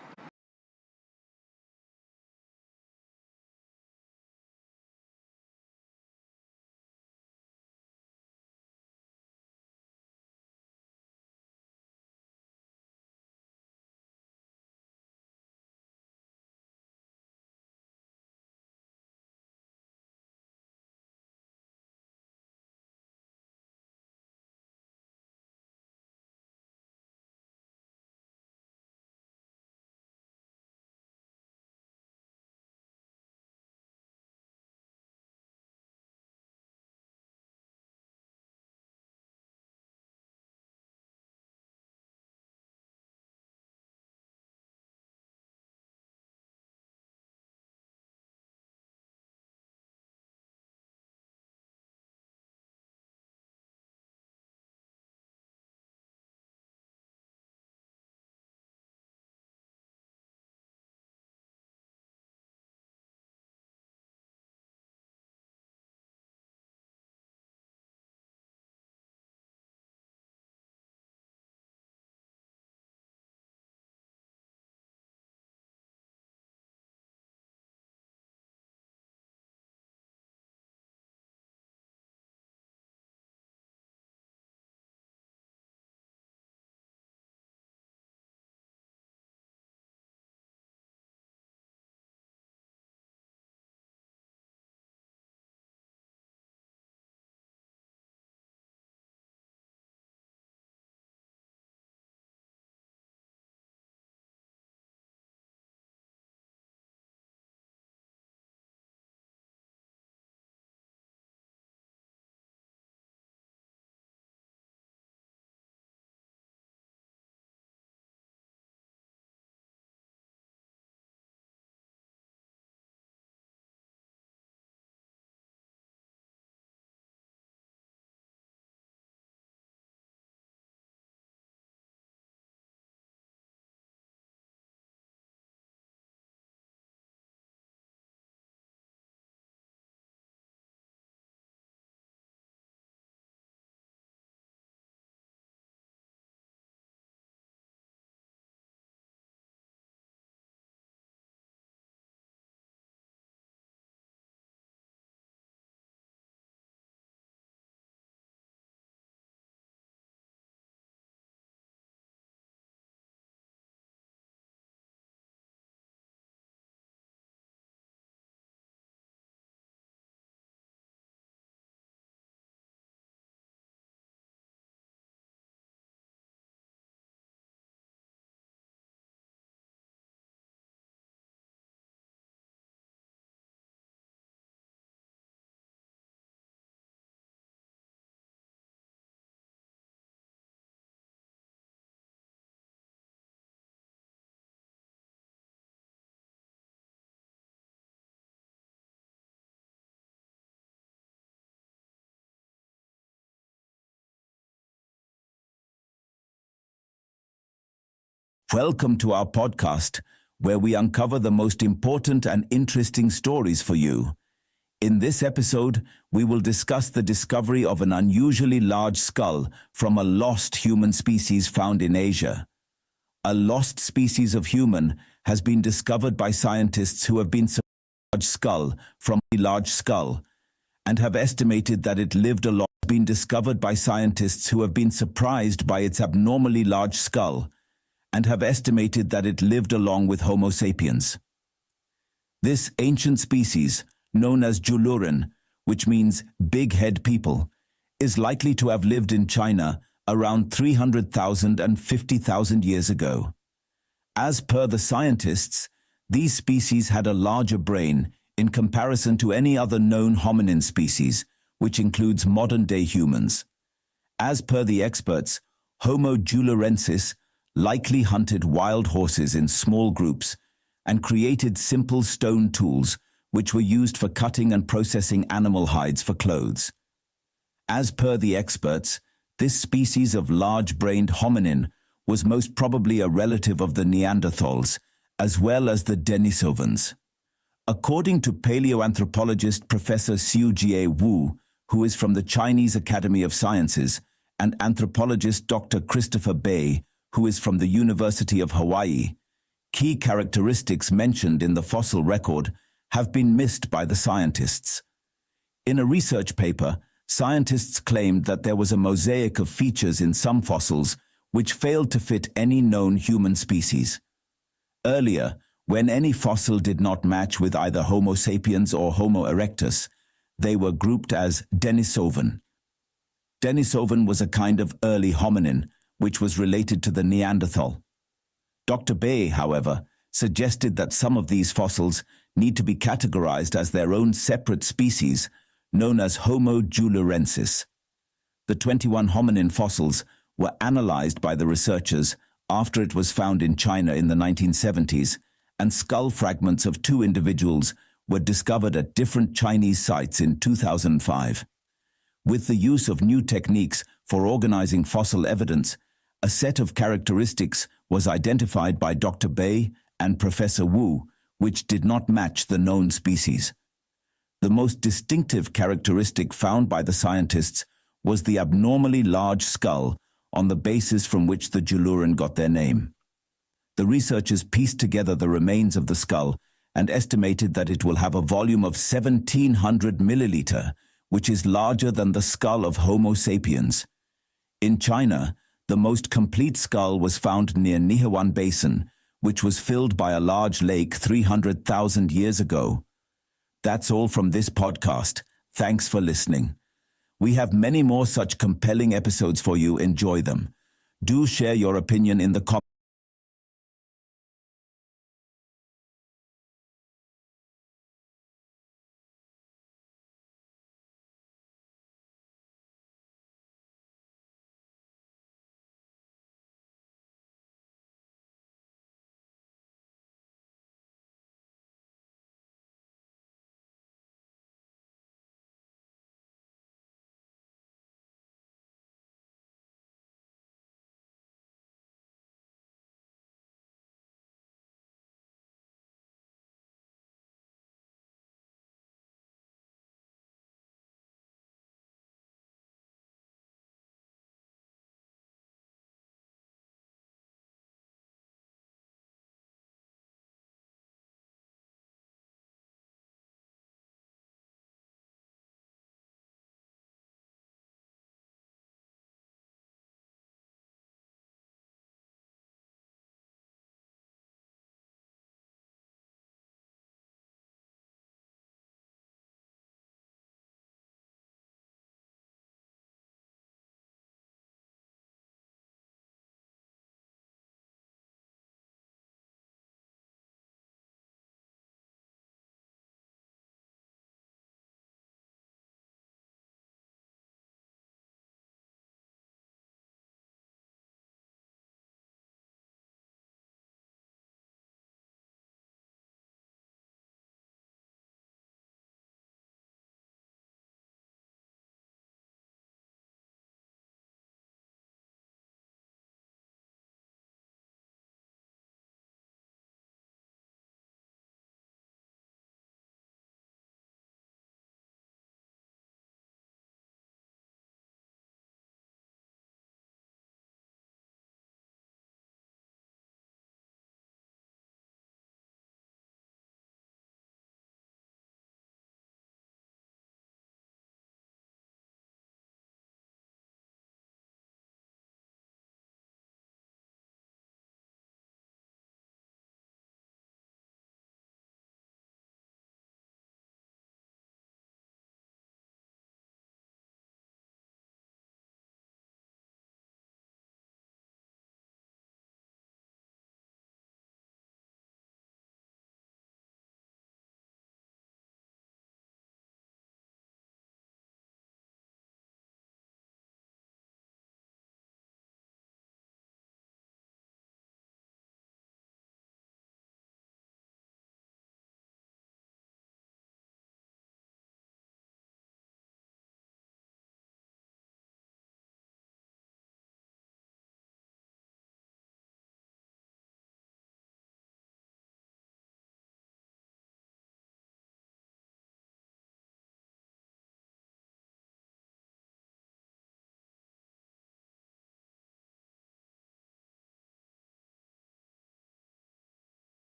Welcome to our podcast, where we uncover the most important and interesting stories for you. In this episode, we will discuss the discovery of an unusually large skull from a lost human species found in Asia. A lost species of human has been discovered by scientists who have been large skull from a large skull and have estimated that it lived along. Been discovered by scientists who have been surprised by its abnormally large skull and have estimated that it lived along with Homo sapiens. This ancient species, known as Julurin, which means big head people, is likely to have lived in China around 300,000 and 50,000 years ago. As per the scientists, these species had a larger brain in comparison to any other known hominin species, which includes modern-day humans. As per the experts, Homo julurensis likely hunted wild horses in small groups and created simple stone tools which were used for cutting and processing animal hides for clothes. As per the experts, this species of large-brained hominin was most probably a relative of the Neanderthals, as well as the Denisovans. According to paleoanthropologist Professor Xiujie Wu, who is from the Chinese Academy of Sciences, and anthropologist Dr. Christopher Bay, who is from the University of Hawaii, key characteristics mentioned in the fossil record have been missed by the scientists. In a research paper, scientists claimed that there was a mosaic of features in some fossils which failed to fit any known human species. Earlier, when any fossil did not match with either Homo sapiens or Homo erectus, they were grouped as Denisovan. Denisovan was a kind of early hominin, which was related to the Neanderthal. Dr. Bay, however, suggested that some of these fossils need to be categorized as their own separate species, known as Homo julurensis. The 21 hominin fossils were analyzed by the researchers after it was found in China in the 1970s, and skull fragments of 2 individuals were discovered at different Chinese sites in 2005. With the use of new techniques for organizing fossil evidence, a set of characteristics was identified by Dr. Bay and Professor Wu, which did not match the known species. The most distinctive characteristic found by the scientists was the abnormally large skull, on the basis from which the Julurin got their name. The researchers pieced together the remains of the skull and estimated that it will have a volume of 1,700 milliliter, which is larger than the skull of Homo sapiens. In China, the most complete skull was found near Nihewan Basin, which was filled by a large lake 300,000 years ago. That's all from this podcast. Thanks for listening. We have many more such compelling episodes for you. Enjoy them. Do share your opinion in the comments.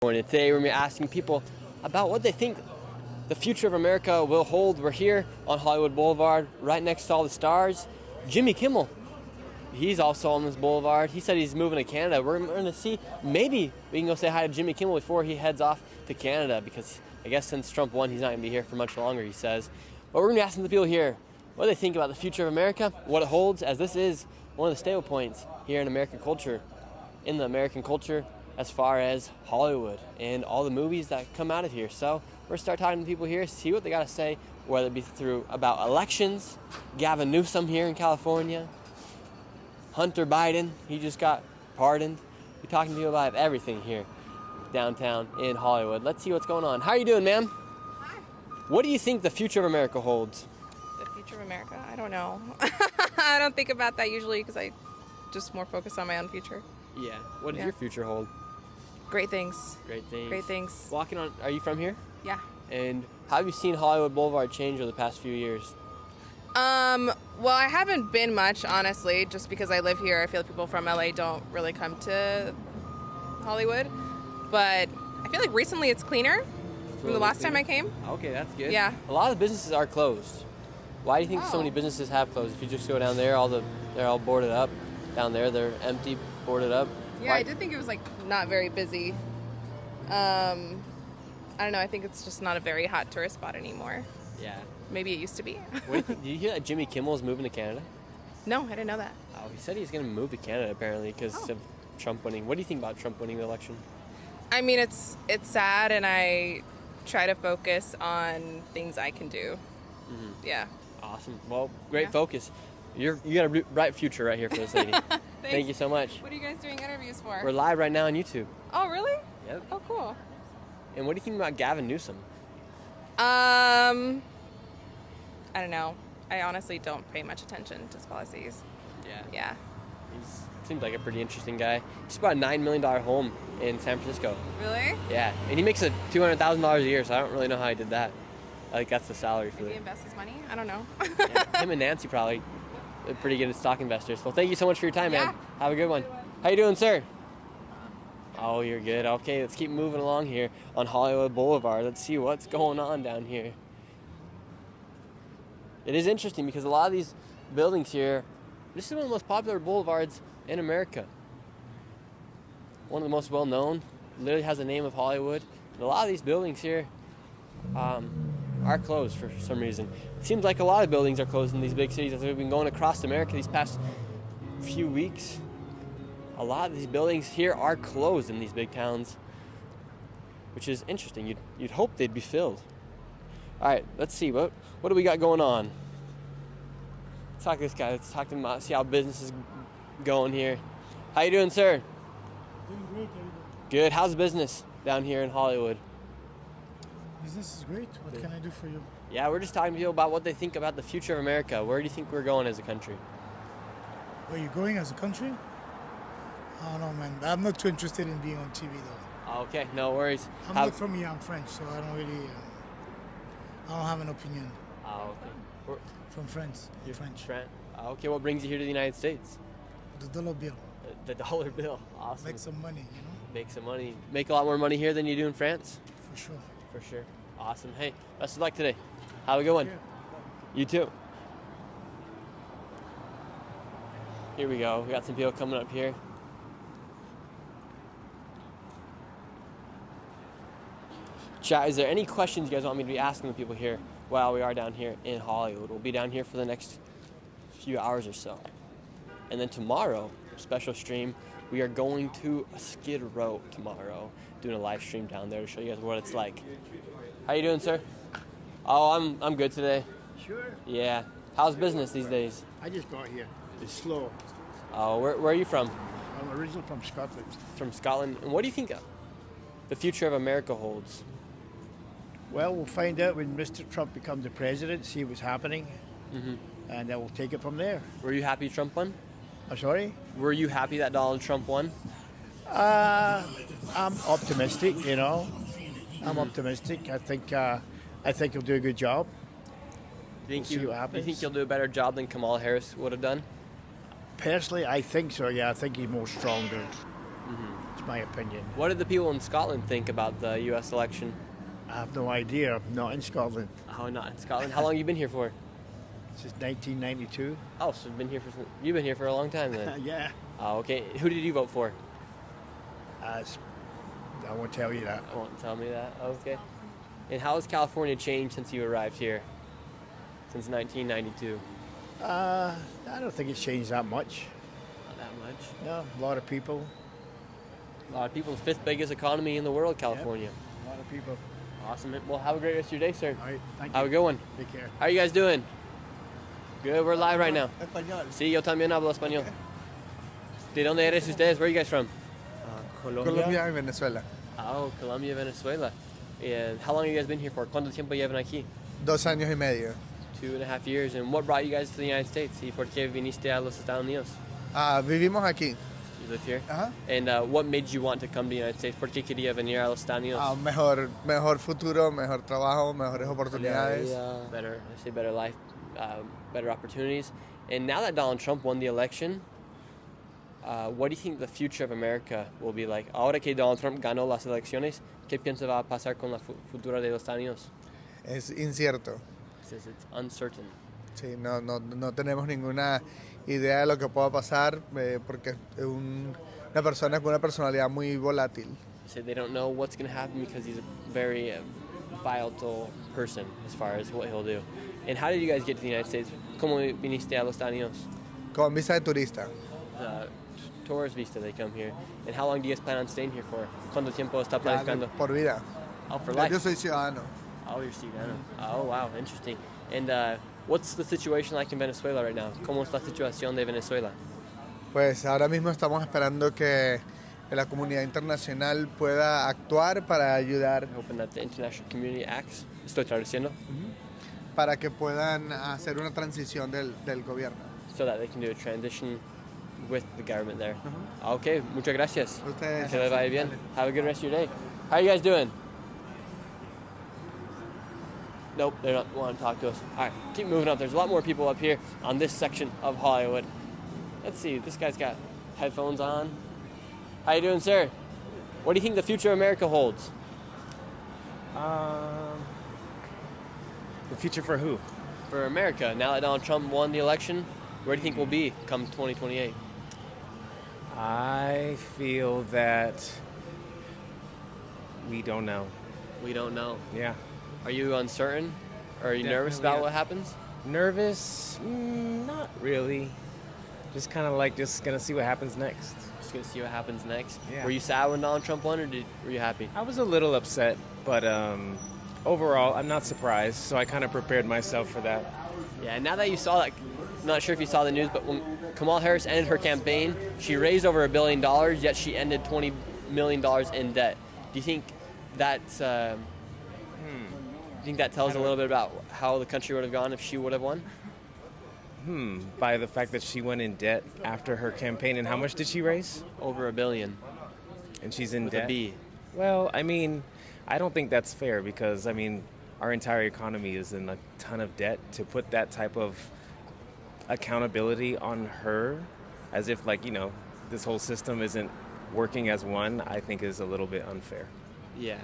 Today we're going to be asking people about what they think the future of America will hold. We're here on Hollywood Boulevard, right next to all the stars. Jimmy Kimmel, he's also on this boulevard. He said he's moving to Canada. We're going to see, maybe we can go say hi to Jimmy Kimmel before he heads off to Canada, because I guess since Trump won, he's not going to be here for much longer, he says. But we're going to be asking the people here what they think about the future of America, what it holds, as this is one of the staple points here in American culture, as far as Hollywood and all the movies that come out of here. So we're going to start talking to people here, see what they got to say, whether it be through about elections, Gavin Newsom here in California, Hunter Biden, he just got pardoned. We're talking to people about everything here downtown in Hollywood. Let's see what's going on. How are you doing, ma'am? Hi. What do you think the future of America holds? The future of America? I don't know. I don't think about that usually because I just more focus on my own future. Yeah. What does your future hold? Great things. Great things. Great things. Walking on, are you from here? Yeah. And how have you seen Hollywood Boulevard change over the past few years? Well, I haven't been much, honestly, just because I live here. I feel people from LA don't really come to Hollywood. But I feel like recently it's cleaner from the last time I came. Okay, that's good. Yeah. A lot of businesses are closed. Why do you think so many businesses have closed? If you just go down there, they're all boarded up. Down there, they're empty, boarded up. Yeah, I did think it was like not very busy. I don't know. I think it's just not a very hot tourist spot anymore. Yeah. Maybe it used to be. What do you think? Did you hear that Jimmy Kimmel is moving to Canada? No, I didn't know that. Oh, he said he's going to move to Canada apparently because of Trump winning. What do you think about Trump winning the election? I mean, it's sad, and I try to focus on things I can do. Mm-hmm. Yeah. Awesome. Well, great focus. You got a bright future right here for this lady. Thank you so much. What are you guys doing interviews for? We're live right now on YouTube. Oh, really? Yep. Oh, cool. And what do you think about Gavin Newsom? I don't know. I honestly don't pay much attention to his policies. Yeah. Yeah. He seems like a pretty interesting guy. He just bought a $9 million home in San Francisco. Really? Yeah. And he makes $200,000 a year, so I don't really know how he did that. I think that's the salary for Maybe he invests his money? I don't know. Yeah, him and Nancy probably are pretty good stock investors. Well, thank you so much for your time, man. Have a good one. How you doing, sir? Oh, you're good. Okay, let's keep moving along here on Hollywood Boulevard. Let's see what's going on down here. It is interesting because a lot of these buildings here, this is one of the most popular boulevards in America. One of the most well-known, literally has the name of Hollywood. And a lot of these buildings here are closed for some reason. It seems like a lot of buildings are closed in these big cities. As we've been going across America these past few weeks, a lot of these buildings here are closed in these big towns, which is interesting. You'd hope they'd be filled. All right, let's see. What do we got going on? Let's talk to this guy. Let's talk to him, see how business is going here. How you doing, sir? Doing great. Good. How's business down here in Hollywood? Business is great. What can I do for you? Yeah, we're just talking to people about what they think about the future of America. Where do you think we're going as a country? Where are you going as a country? I don't know, man. I'm not too interested in being on TV, though. Okay, no worries. I'm not from here. I'm French, so I don't really... I don't have an opinion. Oh, okay. From France. You're French. Okay, what brings you here to the United States? The dollar bill. The dollar bill. Awesome. Make some money, you know? Make some money. Make a lot more money here than you do in France? For sure. For sure. Awesome. Hey, best of luck today. Have a good one. You too. Here we go. We got some people coming up here. Chat, is there any questions you guys want me to be asking the people here while we are down here in Hollywood? We'll be down here for the next few hours or so. And then tomorrow, special stream, we are going to Skid Row tomorrow, doing a live stream down there to show you guys what it's like. How you doing, sir? Oh, I'm good today. Sure. Yeah. How's business these days? I just got here. It's slow. Oh, where are you from? I'm originally from Scotland. From Scotland. And what do you think the future of America holds? Well, we'll find out when Mr. Trump becomes the president, see what's happening, and then we'll take it from there. Were you happy Trump won? I'm sorry? Were you happy that Donald Trump won? I'm optimistic, you know. I'm optimistic. I think he'll do a good job. Do you see what happens. Do you think he'll do a better job than Kamala Harris would have done? Personally, I think so, yeah. I think he's more stronger. He's my opinion. What did the people in Scotland think about the U.S. election? I have no idea. I'm not in Scotland. Oh, not in Scotland. How long have you been here for? Since 1992. Oh, so you've been here for a long time then. Yeah. Oh, okay. Who did you vote for? I won't tell you that. I won't tell me that. Okay. And how has California changed since you arrived here? Since 1992? I don't think it's changed that much. Not that much. No, a lot of people. A lot of people. The 5th biggest economy in the world, California. Yep, a lot of people. Awesome. Well, have a great rest of your day, sir. All right, thank you. Have a good one. Take care. How are you guys doing? Good. We're live right now. Español. Sí, yo también hablo español. ¿De dónde eres ustedes? Where are you guys from? Colombia y Venezuela. Oh, Colombia, Venezuela. And how long have you guys been here for? ¿Cuánto tiempo llevan aquí? 2 años y medio. 2.5 years. And what brought you guys to the United States? ¿Y por qué viniste a los Estados Unidos? Vivimos aquí. You live here? Ajá. And what made you want to come to the United States? ¿Por qué quería venir a los Estados Unidos? Mejor futuro, mejor trabajo, mejores oportunidades. Better life, better opportunities. And now that Donald Trump won the election, what do you think the future of America will be like? Ahora que Donald Trump ganó las elecciones, ¿qué piensa va a pasar con la futura de los Estados Unidos? Es incierto. Says it's uncertain. Sí, no tenemos ninguna idea de lo que pueda pasar porque es una persona con una personalidad muy volátil. Say they don't know what's going to happen because he's a very volatile person as far as what he'll do. And how did you guys get to the United States? ¿Cómo viniste a los Estados Unidos? Con visa de turista. Tourist visa, they come here. And how long do you guys plan on staying here for? ¿Cuánto tiempo está planificando? Por vida. Oh, for life. Yo soy ciudadano. Oh, you're ciudadano. Oh, wow, interesting. And what's the situation like in Venezuela right now? ¿Cómo es la situación de Venezuela? Pues ahora mismo estamos esperando que la comunidad internacional pueda actuar para ayudar. Hoping that the international community acts. Estoy traduciendo. Para que puedan hacer una transición del gobierno. So that they can do a transition with the government there. Okay, muchas gracias. Ustedes. Que les vaya bien. Have a good rest of your day. How are you guys doing? Nope, they're not wanting to talk to us. All right, keep moving up. There's a lot more people up here on this section of Hollywood. Let's see, this guy's got headphones on. How you doing, sir? What do you think the future of America holds? The future for who? For America. Now that Donald Trump won the election, where do you think we'll be come 2028? I feel that we don't know. We don't know. Yeah. Are you uncertain? Or are you nervous about what happens? Nervous? Not really. Just kind of like just gonna see what happens next. Just gonna see what happens next. Yeah. Were you sad when Donald Trump won, or were you happy? I was a little upset, but overall, I'm not surprised. So I kind of prepared myself for that. Yeah. And now that you saw that, I'm not sure if you saw the news, but when Kamala Harris ended her campaign, she raised over $1 billion, yet she ended $20 million in debt. Do you think that's? Do you think that tells a little bit about how the country would have gone if she would have won? By the fact that she went in debt after her campaign, and how much did she raise? Over $1 billion. And she's in With debt? a B. Well, I mean, I don't think that's fair because, I mean, our entire economy is in a ton of debt. To put that type of accountability on her, as if, like, you know, this whole system isn't working as one, I think is a little bit unfair. Yeah.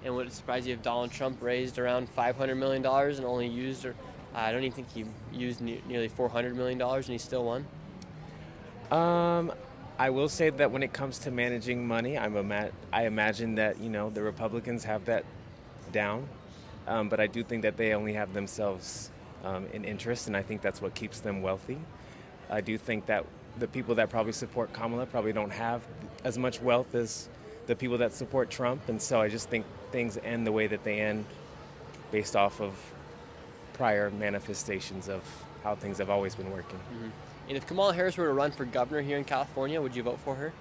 And would it surprise you if Donald Trump raised around $500 million and only used, or I don't even think he used nearly $400 million and he still won? I will say that when it comes to managing money, I imagine that, you know, the Republicans have that down. But I do think that they only have themselves in interest, and I think that's what keeps them wealthy. I do think that the people that probably support Kamala probably don't have as much wealth as the people that support Trump, and so I just think things end the way that they end based off of prior manifestations of how things have always been working. And if Kamala Harris were to run for governor here in California, would you vote for her?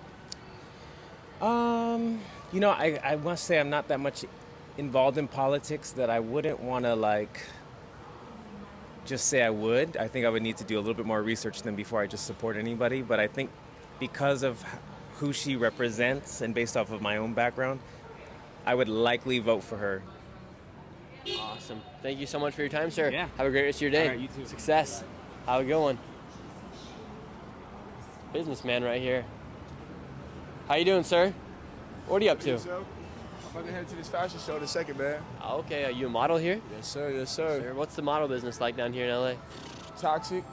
You know, I must say I'm not that much involved in politics that I wouldn't want to, like, just say I would. I think I would need to do a little bit more research than before I just support anybody, but I think because of who she represents and based off of my own background, I would likely vote for her. Awesome. Thank you so much for your time, sir. Yeah. Have a great rest of your day. All right, you too. Success. Have a good one. Businessman right here. How you doing, sir? What are you up to? I'm about to head to this fashion show in a second, man. Oh, okay, are you a model here? Yes, sir. Yes, sir. What's the model business like down here in LA? Toxic.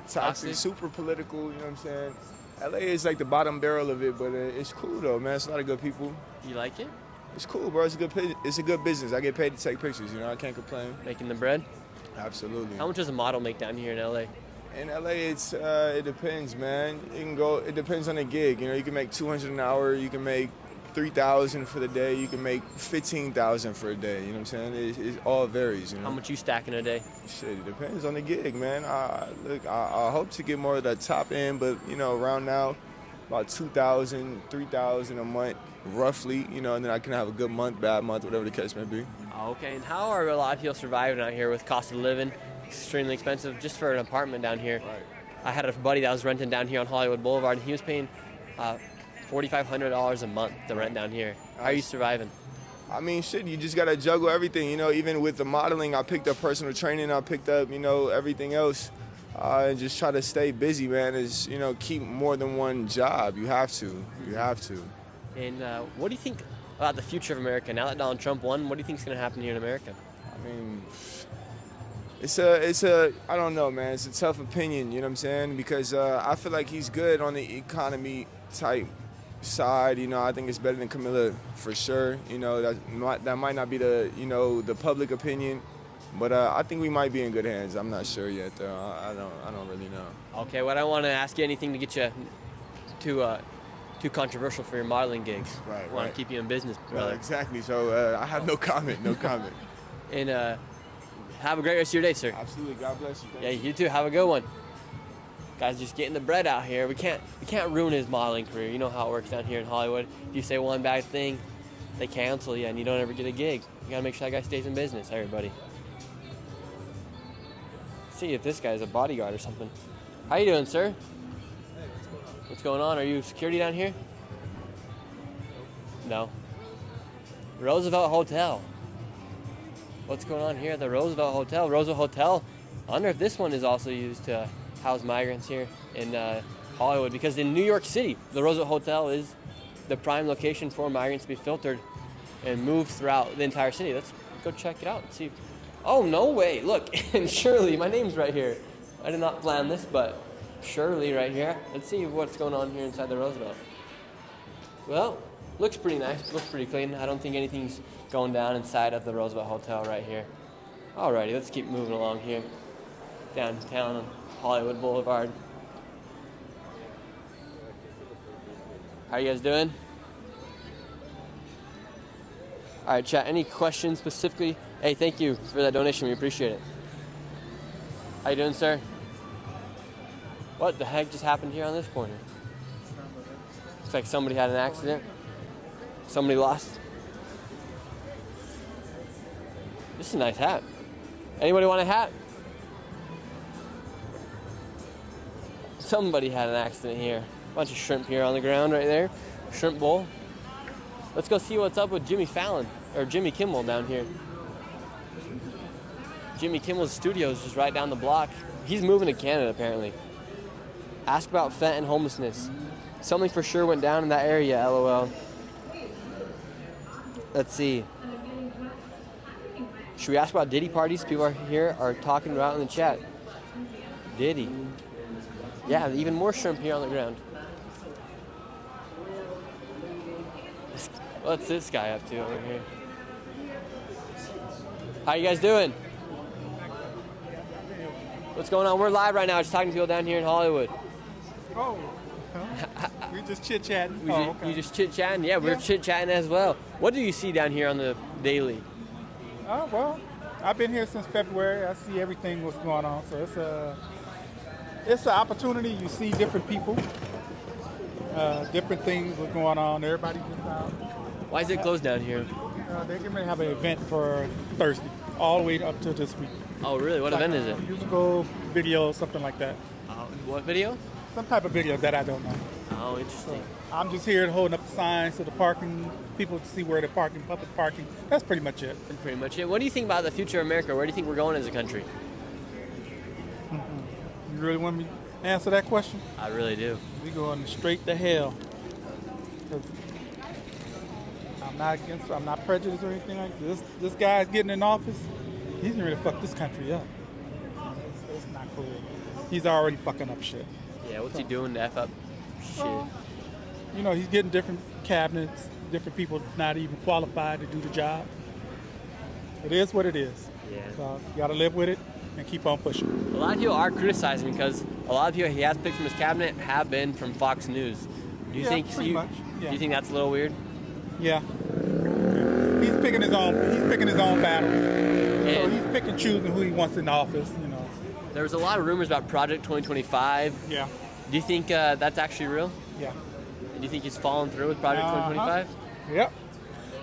Toxic, super political, you know what I'm saying? LA is like the bottom barrel of it, but it's cool though, man. It's a lot of good people. You like it? It's cool, bro. It's a good business. I get paid to take pictures, you know. I can't complain. Making the bread? Absolutely. How much does a model make down here in LA? In LA, it depends, man. It depends on the gig. You know, you can make $200 an hour. You can make $3,000 for the day. You can make $15,000 for a day. You know what I'm saying? It all varies. You know. How much you stack in a day? Shit, it depends on the gig, man. I hope to get more of the top end, but you know, around now, about $2,000, $3,000 a month, roughly. You know, and then I can have a good month, bad month, whatever the case may be. Okay, and how are a lot of people surviving out here with cost of living? Extremely expensive just for an apartment down here. Right. I had a buddy that was renting down here on Hollywood Boulevard, and he was paying $4,500 a month to rent down here. How are you surviving? I mean, shit, you just gotta juggle everything. You know, even with the modeling, I picked up personal training. I picked up, you know, everything else. And just try to stay busy, man. Is, you know, keep more than one job. You have to. You have to. And what do you think about the future of America now that Donald Trump won? What do you think is going to happen here in America? I mean, it's a I don't know, man. It's a tough opinion, you know what I'm saying? Because I feel like he's good on the economy type side. You know, I think it's better than Camilla for sure. You know, that might not be the, you know, the public opinion, but I think we might be in good hands. I'm not sure yet, though. I don't really know. Okay, well, I don't want to ask you anything to get you too controversial for your modeling gigs. Right, I want to keep you in business, brother. Well, exactly. So I have no comment. No comment. And have a great rest of your day, sir. Absolutely. God bless you. Yeah, you too. Have a good one. Guys, just getting the bread out here. We can't ruin his modeling career. You know how it works down here in Hollywood. If you say one bad thing, they cancel you, and you don't ever get a gig. You gotta make sure that guy stays in business. Everybody. Let's see if this guy's a bodyguard or something. How you doing, sir? What's going on? Are you security down here? No. Roosevelt Hotel. What's going on here at the Roosevelt Hotel? Roosevelt Hotel. I wonder if this one is also used to house migrants here in Hollywood, because in New York City, the Roosevelt Hotel is the prime location for migrants to be filtered and moved throughout the entire city. Let's go check it out and see. Oh, no way. Look, and Shirley, my name's right here. I did not plan this, but Shirley right here. Let's see what's going on here inside the Roosevelt. Well, looks pretty nice, looks pretty clean. I don't think anything's going down inside of the Roosevelt Hotel right here. Alrighty, let's keep moving along here. Downtown on Hollywood Boulevard. How you guys doing? All right, chat, any questions specifically? Hey, thank you for that donation, we appreciate it. How you doing, sir? What the heck just happened here on this corner? Looks like somebody had an accident. Somebody lost. This is a nice hat. Anybody want a hat? Somebody had an accident here. Bunch of shrimp here on the ground right there. Shrimp bowl. Let's go see what's up with Jimmy Fallon, or Jimmy Kimmel down here. Jimmy Kimmel's studio is just right down the block. He's moving to Canada, apparently. Ask about Fenton homelessness. Something for sure went down in that area, LOL. Let's see. Should we ask about Diddy parties? People here are talking about in the chat. Diddy. Yeah, even more shrimp here on the ground. What's this guy up to over here? How you guys doing? What's going on? We're live right now, just talking to people down here in Hollywood. Oh, we just chit-chatting. You just chit-chatting? Yeah, we're chit-chatting as well. What do you see down here on the daily? Oh, well, I've been here since February. I see everything what's going on, so it's an opportunity. You see different people, different things what's going on. Everybody just out. Why is it closed down here? They're going to have an event for Thursday, all the way up to this week. Oh, really? What event is it? Musical video, something like that. What video? Some type of video that I don't know. Oh, interesting. So I'm just here holding up the signs so the parking people to see where they're parking, public parking. That's pretty much it. That's pretty much it. What do you think about the future of America? Where do you think we're going as a country? You really want me to answer that question? I really do. We're going straight to hell. I'm not against, I'm not prejudiced or anything like this. This guy's getting in office. He's gonna fuck this country up. It's not cool. He's already fucking up shit. Yeah, what's he doing to F up shit? Well, you know, he's getting different cabinets, different people not even qualified to do the job. It is what it is. Yeah. So you gotta live with it and keep on pushing. A lot of people are criticizing because a lot of people he has picked from his cabinet have been from Fox News. Do you think pretty much. Yeah. Do you think that's a little weird? Yeah. He's picking his own battles. So he's picking and choosing who he wants in office, you know. There was a lot of rumors about Project 2025. Yeah. Do you think that's actually real? Yeah. Do you think he's following through with Project 2025? Yep.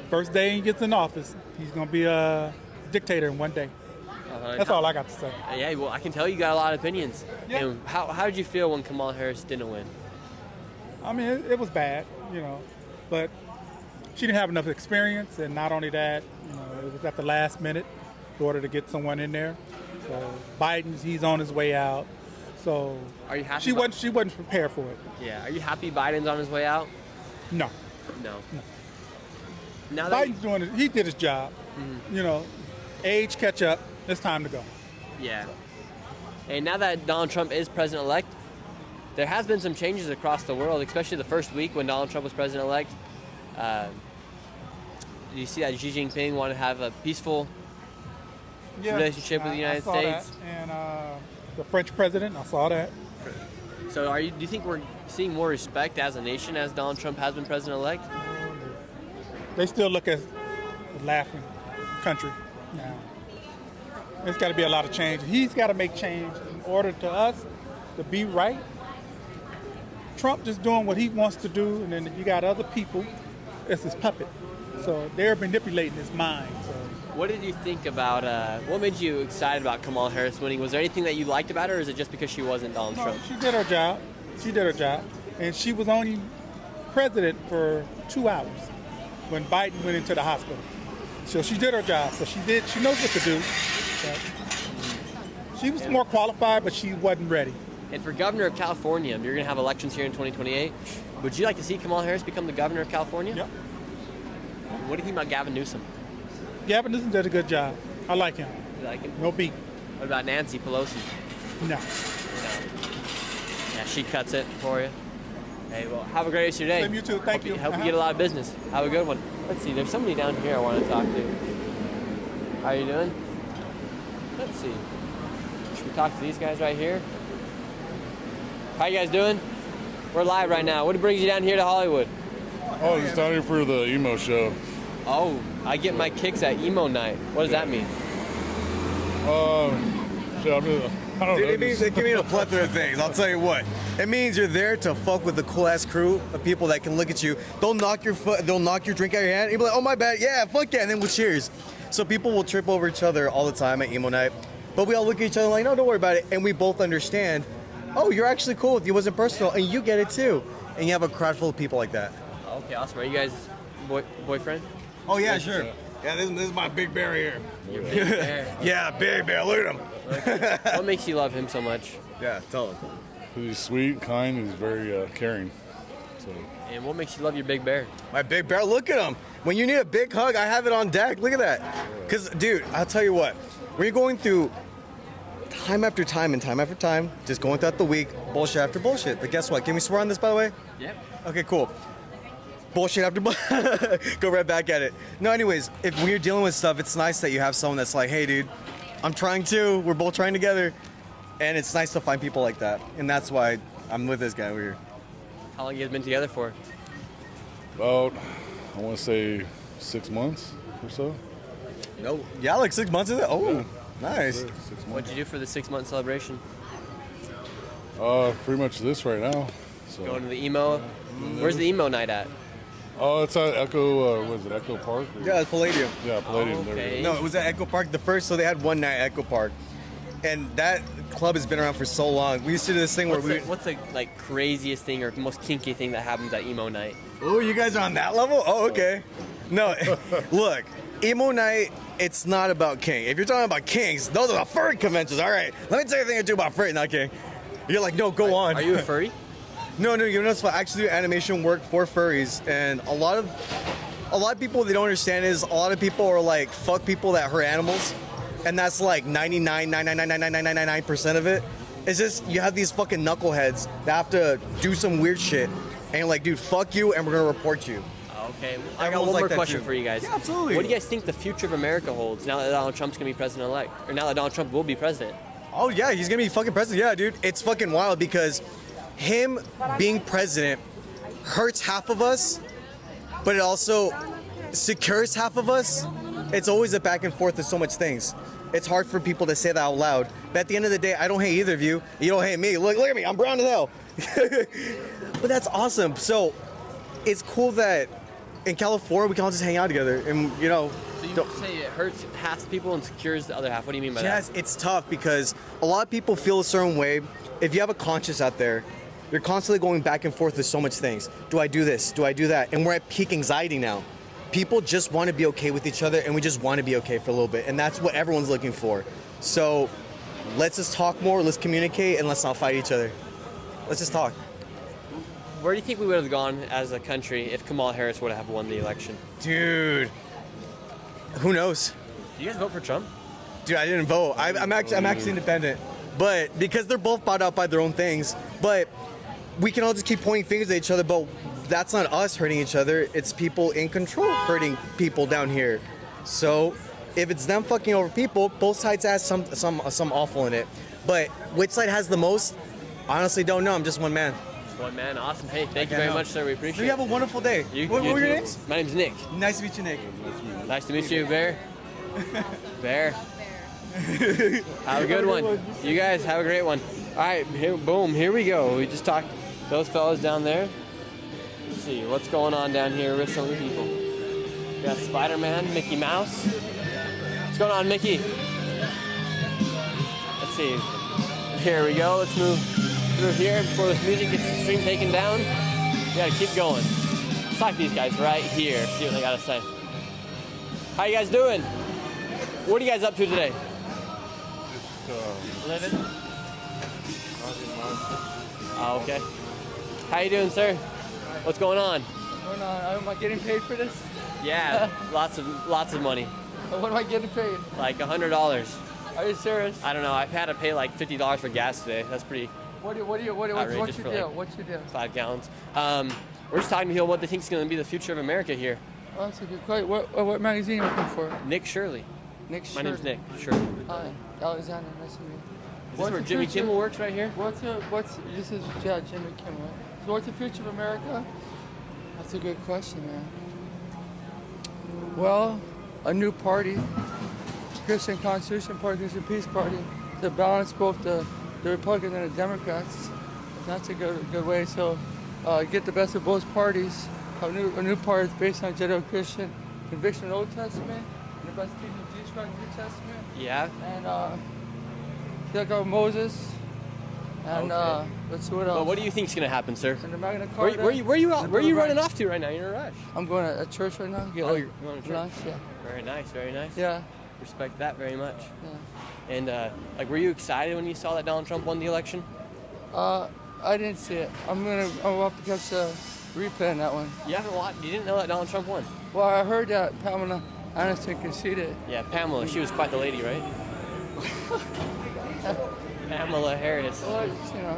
First day he gets in office, he's gonna be a dictator in one day. That's all I got to say. Yeah, well, I can tell you got a lot of opinions. Yeah. And how did you feel when Kamala Harris didn't win? I mean, it was bad, you know, but she didn't have enough experience, and not only that, you know, it was at the last minute in order to get someone in there. So Biden's, he's on his way out. So are you happy? She wasn't prepared for it. Yeah. Are you happy Biden's on his way out? No. No. Now Biden's doing it. He did his job. Mm-hmm. You know, age catch up. It's time to go. Yeah. And now that Donald Trump is president-elect, there has been some changes across the world, especially the first week when Donald Trump was president-elect. Do you see that Xi Jinping wanted to have a peaceful relationship with the United States? That. And the French president, I saw that. So do you think we're seeing more respect as a nation as Donald Trump has been president-elect? They still look at the laughing country now. There's got to be a lot of change. He's got to make change in order to us to be right. Trump just doing what he wants to do, and then you got other people. It's his puppet. So they're manipulating his mind. So. What did you think about, what made you excited about Kamala Harris winning? Was there anything that you liked about her, or is it just because she wasn't Donald Trump? She did her job. She did her job. And she was only president for 2 hours when Biden went into the hospital. So she did her job. So she knows what to do. But she was more qualified, but she wasn't ready. And for governor of California, you're going to have elections here in 2028. Would you like to see Kamala Harris become the governor of California? Yep. What do you think about Gavin Newsom? Gavin Newsom did a good job. I like him. You like him? No beat. What about Nancy Pelosi? No. Yeah, she cuts it for you. Hey, well, have a great rest of your day. Same you too. Thank you. Hope you get a lot of business. Have a good one. Let's see. There's somebody down here I want to talk to. How are you doing? Let's see. Should we talk to these guys right here? How you guys doing? We're live right now. What brings you down here to Hollywood? Oh, just down here for the emo show. Oh, I get my kicks at emo night. What does that mean? I don't know. It can mean a plethora of things. I'll tell you what. It means you're there to fuck with the cool ass crew of people that can look at you. They'll knock your drink out of your hand. You'll be like, oh my bad, yeah, fuck yeah, and then we'll cheers. So people will trip over each other all the time at emo night. But we all look at each other like, no, don't worry about it. And we both understand, oh, you're actually cool. It wasn't personal, and you get it too. And you have a crowd full of people like that. Okay, awesome. Are you guys boyfriend? Oh yeah, sure. Yeah, this is my big bear here. Your big bear. Yeah, big bear. Look at him. What makes you love him so much? Yeah, tell him. He's sweet, kind, and he's very caring. So. And what makes you love your big bear? My big bear. Look at him. When you need a big hug, I have it on deck. Look at that. Because, dude, I'll tell you what. When you're going through time after time and time after time, just going throughout the week, bullshit after bullshit. But guess what? Can we swear on this, by the way? Yep. Okay, cool. Bullshit after go right back at it. No, anyways, when you're dealing with stuff, it's nice that you have someone that's like, hey, dude, I'm trying too. We're both trying together. And it's nice to find people like that. And that's why I'm with this guy over here. How long have you guys been together for? About, I want to say 6 months or so. No, yeah, like 6 months is it? Oh, yeah. Nice. 6 months. What'd you do for the 6-month celebration? Pretty much this right now. So. Going to the emo? Where's the emo night at? Oh, it's at Echo, what is it, Echo Park? Or? Yeah, it's Palladium. Yeah, Palladium. Oh, okay. No, it was at Echo Park the first, so they had one night at Echo Park. And that club has been around for so long. We used to do this thing what's the like craziest thing or most kinky thing that happens at emo night? Oh, you guys are on that level? Oh, okay. No, look, emo night, it's not about king. If you're talking about kings, those are the furry conventions. All right, let me tell you a thing or two about furry, not king. You're like, no, go on. Are you a furry? No, you know what's fun? I actually do animation work for furries, and a lot of a lot of people, they don't understand is a lot of people are like, fuck people that hurt animals. And that's like 99.9999999% of it. It's just, you have these fucking knuckleheads that have to do some weird shit. And you're like, dude, fuck you, and we're gonna report you. Okay, I got one more question for you guys. Yeah, absolutely. What do you guys think the future of America holds now that Donald Trump's gonna be president-elect? Or now that Donald Trump will be president? Oh yeah, he's gonna be fucking president. Yeah, dude, it's fucking wild because him being president hurts half of us, but it also secures half of us. It's always a back and forth of so much things. It's hard for people to say that out loud. But at the end of the day, I don't hate either of you. You don't hate me. Look at me, I'm brown as hell. But that's awesome. So it's cool that in California we can all just hang out together, and you know. So you say it hurts half the people and secures the other half. What do you mean by that? Yes, it's tough because a lot of people feel a certain way. If you have a conscience out there, you're constantly going back and forth with so much things. Do I do this? Do I do that? And we're at peak anxiety now. People just want to be okay with each other, and we just want to be okay for a little bit, and that's what everyone's looking for. So let's just talk more, let's communicate, and let's not fight each other. Let's just talk. Where do you think we would have gone as a country if Kamala Harris would have won the election? Dude, who knows? Do you guys vote for Trump? Dude, I didn't vote. I'm actually independent, but because they're both bought out by their own things. But we can all just keep pointing fingers at each other, but that's not us hurting each other. It's people in control hurting people down here. So if it's them fucking over people, both sides has some awful in it. But which side has the most? Honestly, don't know. I'm just one man. One man, awesome. Hey, thank you very much, sir. We appreciate it. You have a wonderful day. What were your names? My name's Nick. Nice to meet you, Nick. Nice to meet you, Bear. Bear. Have a good one. You guys have a great one. All right, boom, here we go. We just talked those fellas down there. Let's see, what's going on down here with some of the people? We got Spider-Man, Mickey Mouse. What's going on, Mickey? Let's see. Here we go. Let's move through here before this music gets the stream taken down. We gotta keep going. Let's talk to these guys right here, see what they gotta say. How you guys doing? What are you guys up to today? Living? Oh, okay. How you doing, sir? What's going on? What's going on? Am I getting paid for this? Yeah, lots of money. What am I getting paid? Like $100. Are you serious? I don't know. I've had to pay like $50 for gas today. That's pretty. What's your deal? What's your deal? 5 gallons. We're just talking to people what they think is going to be the future of America here. Oh, that's a good question. What magazine are you looking for? Nick Shirley. Nick Shirley. My name's Nick Shirley. Hi, Alexander. Nice to meet you. Is this where Jimmy Kimmel works right here? This is Jimmy Kimmel. So what's the future of America? That's a good question, man. Well, a new party, Christian Constitution Party, Christian Peace Party, to balance both the Republicans and the Democrats. That's a good way. So get the best of both parties. A new party is based on Judeo-Christian conviction in the Old Testament, and the best teaching of Jesus Christ in the New Testament. Yeah. And check out Moses. And let's see what else. Well, what do you think is going to happen, sir? And the Magna Carta. Where are you running off to right now? You're in a rush. I'm going to a church right now. You're going to church? Lunch, yeah. Very nice, very nice. Yeah. Respect that very much. Yeah. And were you excited when you saw that Donald Trump won the election? I didn't see it. I'll have to catch a replay on that one. You haven't watched? You didn't know that Donald Trump won? Well, I heard that Pamela Anderson conceded. Yeah, Pamela. She was quite the lady, right? Pamela Harris. Well, you know,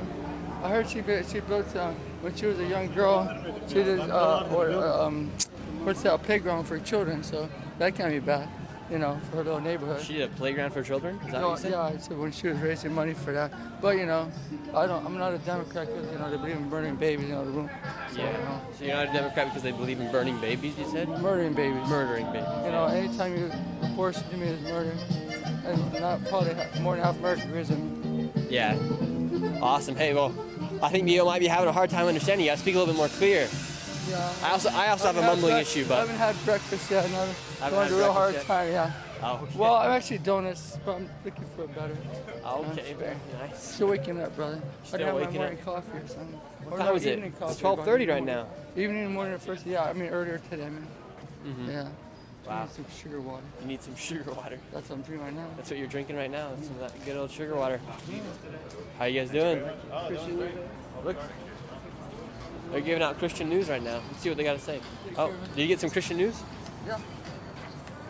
I heard she built when she was a young girl. She did what's that, playground for children. So that can't be bad, you know, for her little neighborhood. She did a playground for children. Is that what you said? Yeah, so when she was raising money for that. But you know, I'm not a Democrat because you know they believe in burning babies in the room. So, Yeah. You know, So you're not a Democrat because they believe in burning babies, you said? murdering babies. Murdering babies. You know, anytime you abortion to me is murder, and not probably more than half Americanism. Yeah. Awesome. Hey, well, I think Neo might be having a hard time understanding. You gotta speak a little bit more clear. Yeah. I also have a mumbling issue, I but haven't had breakfast yet. And I'm Haven't going had through a real hard breakfast time. Yeah. Oh, okay. Well, I'm actually donuts, but I'm looking for a better. Okay, very nice. Still waking up, brother. Still I didn't have waking my morning up. coffee or something. What Or time no, is it? evening It's coffee, 12:30 but right now. Evening and morning first. Yeah, I mean earlier today, man. Mhm. Yeah. I Wow. need some sugar water. You need some sugar water. That's what I'm drinking right now. That's what you're drinking right now. Some of that good old sugar water. How you guys doing? Look. They're giving out Christian news right now. Let's see what they got to say. Oh, did you get some Christian news? Yeah.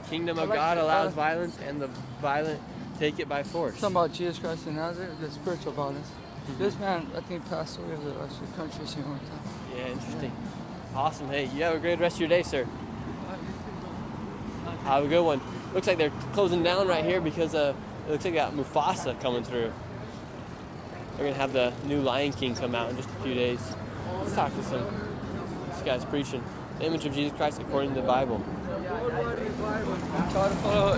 Kingdom of God allows violence, and the violent take it by force. Something about Jesus Christ and Nazareth, the spiritual violence. This man, I think, passed away in the country here one time. Yeah, interesting. Awesome. Hey, you have a great rest of your day, sir. Have a good one. Looks like they're closing down right here because it looks like they got Mufasa coming through. They're going to have the new Lion King come out in just a few days. Let's talk to some. This guy's preaching the image of Jesus Christ according to the Bible.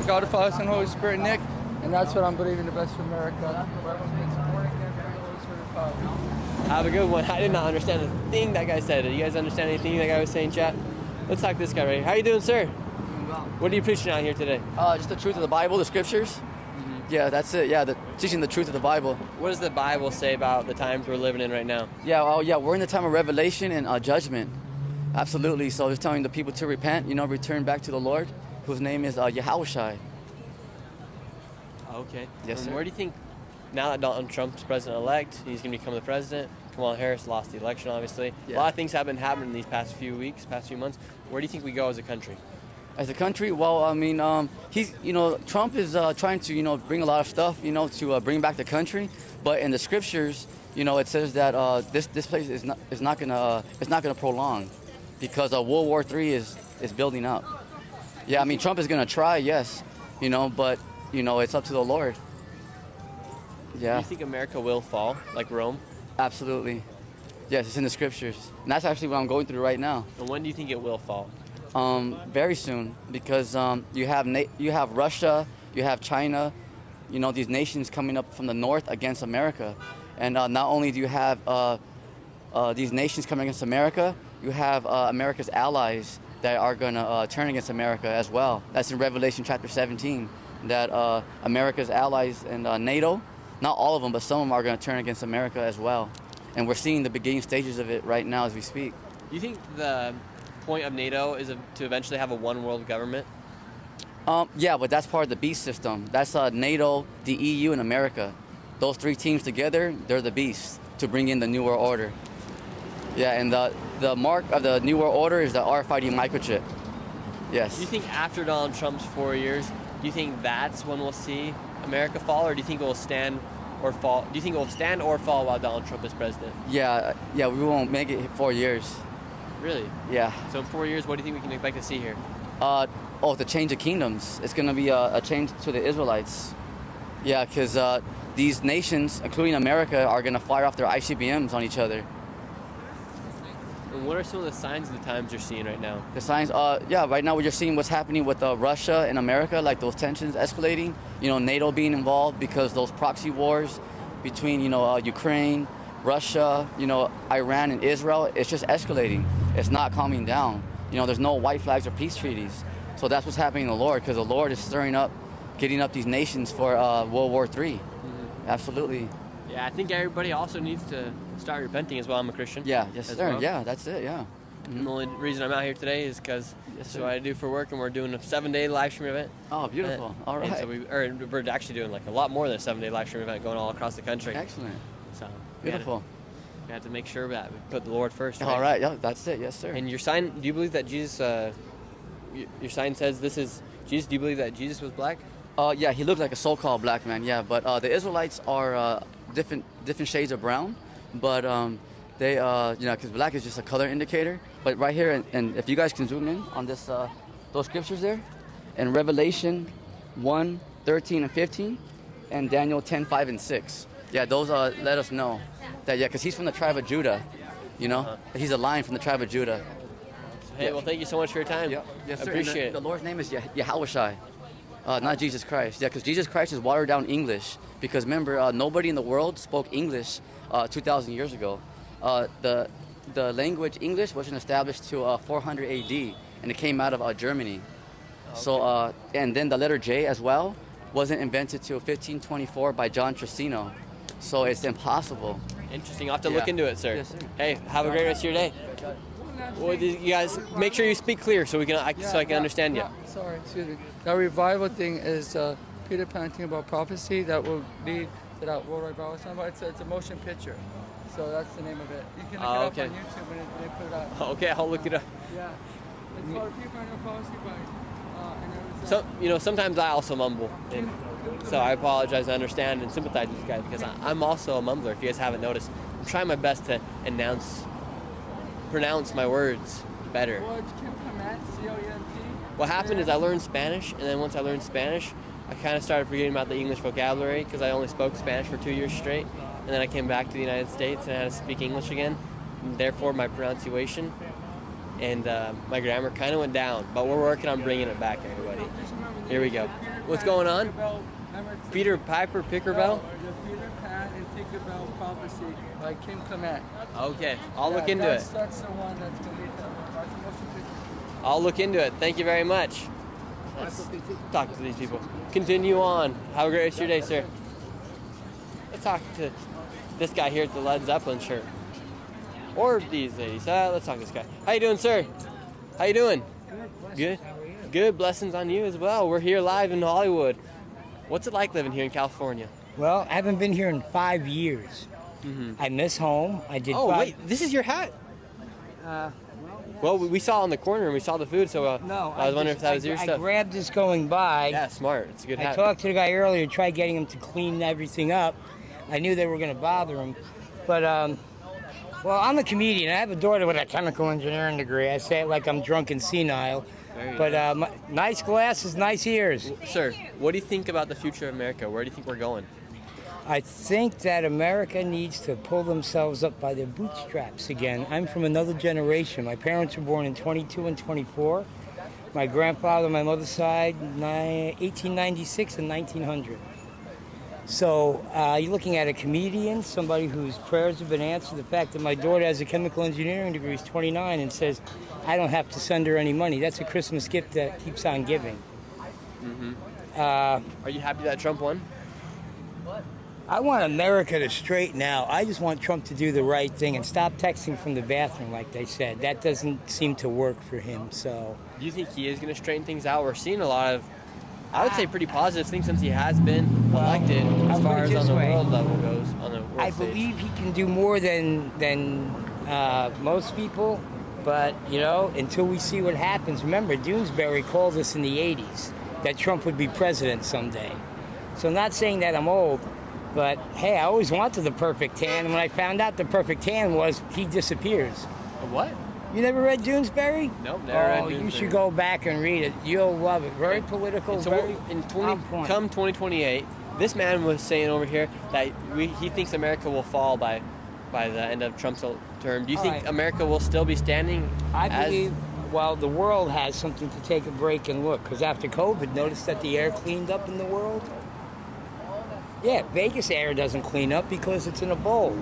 God the Father, Son, and Holy Spirit, Nick, and that's what I'm believing the best for America. Have a good one. I did not understand a thing that guy said. Did you guys understand anything that guy was saying, chat? Let's talk to this guy right here. How you doing, sir? What are you preaching out here today? Just the truth of the Bible, the scriptures. Yeah, that's it. Yeah, teaching the truth of the Bible. What does the Bible say about the times we're living in right now? Yeah, we're in the time of revelation and judgment. Absolutely. So just telling the people to repent, return back to the Lord, whose name is Yahushai. Okay. Yes, and sir. where do you think, now that Donald Trump's president-elect, he's going to become the president, Kamala Harris lost the election, obviously. Yeah. A lot of things have been happening these past few weeks, past few months. Where do you think we go as a country? As a country, well, I mean, he's, Trump is trying to, bring a lot of stuff, to bring back the country. But in the scriptures, it says that this place is not gonna prolong, because World War III is building up. Yeah, I mean, Trump is gonna try, yes, but it's up to the Lord. Yeah. Do you think America will fall like Rome? Absolutely. Yes, it's in the scriptures, and that's actually what I'm going through right now. And when do you think it will fall? Very soon, because you have Russia, you have China, these nations coming up from the north against America, and not only do you have these nations coming against America, you have America's allies that are going to turn against America as well. That's in Revelation chapter 17, that America's allies and NATO, not all of them, but some of them are going to turn against America as well, and we're seeing the beginning stages of it right now as we speak. Do you think the point of NATO is to eventually have a one world government? Yeah, but that's part of the beast system. That's NATO, the EU, and America. Those three teams together, they're the beast to bring in the New World Order. Yeah, and the mark of the New World Order is the RFID microchip. Yes. Do you think after Donald Trump's 4 years, do you think that's when we'll see America fall, or do you think it will stand or fall? Do you think it will stand or fall while Donald Trump is president? Yeah, we won't make it 4 years. Really? Yeah. So in 4 years, what do you think we can expect to see here? The change of kingdoms. It's going to be a change to the Israelites. Yeah, because these nations, including America, are going to fire off their ICBMs on each other. And what are some of the signs of the times you're seeing right now? The signs, right now we're just seeing what's happening with Russia and America, like those tensions escalating. NATO being involved because those proxy wars between, Ukraine, Russia, Iran and Israel, it's just escalating. It's not calming down. There's no white flags or peace treaties. So that's what's happening in the Lord, because the Lord is stirring up, getting up these nations for World War III. Mm-hmm. Absolutely. Yeah, I think everybody also needs to start repenting as well. I'm a Christian. Yeah, yes, sir. Well. Yeah, that's it, yeah. Mm-hmm. And the only reason I'm out here today is because that's what I do for work, and we're doing a 7-day live stream event. Oh, beautiful. All right. So we're actually doing like a lot more than a 7-day live stream event going all across the country. Excellent. So beautiful. We have to make sure that we put the Lord first. Right? All right, yeah, that's it, yes, sir. And your sign, do you believe that Jesus, your sign says this is Jesus? Do you believe that Jesus was black? Yeah, he looked like a so-called black man, yeah, but the Israelites are different shades of brown, but they, because black is just a color indicator. But right here, and if you guys can zoom in on this, those scriptures there, in Revelation 1, 13, and 15, and Daniel 10, 5, and 6. Yeah, those let us know that, because he's from the tribe of Judah, he's a lion from the tribe of Judah. Hey, well, thank you so much for your time. Yeah. Yes, sir. I appreciate it. The Lord's name is Yahushai, not Jesus Christ. Yeah, because Jesus Christ is watered down English. Because remember, nobody in the world spoke English 2,000 years ago. The language English wasn't established till 400 AD, and it came out of Germany. Okay. So, and then the letter J as well wasn't invented till 1524 by John Trissino. So it's impossible. Interesting. I'll have to look into it, sir. Yes, sir. Hey, have a great rest of your day. Well, you guys, make sure you speak clear so I can understand you. Sorry, excuse me. That revival thing is Peter Pan thing about prophecy that will lead to that worldwide revival. It's a motion picture. So that's the name of it. You can look Oh, it up okay. on YouTube when they put it up. Okay, I'll look it up. Yeah. It's called People in Your Policy by, and it was, So, sometimes I also mumble, and so I apologize, I understand, and sympathize with you guys because I'm also a mumbler. If you guys haven't noticed, I'm trying my best to pronounce my words better. Well, it's Kim Clement, C-O-M-T. What happened is I learned Spanish, and then once I learned Spanish, I kind of started forgetting about the English vocabulary because I only spoke Spanish for 2 years straight, and then I came back to the United States and I had to speak English again, and therefore my pronunciation and my grammar kind of went down, but we're working on bringing it back, everybody. Here we go. What's going on? Peter Piper Pickerbell? The Peter Pan and Tinkerbell Prophecy by Kim Clement. Okay, I'll look into it. That's the one that's going to be that's the most important. I'll look into it. Thank you very much. Let's talk to these people. Continue on. Have a great rest of your day, sir. Let's talk to this guy here with the Led Zeppelin shirt. Or these ladies. Let's talk to this guy. How you doing, sir? How you doing? Good. Good. Blessings on you as well. We're here live in Hollywood. What's it like living here in California? Well, I haven't been here in 5 years. I miss home. I did. Oh, wait. This is your hat? Well, we saw it on the corner and we saw the food, so no, I was wondering if that was your I stuff. grabbed this going by. Yeah, smart. It's a good I hat. talked to the guy earlier, tried getting him to clean everything up. I knew they were going to bother him. But, well, I'm a comedian. I have a daughter with a chemical engineering degree. I say it like I'm drunk and senile. But nice glasses, nice ears. Sir, what do you think about the future of America? Where do you think we're going? I think that America needs to pull themselves up by their bootstraps again. I'm from another generation. My parents were born in 22 and 24. My grandfather on my mother's side, 1896 and 1900. So you're looking at a comedian, somebody whose prayers have been answered. The fact that my daughter has a chemical engineering degree, is 29, and says, I don't have to send her any money. That's a Christmas gift that keeps on giving. Are you happy that Trump won? I want America to straighten out. I just want Trump to do the right thing and stop texting from the bathroom, like they said. That doesn't seem to work for him, so... Do you think he is going to straighten things out? We're seeing a lot of, I would say, pretty positive things since he has been elected as far as on the world level goes, on the world I stage. believe he can do more than most people, but, you know, until we see what happens. Remember, Doonesbury called us in the 80s that Trump would be president someday. So I'm not saying that I'm old, but, hey, I always wanted the perfect tan. And when I found out the perfect tan was he disappears. What? You never read Doonesbury? Nope, never read Doonesbury. You should go back and read it. You'll love it. Very political, And so very come 2028, this man was saying over here that he thinks America will fall by the end of Trump's term. Do you think America will still be standing? I believe, well, the world has something to take a break and look. Because after COVID, notice that the air cleaned up in the world? Yeah, Vegas air doesn't clean up because it's in a bowl.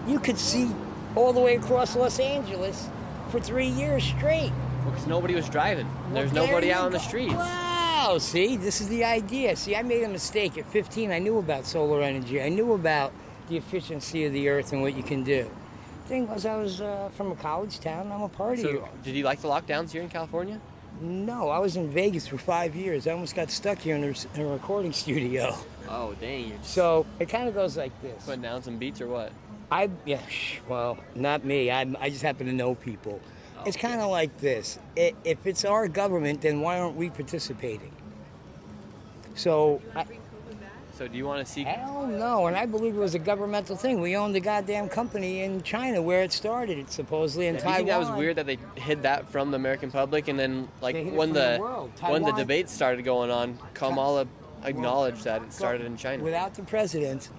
You could see all the way across Los Angeles for 3 years straight. Because nobody was driving. There's nobody out on the streets. Wow, see, this is the idea. See, I made a mistake. At 15, I knew about solar energy. I knew about the efficiency of the earth and what you can do. The thing was, I was from a college town. I'm a partier. So, did you like the lockdowns here in California? No, I was in Vegas for 5 years. I almost got stuck here in a recording studio. Oh, dang. So it kind of goes like this. Putting down some beats or what? Well, not me. I just happen to know people. It's kind of like this. If it's our government, then why aren't we participating? So do you want to see... Hell no, and I believe it was a governmental thing. We owned the goddamn company in China where it started, it's supposedly in Taiwan. Do you think that was weird that they hid that from the American public, and then when the debates started going on, Kamala acknowledged that it started in China? Without the president,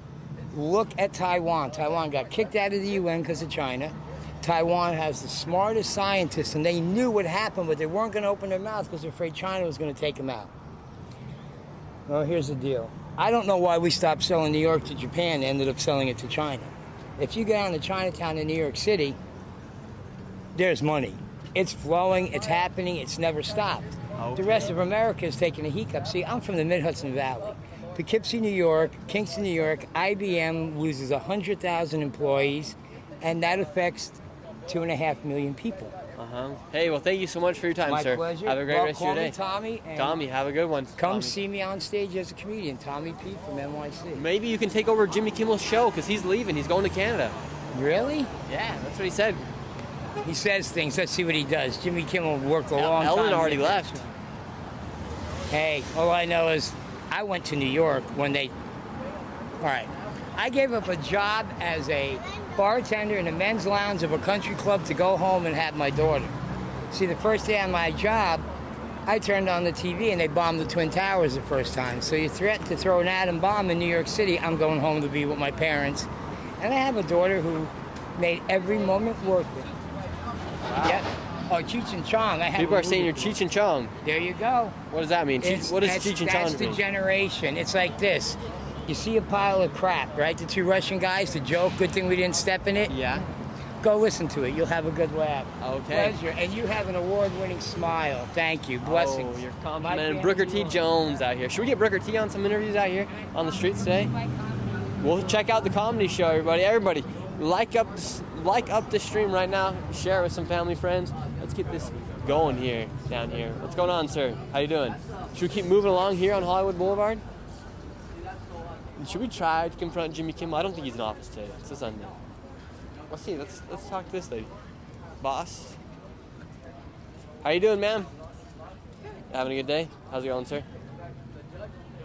look at Taiwan. Taiwan got kicked out of the UN because of China. Taiwan has the smartest scientists, and they knew what happened, but they weren't going to open their mouth because they're afraid China was going to take them out. Well, here's the deal. I don't know why we stopped selling New York to Japan and ended up selling it to China. If you go down to Chinatown in New York City, there's money. It's flowing, it's happening, it's never stopped. The rest of America is taking a hiccup. See, I'm from the Mid-Hudson Valley. Poughkeepsie, New York, Kingston, New York, IBM loses 100,000 employees, and that affects 2.5 million people. Hey, well, thank you so much for your time, My sir. pleasure. Have a great Well, rest of your call day. me Tommy. And Tommy, have a good one. Come Tommy. see me on stage as a comedian, Tommy P from NYC. Maybe you can take over Jimmy Kimmel's show because he's leaving. He's going to Canada. Really? Yeah, that's what he said. He says things. Let's see what he does. Jimmy Kimmel worked a long time. Ellen already left. Hey, all I know is I went to New York when they... All right. I gave up a job as a bartender in the men's lounge of a country club to go home and have my daughter. See, the first day on my job, I turned on the TV and they bombed the Twin Towers the first time. So you threaten to throw an atom bomb in New York City, I'm going home to be with my parents. And I have a daughter who made every moment worth it. Wow. Yep. Oh, Cheech and Chong. People are saying you're Cheech and Chong. There you go. What does that mean? What does Cheech and Chong That's the mean? generation. It's like this. You see a pile of crap, right? The two Russian guys, the joke, good thing we didn't step in it. Yeah. Go listen to it. You'll have a good laugh. Okay. Pleasure. And you have an award-winning smile. Thank you. Blessings. Oh, you're complimenting Brooker T. Jones out here. Should we get Brooker T on some interviews out here on the streets today? We'll check out the comedy show, everybody. Everybody, like up the stream right now. Share it with some family, friends. Let's get this going here, down here. What's going on, sir? How you doing? Should we keep moving along here on Hollywood Boulevard? Should we try to confront Jimmy Kimmel? I don't think he's in office today. It's a Sunday. Let's see. Let's talk to this lady. Boss. How you doing, ma'am? Having a good day? How's it going, sir?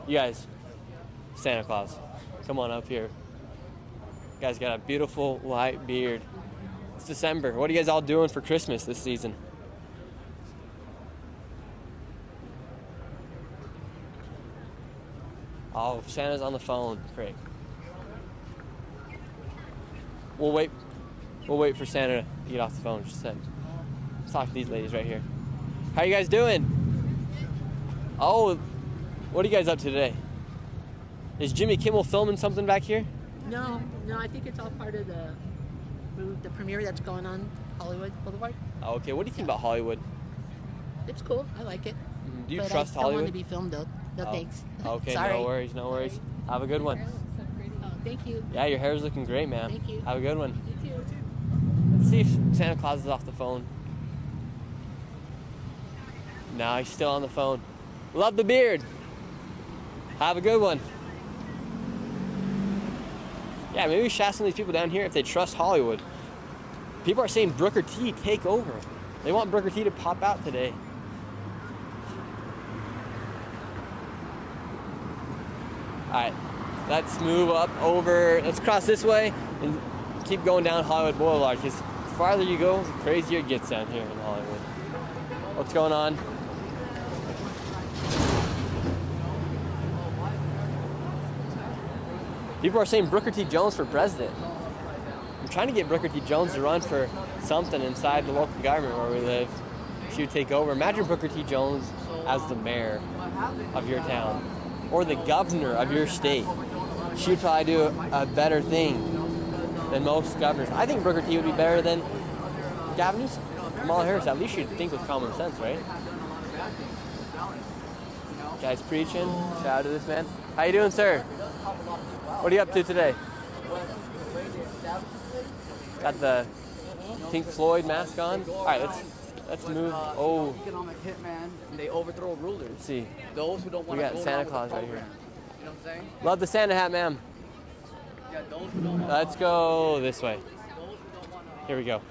You guys, Santa Claus, come on up here. You guys got a beautiful white beard. It's December. What are you guys all doing for Christmas this season? Oh, Santa's on the phone. Great. We'll wait for Santa to get off the phone. Just a sec. Let's talk to these ladies right here. How you guys doing? Oh, what are you guys up to today? Is Jimmy Kimmel filming something back here? No, I think it's all part of the premiere that's going on Hollywood Boulevard. Okay, what do you think about Hollywood? It's cool. I like it. Do you but trust I don't Hollywood? want to be filmed though. No thanks. Okay, Sorry. no worries. Have a good one. Oh, thank you. Yeah, your hair's looking great, ma'am. Thank you. Have a good one. You too. Let's see if Santa Claus is off the phone. No, he's still on the phone. Love the beard. Have a good one. Yeah, maybe we should ask some of these people down here if they trust Hollywood. People are saying Brooker T take over. They want Brooker T to pop out today. All right, let's move up over. Let's cross this way and keep going down Hollywood Boulevard, because the farther you go, the crazier it gets down here in Hollywood. What's going on? People are saying Brooker T. Jones for president. I'm trying to get Brooker T. Jones to run for something inside the local government where we live. She would take over. Imagine Brooker T. Jones as the mayor of your town or the governor of your state. She would probably do a better thing than most governors. I think Brooker T. would be better than Gavin Newsom, Kamala Harris. At least you'd think with common sense, right? Guys preaching. Shout out to this man. How you doing, sir? What are you up to today? Got the Pink Floyd mask on. All right, let's move. Oh, Economic hitman, and they overthrow rulers. let's see. Those who don't want We to got go Santa along with Claus the right here. program. You know what I'm saying? Love the Santa hat, ma'am. Yeah, those who don't want Let's go this way. Here we go.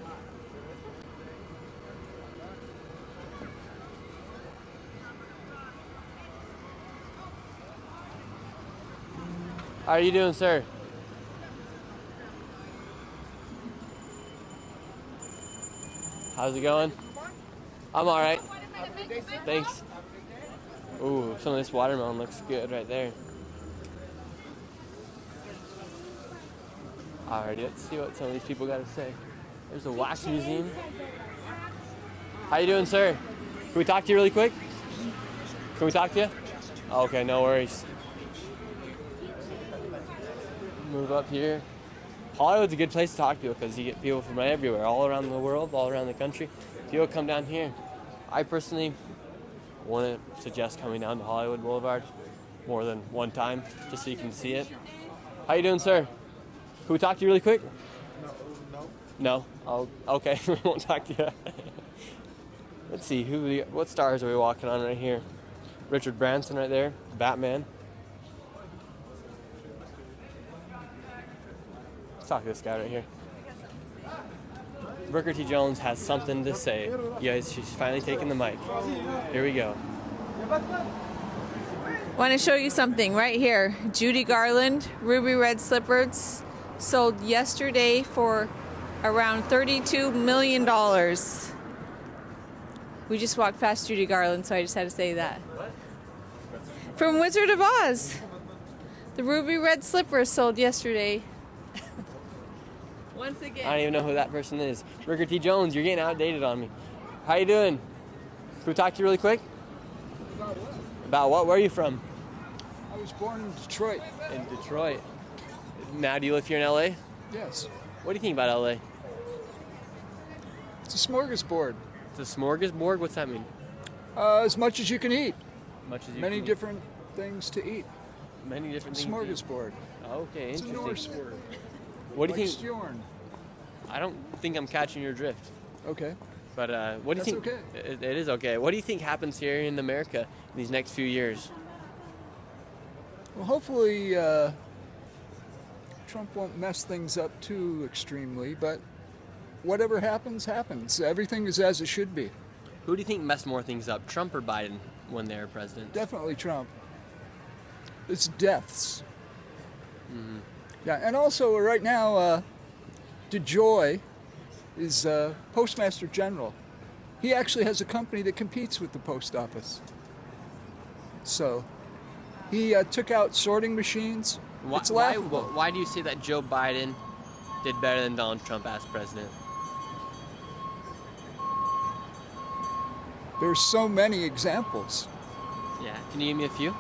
How are you doing, sir? How's it going? I'm all right. Thanks. Ooh, some of this watermelon looks good right there. Alrighty, let's see what some of these people got to say. There's a wax museum. How you doing, sir? Can we talk to you really quick? Can we talk to you? Okay, no worries. Move up here. Hollywood's a good place to talk to people because you get people from everywhere, all around the world, all around the country. People come down here. I personally want to suggest coming down to Hollywood Boulevard more than one time, just so you can see it. How you doing, sir? Can we talk to you really quick? No. Oh, okay. We won't talk to you. Let's see, what stars are we walking on right here? Richard Branson right there, Batman. Let's talk to this guy right here. Booker T. Jones has something to say. Yes, she's finally taking the mic. Here we go. Want to show you something right here. Judy Garland, ruby red slippers, sold yesterday for around $32 million. We just walked past Judy Garland, so I just had to say that. From Wizard of Oz. The ruby red slippers sold yesterday. Once again. I don't even know who that person is. Booker T. Jones, you're getting outdated on me. How you doing? Can we talk to you really quick? About what? About what? Where are you from? I was born in Detroit. In Detroit. Now, do you live here in LA? Yes. What do you think about LA? It's a smorgasbord. It's a smorgasbord? What's that mean? As much as you can eat. Much as you Many can eat. different things to eat. Many different things. Smorgasbord. Okay, It's a interesting. Norse word. What do you Like think? Stjorn. I don't think I'm catching your drift. Okay. But what do you think? That's okay. It is okay. What do you think happens here in America in these next few years? Well, hopefully Trump won't mess things up too extremely, but whatever happens, happens. Everything is as it should be. Who do you think messed more things up, Trump or Biden, when they were president? Definitely Trump. It's deaths. Mm-hmm. Yeah, and also right now, DeJoy is Postmaster General. He actually has a company that competes with the post office. So he took out sorting machines. It's laughable. Why do you say that Joe Biden did better than Donald Trump as president? There's so many examples. Yeah, can you give me a few?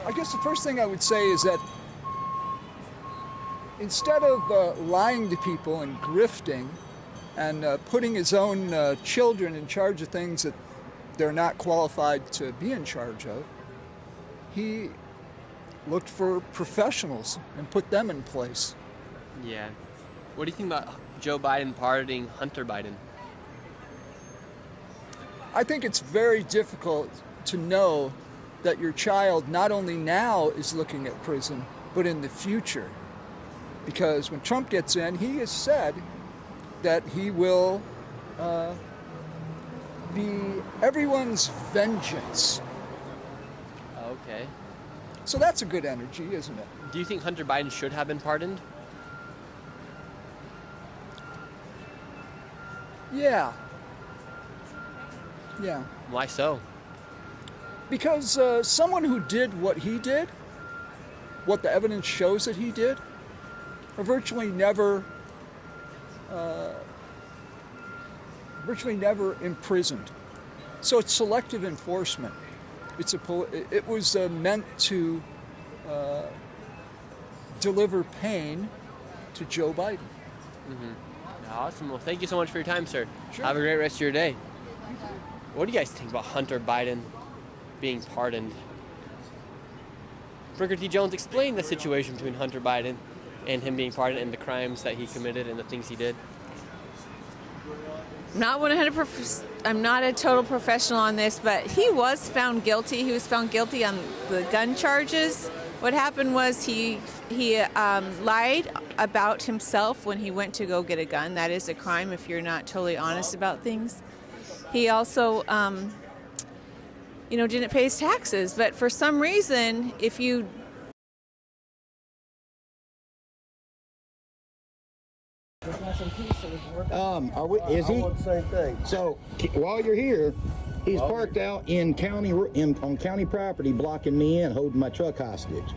I guess the first thing I would say is that instead of lying to people and grifting and putting his own children in charge of things that they're not qualified to be in charge of, he looked for professionals and put them in place. Yeah. What do you think about Joe Biden pardoning Hunter Biden? I think it's very difficult to know that your child not only now is looking at prison, but in the future. Because when Trump gets in, he has said that he will be everyone's vengeance. Okay. So that's a good energy, isn't it? Do you think Hunter Biden should have been pardoned? Yeah. Yeah. Why so? Because someone who did what he did, what the evidence shows that he did, are virtually never imprisoned. So it's selective enforcement. It was meant to deliver pain to Joe Biden. Mm-hmm. Awesome. Well, thank you so much for your time, sir. Sure. Have a great rest of your day. What do you guys think about Hunter Biden being pardoned? Booker T. Jones explained the situation between Hunter Biden and him being pardoned and the crimes that he committed and the things he did. Not 100%. I'm not a total professional on this, but he was found guilty. He was found guilty on the gun charges. What happened was he lied about himself when he went to go get a gun. That is a crime if you're not totally honest about things. He also, didn't pay his taxes. But for some reason, if you Is he? Same thing. So while you're here, he's parked out on county property, blocking me in, holding my truck hostage.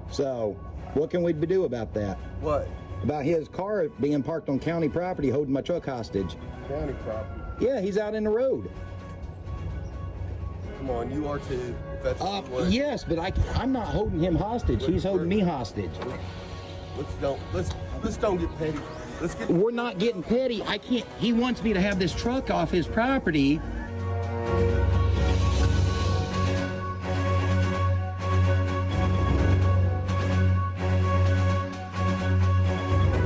So what can we do about that? What? About his car being parked on county property, holding my truck hostage. County property? Yeah, he's out in the road. Come on, you are too. If that's what you want. Yes, but I'm not holding him hostage. He's holding me hostage. Let's don't get petty. We're not getting petty. I can't. He wants me to have this truck off his property.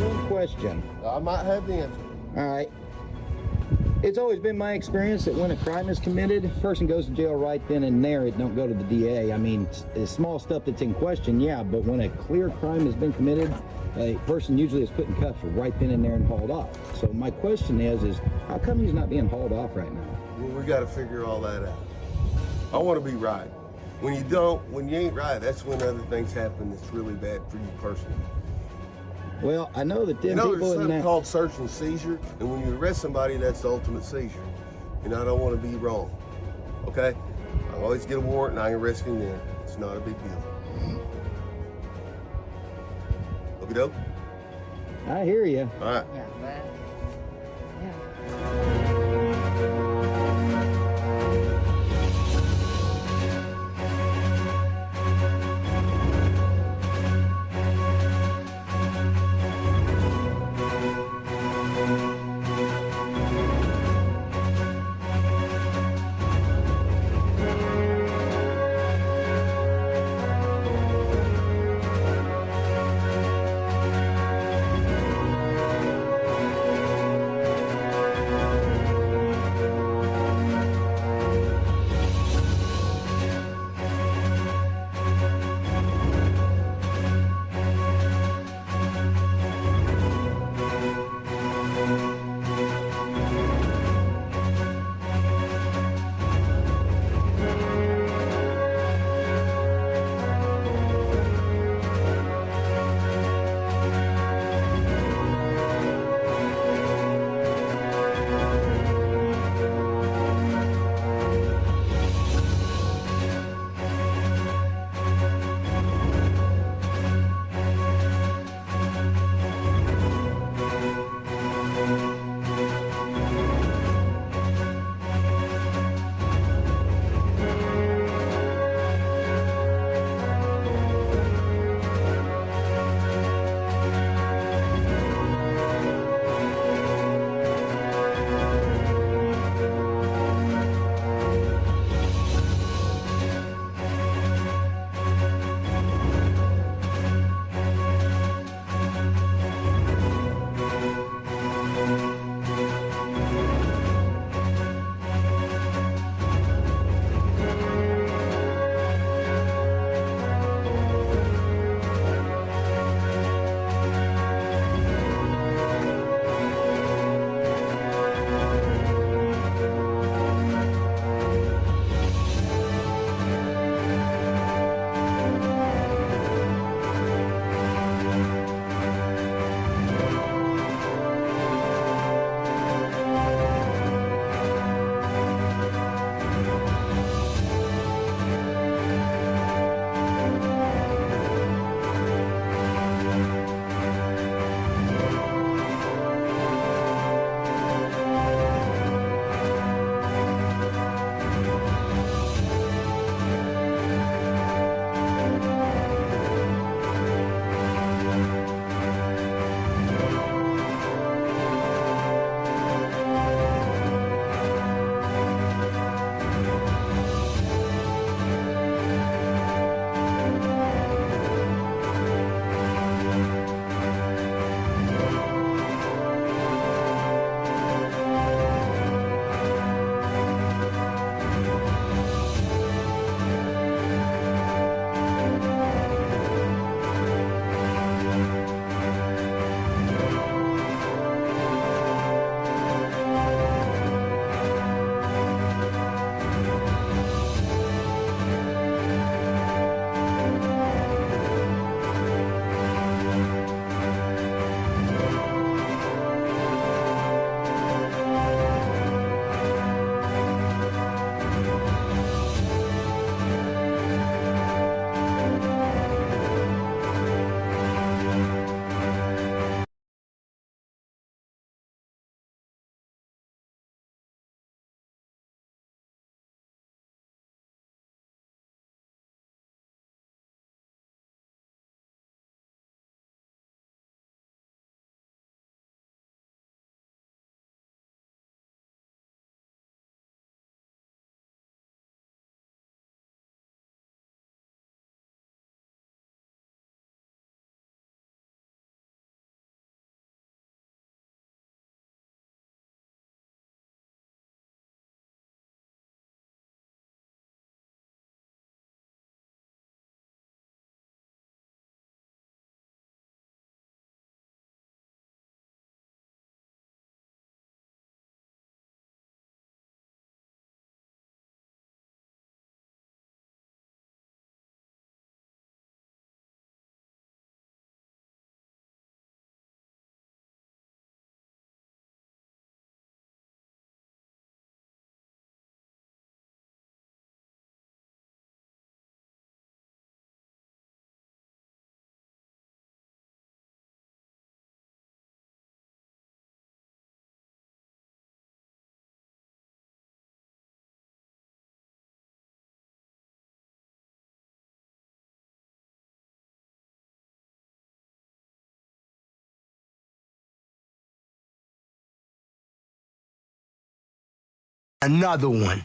One question. I might have the answer. All right. It's always been my experience that when a crime is committed, a person goes to jail right then and there. It don't go to the DA. I mean, it's small stuff that's in question, yeah, but when a clear crime has been committed, a person usually is put in cuffs right then and there and hauled off. So my question is how come he's not being hauled off right now? Well, we got to figure all that out. I want to be right. When you ain't right, that's when other things happen that's really bad for you personally. Well, I know that them there's people in something that... called search and seizure, and when you arrest somebody, that's the ultimate seizure. And I don't want to be wrong, okay? I always get a warrant and I arrest him then. It's not a big deal. Okey doke? I hear you. All right. Another one.